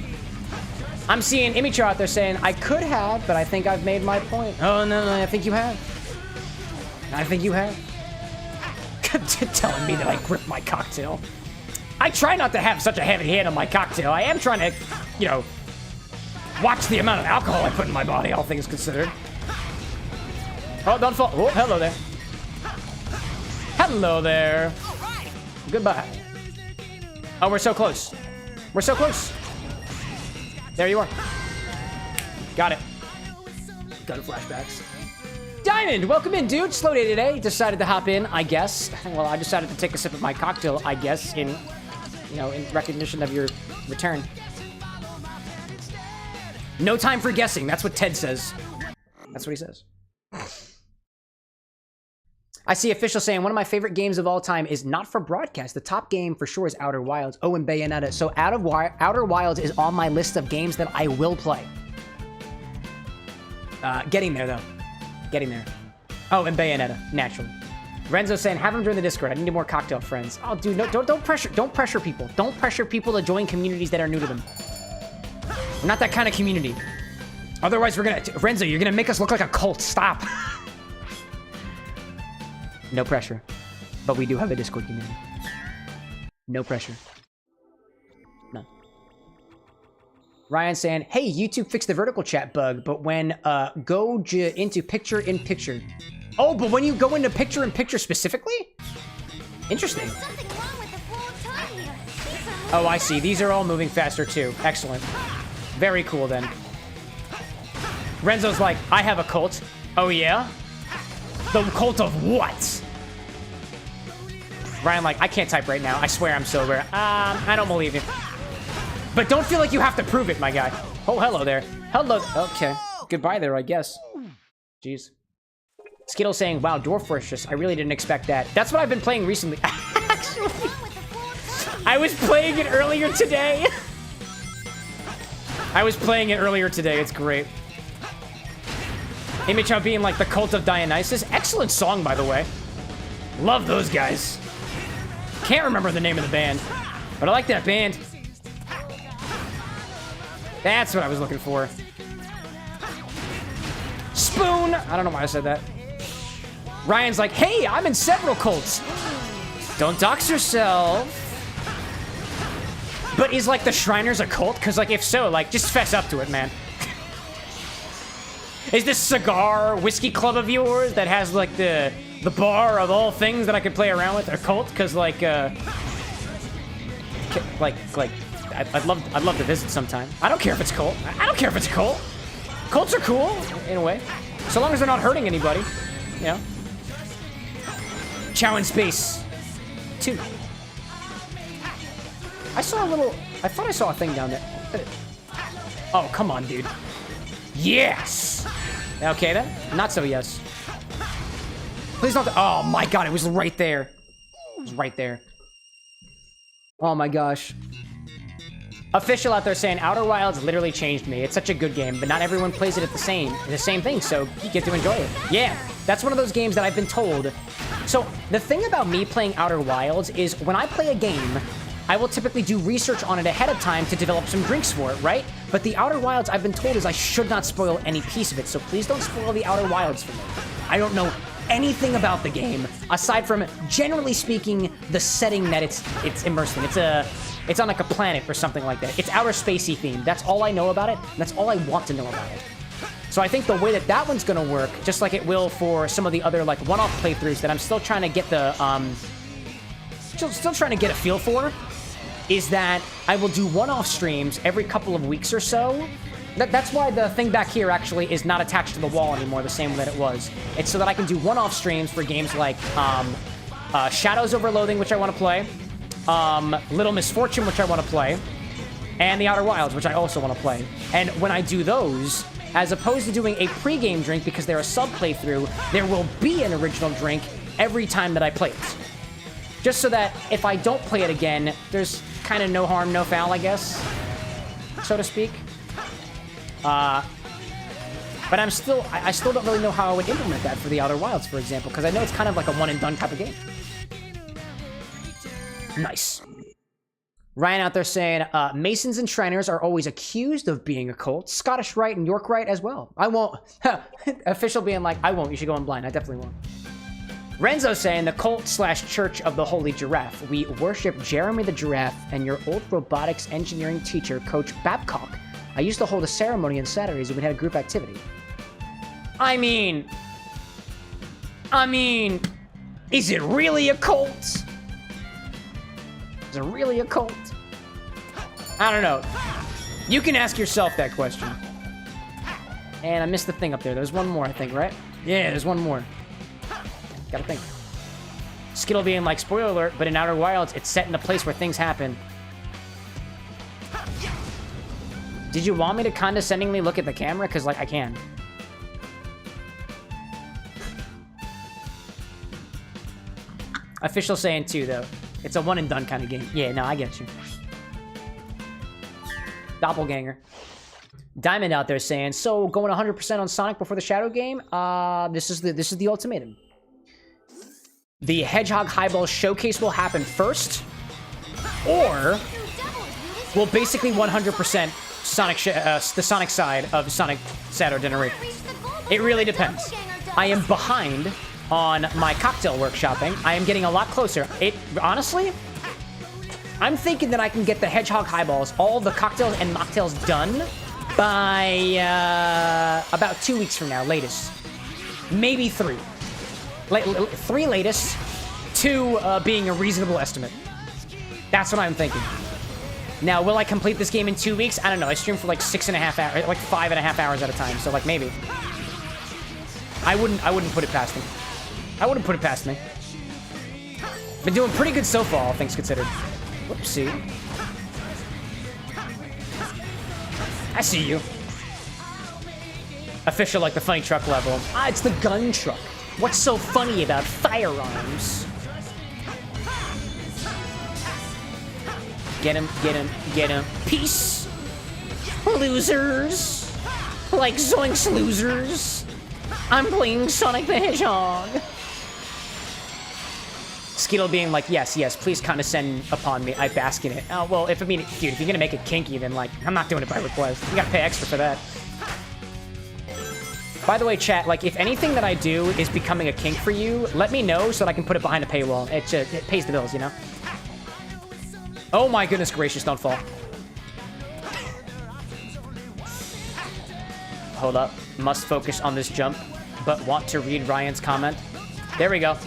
I'm seeing Imicho out there saying, I could have, but I think I've made my point. Oh, no, I think you have. I think you have. Telling me that I grip my cocktail. I try not to have such a heavy hand on my cocktail. I am trying to, you know, watch the amount of alcohol I put in my body, all things considered. Oh, don't fall. Oh, hello there. Hello there. Goodbye. Oh, we're so close. We're so close. There you are. Got it. Got it, flashbacks. Diamond, welcome in, dude. Slow day today. Decided to hop in, I guess. Well, I decided to take a sip of my cocktail, I guess, in, you know, in recognition of your return. No time for guessing. That's what Ted says. That's what he says. I see Official saying, one of my favorite games of all time is not for broadcast. The top game for sure is Outer Wilds. Oh, and Bayonetta. So Outer Wilds is on my list of games that I will play. Getting there, though. Getting there. Oh, and Bayonetta, naturally. Renzo saying, have him join the Discord. I need more cocktail friends. Oh, dude, no, don't pressure people. Don't pressure people to join communities that are new to them. We're not that kind of community. Otherwise, Renzo, you're gonna make us look like a cult. Stop. No pressure. But we do have a Discord community. No pressure. None. Ryan saying, hey, YouTube fixed the vertical chat bug, but when go into picture-in-picture. Oh, but when you go into picture-in-picture specifically? Interesting. Oh, I see. These are all moving faster, too. Excellent. Very cool, then. Renzo's like, I have a cult. Oh, yeah? The cult of what? Ryan like, I can't type right now. I swear I'm sober. I don't believe you. But don't feel like you have to prove it, my guy. Oh, hello there. Hello. Okay. Goodbye there, I guess. Jeez. Skittle saying, wow, Dwarf Fortress. I really didn't expect that. That's what I've been playing recently. Actually, I was playing it earlier today. It's great. Image of being like the Cult of Dionysus. Excellent song, by the way. Love those guys. Can't remember the name of the band, but I like that band. That's what I was looking for. Spoon! I don't know why I said that. Ryan's like, hey, I'm in several cults. Don't dox yourself. But is, like, the Shriners a cult? Because, like, if so, like, just fess up to it, man. Is this cigar whiskey club of yours that has, like, the bar of all things that I could play around with a cult? Because, like, I'd love to visit sometime. I don't care if it's cult. I don't care if it's a cult. Cults are cool, in a way. So long as they're not hurting anybody. You know? Chow in Space 2. I thought I saw a thing down there. Oh, come on, dude. Yes! Okay, then. Not so yes. Please don't... Oh, my God, it was right there. It was right there. Oh, my gosh. Official out there saying, Outer Wilds literally changed me. It's such a good game, but not everyone plays it at the same thing, so you get to enjoy it. Yeah, that's one of those games that I've been told. So, the thing about me playing Outer Wilds is when I play a game, I will typically do research on it ahead of time to develop some drinks for it, right? But the Outer Wilds, I've been told, is I should not spoil any piece of it, so please don't spoil the Outer Wilds for me. I don't know anything about the game, aside from, generally speaking, the setting that it's immersed in. It's on like a planet or something like that. It's outer spacey themed. That's all I know about it, and that's all I want to know about it. So I think the way that one's gonna work, just like it will for some of the other like one-off playthroughs that I'm still trying to get the still trying to get a feel for, is that I will do one-off streams every couple of weeks or so. That's why the thing back here actually is not attached to the wall anymore the same way that it was. It's so that I can do one-off streams for games like Shadows Over Loathing, which I want to play, Little Misfortune, which I want to play, and the Outer Wilds, which I also want to play. And when I do those, as opposed to doing a pre-game drink because they're a sub-playthrough, there will be an original drink every time that I play it. Just so that if I don't play it again, there's kind of no harm, no foul, I guess, so to speak. But I still don't really know how I would implement that for the Outer Wilds, for example, because I know it's kind of like a one-and-done type of game. Nice. Ryan out there saying, Masons and Shriners are always accused of being a cult. Scottish Rite and York Rite as well. I won't. Official being like, I won't. You should go in blind. I definitely won't. Renzo saying, the cult/church of the Holy Giraffe. We worship Jeremy the Giraffe and your old robotics engineering teacher, Coach Babcock. I used to hold a ceremony on Saturdays when we had a group activity. I mean, is it really a cult? Is it really a cult? I don't know. You can ask yourself that question. And I missed the thing up there. There's one more, I think, right? Yeah, there's one more. Gotta think. Skittle being like, spoiler alert, but in Outer Wilds, it's set in a place where things happen. Did you want me to condescendingly look at the camera? Because, like, I can. Official saying, too, though. It's a one-and-done kind of game. Yeah, no, I get you. Doppelganger. Diamond out there saying, so going 100% on Sonic before the Shadow game? This is the ultimatum. The Hedgehog Highball Showcase will happen first, or we'll basically 100% Sonic the Sonic side of Sonic Saturday Dinner. It really depends. I am behind on my cocktail workshopping. I am getting a lot closer. Honestly, I'm thinking that I can get the Hedgehog Highballs, all the cocktails and mocktails done by about 2 weeks from now, latest. Maybe 3. 3 latest, 2 being a reasonable estimate. That's what I'm thinking. Now, will I complete this game in 2 weeks? I don't know. I stream for like 6.5 hours, like 5.5 hours at a time. So like maybe. I wouldn't put it past me. I wouldn't put it past me. Been doing pretty good so far, all things considered. Whoopsie. I see you. Official like the funny truck level. Ah, it's the gun truck. What's so funny about firearms? Get him, get him, get him. Peace! Losers! Like Zoinks losers! I'm playing Sonic the Hedgehog! Skittle being like, yes, yes, please condescend upon me. I bask in it. Oh, well, if dude, if you're gonna make it kinky, then, like, I'm not doing it by request. You gotta pay extra for that. By the way, chat, like, if anything that I do is becoming a kink for you, let me know so that I can put it behind a paywall. It pays the bills, you know? Oh my goodness gracious, don't fall. Hold up. Must focus on this jump, but want to read Ryan's comment. There we go.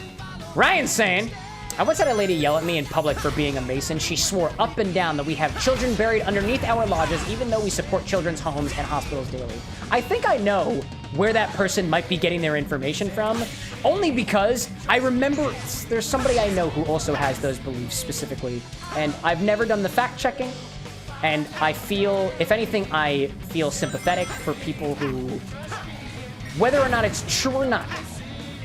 Ryan's saying, I once had a lady yell at me in public for being a Mason. She swore up and down that we have children buried underneath our lodges, even though we support children's homes and hospitals daily. I think I know where that person might be getting their information from, only because I remember there's somebody I know who also has those beliefs specifically, and I've never done the fact-checking, and I feel, if anything, I feel sympathetic for people who, whether or not it's true or not,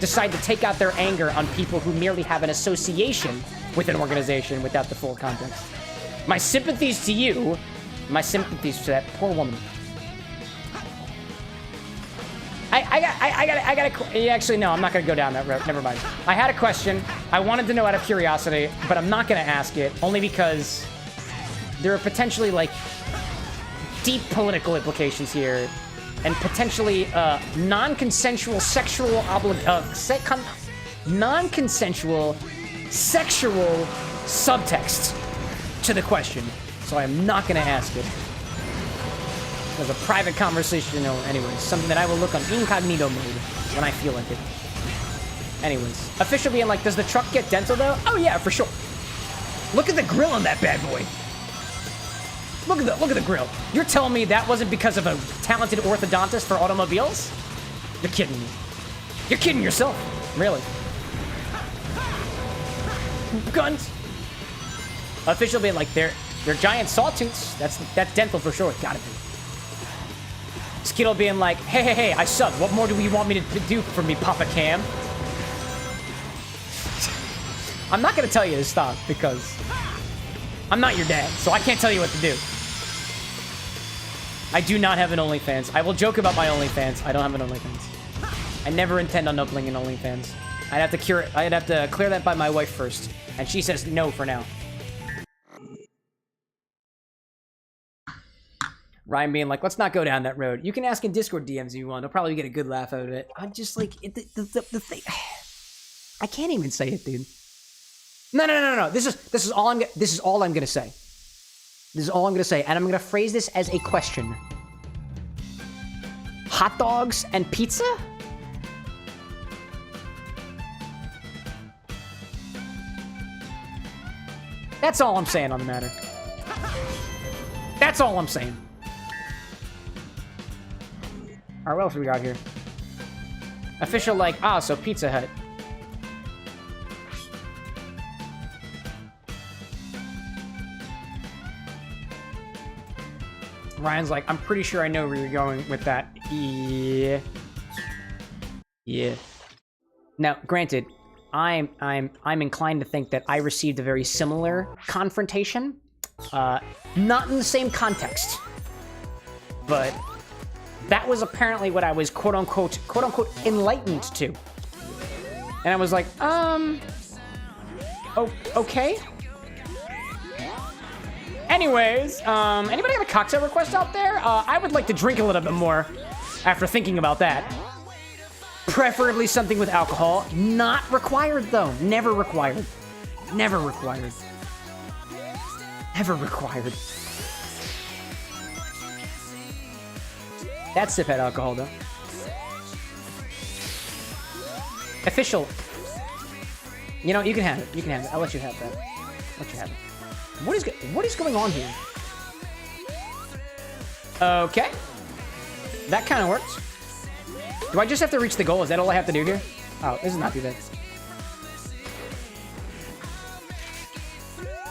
decide to take out their anger on people who merely have an association with an organization without the full context. My sympathies to you, my sympathies to that poor woman. I got a, actually, no, I'm not going to go down that road. Never mind. I had a question. I wanted to know out of curiosity, but I'm not going to ask it, only because there are potentially, like, deep political implications here, and potentially non-consensual sexual non-consensual sexual subtext to the question. So I'm not going to ask it. As a private conversation, anyways, something that I will look on incognito mode when I feel like it. Anyways, official being like, does the truck get dental though? Oh yeah, for sure. Look at the grill on that bad boy. Look at the grill. You're telling me that wasn't because of a talented orthodontist for automobiles? You're kidding me. You're kidding yourself. Really. Guns. Official being like, they're giant sawtooths. That's dental for sure. Gotta be. Skittle being like, hey, I suck. What more do you want me to do for me, Papa Cam? I'm not gonna tell you to stop because I'm not your dad, so I can't tell you what to do. I do not have an OnlyFans. I will joke about my OnlyFans. I don't have an OnlyFans. I never intend on opening an OnlyFans. I'd have to clear that by my wife first, and she says no for now. Ryan being like, let's not go down that road. You can ask in Discord DMs if you want. I'll probably get a good laugh out of it. I'm just like, the thing. I can't even say it, dude. No. This is all I'm gonna say. This is all I'm gonna say, and I'm gonna phrase this as a question. Hot dogs and pizza? That's all I'm saying on the matter. That's all I'm saying. Alright, what else we got here? Official like, so Pizza Hut. Ryan's like, I'm pretty sure I know where you're going with that. Yeah. Now, granted, I'm inclined to think that I received a very similar confrontation. Not in the same context. But that was apparently what I was quote unquote enlightened to. And I was like, okay. Anyways, anybody got a cocktail request out there? I would like to drink a little bit more after thinking about that. Preferably something with alcohol. Not required, though. Never required. Never required. Never required. That sip had alcohol, though. Official. You know, you can have it. You can have it. I'll let you have that. Let you have it. What is going on here? Okay. That kind of works. Do I just have to reach the goal? Is that all I have to do here? Oh, this is not too bad.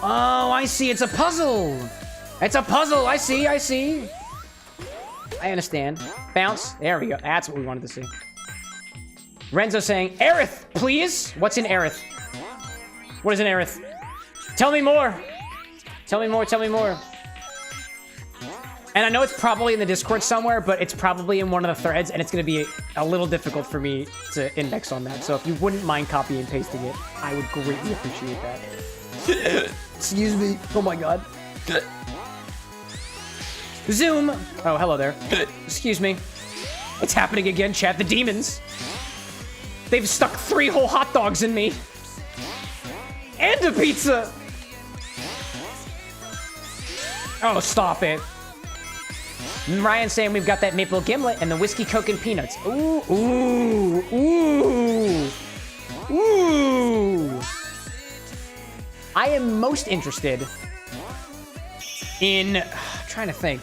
Oh, I see. It's a puzzle. It's a puzzle. I see. I understand. Bounce. There we go. That's what we wanted to see. Renzo saying, Aerith, please. What's in Aerith? What is in Aerith? Tell me more. Tell me more. And I know it's probably in the Discord somewhere, but it's probably in one of the threads, and it's going to be a little difficult for me to index on that. So if you wouldn't mind copy and pasting it, I would greatly appreciate that. Excuse me. Oh my god. Zoom. Oh, hello there. Excuse me. It's happening again, chat. The demons. They've stuck 3 whole hot dogs in me. And a pizza. Oh, stop it. Ryan saying we've got that maple gimlet and the whiskey, coke, and peanuts. Ooh. I am most interested in... I'm trying to think.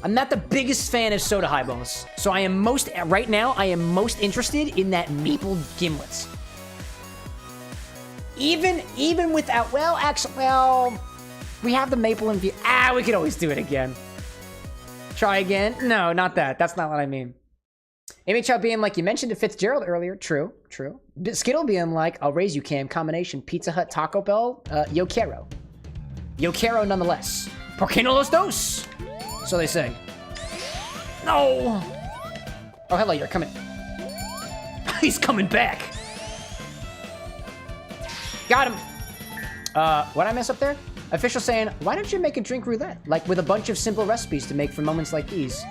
I'm not the biggest fan of soda highballs. So right now, I am most interested in that maple gimlet. Even without, we have the maple and Vieux. We could always do it again. Try again? No, not that. That's not what I mean. MHL being like, you mentioned to Fitzgerald earlier. True. Skittle being like, I'll raise you, Cam. Combination Pizza Hut, Taco Bell, Yo Quiero. Yo Quiero nonetheless. Por qué no los dos? So they say. No. Oh, hello, you're coming. He's coming back. Got him. What'd I mess up there? Official saying, why don't you make a drink roulette? Like with a bunch of simple recipes to make for moments like these.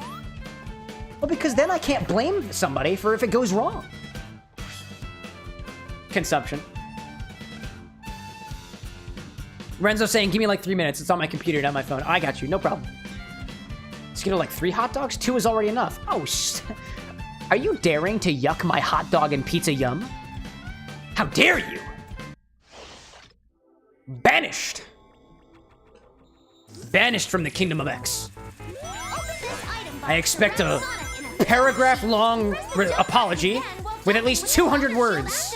Well, because then I can't blame somebody for if it goes wrong. Consumption. Renzo saying, give me like 3 minutes. It's on my computer, not my phone. I got you, no problem. Skittle like 3 hot dogs? 2 is already enough. Oh, are you daring to yuck my hot dog and pizza yum? How dare you? Banished. Banished from the Kingdom of X. I expect a paragraph-long apology with at least 200 words.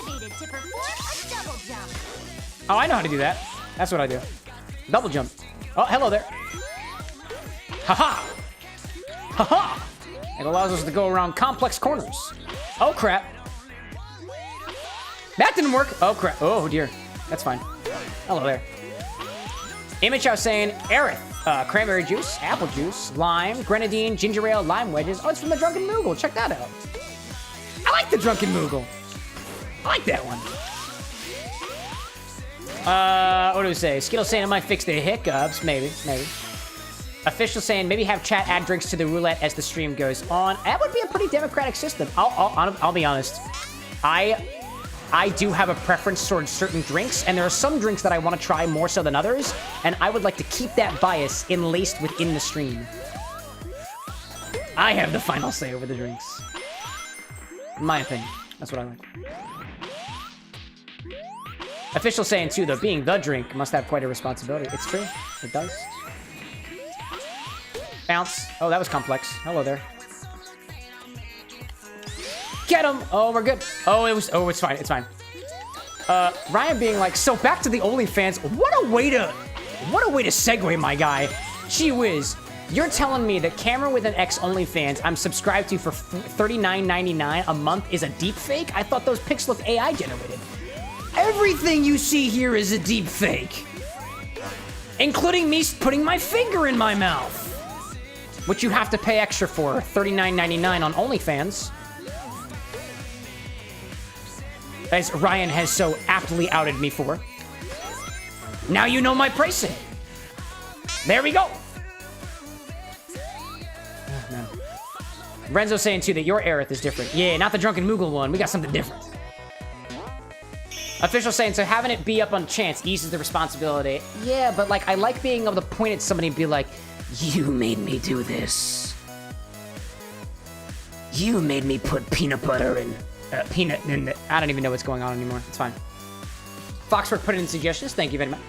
Oh, I know how to do that. That's what I do. Double jump. Oh, hello there. Haha. Haha. It allows us to go around complex corners. Oh, crap. That didn't work. Oh, crap. Oh, dear. That's fine. Hello there. Image was saying, Aerith, cranberry juice, apple juice, lime, grenadine, ginger ale, lime wedges. Oh, it's from the Drunken Moogle. Check that out. I like the Drunken Moogle. I like that one. What do we say? Skittle saying it might fix the hiccups. Maybe. Official saying maybe have chat add drinks to the roulette as the stream goes on. That would be a pretty democratic system. I'll be honest. I do have a preference towards certain drinks, and there are some drinks that I want to try more so than others, and I would like to keep that bias enlaced within the stream. I have the final say over the drinks. In my opinion. That's what I like. Official saying too, though, being the drink must have quite a responsibility. It's true. It does. Bounce. Oh, that was complex. Hello there. Get him! Oh, we're good. Oh, it's fine. It's fine. Ryan being like, so back to the OnlyFans. What a way to segue, my guy. Gee whiz. You're telling me that CameroxnWithAnX OnlyFans I'm subscribed to for $39.99 a month is a deep fake? I thought those pics looked AI generated. Everything you see here is a deep fake. Including me putting my finger in my mouth. Which you have to pay extra for, $39.99 on OnlyFans. As Ryan has so aptly outed me for. Now you know my pricing. There we go. Oh, man. Renzo saying too that your Aerith is different. Yeah, not the Drunken Moogle one. We got something different. Official saying, so having it be up on chance eases the responsibility. Yeah, but like, I like being able to point at somebody and be like, you made me do this. You made me put peanut butter in... peanut in the... I don't even know what's going on anymore. It's fine. Foxwork put in suggestions. Thank you very much.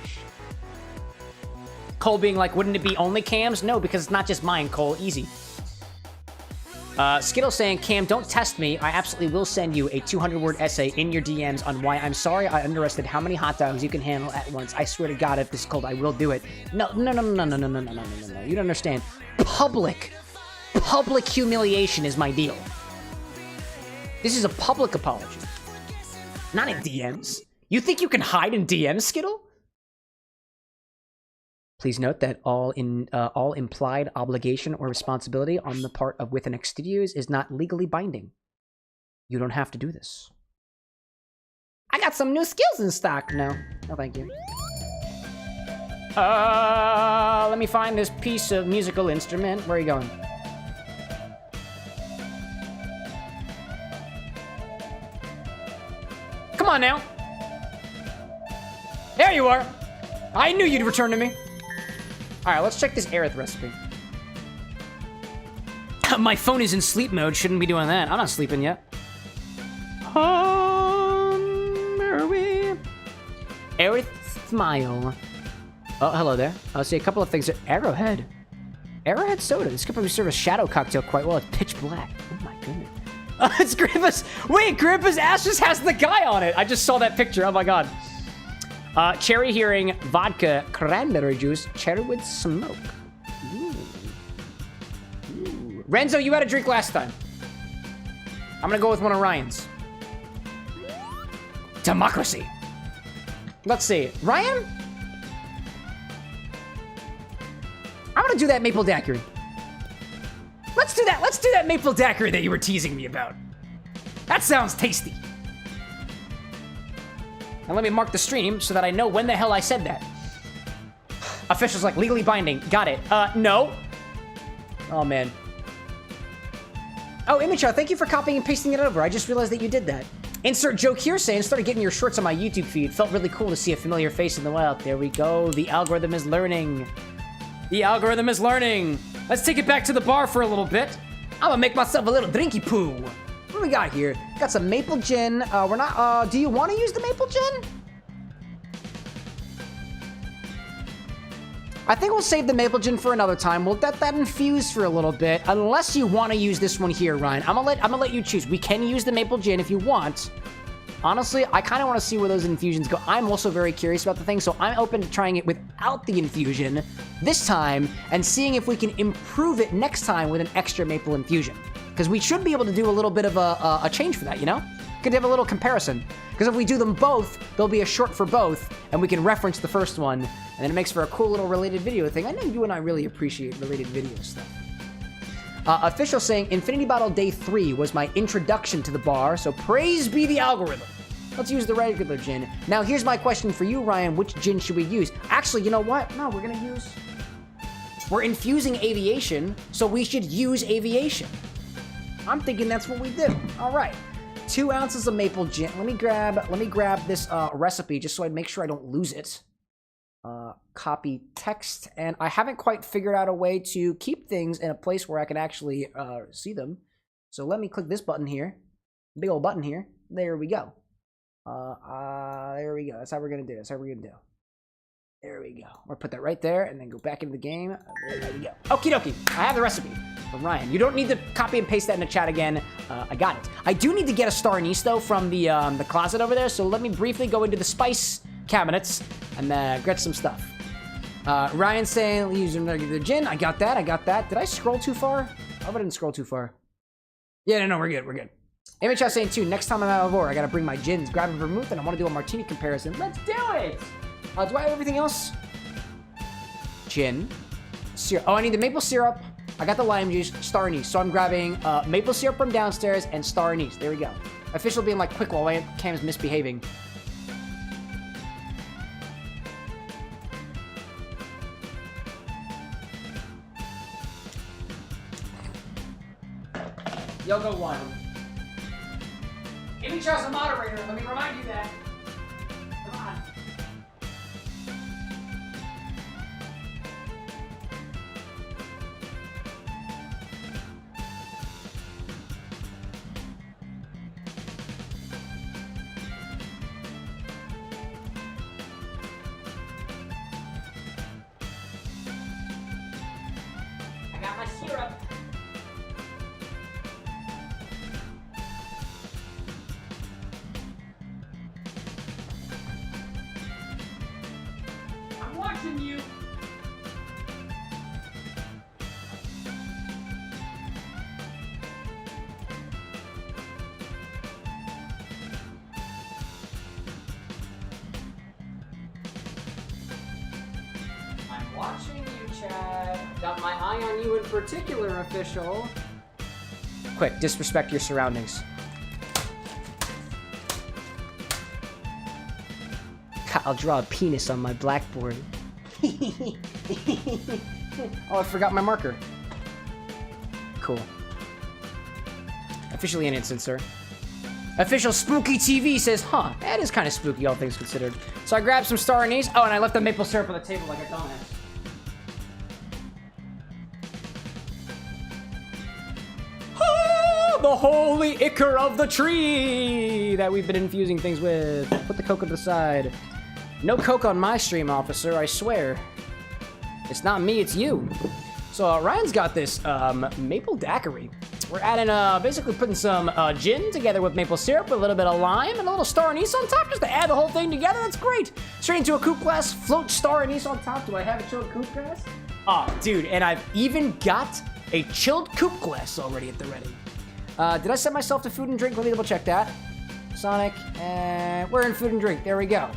Cole being like, wouldn't it be only Cam's? No, because it's not just mine, Cole. Easy. Skittle saying, Cam, don't test me. I absolutely will send you a 200-word essay in your DMs on why I'm sorry I underestimated how many hot dogs you can handle at once. I swear to God, if this is cold, I will do it. No. You don't understand. Public humiliation is my deal. This is a public apology. Not in DMs. You think you can hide in DMs, Skittle? Please note that all implied obligation or responsibility on the part of WithAnX Studios is not legally binding. You don't have to do this. I got some new skills in stock. No, thank you. Let me find this piece of musical instrument. Where are you going? Come on now. There you are. I knew you'd return to me. All right, let's check this Aerith recipe. My phone is in sleep mode. Shouldn't be doing that. I'm not sleeping yet. Aerith smile. Oh, hello there. I'll see a couple of things. Arrowhead. Arrowhead soda. This could probably serve a shadow cocktail quite well. It's pitch black. Oh my goodness. It's Grandpa's. Wait, Grandpa's ass just has the guy on it. I just saw that picture. Oh my god. Cherry hearing, vodka, cranberry juice, cherry with smoke. Ooh. Ooh. Renzo, you had a drink last time. I'm gonna go with one of Ryan's. Democracy. Let's see. Ryan? I'm gonna do that maple daiquiri. Let's do that. Let's do that maple daiquiri that you were teasing me about. That sounds tasty. And let me mark the stream so that I know when the hell I said that. Officials like legally binding. Got it. No. Oh, man. Oh, Imicho, thank you for copying and pasting it over. I just realized that you did that. Insert joke here saying, started getting your shorts on my YouTube feed. Felt really cool to see a familiar face in the wild. There we go. The algorithm is learning. The algorithm is learning. Let's take it back to the bar for a little bit. I'm gonna make myself a little drinky poo. What do we got here? Got some maple gin. We're not, do you want to use the maple gin? I think we'll save the maple gin for another time. We'll let that infuse for a little bit, unless you want to use this one here, Ryan. I'm gonna let you choose. We can use the maple gin if you want. Honestly, I kind of want to see where those infusions go. I'm also very curious about the thing, so I'm open to trying it without the infusion this time and seeing if we can improve it next time with an extra maple infusion. Because we should be able to do a little bit of a change for that, you know? Could have a little comparison. Because if we do them both, there'll be a short for both, and we can reference the first one, and then it makes for a cool little related video thing. I know you and I really appreciate related video stuff. Official saying, Infinity Bottle Day 3 was my introduction to the bar, so praise be the algorithm. Let's use the regular gin. Now, here's my question for you, Ryan. Which gin should we use? Actually, you know what? No, we're infusing aviation, so we should use aviation. I'm thinking that's what we do. All right. 2 ounces of maple gin. Let me grab this recipe just so I make sure I don't lose it. Copy text, and I haven't quite figured out a way to keep things in a place where I can actually see them. So let me click this button here, big old button here. There we go. There we go. That's how we're gonna do. There we go. We'll put that right there, and then go back into the game. There we go. Okie dokie. I have the recipe from Ryan. You don't need to copy and paste that in the chat again. I got it. I do need to get a star anise though from the closet over there. So let me briefly go into the spice cabinets and get some stuff. Ryan saying using the gin. I got that. Did I scroll too far? I hope I didn't scroll too far. Yeah, no, we're good. MHL saying too, next time I'm out of Vor, I gotta bring my gins, grab a vermouth, and I want to do a martini comparison. Let's do it! Do I have everything else? Gin. Syrup. Oh, I need the maple syrup. I got the lime juice, star anise. So I'm grabbing maple syrup from downstairs and star anise. There we go. Official being like quick while Cam's misbehaving. You'll go wild. Give me Charles a moderator. Let me remind you that. Come on. I got my syrup. You. I'm watching you, Chad. Got my eye on you in particular, Official. Quick, disrespect your surroundings. I'll draw a penis on my blackboard. Oh, I forgot my marker. Cool. Officially an instant, sir. Official Spooky TV says, huh, that is kind of spooky, all things considered. So I grabbed some star anise. Oh, and I left the maple syrup on the table like a dumbass. Ah, the holy ichor of the tree that we've been infusing things with. Put the cocoa to the side. No coke on my stream, officer, I swear. It's not me, it's you. So Ryan's got this maple daiquiri. We're adding, basically putting some gin together with maple syrup, a little bit of lime, and a little star anise on top, just to add the whole thing together. That's great. Straight into a coupe glass, float star anise on top. Do I have a chilled coupe glass? Oh, dude, and I've even got a chilled coupe glass already at the ready. Did I set myself to food and drink? Let me double check that. Sonic, and we're in food and drink. There we go.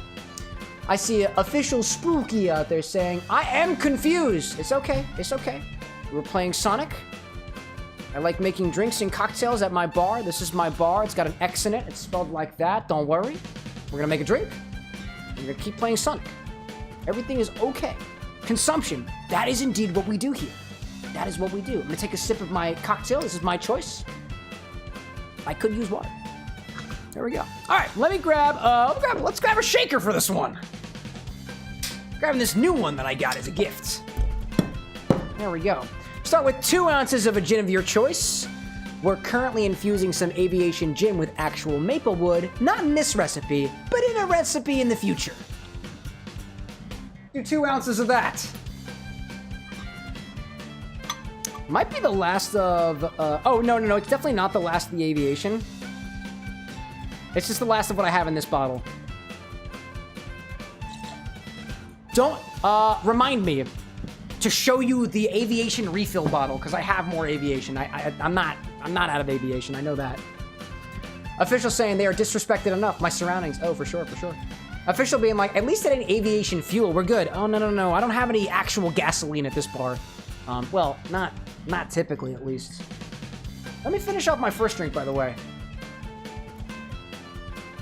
I see Official Spooky out there saying, I am confused. It's okay. It's okay. We're playing Sonic. I like making drinks and cocktails at my bar. This is my bar. It's got an X in it. It's spelled like that. Don't worry. We're going to make a drink. We're going to keep playing Sonic. Everything is okay. Consumption. That is indeed what we do here. That is what we do. I'm going to take a sip of my cocktail. This is my choice. I could use water. There we go. All right, let me grab, let's grab a shaker for this one. Grabbing this new one that I got as a gift. There we go. Start with 2 ounces of a gin of your choice. We're currently infusing some aviation gin with actual maple wood, not in this recipe, but in a recipe in the future. Do 2 ounces of that. Might be the last of, oh, no, it's definitely not the last of the aviation. It's just the last of what I have in this bottle. Don't, remind me to show you the aviation refill bottle, because I have more aviation. I'm not out of aviation, I know that. Official saying they are disrespected enough. My surroundings. Oh, for sure, for sure. Official being like, at least it ain't aviation fuel. We're good. Oh, no, no, no. I don't have any actual gasoline at this bar. Well, not typically, at least. Let me finish off my first drink, by the way.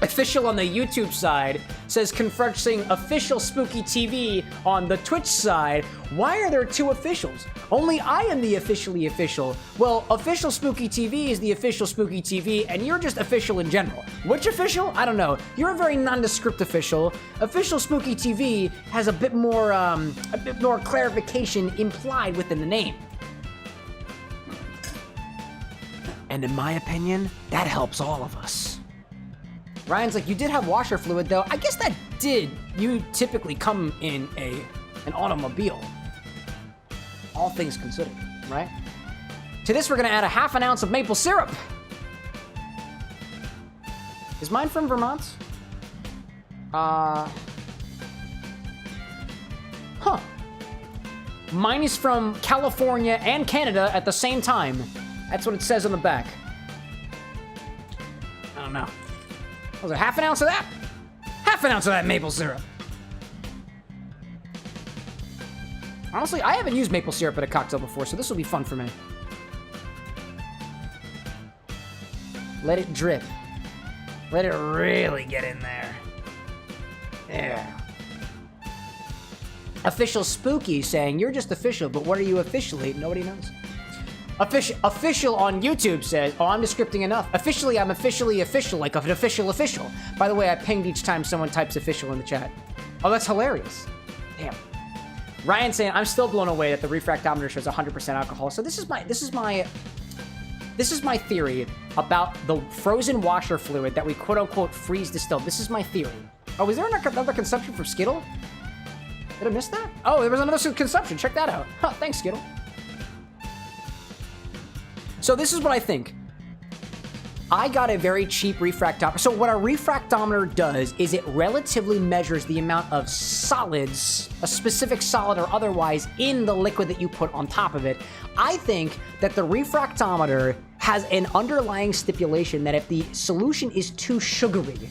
Official on the YouTube side says confronting official Spooky TV on the Twitch side. Why are there two officials? Only I am the officially official. Well, official Spooky TV is the official Spooky TV, and you're just official in general. Which official? I don't know. You're a very nondescript official. Official Spooky TV has a bit more clarification implied within the name. And in my opinion, that helps all of us. Ryan's like, you did have washer fluid though. I guess that did. You typically come in an automobile. All things considered, right? To this, we're gonna add a ½ ounce of maple syrup. Is mine from Vermont? Huh. Mine is from California and Canada at the same time. That's what it says on the back. I don't know. Was it ½ ounce of that? ½ ounce of that maple syrup. Honestly, I haven't used maple syrup at a cocktail before, so this will be fun for me. Let it drip. Let it really get in there. Yeah. Official Spooky saying, you're just official, but what are you officially? Nobody knows. Official on YouTube says, oh, I'm descripting enough. Officially, I'm officially official, like an official. By the way, I pinged each time someone types official in the chat. Oh, that's hilarious. Damn. Ryan saying, I'm still blown away that the refractometer shows 100% alcohol. So this is my theory about the frozen washer fluid that we quote unquote freeze distilled. This is my theory. Oh, is there another consumption from Skittle? Did I miss that? Oh, there was another consumption. Check that out. Huh, thanks, Skittle. So this is what I think. I got a very cheap refractometer. So what a refractometer does is it relatively measures the amount of solids, a specific solid or otherwise, in the liquid that you put on top of it. I think that the refractometer has an underlying stipulation that if the solution is too sugary,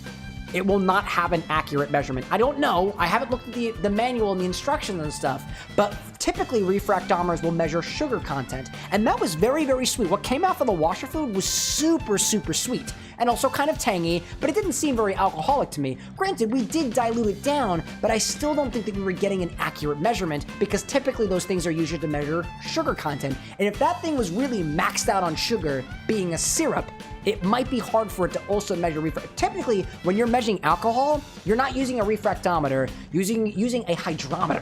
it will not have an accurate measurement. I don't know. I haven't looked at the manual and the instructions and stuff, but typically refractometers will measure sugar content, and that was very, very sweet. What came out of the washer fluid was super, super sweet, and also kind of tangy, but it didn't seem very alcoholic to me. Granted, we did dilute it down, but I still don't think that we were getting an accurate measurement, because typically those things are used to measure sugar content, and if that thing was really maxed out on sugar, being a syrup, it might be hard for it to also measure Typically, when you're measuring alcohol, you're not using a refractometer, using a hydrometer,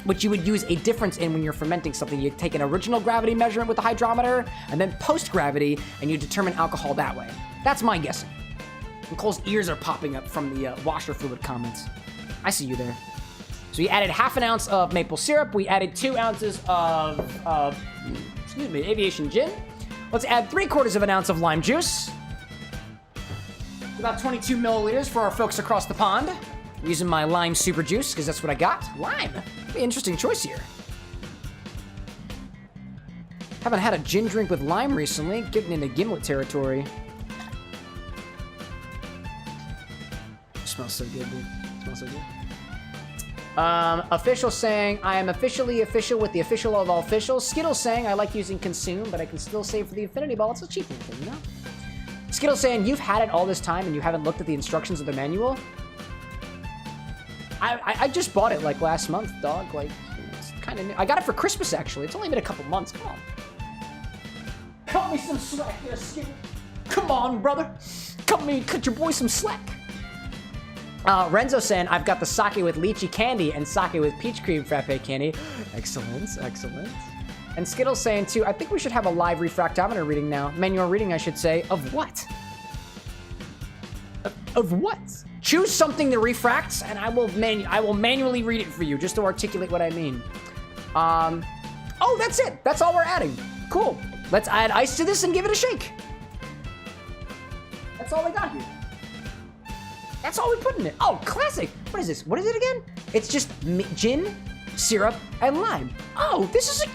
which you would use a difference in when you're fermenting something. You take an original gravity measurement with the hydrometer, and then post-gravity, and you determine alcohol that way. That's my guessing. And Cole's ears are popping up from the washer fluid comments. I see you there. So we added ½ ounce of maple syrup. We added 2 ounces of, aviation gin. Let's add 3/4 ounce of lime juice. About 22 milliliters for our folks across the pond. I'm using my lime super juice because that's what I got. Lime. Pretty interesting choice here. Haven't had a gin drink with lime recently. Getting into gimlet territory. Smells so good, dude. Smells so good. Official saying, I am officially official with the official of all officials. Skittles saying, I like using consume, but I can still save for the infinity ball. It's a cheap thing, you know? Skittles saying, you've had it all this time and you haven't looked at the instructions of the manual? I just bought it like last month, dog. Like, it's kind of new. I got it for Christmas, actually. It's only been a couple months. Come on. Cut me some slack there, Skittle. Come on, brother. Cut your boy some slack. Renzo saying, I've got the sake with lychee candy and sake with peach cream frappe candy. Excellent, excellent. And Skittles saying, too, I think we should have a live refractometer reading now. Manual reading, I should say. Of what? Of what? Choose something that refracts, and I will manually read it for you, just to articulate what I mean. Oh, that's it. That's all we're adding. Cool. Let's add ice to this and give it a shake. That's all I got here. That's all we put in it. Oh, classic. What is this? What is it again? It's just gin, syrup, and lime. Oh, this is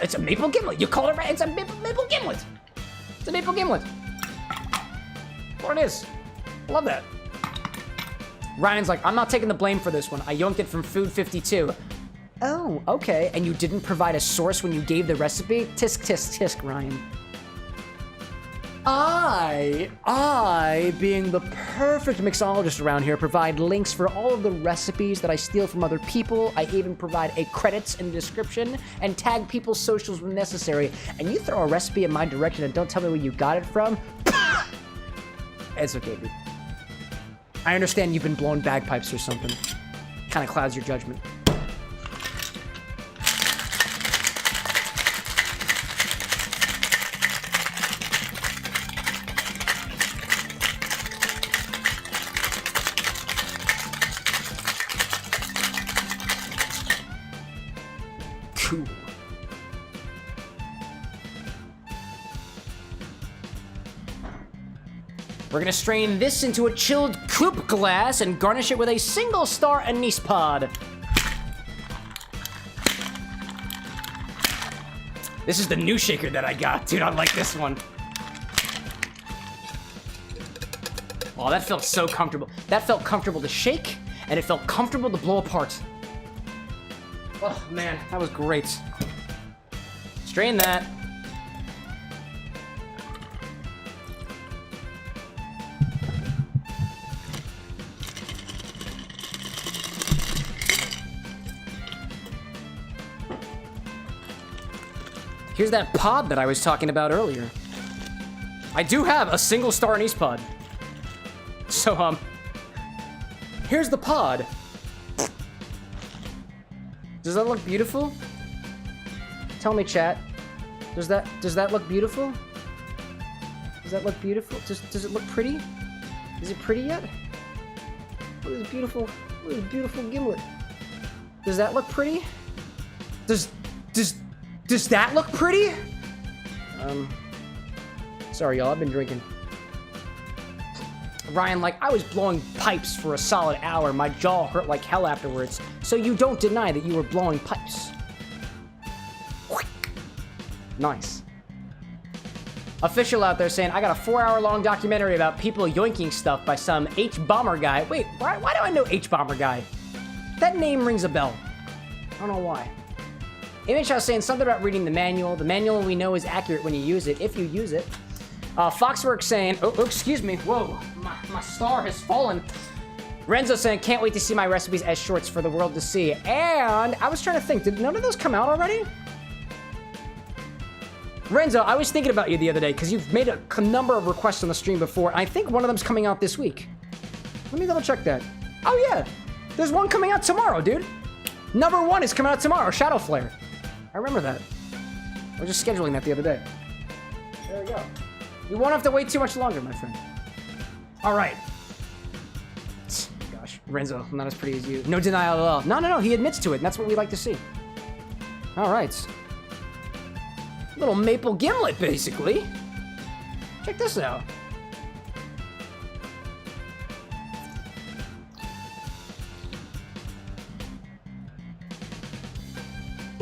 it's a maple gimlet. You call it right. It's a maple gimlet. It's a maple gimlet. What it is. Love that. Ryan's like, I'm not taking the blame for this one. I yoinked it from Food 52. Oh, okay. And you didn't provide a source when you gave the recipe? Tisk, tisk, tisk, Ryan. I, being the perfect mixologist around here, provide links for all of the recipes that I steal from other people. I even provide a credits in the description and tag people's socials when necessary. And you throw a recipe in my direction and don't tell me where you got it from? It's okay, dude. I understand you've been blowing bagpipes or something. Kind of clouds your judgment. Cool. We're gonna strain this into a chilled coupe glass and garnish it with a single star anise pod. This is the new shaker that I got. Dude, I like this one. Oh, that felt so comfortable. That felt comfortable to shake, and it felt comfortable to blow apart. Oh, man, that was great. Strain that. Here's that pod that I was talking about earlier. I do have a single star anise pod. So, here's the pod. Does that look beautiful? Tell me, chat. Does that look beautiful? Does that look beautiful? Does it look pretty? Is it pretty yet? What is beautiful gimlet? Does that look pretty? Does that look pretty? Sorry, y'all. I've been drinking. Ryan, like, I was blowing pipes for a solid hour. My jaw hurt like hell afterwards. So you don't deny that you were blowing pipes. Nice. Official out there saying, I got a 4-hour-long documentary about people yoinking stuff by some H-Bomber guy. Wait, why do I know H-Bomber guy? That name rings a bell. I don't know why. Image House saying something about reading the manual. The manual we know is accurate when you use it, if you use it. Foxworks saying, oh, excuse me, whoa, my star has fallen. Renzo saying, can't wait to see my recipes as shorts for the world to see. And I was trying to think, did none of those come out already? Renzo, I was thinking about you the other day because you've made a number of requests on the stream before. I think one of them's coming out this week. Let me double check that. Oh yeah, there's one coming out tomorrow, dude. Number 1 is coming out tomorrow, Shadow Flare. I remember that. I was just scheduling that the other day. There we go. You won't have to wait too much longer, my friend. All right. Gosh, Renzo, I'm not as pretty as you. No denial at all. No, he admits to it, and that's what we like to see. All right. Little maple gimlet, basically. Check this out.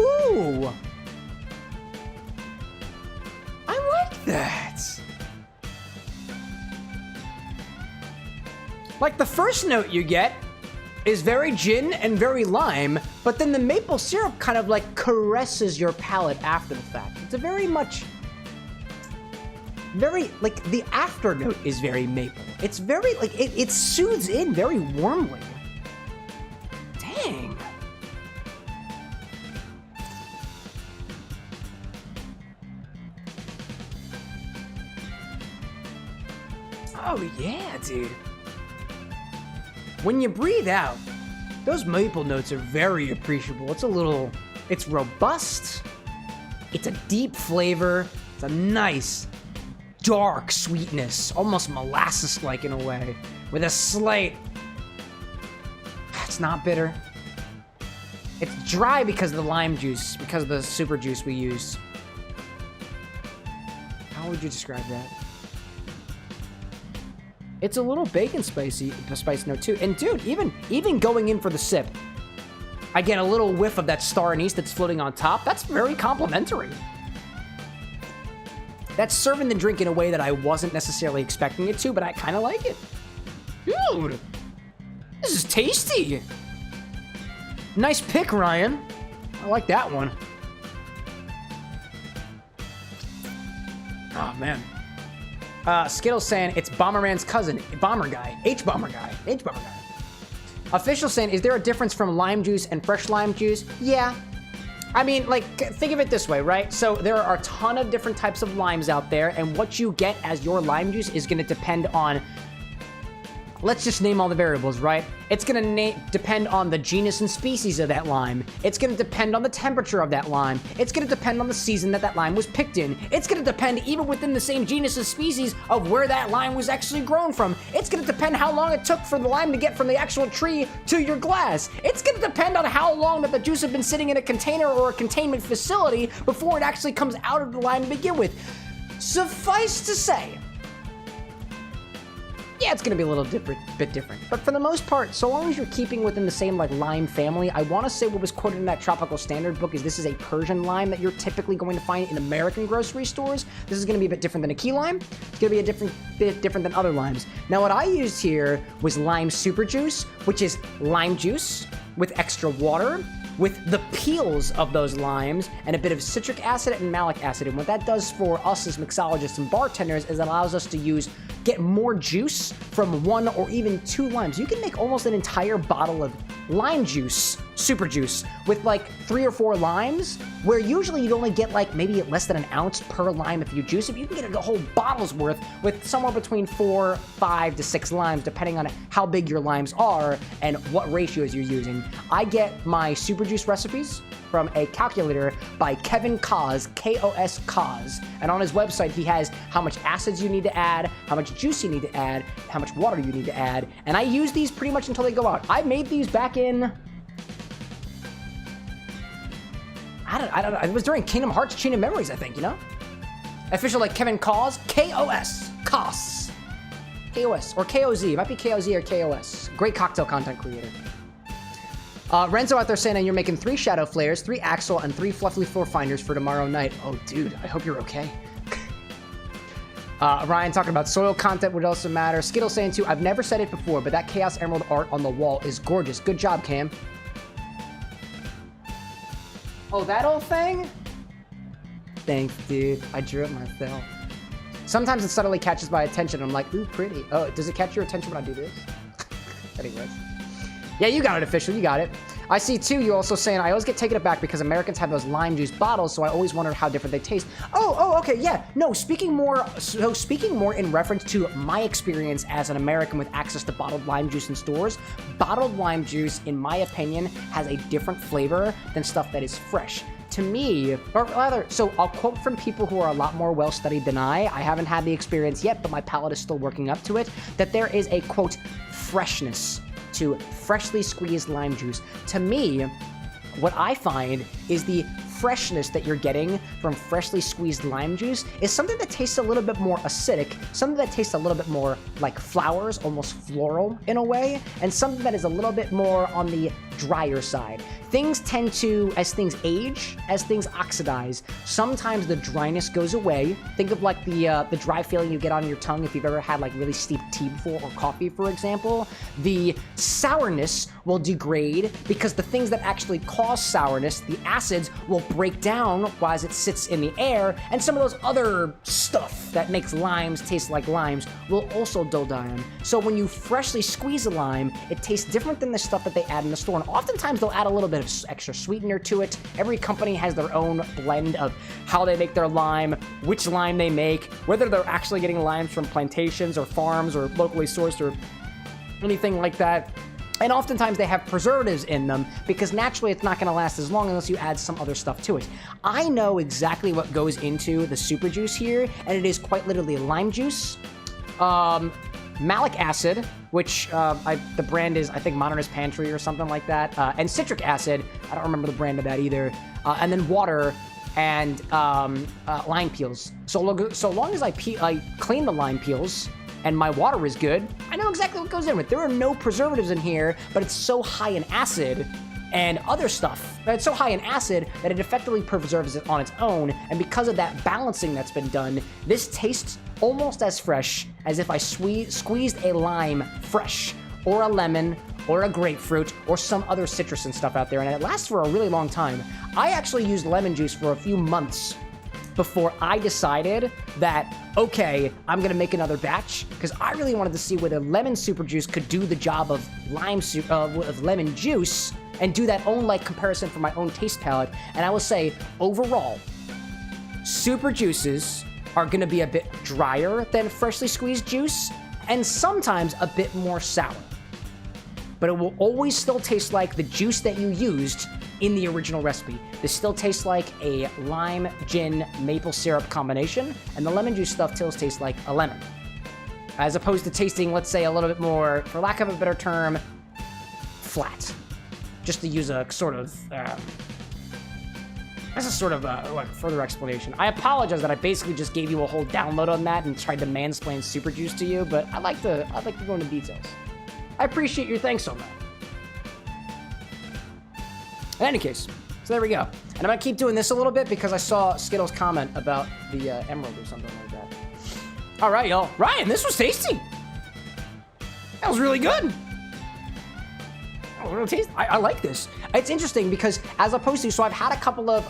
Ooh. I like that. Like, the first note you get is very gin and very lime, but then the maple syrup kind of like caresses your palate after the fact. It's a very like, the after note is very maple. It's very, like, it soothes in very warmly. Dang. Oh yeah, dude. When you breathe out, those maple notes are very appreciable. It's robust. It's a deep flavor. It's a nice, dark sweetness, almost molasses-like in a way, with a slight, it's not bitter. It's dry because of the lime juice, because of the super juice we used. How would you describe that? It's a little bacon spice note too. And dude, even going in for the sip, I get a little whiff of that star anise that's floating on top. That's very complimentary. That's serving the drink in a way that I wasn't necessarily expecting it to, but I kind of like it. Dude, this is tasty. Nice pick, Ryan. I like that one. Oh, man. Skittles saying it's Bomberman's cousin, Bomber Guy, H-Bomber Guy. Official saying, is there a difference from lime juice and fresh lime juice? Yeah. I mean, like, think of it this way, right? So there are a ton of different types of limes out there, and what you get as your lime juice is going to depend on, let's just name all the variables, right? It's going to depend on the genus and species of that lime. It's going to depend on the temperature of that lime. It's going to depend on the season that lime was picked in. It's going to depend, even within the same genus and species, of where that lime was actually grown from. It's going to depend how long it took for the lime to get from the actual tree to your glass. It's going to depend on how long that the juice has been sitting in a container or a containment facility before it actually comes out of the lime to begin with. Suffice to say, yeah, it's gonna be a little bit different. But for the most part, so long as you're keeping within the same like lime family, I wanna say what was quoted in that Tropical Standard book is this is a Persian lime that you're typically going to find in American grocery stores. This is gonna be a bit different than a key lime. It's gonna be a bit different than other limes. Now what I used here was lime super juice, which is lime juice with extra water, with the peels of those limes and a bit of citric acid and malic acid. And what that does for us as mixologists and bartenders is it allows us to get more juice from 1 or even 2 limes. You can make almost an entire bottle of lime juice, super juice, with like 3 or 4 limes, where usually you'd only get like maybe less than an ounce per lime if you juice it. You can get a whole bottle's worth with somewhere between 4, 5 to 6 limes, depending on how big your limes are and what ratios you're using. I get my super juice recipes from a calculator by Kevin Koz, K-O-S Koz. And on his website, he has how much acids you need to add, how much juice you need to add, how much water you need to add. And I use these pretty much until they go out. I made these back in, I don't know, it was during Kingdom Hearts Chain of Memories, I think, you know? Official like Kevin Koz, K-O-S, Koz. K-O-S, or K-O-Z, it might be K-O-Z or K-O-S. Great cocktail content creator. Renzo out there saying that you're making 3 Shadow Flares, 3 Axle, and 3 Fluffy Floor Finders for tomorrow night. Oh, dude, I hope you're okay. Ryan talking about soil content would also matter. Skittle saying too, I've never said it before, but that Chaos Emerald art on the wall is gorgeous. Good job, Cam. Oh, that old thing? Thanks, dude. I drew it myself. Sometimes it subtly catches my attention. I'm like, ooh, pretty. Oh, does it catch your attention when I do this? Anyways. Yeah, you got it, Official. You got it. I see, too, you also saying, I always get taken aback because Americans have those lime juice bottles, so I always wondered how different they taste. Oh, okay, yeah. No, speaking more in reference to my experience as an American with access to bottled lime juice in stores, bottled lime juice, in my opinion, has a different flavor than stuff that is fresh. To me, or rather, so I'll quote from people who are a lot more well-studied than I haven't had the experience yet, but my palate is still working up to it, that there is a, quote, freshness to freshly squeezed lime juice. To me, what I find is the freshness that you're getting from freshly squeezed lime juice is something that tastes a little bit more acidic, something that tastes a little bit more like flowers, almost floral in a way, and something that is a little bit more on the drier side. Things tend to, as things age, as things oxidize, sometimes the dryness goes away. Think of like the dry feeling you get on your tongue if you've ever had like really steep tea before, or coffee, for example. The sourness will degrade because the things that actually cause sourness, the acids, will break down while it sits in the air, and some of those other stuff that makes limes taste like limes will also dull down. So when you freshly squeeze a lime, it tastes different than the stuff that they add in the store, and oftentimes they'll add a little bit of extra sweetener to it. Every company has their own blend of how they make their lime, which lime they make, whether they're actually getting limes from plantations or farms or locally sourced or anything like that. And oftentimes they have preservatives in them because naturally it's not going to last as long unless you add some other stuff to it. I know exactly what goes into the super juice here, and it is quite literally lime juice, malic acid, which the brand is, I think, Modernist Pantry or something like that, and citric acid. I don't remember the brand of that either. And then water and lime peels. So long as I clean the lime peels and my water is good, I know exactly what goes in with. There are no preservatives in here, but it's so high in acid and other stuff. It's so high in acid that it effectively preserves it on its own, and because of that balancing that's been done, this tastes almost as fresh as if I squeezed a lime fresh, or a lemon, or a grapefruit, or some other citrus and stuff out there, and it lasts for a really long time. I actually used lemon juice for a few months before I decided that, okay, I'm gonna make another batch, because I really wanted to see whether lemon super juice could do the job of lemon juice, and do that own like comparison for my own taste palette. And I will say, overall, super juices are gonna be a bit drier than freshly squeezed juice, and sometimes a bit more sour. But it will always still taste like the juice that you used in the original recipe. This still tastes like a lime, gin, maple syrup combination, and the lemon juice stuff still tastes like a lemon. As opposed to tasting, let's say, a little bit more, for lack of a better term, flat. Just to use a sort of, as a sort of like further explanation. I apologize that I basically just gave you a whole download on that and tried to mansplain super juice to you, but I'd like to go into details. I appreciate your thanks on that. In any case, so there we go. And I'm gonna keep doing this a little bit because I saw Skittles' comment about the emerald or something like that. All right, y'all. Ryan, this was tasty. That was really good. I like this. It's interesting because as opposed to, so I've had a couple of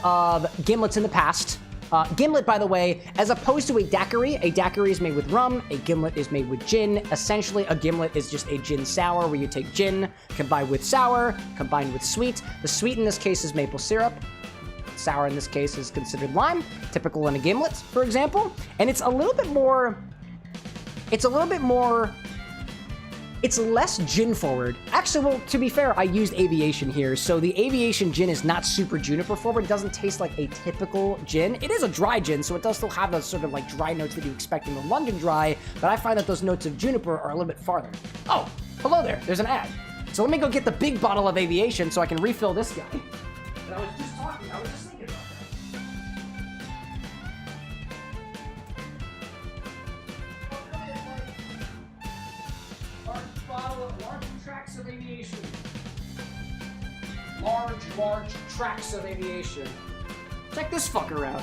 gimlets in the past. Gimlet, by the way, as opposed to a daiquiri is made with rum, a gimlet is made with gin. Essentially, a gimlet is just a gin sour where you take gin, combined with sour, combined with sweet. The sweet in this case is maple syrup. Sour in this case is considered lime, typical in a gimlet, for example. And it's less gin forward. Actually, well, to be fair, I used aviation here, so the aviation gin is not super juniper forward. It doesn't taste like a typical gin. It is a dry gin, so it does still have those sort of like dry notes that you expect in the London dry, but I find that those notes of juniper are a little bit farther. Oh, hello there, there's an ad. So let me go get the big bottle of aviation so I can refill this guy. And I was just thinking about that. Large tracks of aviation. Large tracks of aviation. Check this fucker out.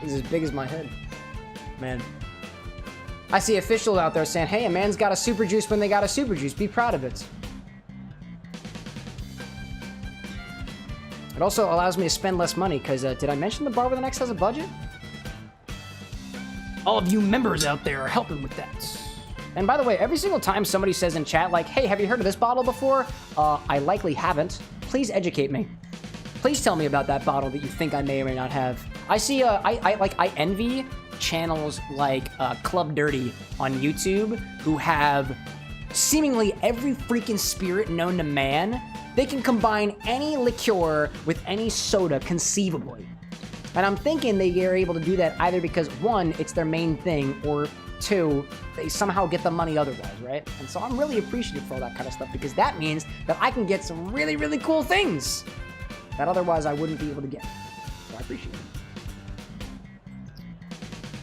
He's as big as my head. Man. I see officials out there saying, hey, a man's got a super juice when they got a super juice. Be proud of it. It also allows me to spend less money, because did I mention the Bar with an X has a budget? All of you members out there are helping with that. And by the way, every single time somebody says in chat, like, hey, have you heard of this bottle before? I likely haven't. Please educate me. Please tell me about that bottle that you think I may or may not have. I see, I envy channels like Club Dirty on YouTube who have seemingly every freaking spirit known to man. They can combine any liqueur with any soda conceivably. And I'm thinking they are able to do that either because, one, it's their main thing, or two, they somehow get the money otherwise, right? And so I'm really appreciative for all that kind of stuff, because that means that I can get some really, really cool things that otherwise I wouldn't be able to get. So I appreciate it.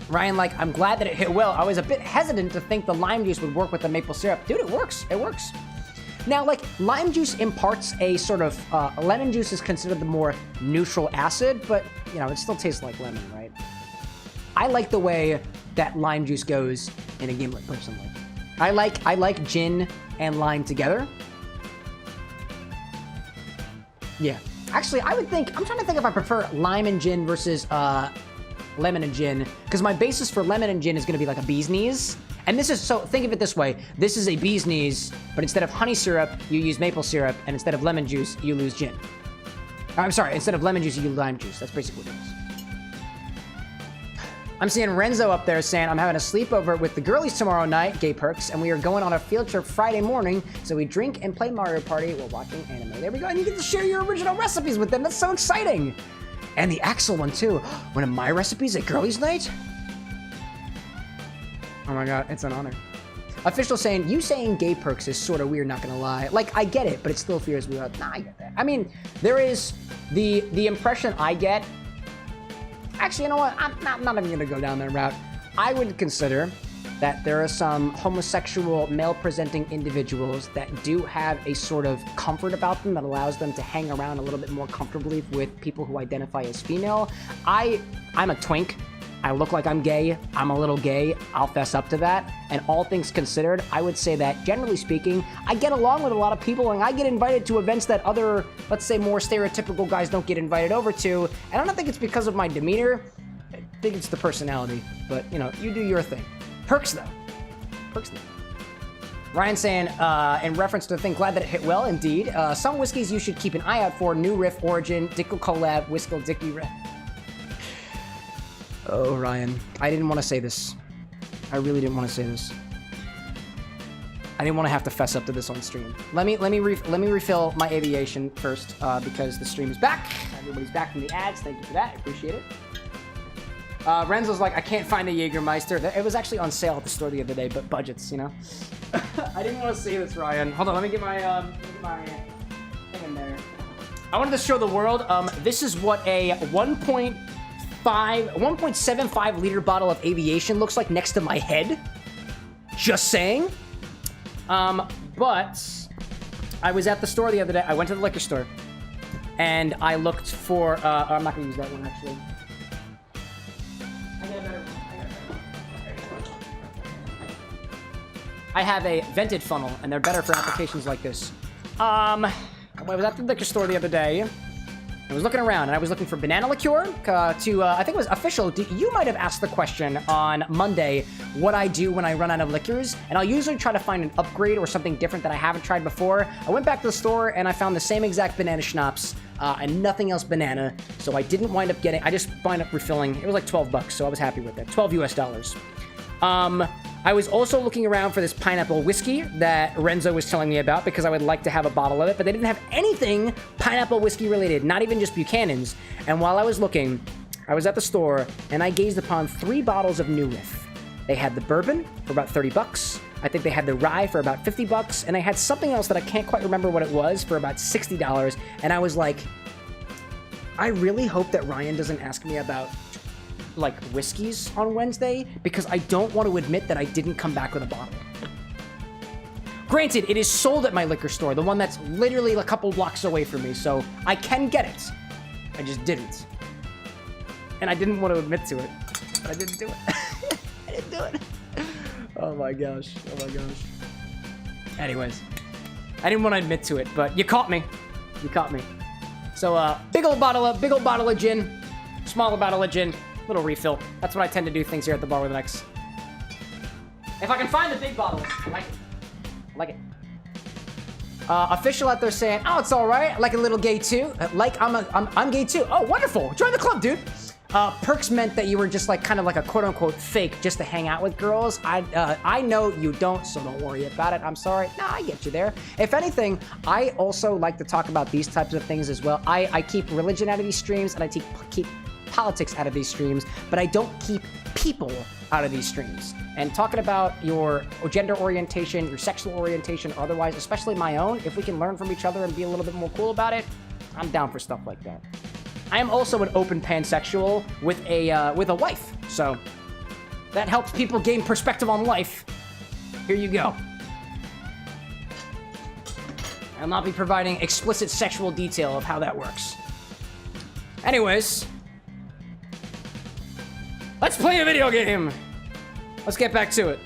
Ryan, like, I'm glad that it hit well. I was a bit hesitant to think the lime juice would work with the maple syrup. Dude, it works. It works. Now, like, lime juice imparts a sort of, lemon juice is considered the more neutral acid, but, you know, it still tastes like lemon, right? I like the way that lime juice goes in a gimlet, personally. I like gin and lime together. Yeah. Actually, I'm trying to think if I prefer lime and gin versus, lemon and gin, because my basis for lemon and gin is going to be like a bee's knees. And this is, so think of it this way. This is a bee's knees, but instead of honey syrup, you use maple syrup, and instead of lemon juice, you use gin. I'm sorry, instead of lemon juice, you use lime juice. That's basically what it is. I'm seeing Renzo up there saying, I'm having a sleepover with the girlies tomorrow night, Gay Perks, and we are going on a field trip Friday morning, so we drink and play Mario Party while watching anime. There we go, and you get to share your original recipes with them. That's so exciting. And the Axel one, too. One of my recipes at girlies night? Oh my god, it's an honor. Official saying, you saying Gay Perks is sort of weird, not gonna lie. Like, I get it, but it still feels weird. Nah, I get that. I mean, there is the impression I get. Actually, you know what? I'm not even gonna go down that route. I would consider that there are some homosexual male-presenting individuals that do have a sort of comfort about them that allows them to hang around a little bit more comfortably with people who identify as female. I'm a twink. I look like I'm gay. I'm a little gay. I'll fess up to that. And all things considered, I would say that, generally speaking, I get along with a lot of people, and I get invited to events that other, let's say, more stereotypical guys don't get invited over to. And I don't think it's because of my demeanor. I think it's the personality. But, you know, you do your thing. Perks, though. Perks, though. Ryan saying, in reference to the thing, glad that it hit well, indeed. Some whiskeys you should keep an eye out for. New Riff, Origin, Dickel Collab, Whiskle, Dicky Riff. Oh, Ryan. I didn't want to say this. I really didn't want to say this. I didn't want to have to fess up to this on stream. Let me refill my aviation first, because the stream is back. Everybody's back from the ads. Thank you for that. I appreciate it. Renzo's like, I can't find a Jägermeister. It was actually on sale at the store the other day, but budgets, you know? I didn't want to say this, Ryan. Hold on, let me get my thing in there. I wanted to show the world. This is what a 1.75 liter bottle of aviation looks like next to my head. Just saying. But I was at the store the other day. I went to the liquor store and I looked for, I'm not gonna use that one actually. I got a better one. I have a vented funnel and they're better for applications like this. I was at the liquor store the other day. I was looking around, and I was looking for banana liqueur I think it was official. You might have asked the question on Monday what I do when I run out of liquors, and I'll usually try to find an upgrade or something different that I haven't tried before. I went back to the store, and I found the same exact banana schnapps, and nothing else banana, so I didn't wind up getting, I just wind up refilling. It was like 12 bucks, so I was happy with it. 12 US dollars. I was also looking around for this pineapple whiskey that Renzo was telling me about because I would like to have a bottle of it, but they didn't have anything pineapple whiskey related, not even just Buchanan's. And while I was looking, I was at the store and I gazed upon 3 bottles of New Riff. They had the bourbon for about 30 bucks. I think they had the rye for about 50 bucks. And I had something else that I can't quite remember what it was for about $60. And I was like, I really hope that Ryan doesn't ask me about like whiskeys on Wednesday because I don't want to admit that I didn't come back with a bottle. Granted, it is sold at my liquor store, the one that's literally a couple blocks away from me, so I can get it. I just didn't. And I didn't want to admit to it. I didn't do it. I didn't do it. Oh my gosh. Oh my gosh. Anyways, I didn't want to admit to it, but you caught me. You caught me. So, big old bottle of gin, smaller bottle of gin. Little refill. That's what I tend to do things here at the bar with an X. If I can find the big bottles, I like it. I like it. Official out there saying, oh, it's all right. I like a little gay too. Like I'm gay too. Oh, wonderful. Join the club, dude. Perks meant that you were just like kind of like a quote unquote fake just to hang out with girls. I know you don't, so don't worry about it. I'm sorry. No, I get you there. If anything, I also like to talk about these types of things as well. I keep religion out of these streams and I keep politics out of these streams, but I don't keep people out of these streams. And talking about your gender orientation, your sexual orientation, or otherwise, especially my own, if we can learn from each other and be a little bit more cool about it, I'm down for stuff like that. I am also an open pansexual with a wife, so that helps people gain perspective on life. Here you go. I'll not be providing explicit sexual detail of how that works. Anyways, let's play a video game. Let's get back to it.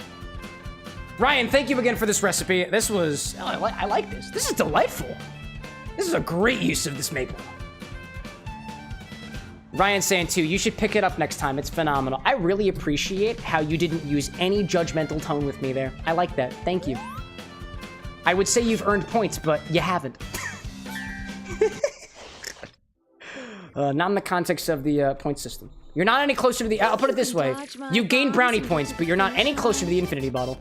Ryan, thank you again for this recipe. This was, I like this. This is delightful. This is a great use of this maple. Ryan saying too, you should pick it up next time. It's phenomenal. I really appreciate how you didn't use any judgmental tone with me there. I like that. Thank you. I would say you've earned points, but you haven't. Not in the context of the point system. You're not any closer to the... I'll put it this way. You gain brownie points, but you're not any closer to the infinity bottle.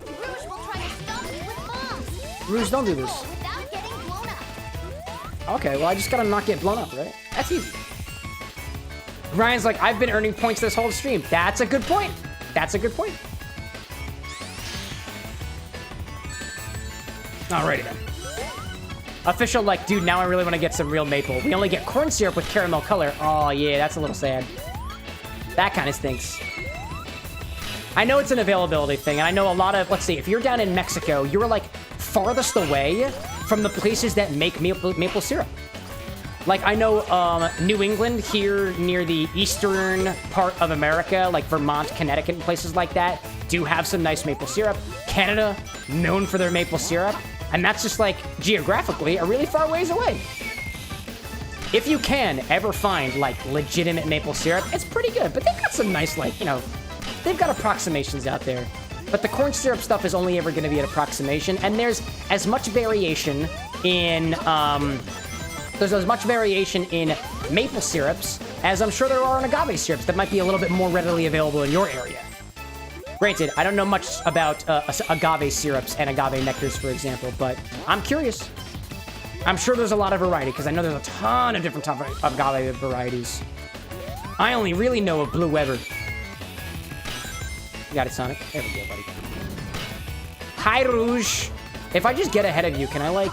Rouge will try to stop me with bombs. Rouge, don't do this. Without getting blown up. Okay, well, I just gotta not get blown up, right? That's easy. Ryan's like, I've been earning points this whole stream. That's a good point. That's a good point. Alrighty then. Official, like, dude, now I really want to get some real maple. We only get corn syrup with caramel color. Oh, yeah, that's a little sad. That kind of stinks. I know it's an availability thing, and I know a lot of, let's see, if you're down in Mexico, you're like farthest away from the places that make maple syrup. Like, I know New England here near the eastern part of America, like Vermont, Connecticut, and places like that, do have some nice maple syrup. Canada, known for their maple syrup. And that's just like, geographically, a really far ways away. If you can ever find, like, legitimate maple syrup, it's pretty good. But they've got some nice, like, you know, they've got approximations out there. But the corn syrup stuff is only ever going to be an approximation. And there's as much variation in, maple syrups as I'm sure there are in agave syrups that might be a little bit more readily available in your area. Granted, I don't know much about agave syrups and agave nectars, for example, but I'm curious. I'm sure there's a lot of variety, because I know there's a ton of different types of agave varieties. I only really know of Blue Weber. You got it, Sonic. There we go, buddy. Hi, Rouge. If I just get ahead of you, can I, like...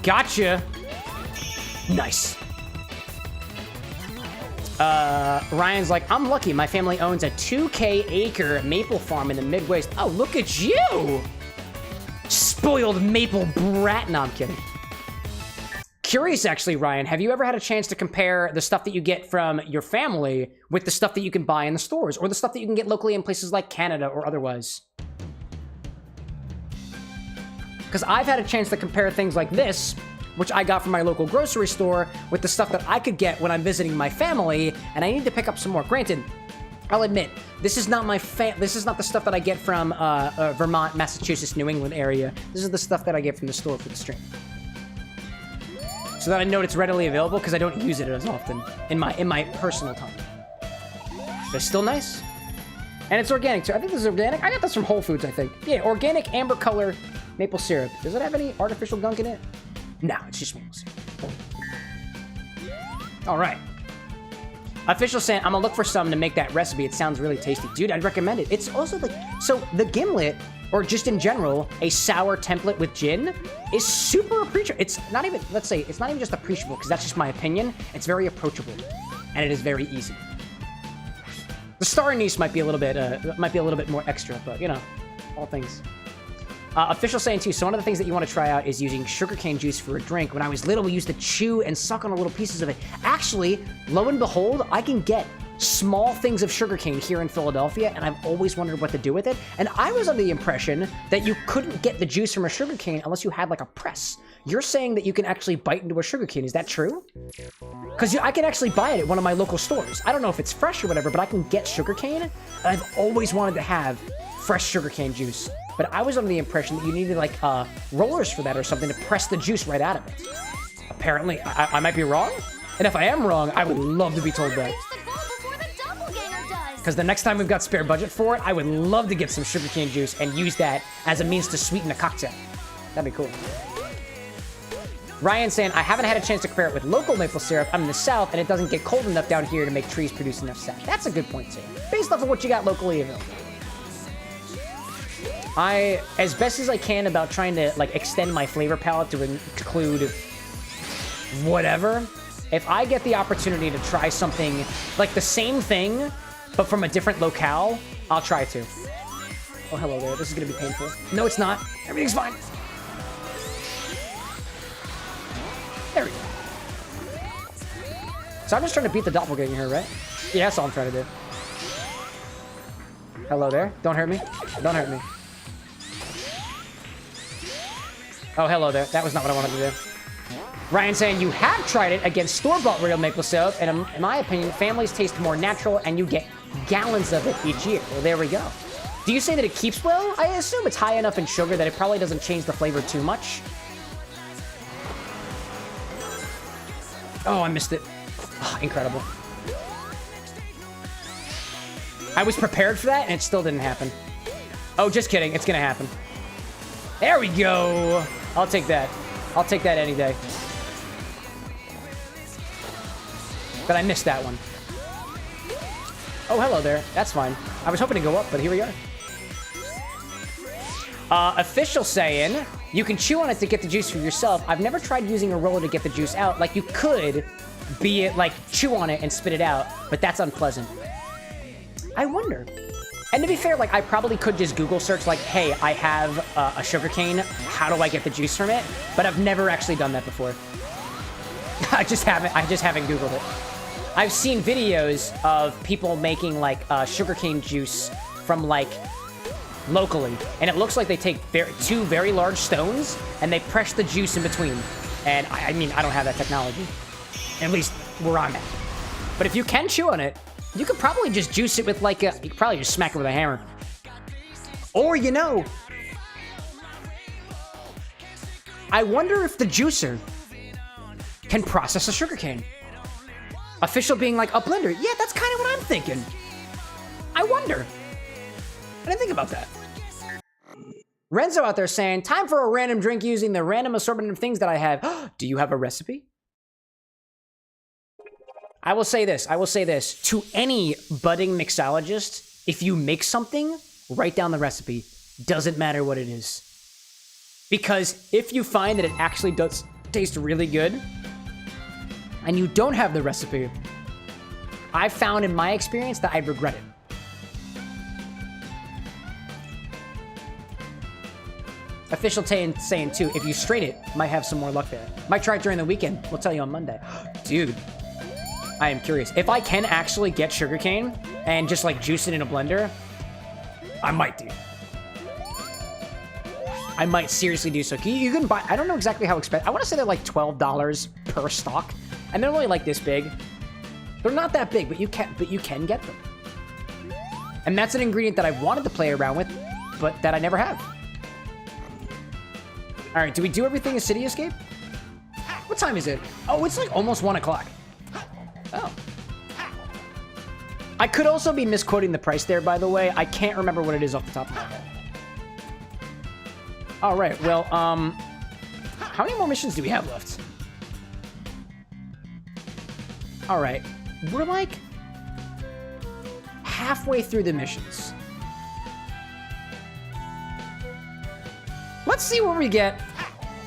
Gotcha. Nice. Ryan's like, I'm lucky. My family owns a 2K acre maple farm in the Midwest. Oh, look at you. Spoiled maple brat. No, I'm kidding. Curious, actually, Ryan, have you ever had a chance to compare the stuff that you get from your family with the stuff that you can buy in the stores, or the stuff that you can get locally in places like Canada or otherwise? Because I've had a chance to compare things like this, which I got from my local grocery store, with the stuff that I could get when I'm visiting my family, and I need to pick up some more. Granted, I'll admit, this is not this is not the stuff that I get from Vermont, Massachusetts, New England area. This is the stuff that I get from the store for the stream. So that I know it's readily available, because I don't use it as often in my personal time. But it's still nice. And it's organic, too. I think this is organic. I got this from Whole Foods, I think. Yeah, organic amber color maple syrup. Does it have any artificial gunk in it? No, it's just maple syrup. All right. Official saying, I'm gonna look for some to make that recipe. It sounds really tasty. Dude, I'd recommend it. It's also like, so the gimlet, or just in general, a sour template with gin is super appreciable. It's not even, let's say, it's not even just appreciable, because that's just my opinion. It's very approachable, and it is very easy. The star anise might be a little bit more extra, but you know, all things. Official saying too, so one of the things that you want to try out is using sugarcane juice for a drink. When I was little, we used to chew and suck on the little pieces of it. Actually, lo and behold, I can get small things of sugarcane here in Philadelphia, and I've always wondered what to do with it. And I was under the impression that you couldn't get the juice from a sugarcane unless you had like a press. You're saying that you can actually bite into a sugarcane. Is that true? Because I can actually buy it at one of my local stores. I don't know if it's fresh or whatever, but I can get sugarcane, and I've always wanted to have fresh sugarcane juice. But I was under the impression that you needed like rollers for that or something to press the juice right out of it. Apparently, I might be wrong. And if I am wrong, I would love to be told that. Because the next time we've got spare budget for it, I would love to get some sugarcane juice and use that as a means to sweeten a cocktail. That'd be cool. Ryan saying, I haven't had a chance to compare it with local maple syrup. I'm in the South, and it doesn't get cold enough down here to make trees produce enough sap. That's a good point, too. Based off of what you got locally available. As best as I can about trying to, like, extend my flavor palette to include whatever, if I get the opportunity to try something, like the same thing, but from a different locale, I'll try to. Oh, hello there. This is going to be painful. No, it's not. Everything's fine. There we go. So I'm just trying to beat the doppelganger here, right? Yeah, that's all I'm trying to do. Hello there. Don't hurt me. Don't hurt me. Oh, hello there. That was not what I wanted to do. Ryan saying, you have tried it against store-bought real maple syrup, and in my opinion, families taste more natural, and you get gallons of it each year. Well, there we go. Do you say that it keeps well? I assume it's high enough in sugar that it probably doesn't change the flavor too much. Oh, I missed it. Oh, incredible. I was prepared for that, and it still didn't happen. Oh, just kidding. It's gonna happen. There we go. I'll take that. I'll take that any day. But I missed that one. Oh, hello there. That's fine. I was hoping to go up, but here we are. Official saying, you can chew on it to get the juice for yourself. I've never tried using a roller to get the juice out. Like, you could, be it like chew on it and spit it out, but that's unpleasant. I wonder. And to be fair, like I probably could just Google search like, hey, I have a sugarcane. How do I get the juice from it? But I've never actually done that before. I just haven't Googled it. I've seen videos of people making like sugarcane juice from like locally, and it looks like they take two very large stones and they press the juice in between. And I mean, I don't have that technology, at least where I'm at. But if you can chew on it, you could probably just juice it with like you could probably just smack it with a hammer. Or, you know, I wonder if the juicer can process a sugarcane. Official being like, a blender. Yeah, that's kind of what I'm thinking. I wonder. I didn't think about that. Renzo out there saying, time for a random drink using the random assortment of things that I have. Do you have a recipe? I will say this. To any budding mixologist, if you make something, write down the recipe. Doesn't matter what it is. Because if you find that it actually does taste really good, and you don't have the recipe, I've found in my experience that I'd regret it. Official saying too, if you strain it, might have some more luck there. Might try it during the weekend. We'll tell you on Monday. Dude, I am curious. If I can actually get sugarcane and just like juice it in a blender, I might do. I might seriously do so. You can buy, I don't know exactly how expensive. I want to say they're like $12 per stock. And they're only like this big. They're not that big, but you can get them. And that's an ingredient that I wanted to play around with, but that I never have. All right, do we do everything in City Escape? What time is it? Oh, it's like almost 1 o'clock. Oh. I could also be misquoting the price there, by the way. I can't remember what it is off the top of my head. All right, well, how many more missions do we have left? All right, we're like halfway through the missions. Let's see what we get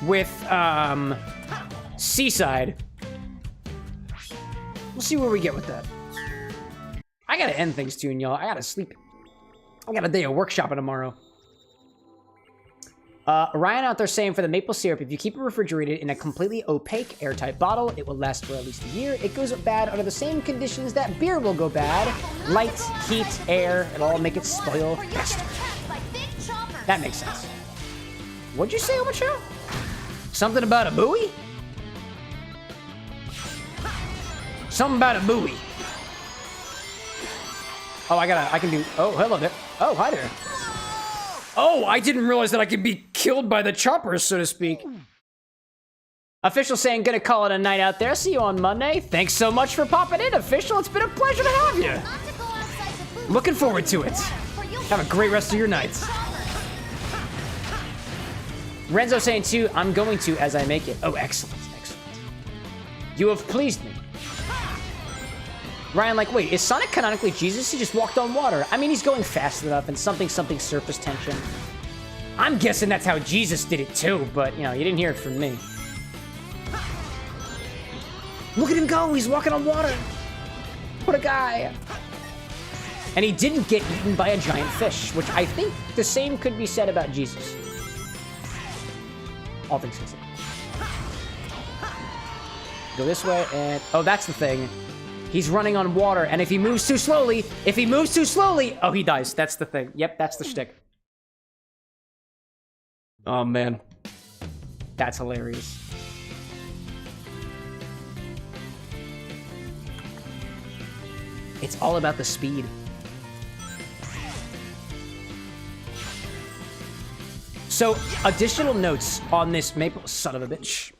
with Seaside. We'll see where we get with that. I gotta end things soon, y'all. I gotta sleep. I got a day of workshopping tomorrow. Ryan out there saying, for the maple syrup, if you keep it refrigerated in a completely opaque, airtight bottle, it will last for at least a year. It goes bad under the same conditions that beer will go bad. Light, heat, air, it'll all make it spoil faster. That makes sense. What'd you say, Omacho? Something about a buoy? Something about a buoy. Oh, I can do, oh, hello there. Oh, hi there. Oh, I didn't realize that I could be killed by the choppers, so to speak. Official saying, gonna call it a night out there. See you on Monday. Thanks so much for popping in, Official. It's been a pleasure to have you. Looking forward to it. Have a great rest of your nights. Renzo saying too, I'm going to as I make it. Oh, excellent, excellent. You have pleased me. Ryan like, wait, is Sonic canonically Jesus? He just walked on water. I mean, he's going fast enough and something surface tension. I'm guessing that's how Jesus did it too, but, you know, you didn't hear it from me. Look at him go, he's walking on water. What a guy. And he didn't get eaten by a giant fish, which I think the same could be said about Jesus. All things considered. Go this way and, oh, that's the thing. He's running on water, and if he moves too slowly, oh, he dies. That's the thing. Yep, that's the shtick. Oh, man. That's hilarious. It's all about the speed. So, additional notes on this maple... Son of a bitch.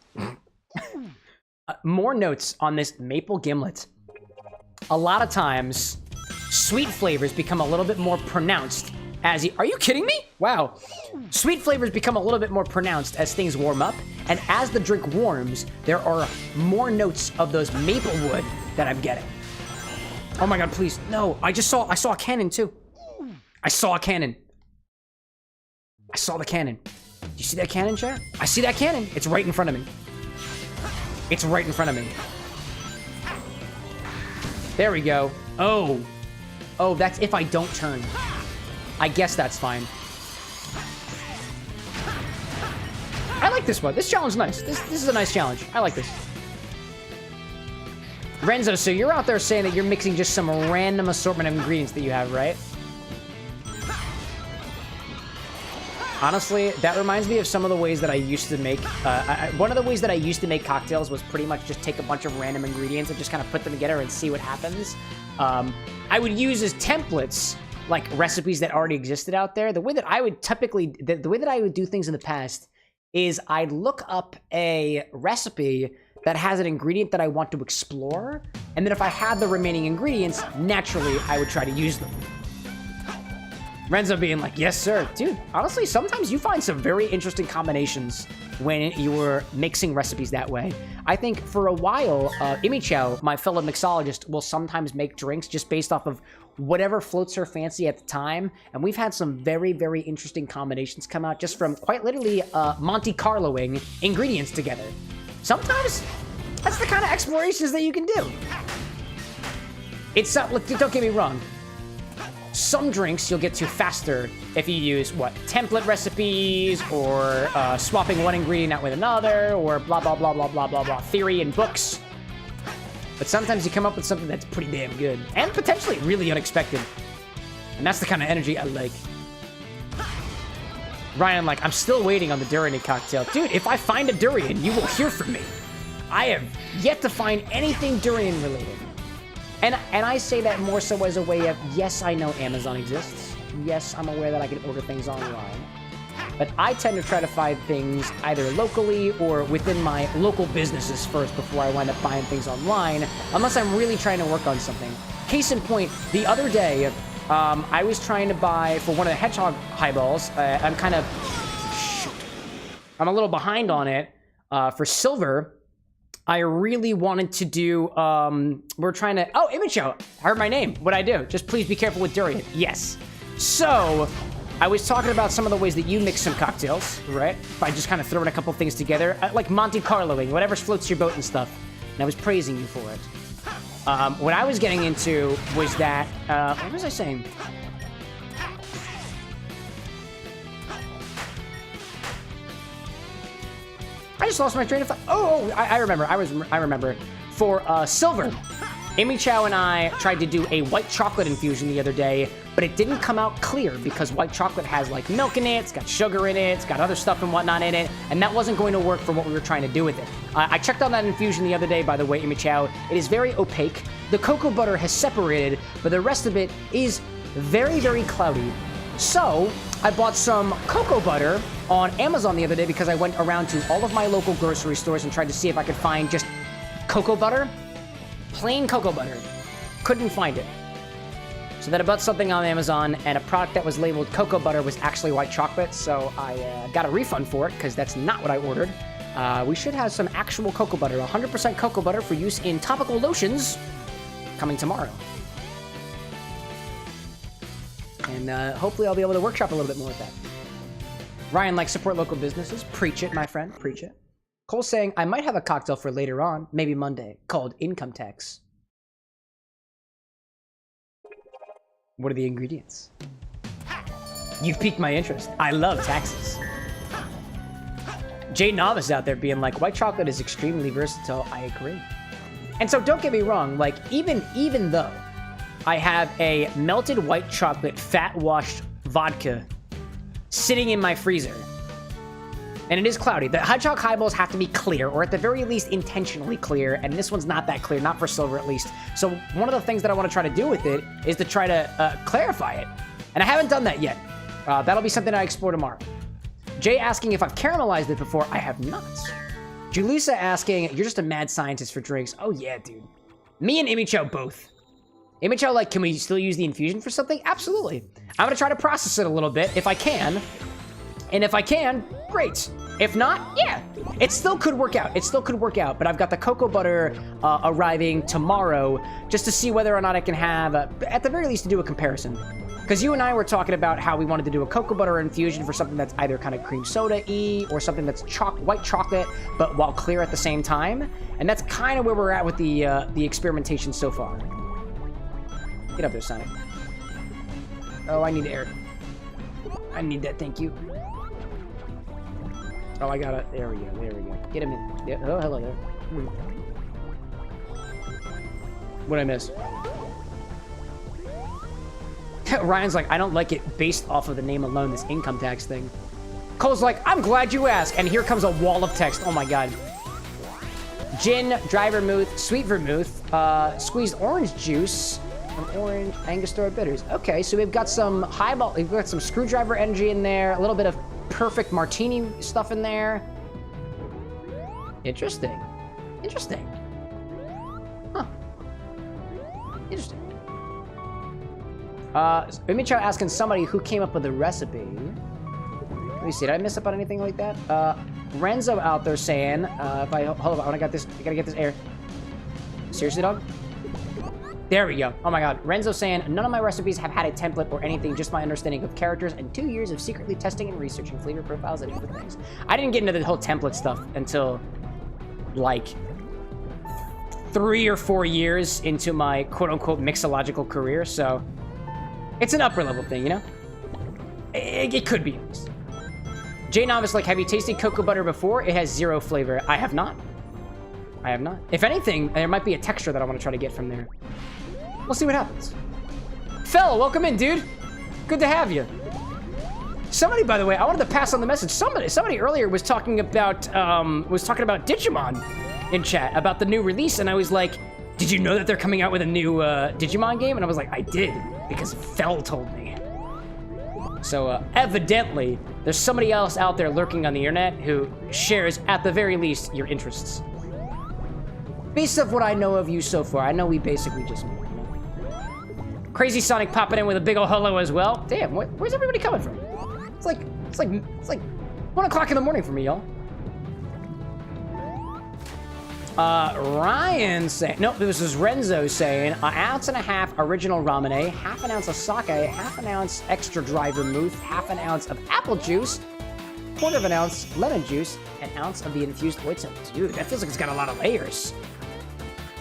More notes on this maple gimlet. A lot of times, sweet flavors become a little bit more pronounced as you... Are you kidding me? Wow. Sweet flavors become a little bit more pronounced as things warm up, and as the drink warms, there are more notes of those maple wood that I'm getting. Oh my god, please. No, I saw a cannon too. I saw a cannon. I saw the cannon. Do you see that cannon, chat? I see that cannon. It's right in front of me. It's right in front of me. There we go. Oh. Oh, that's if I don't turn. I guess that's fine. I like this one. This challenge is nice. This is a nice challenge. I like this. Renzo, so you're out there saying that you're mixing just some random assortment of ingredients that you have, right? Honestly, that reminds me of some of the ways that I used to make... one of the ways that I used to make cocktails was pretty much just take a bunch of random ingredients and just kind of put them together and see what happens. I would use as templates, like, recipes that already existed out there. The way that I would typically... The way that I would do things in the past is I'd look up a recipe that has an ingredient that I want to explore, and then if I had the remaining ingredients, naturally, I would try to use them. Renzo being like, yes, sir. Dude, honestly, sometimes you find some very interesting combinations when you're mixing recipes that way. I think for a while, Imichao, my fellow mixologist, will sometimes make drinks just based off of whatever floats her fancy at the time. And we've had some very, very interesting combinations come out just from quite literally Monte Carloing ingredients together. Sometimes that's the kind of explorations that you can do. It's not, look, don't get me wrong. Some drinks you'll get to faster if you use, what, template recipes, or swapping one ingredient out with another, or blah, blah, blah, blah, blah, blah, blah, theory in books. But sometimes you come up with something that's pretty damn good, and potentially really unexpected. And that's the kind of energy I like. Ryan, like, I'm still waiting on the durian cocktail. Dude, if I find a durian, you will hear from me. I have yet to find anything durian related. And I say that more so as a way of, yes, I know Amazon exists. Yes, I'm aware that I can order things online. But I tend to try to find things either locally or within my local businesses first before I wind up buying things online, unless I'm really trying to work on something. Case in point, the other day, I was trying to buy, for one of the Hedgehog highballs, I'm a little behind on it, for silver. I really wanted to do, we're trying to, oh, Imichao, heard my name. What'd I do? Just please be careful with durian. Yes. So, I was talking about some of the ways that you mix some cocktails, right? By just kind of throwing a couple things together, like Monte Carloing, whatever floats your boat and stuff. And I was praising you for it. What I was getting into was that, what was I saying? I just lost my train of thought. Oh, I remember. I remember. For silver, Imichao and I tried to do a white chocolate infusion the other day, but it didn't come out clear because white chocolate has like milk in it, it's got sugar in it, it's got other stuff and whatnot in it, and that wasn't going to work for what we were trying to do with it. I checked on that infusion the other day, by the way, Imichao. It is very opaque. The cocoa butter has separated, but the rest of it is very, very cloudy. So, I bought some cocoa butter on Amazon the other day because I went around to all of my local grocery stores and tried to see if I could find just cocoa butter. Plain cocoa butter. Couldn't find it. So then I bought something on Amazon, and a product that was labeled cocoa butter was actually white chocolate, so I got a refund for it because that's not what I ordered. We should have some actual cocoa butter, 100% cocoa butter for use in topical lotions, coming tomorrow. And hopefully I'll be able to workshop a little bit more with that. Ryan, like, support local businesses. Preach it, my friend. Preach it. Cole saying, I might have a cocktail for later on, maybe Monday, called income tax. What are the ingredients? You've piqued my interest. I love taxes. Jay Novice out there being like, white chocolate is extremely versatile. I agree. And so don't get me wrong, like, even though I have a melted white chocolate fat-washed vodka sitting in my freezer, and it is cloudy. The Hedgehog highballs have to be clear, or at the very least intentionally clear, and this one's not that clear, not for silver at least. So one of the things that I want to try to do with it is to try to clarify it. And I haven't done that yet. That'll be something I explore tomorrow. Jay asking if I've caramelized it before. I have not. Julissa asking, you're just a mad scientist for drinks. Oh yeah, dude. Me and Imichao both. Imichao, like, can we still use the infusion for something? Absolutely. I'm gonna try to process it a little bit if I can. And if I can, great. If not, yeah. It still could work out. It still could work out. But I've got the cocoa butter arriving tomorrow just to see whether or not I can have, at the very least, to do a comparison. Because you and I were talking about how we wanted to do a cocoa butter infusion for something that's either kind of cream soda-y or something that's white chocolate, but while clear at the same time. And that's kind of where we're at with the experimentation so far. Get up there, Sonic. Oh, I need air. I need that, thank you. Oh, I got it. There we go, there we go. Get him in. Yeah. Oh, hello there. What'd I miss? Ryan's like, I don't like it based off of the name alone, this income tax thing. Cole's like, I'm glad you asked. And here comes a wall of text. Oh my god. Gin, dry vermouth, sweet vermouth, squeezed orange juice, and orange Angostura bitters. Okay, so we've got some highball, we've got some screwdriver energy in there, a little bit of perfect martini stuff in there. Interesting. Interesting. Huh. Interesting. Let me try asking somebody who came up with the recipe. Let me see, did I miss up on anything like that? Renzo out there saying, hold on, I gotta get this air. Seriously, dog? There we go. Oh my god. Renzo saying, none of my recipes have had a template or anything, just my understanding of characters and 2 years of secretly testing and researching flavor profiles and other things. I didn't get into the whole template stuff until, like, 3 or 4 years into my quote-unquote mixological career, so it's an upper level thing, you know? It could be. Jay Novice, like, have you tasted cocoa butter before? It has 0 flavor. I have not. I have not. If anything, there might be a texture that I want to try to get from there. We'll see what happens. Phil, welcome in, dude. Good to have you. Somebody, by the way, I wanted to pass on the message. Somebody earlier was talking about Digimon in chat, about the new release, and I was like, did you know that they're coming out with a new Digimon game? And I was like, I did, because Fel told me. So evidently, there's somebody else out there lurking on the internet who shares, at the very least, your interests. Based off what I know of you so far, I know we basically just met, you know? Crazy Sonic popping in with a big ol' hello as well. Damn, where's everybody coming from? It's like 1 o'clock in the morning for me, y'all. Ryan saying, nope, this is Renzo saying, 1.5 ounces original ramune, 1/2 ounce of sake, 1/2 ounce extra dry vermouth, 1/2 ounce of apple juice, 1/4 ounce lemon juice, 1 ounce of the infused oitsu. Dude, that feels like it's got a lot of layers.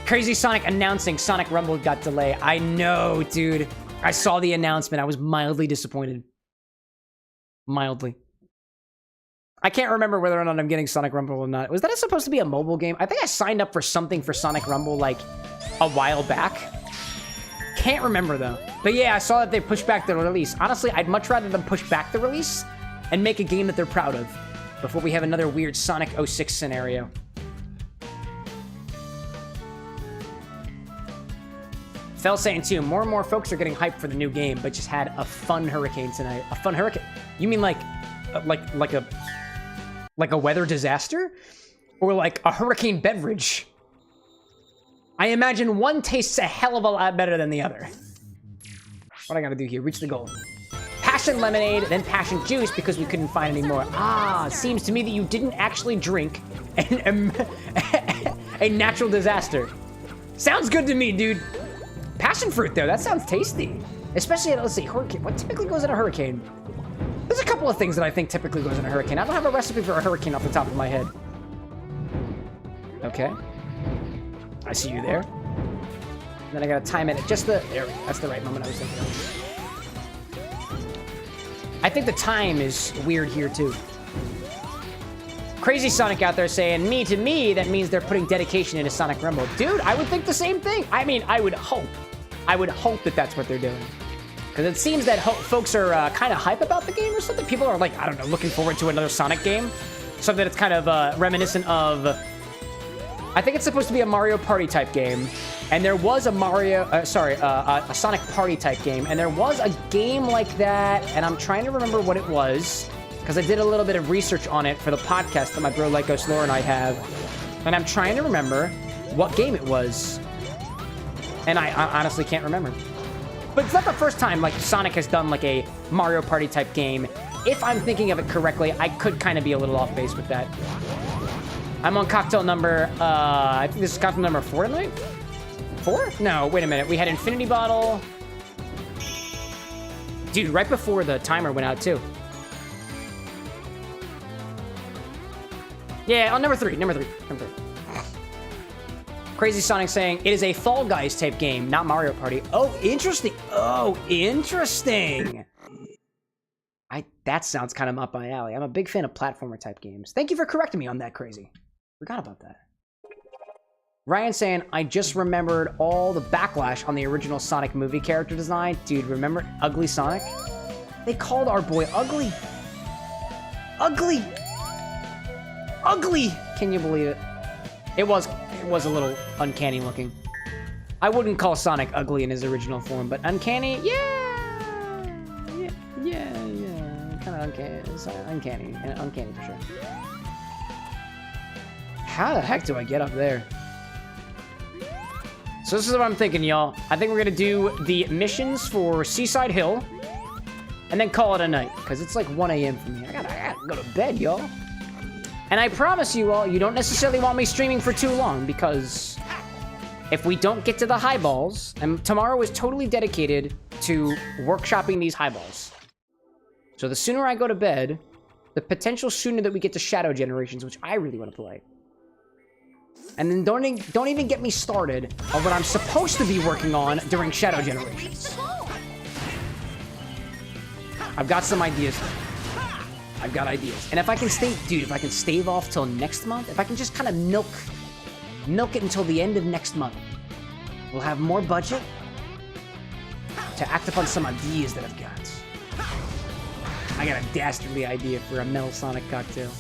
Crazy Sonic announcing Sonic Rumble got delayed. I know, dude. I saw the announcement. I was mildly disappointed. Mildly. I can't remember whether or not I'm getting Sonic Rumble or not. Was that supposed to be a mobile game? I think I signed up for something for Sonic Rumble, like, a while back. Can't remember, though. But yeah, I saw that they pushed back the release. Honestly, I'd much rather them push back the release and make a game that they're proud of before we have another weird Sonic 06 scenario. Fell saying, too, more and more folks are getting hyped for the new game, but just had a fun hurricane tonight. A fun hurricane? You mean like a weather disaster? Or like a hurricane beverage? I imagine one tastes a hell of a lot better than the other. What I gotta do here? Reach the goal. Passion lemonade, then passion juice because we couldn't find any more. Ah, seems to me that you didn't actually drink a natural disaster. Sounds good to me, dude. Passion fruit, though, that sounds tasty. Especially, let's see, hurricane. What typically goes in a hurricane? There's a couple of things that I think typically goes in a hurricane. I don't have a recipe for a hurricane off the top of my head. Okay. I see you there. And then I gotta time it at just the... There we go. That's the right moment I was thinking of. I think the time is weird here, too. Crazy Sonic out there saying, to me, that means they're putting dedication into Sonic Rumble. Dude, I would think the same thing. I mean, I would hope. I would hope that that's what they're doing. Because it seems that folks are kind of hype about the game or something. People are like, I don't know, looking forward to another Sonic game. Something that's kind of reminiscent of... I think it's supposed to be a Mario Party type game. And there was a a Sonic Party type game. And there was a game like that. And I'm trying to remember what it was. Because I did a little bit of research on it for the podcast that my bro Lycos Lore and I have. And I'm trying to remember what game it was. And I honestly can't remember. But it's not the first time, like, Sonic has done, like, a Mario Party type game. If I'm thinking of it correctly, I could kind of be a little off base with that. I'm on cocktail number, I think this is cocktail number 4 tonight? 4? No, wait a minute. We had Infinity Bottle. Dude, right before the timer went out, too. Yeah, on number 3. Crazy Sonic saying, it is a Fall Guys type game, not Mario Party. Oh, interesting. Oh, interesting. That sounds kind of up my alley. I'm a big fan of platformer type games. Thank you for correcting me on that, Crazy. Forgot about that. Ryan saying, I just remembered all the backlash on the original Sonic movie character design. Dude, remember Ugly Sonic? They called our boy ugly. Ugly. Ugly. Can you believe it? It was a little uncanny looking. I wouldn't call Sonic ugly in his original form, but uncanny, yeah. Kind of uncanny. It's uncanny for sure. How the heck do I get up there? So this is what I'm thinking, y'all. I think we're gonna do the missions for Seaside Hill, and then call it a night, because it's like 1 a.m. for me. I gotta go to bed, y'all. And I promise you all, you don't necessarily want me streaming for too long, because if we don't get to the highballs, and tomorrow is totally dedicated to workshopping these highballs. So the sooner I go to bed, the potential sooner that we get to Shadow Generations, which I really want to play. And then don't even get me started on what I'm supposed to be working on during Shadow Generations. I've got some ideas. I've got ideas. And if I can stave off till next month, if I can just kind of milk it until the end of next month, we'll have more budget to act upon some ideas that I've got. I got a dastardly idea for a Metal Sonic cocktail.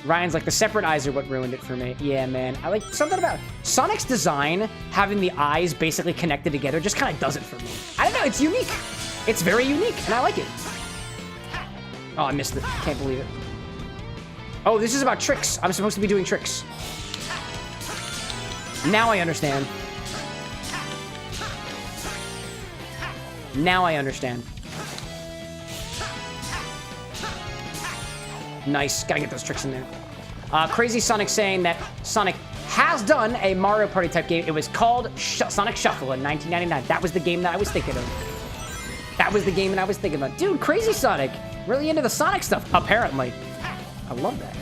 Ryan's like, the separate eyes are what ruined it for me. Yeah, man. I like something about Sonic's design, having the eyes basically connected together, just kind of does it for me. I don't know, it's unique. It's very unique, and I like it. Oh, I missed it. Can't believe it. Oh, this is about tricks. I'm supposed to be doing tricks. Now I understand. Now I understand. Nice. Gotta get those tricks in there. Crazy Sonic saying that Sonic has done a Mario Party type game. It was called Sonic Shuffle in 1999. That was the game that I was thinking of. Dude, Crazy Sonic. Really into the Sonic stuff, apparently. I love that.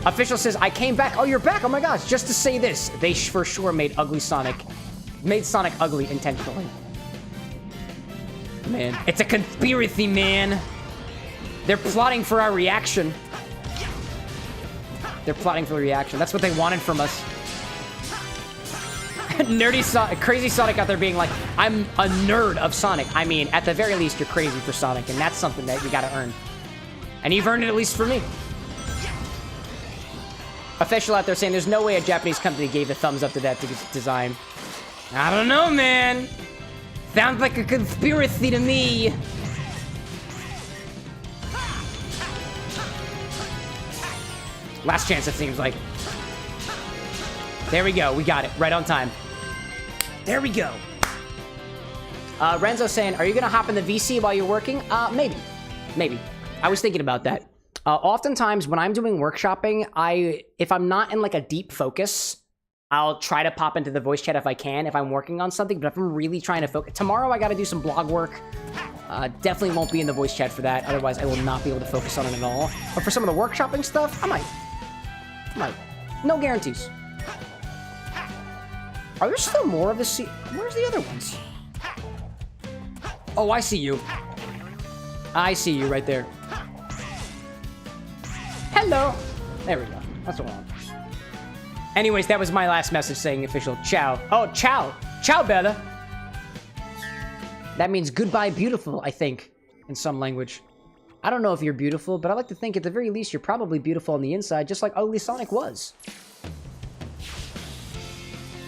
Official says, I came back. Oh, you're back. Oh my gosh. Just to say this. They for sure made Sonic ugly intentionally. Man, it's a conspiracy, man. They're plotting for our reaction. They're plotting for the reaction. That's what they wanted from us. Crazy Sonic out there being like, I'm a nerd of Sonic. I mean, at the very least, you're crazy for Sonic, and that's something that you gotta earn. And you've earned it at least for me. Official out there saying there's no way a Japanese company gave a thumbs up to that design. I don't know, man. Sounds like a conspiracy to me. Last chance, it seems like. There we go. We got it. Right on time. There we go. Renzo saying, are you going to hop in the VC while you're working? Maybe. Maybe. I was thinking about that. Oftentimes, when I'm doing workshopping, if I'm not in like a deep focus, I'll try to pop into the voice chat if I can, if I'm working on something. But if I'm really trying to focus... Tomorrow, I got to do some blog work. Definitely won't be in the voice chat for that. Otherwise, I will not be able to focus on it at all. But for some of the workshopping stuff, I might. No guarantees. Are there still more of the sea? Where's the other ones? Oh, I see you. I see you right there. Hello. There we go. That's what I want. Anyways, that was my last message saying official ciao. Oh, ciao. Ciao, Bella. That means goodbye, beautiful, I think, in some language. I don't know if you're beautiful, but I like to think at the very least you're probably beautiful on the inside, just like Ugly Sonic was.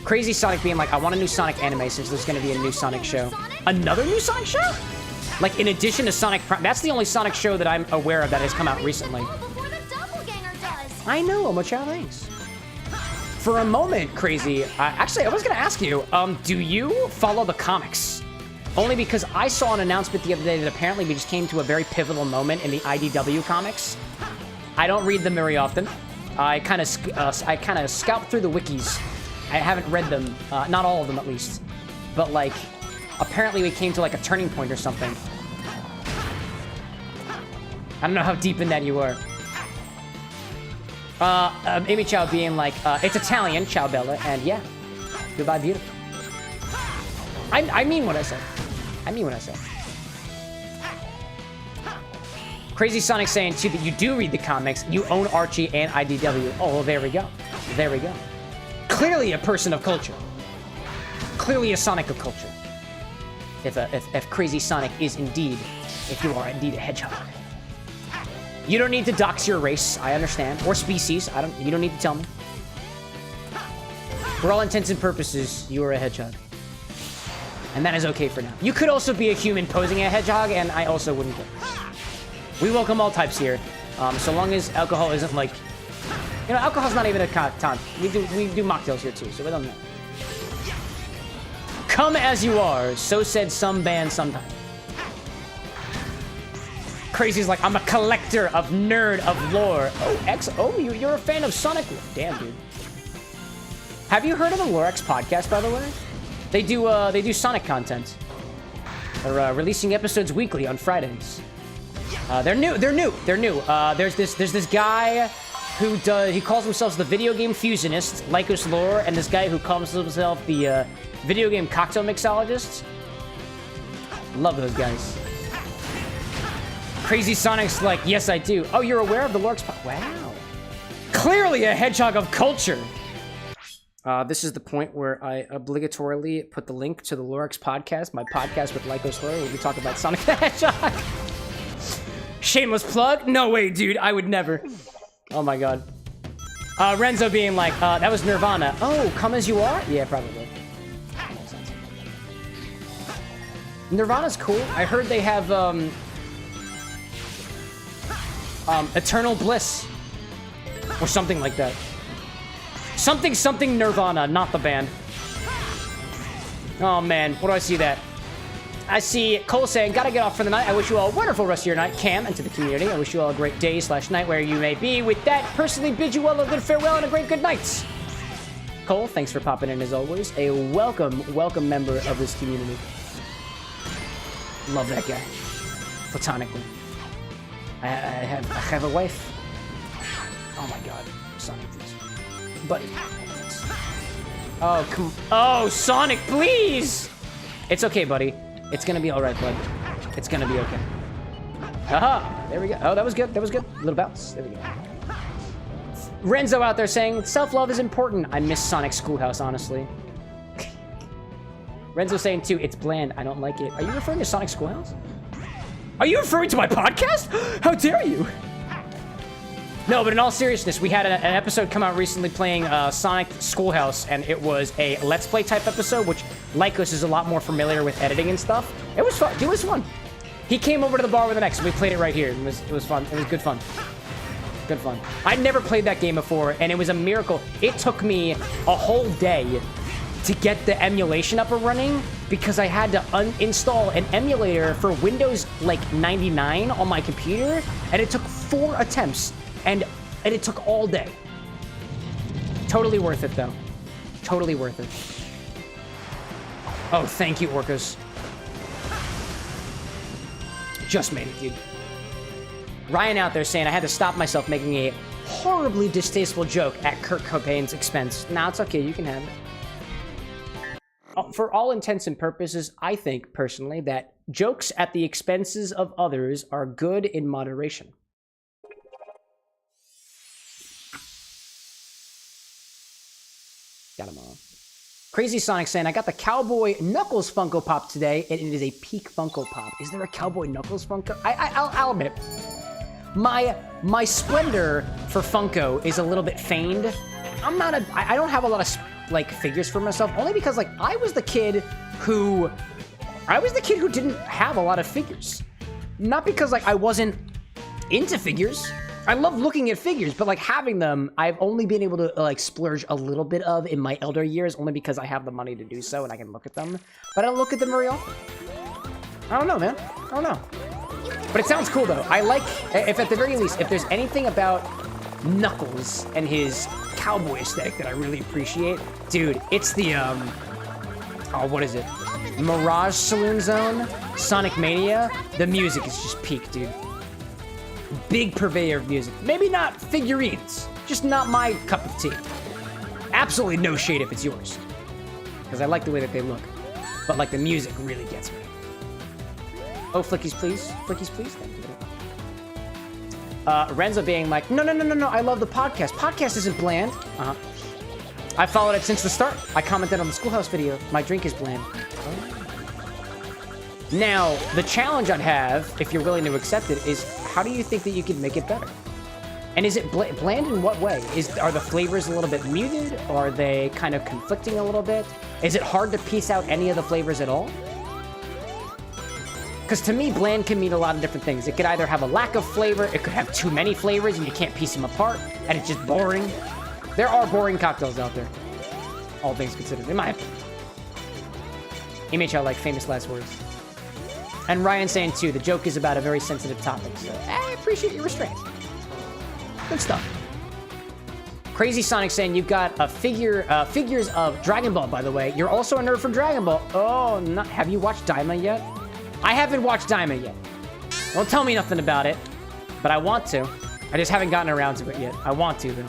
Crazy Sonic being like, I want a new Sonic anime since there's going to be a new Sonic show. Another new Sonic show? Like, in addition to Sonic Prime. That's the only Sonic show that I'm aware of that has come out recently. I know, Omochao, thanks. For a moment, Crazy, actually, I was going to ask you, do you follow the comics? Only because I saw an announcement the other day that apparently we just came to a very pivotal moment in the IDW comics. I don't read them very often. I kind of scout through the wikis. I haven't read them, not all of them at least. But like, apparently we came to like a turning point or something. I don't know how deep in that you are. Amy Chow being like, it's Italian, Ciao Bella, and yeah, goodbye, beautiful. I mean what I said. I mean what I said. Crazy Sonic saying, too, that you do read the comics, you own Archie and IDW. Oh, well, there we go. There we go. Clearly a person of culture. Clearly a Sonic of culture. If Crazy Sonic is indeed, if you are indeed a hedgehog. You don't need to dox your race, I understand. Or species, you don't need to tell me. For all intents and purposes, you are a hedgehog. And that is okay for now. You could also be a human posing a hedgehog, and I also wouldn't care. We welcome all types here, so long as alcohol isn't like, you know, alcohol's not even a con. We do mocktails here too, so it doesn't matter. Come as you are, so said some band sometime. Crazy's like, I'm a collector of nerd of lore. Oh, you're a fan of Sonic lore. Damn, dude. Have you heard of the LoreX podcast, by the way? They do Sonic content. They're releasing episodes weekly on Fridays. They're new. There's this guy who he calls himself the video game fusionist, Lycos Lore, and this guy who calls himself the video game cocktail mixologist. Love those guys. Crazy Sonic's like, yes, I do. Oh, you're aware of the LoreX podcast? Wow. Clearly a hedgehog of culture. This is the point where I obligatorily put the link to the LoreX podcast, my podcast with Lycos Lore, where we talk about Sonic the Hedgehog. Shameless plug? No way, dude. I would never. Oh my god. Renzo being like, that was Nirvana. Oh, Come As You Are? Yeah, probably. Nirvana's cool. I heard they have, Eternal Bliss. Or something like that. Something Nirvana, not the band. Oh man, what do I see that? I see Cole saying, gotta get off for the night. I wish you all a wonderful rest of your night. Cam, and to the community, I wish you all a great day/night where you may be. With that, personally bid you all a good farewell and a great good night. Cole, thanks for popping in as always. A welcome member of this community. Love that guy. Platonically. I have a wife. Oh my god. Sonic, please. Buddy. Oh, come. Oh, Sonic, please! It's okay, buddy. It's gonna be alright, bud. It's gonna be okay. Aha! There we go. Oh, that was good. That was good. Little bounce. There we go. Renzo out there saying, self-love is important. I miss Sonic Schoolhouse, honestly. Renzo saying, too, it's bland. I don't like it. Are you referring to Sonic Schoolhouse? Are you referring to my podcast? How dare you? No, but in all seriousness, we had an episode come out recently playing Sonic Schoolhouse, and it was a Let's Play type episode, which Lycos is a lot more familiar with editing and stuff. It was fun. Dude, it was fun. He came over to the bar with an X, and we played it right here. It was fun. It was good fun. Good fun. I'd never played that game before, and it was a miracle. It took me a whole day to get the emulation up and running because I had to uninstall an emulator for Windows, like, 99 on my computer, and it took 4 attempts. And it took all day. Totally worth it, though. Totally worth it. Oh, thank you, Orcas. Just made it, dude. Ryan out there saying, I had to stop myself making a horribly distasteful joke at Kurt Cobain's expense. Nah, it's okay. You can have it. For all intents and purposes, I think, personally, that jokes at the expenses of others are good in moderation. Got him all. Crazy Sonic saying, I got the Cowboy Knuckles Funko Pop today, and it is a peak Funko Pop. Is there a Cowboy Knuckles Funko? I'll admit, my splendor for Funko is a little bit feigned. I don't have a lot of like figures for myself, only because like I was the kid who didn't have a lot of figures. Not because like I wasn't into figures. I love looking at figures, but like having them, I've only been able to like splurge a little bit of in my elder years, only because I have the money to do so and I can look at them. But I don't look at them very often. I don't know, man. I don't know. But it sounds cool though. I like, if at the very least, if there's anything about Knuckles and his cowboy aesthetic that I really appreciate, dude, it's the oh, what is it? Mirage Saloon Zone, Sonic Mania. The music is just peak, dude. Big purveyor of music. Maybe not figurines, just not my cup of tea. Absolutely no shade if it's yours. Because I like the way that they look. But like the music really gets me. Oh, flickies, please. Flickies, please. Thank you. Renzo being like, no, I love the podcast. Podcast isn't bland. I followed it since the start. I commented on the Schoolhouse video. My drink is bland. Now, the challenge I'd have, if you're willing to accept it, is how do you think that you could make it better? And is it bland in what way? Are the flavors a little bit muted? Are they kind of conflicting a little bit? Is it hard to piece out any of the flavors at all? Because to me, bland can mean a lot of different things. It could either have a lack of flavor, it could have too many flavors and you can't piece them apart, and it's just boring. There are boring cocktails out there, all things considered, in my opinion. MHL like famous last words. And Ryan saying too, the joke is about a very sensitive topic, so I appreciate your restraint. Good stuff. Crazy Sonic saying you've got a figures of Dragon Ball, by the way. You're also a nerd for Dragon Ball. Oh, have you watched Daima yet? I haven't watched Daima yet. Don't tell me nothing about it, but I want to. I just haven't gotten around to it yet. I want to, though.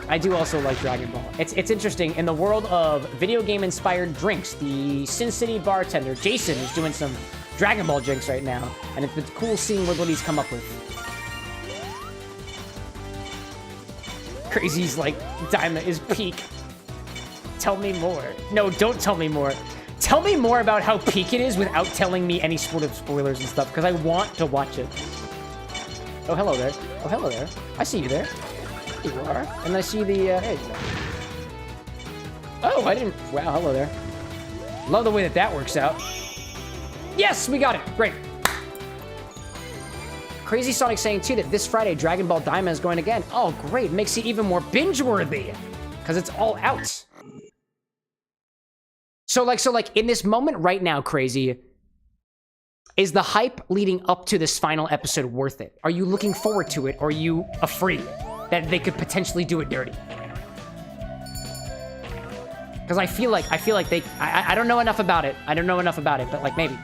I do also like Dragon Ball. It's interesting. In the world of video game-inspired drinks, the Sin City bartender, Jason, is doing some Dragon Ball drinks right now, and it's been cool seeing what he's come up with. Crazy's like, Daima is peak. Tell me more. No, don't tell me more. Tell me more about how peak it is without telling me any sort of spoilers and stuff, because I want to watch it. Oh, hello there. Oh, hello there. I see you there. There you are. And I see the, there you go. Oh, I didn't, wow, hello there. Love the way that that works out. Yes, we got it. Great. Crazy Sonic saying, too, that this Friday, Dragon Ball Daima is going again. Oh, great. Makes it even more binge-worthy. Because it's all out. So, like, in this moment right now, Crazy, is the hype leading up to this final episode worth it? Are you looking forward to it, or are you afraid that they could potentially do it dirty? Because I feel like they... I don't know enough about it. I don't know enough about it, but, like, maybe.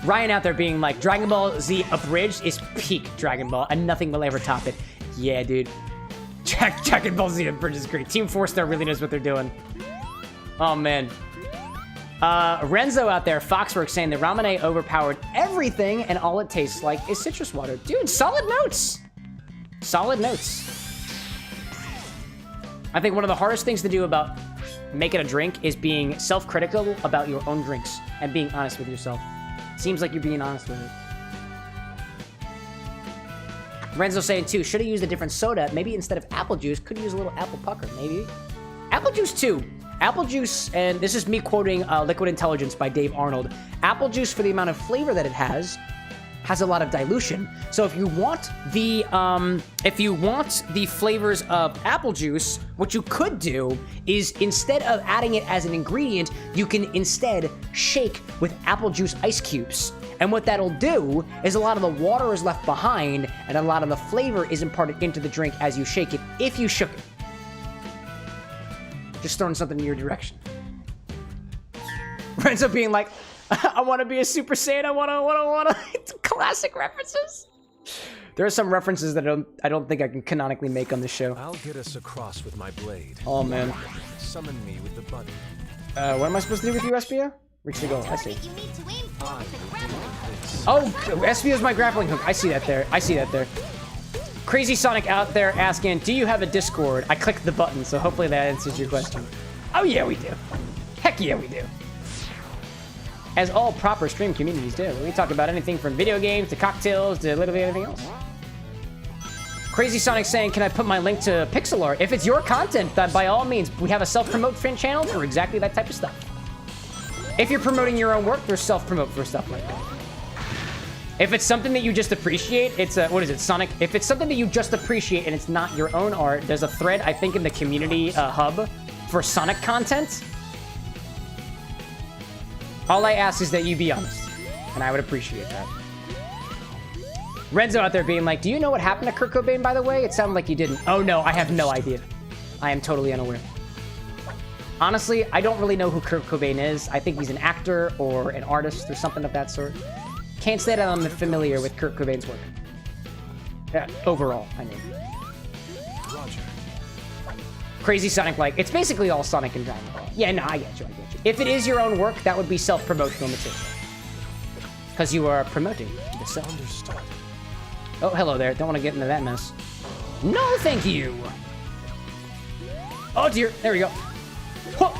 Ryan out there being like, Dragon Ball Z Abridged is peak Dragon Ball, and nothing will ever top it. Yeah, dude. Dragon Ball Z Abridged is great. Team 4-Star really knows what they're doing. Oh, man. Renzo out there, Foxworks, saying that Ramune overpowered everything, and all it tastes like is citrus water. Dude, solid notes. Solid notes. I think one of the hardest things to do about making a drink is being self-critical about your own drinks and being honest with yourself. Seems like you're being honest with it. Renzo saying, too, should have used a different soda. Maybe instead of apple juice, could use a little apple pucker, maybe. Apple juice, too. Apple juice, and this is me quoting Liquid Intelligence by Dave Arnold. Apple juice, for the amount of flavor that it has a lot of dilution. So if you want the flavors of apple juice, what you could do is, instead of adding it as an ingredient, you can instead shake with apple juice ice cubes. And what that'll do is a lot of the water is left behind and a lot of the flavor is imparted into the drink as you shake it, if you shook it. Just throwing something in your direction. Renzo being like, I want to be a Super Saiyan. I want to. Classic references. There are some references that I don't think I can canonically make on this show. I'll get us across with my blade. Oh, man. Summon me with the button. What am I supposed to do with you, SBO? Reach the goal. I see. You need to aim for is the grappling hook. Oh, SBO is my grappling hook. I see that there. I see that there. Crazy Sonic out there asking, do you have a Discord? I clicked the button, so hopefully that answers your question. Oh, yeah, we do. Heck yeah, we do. As all proper stream communities do. We talk about anything from video games to cocktails to literally anything else. Crazy Sonic saying, can I put my link to pixel art? If it's your content, then by all means, we have a self-promote fan channel for exactly that type of stuff. If you're promoting your own work, there's self-promote for stuff like that. If it's something that you just appreciate, it's a, what is it, Sonic? If it's something that you just appreciate and it's not your own art, there's a thread, I think, in the community hub for Sonic content. All I ask is that you be honest, and I would appreciate that. Renzo out there being like, do you know what happened to Kurt Cobain, by the way? It sounded like you didn't. Oh, no, I have no idea. I am totally unaware. Honestly, I don't really know who Kurt Cobain is. I think he's an actor or an artist or something of that sort. Can't say that I'm familiar with Kurt Cobain's work. Overall, I mean. Roger. Crazy Sonic like. It's basically all Sonic and Dragon Ball. Yeah, no, I get you, I get you. If it is your own work, that would be self-promotional material. Because you are promoting the self. Understood. Oh, hello there. Don't want to get into that mess. No, thank you. Oh, dear. There we go. Whoa.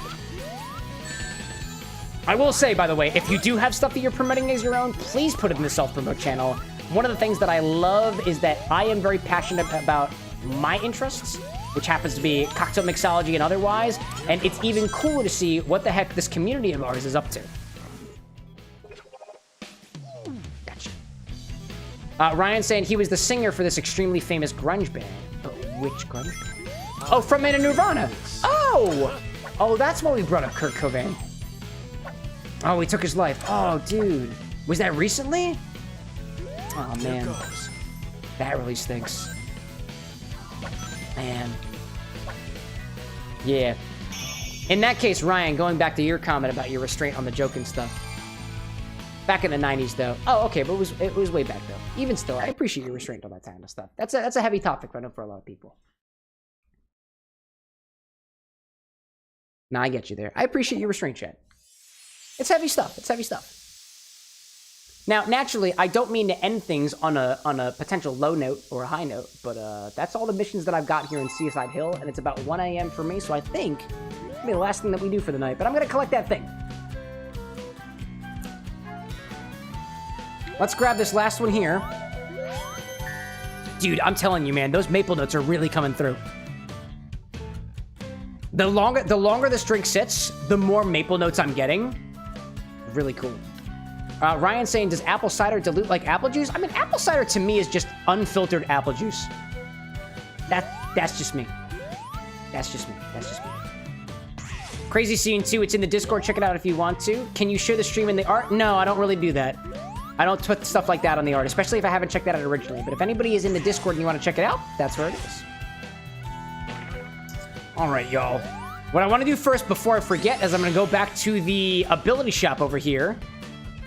I will say, by the way, if you do have stuff that you're promoting as your own, please put it in the self-promote channel. One of the things that I love is that I am very passionate about my interests, which happens to be cocktail mixology and otherwise, and it's even cooler to see what the heck this community of ours is up to. Gotcha. Ryan saying he was the singer for this extremely famous grunge band. Oh, which grunge band? Oh, from Man in Nirvana. Oh! Oh, that's why we brought up Kurt Cobain. Oh, he took his life. Oh, dude. Was that recently? Oh, man. That really stinks. Man. Yeah. In that case, Ryan, going back to your comment about your restraint on the joke and stuff. Back in the 90s, though. Oh, okay, but it was way back, though. Even still, I appreciate your restraint on that kind of stuff. That's a heavy topic, I know, for a lot of people. Nah, I get you there. I appreciate your restraint, Chad. It's heavy stuff. It's heavy stuff. Now, naturally, I don't mean to end things on a potential low note or a high note, but that's all the missions that I've got here in Seaside Hill, and it's about 1 a.m. for me, so I think it'll be the last thing that we do for the night, but I'm going to collect that thing. Let's grab this last one here. Dude, I'm telling you, man, those maple notes are really coming through. The longer this drink sits, the more maple notes I'm getting. Really cool. Ryan saying, does apple cider dilute like apple juice? I mean, apple cider to me is just unfiltered apple juice. That's just me. That's just me. That's just me. Crazy Scene 2, it's in the Discord. Check it out if you want to. Can you share the stream in the art? No, I don't really do that. I don't put stuff like that on the art, especially if I haven't checked that out originally. But if anybody is in the Discord and you want to check it out, that's where it is. All right, y'all. What I want to do first before I forget is I'm going to go back to the ability shop over here.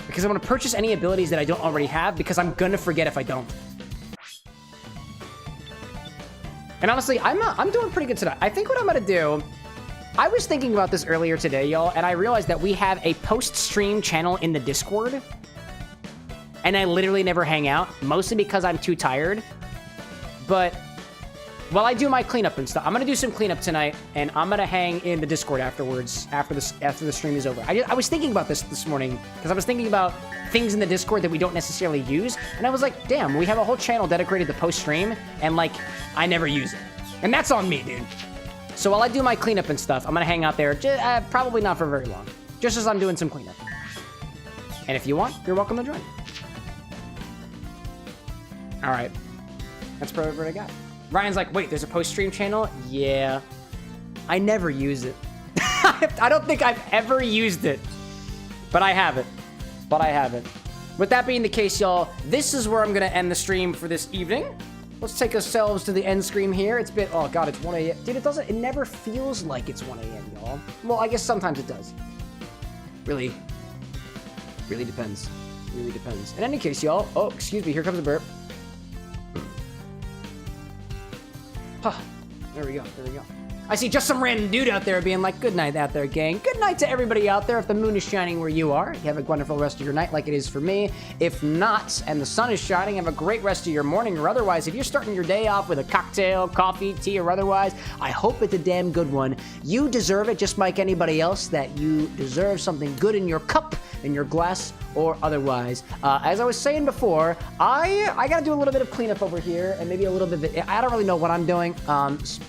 Because I want to purchase any abilities that I don't already have, because I'm going to forget if I don't. And honestly, I'm doing pretty good today. I think what I'm going to do... I was thinking about this earlier today, y'all, and I realized that we have a post-stream channel in the Discord. And I literally never hang out, mostly because I'm too tired. But while I do my cleanup and stuff, I'm going to do some cleanup tonight, and I'm going to hang in the Discord afterwards, after the stream is over. I was thinking about this morning, because I was thinking about things in the Discord that we don't necessarily use, and I was like, damn, we have a whole channel dedicated to post-stream, and, like, I never use it. And that's on me, dude. So while I do my cleanup and stuff, I'm going to hang out there, probably not for very long, just as I'm doing some cleanup. And if you want, you're welcome to join. All right. That's probably what I got. Ryan's like, wait, there's a post-stream channel? Yeah. I never use it. I don't think I've ever used it. But I have it. With that being the case, y'all, this is where I'm going to end the stream for this evening. Let's take ourselves to the end screen here. It's been, oh god, it's 1 a.m. Dude, it never feels like it's 1 a.m., y'all. Well, I guess sometimes it does. Really depends. Really depends. In any case, y'all, oh, excuse me, here comes a burp. Huh. There we go. I see just some random dude out there being like, good night out there, gang. Good night to everybody out there. If the moon is shining where you are, you have a wonderful rest of your night like it is for me. If not, and the sun is shining, have a great rest of your morning, or otherwise, if you're starting your day off with a cocktail, coffee, tea, or otherwise, I hope it's a damn good one. You deserve it just like anybody else, that you deserve something good in your cup, in your glass, or otherwise. As I was saying before, I gotta do a little bit of cleanup over here, and maybe a little bit of, I don't really know what I'm doing,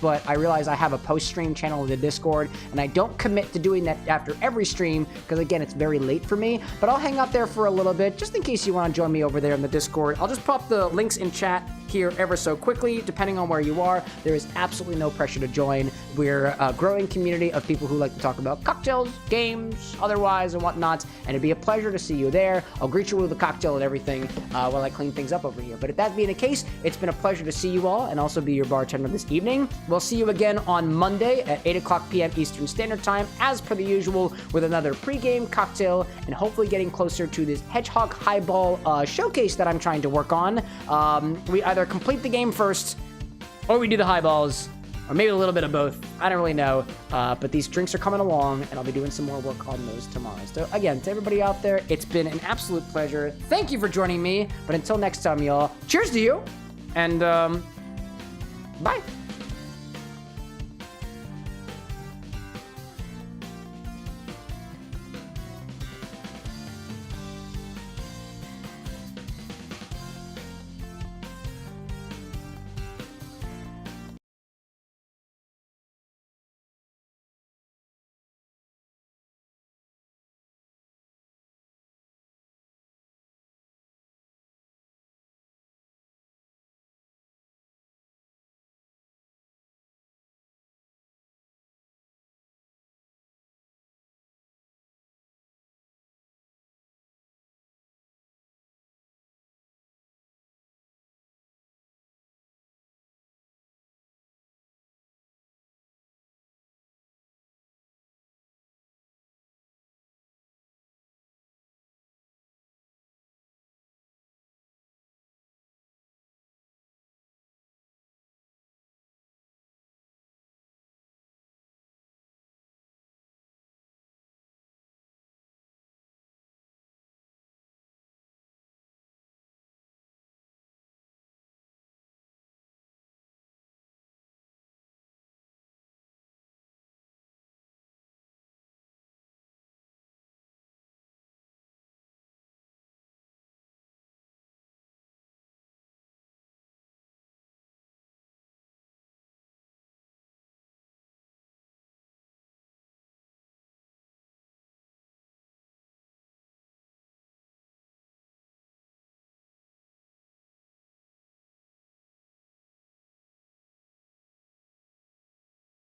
but I realize I have a post-stream channel in the Discord, and I don't commit to doing that after every stream, because again, it's very late for me, but I'll hang out there for a little bit, just in case you want to join me over there in the Discord. I'll just pop the links in chat here ever so quickly, depending on where you are. There is absolutely no pressure to join. We're a growing community of people who like to talk about cocktails, games, otherwise, and whatnot, and it'd be a pleasure to see you there. I'll greet you with a cocktail and everything while I clean things up over here. But if that being the case, it's been a pleasure to see you all and also be your bartender this evening. We'll see you again on Monday at 8 o'clock p.m. Eastern Standard Time, as per the usual, with another pregame cocktail and hopefully getting closer to this Hedgehog Highball showcase that I'm trying to work on. We either complete the game first or we do the highballs, or maybe a little bit of both. I don't really know. But these drinks are coming along, and I'll be doing some more work on those tomorrow. So again, to everybody out there, it's been an absolute pleasure. Thank you for joining me. But until next time, y'all, cheers to you, and bye.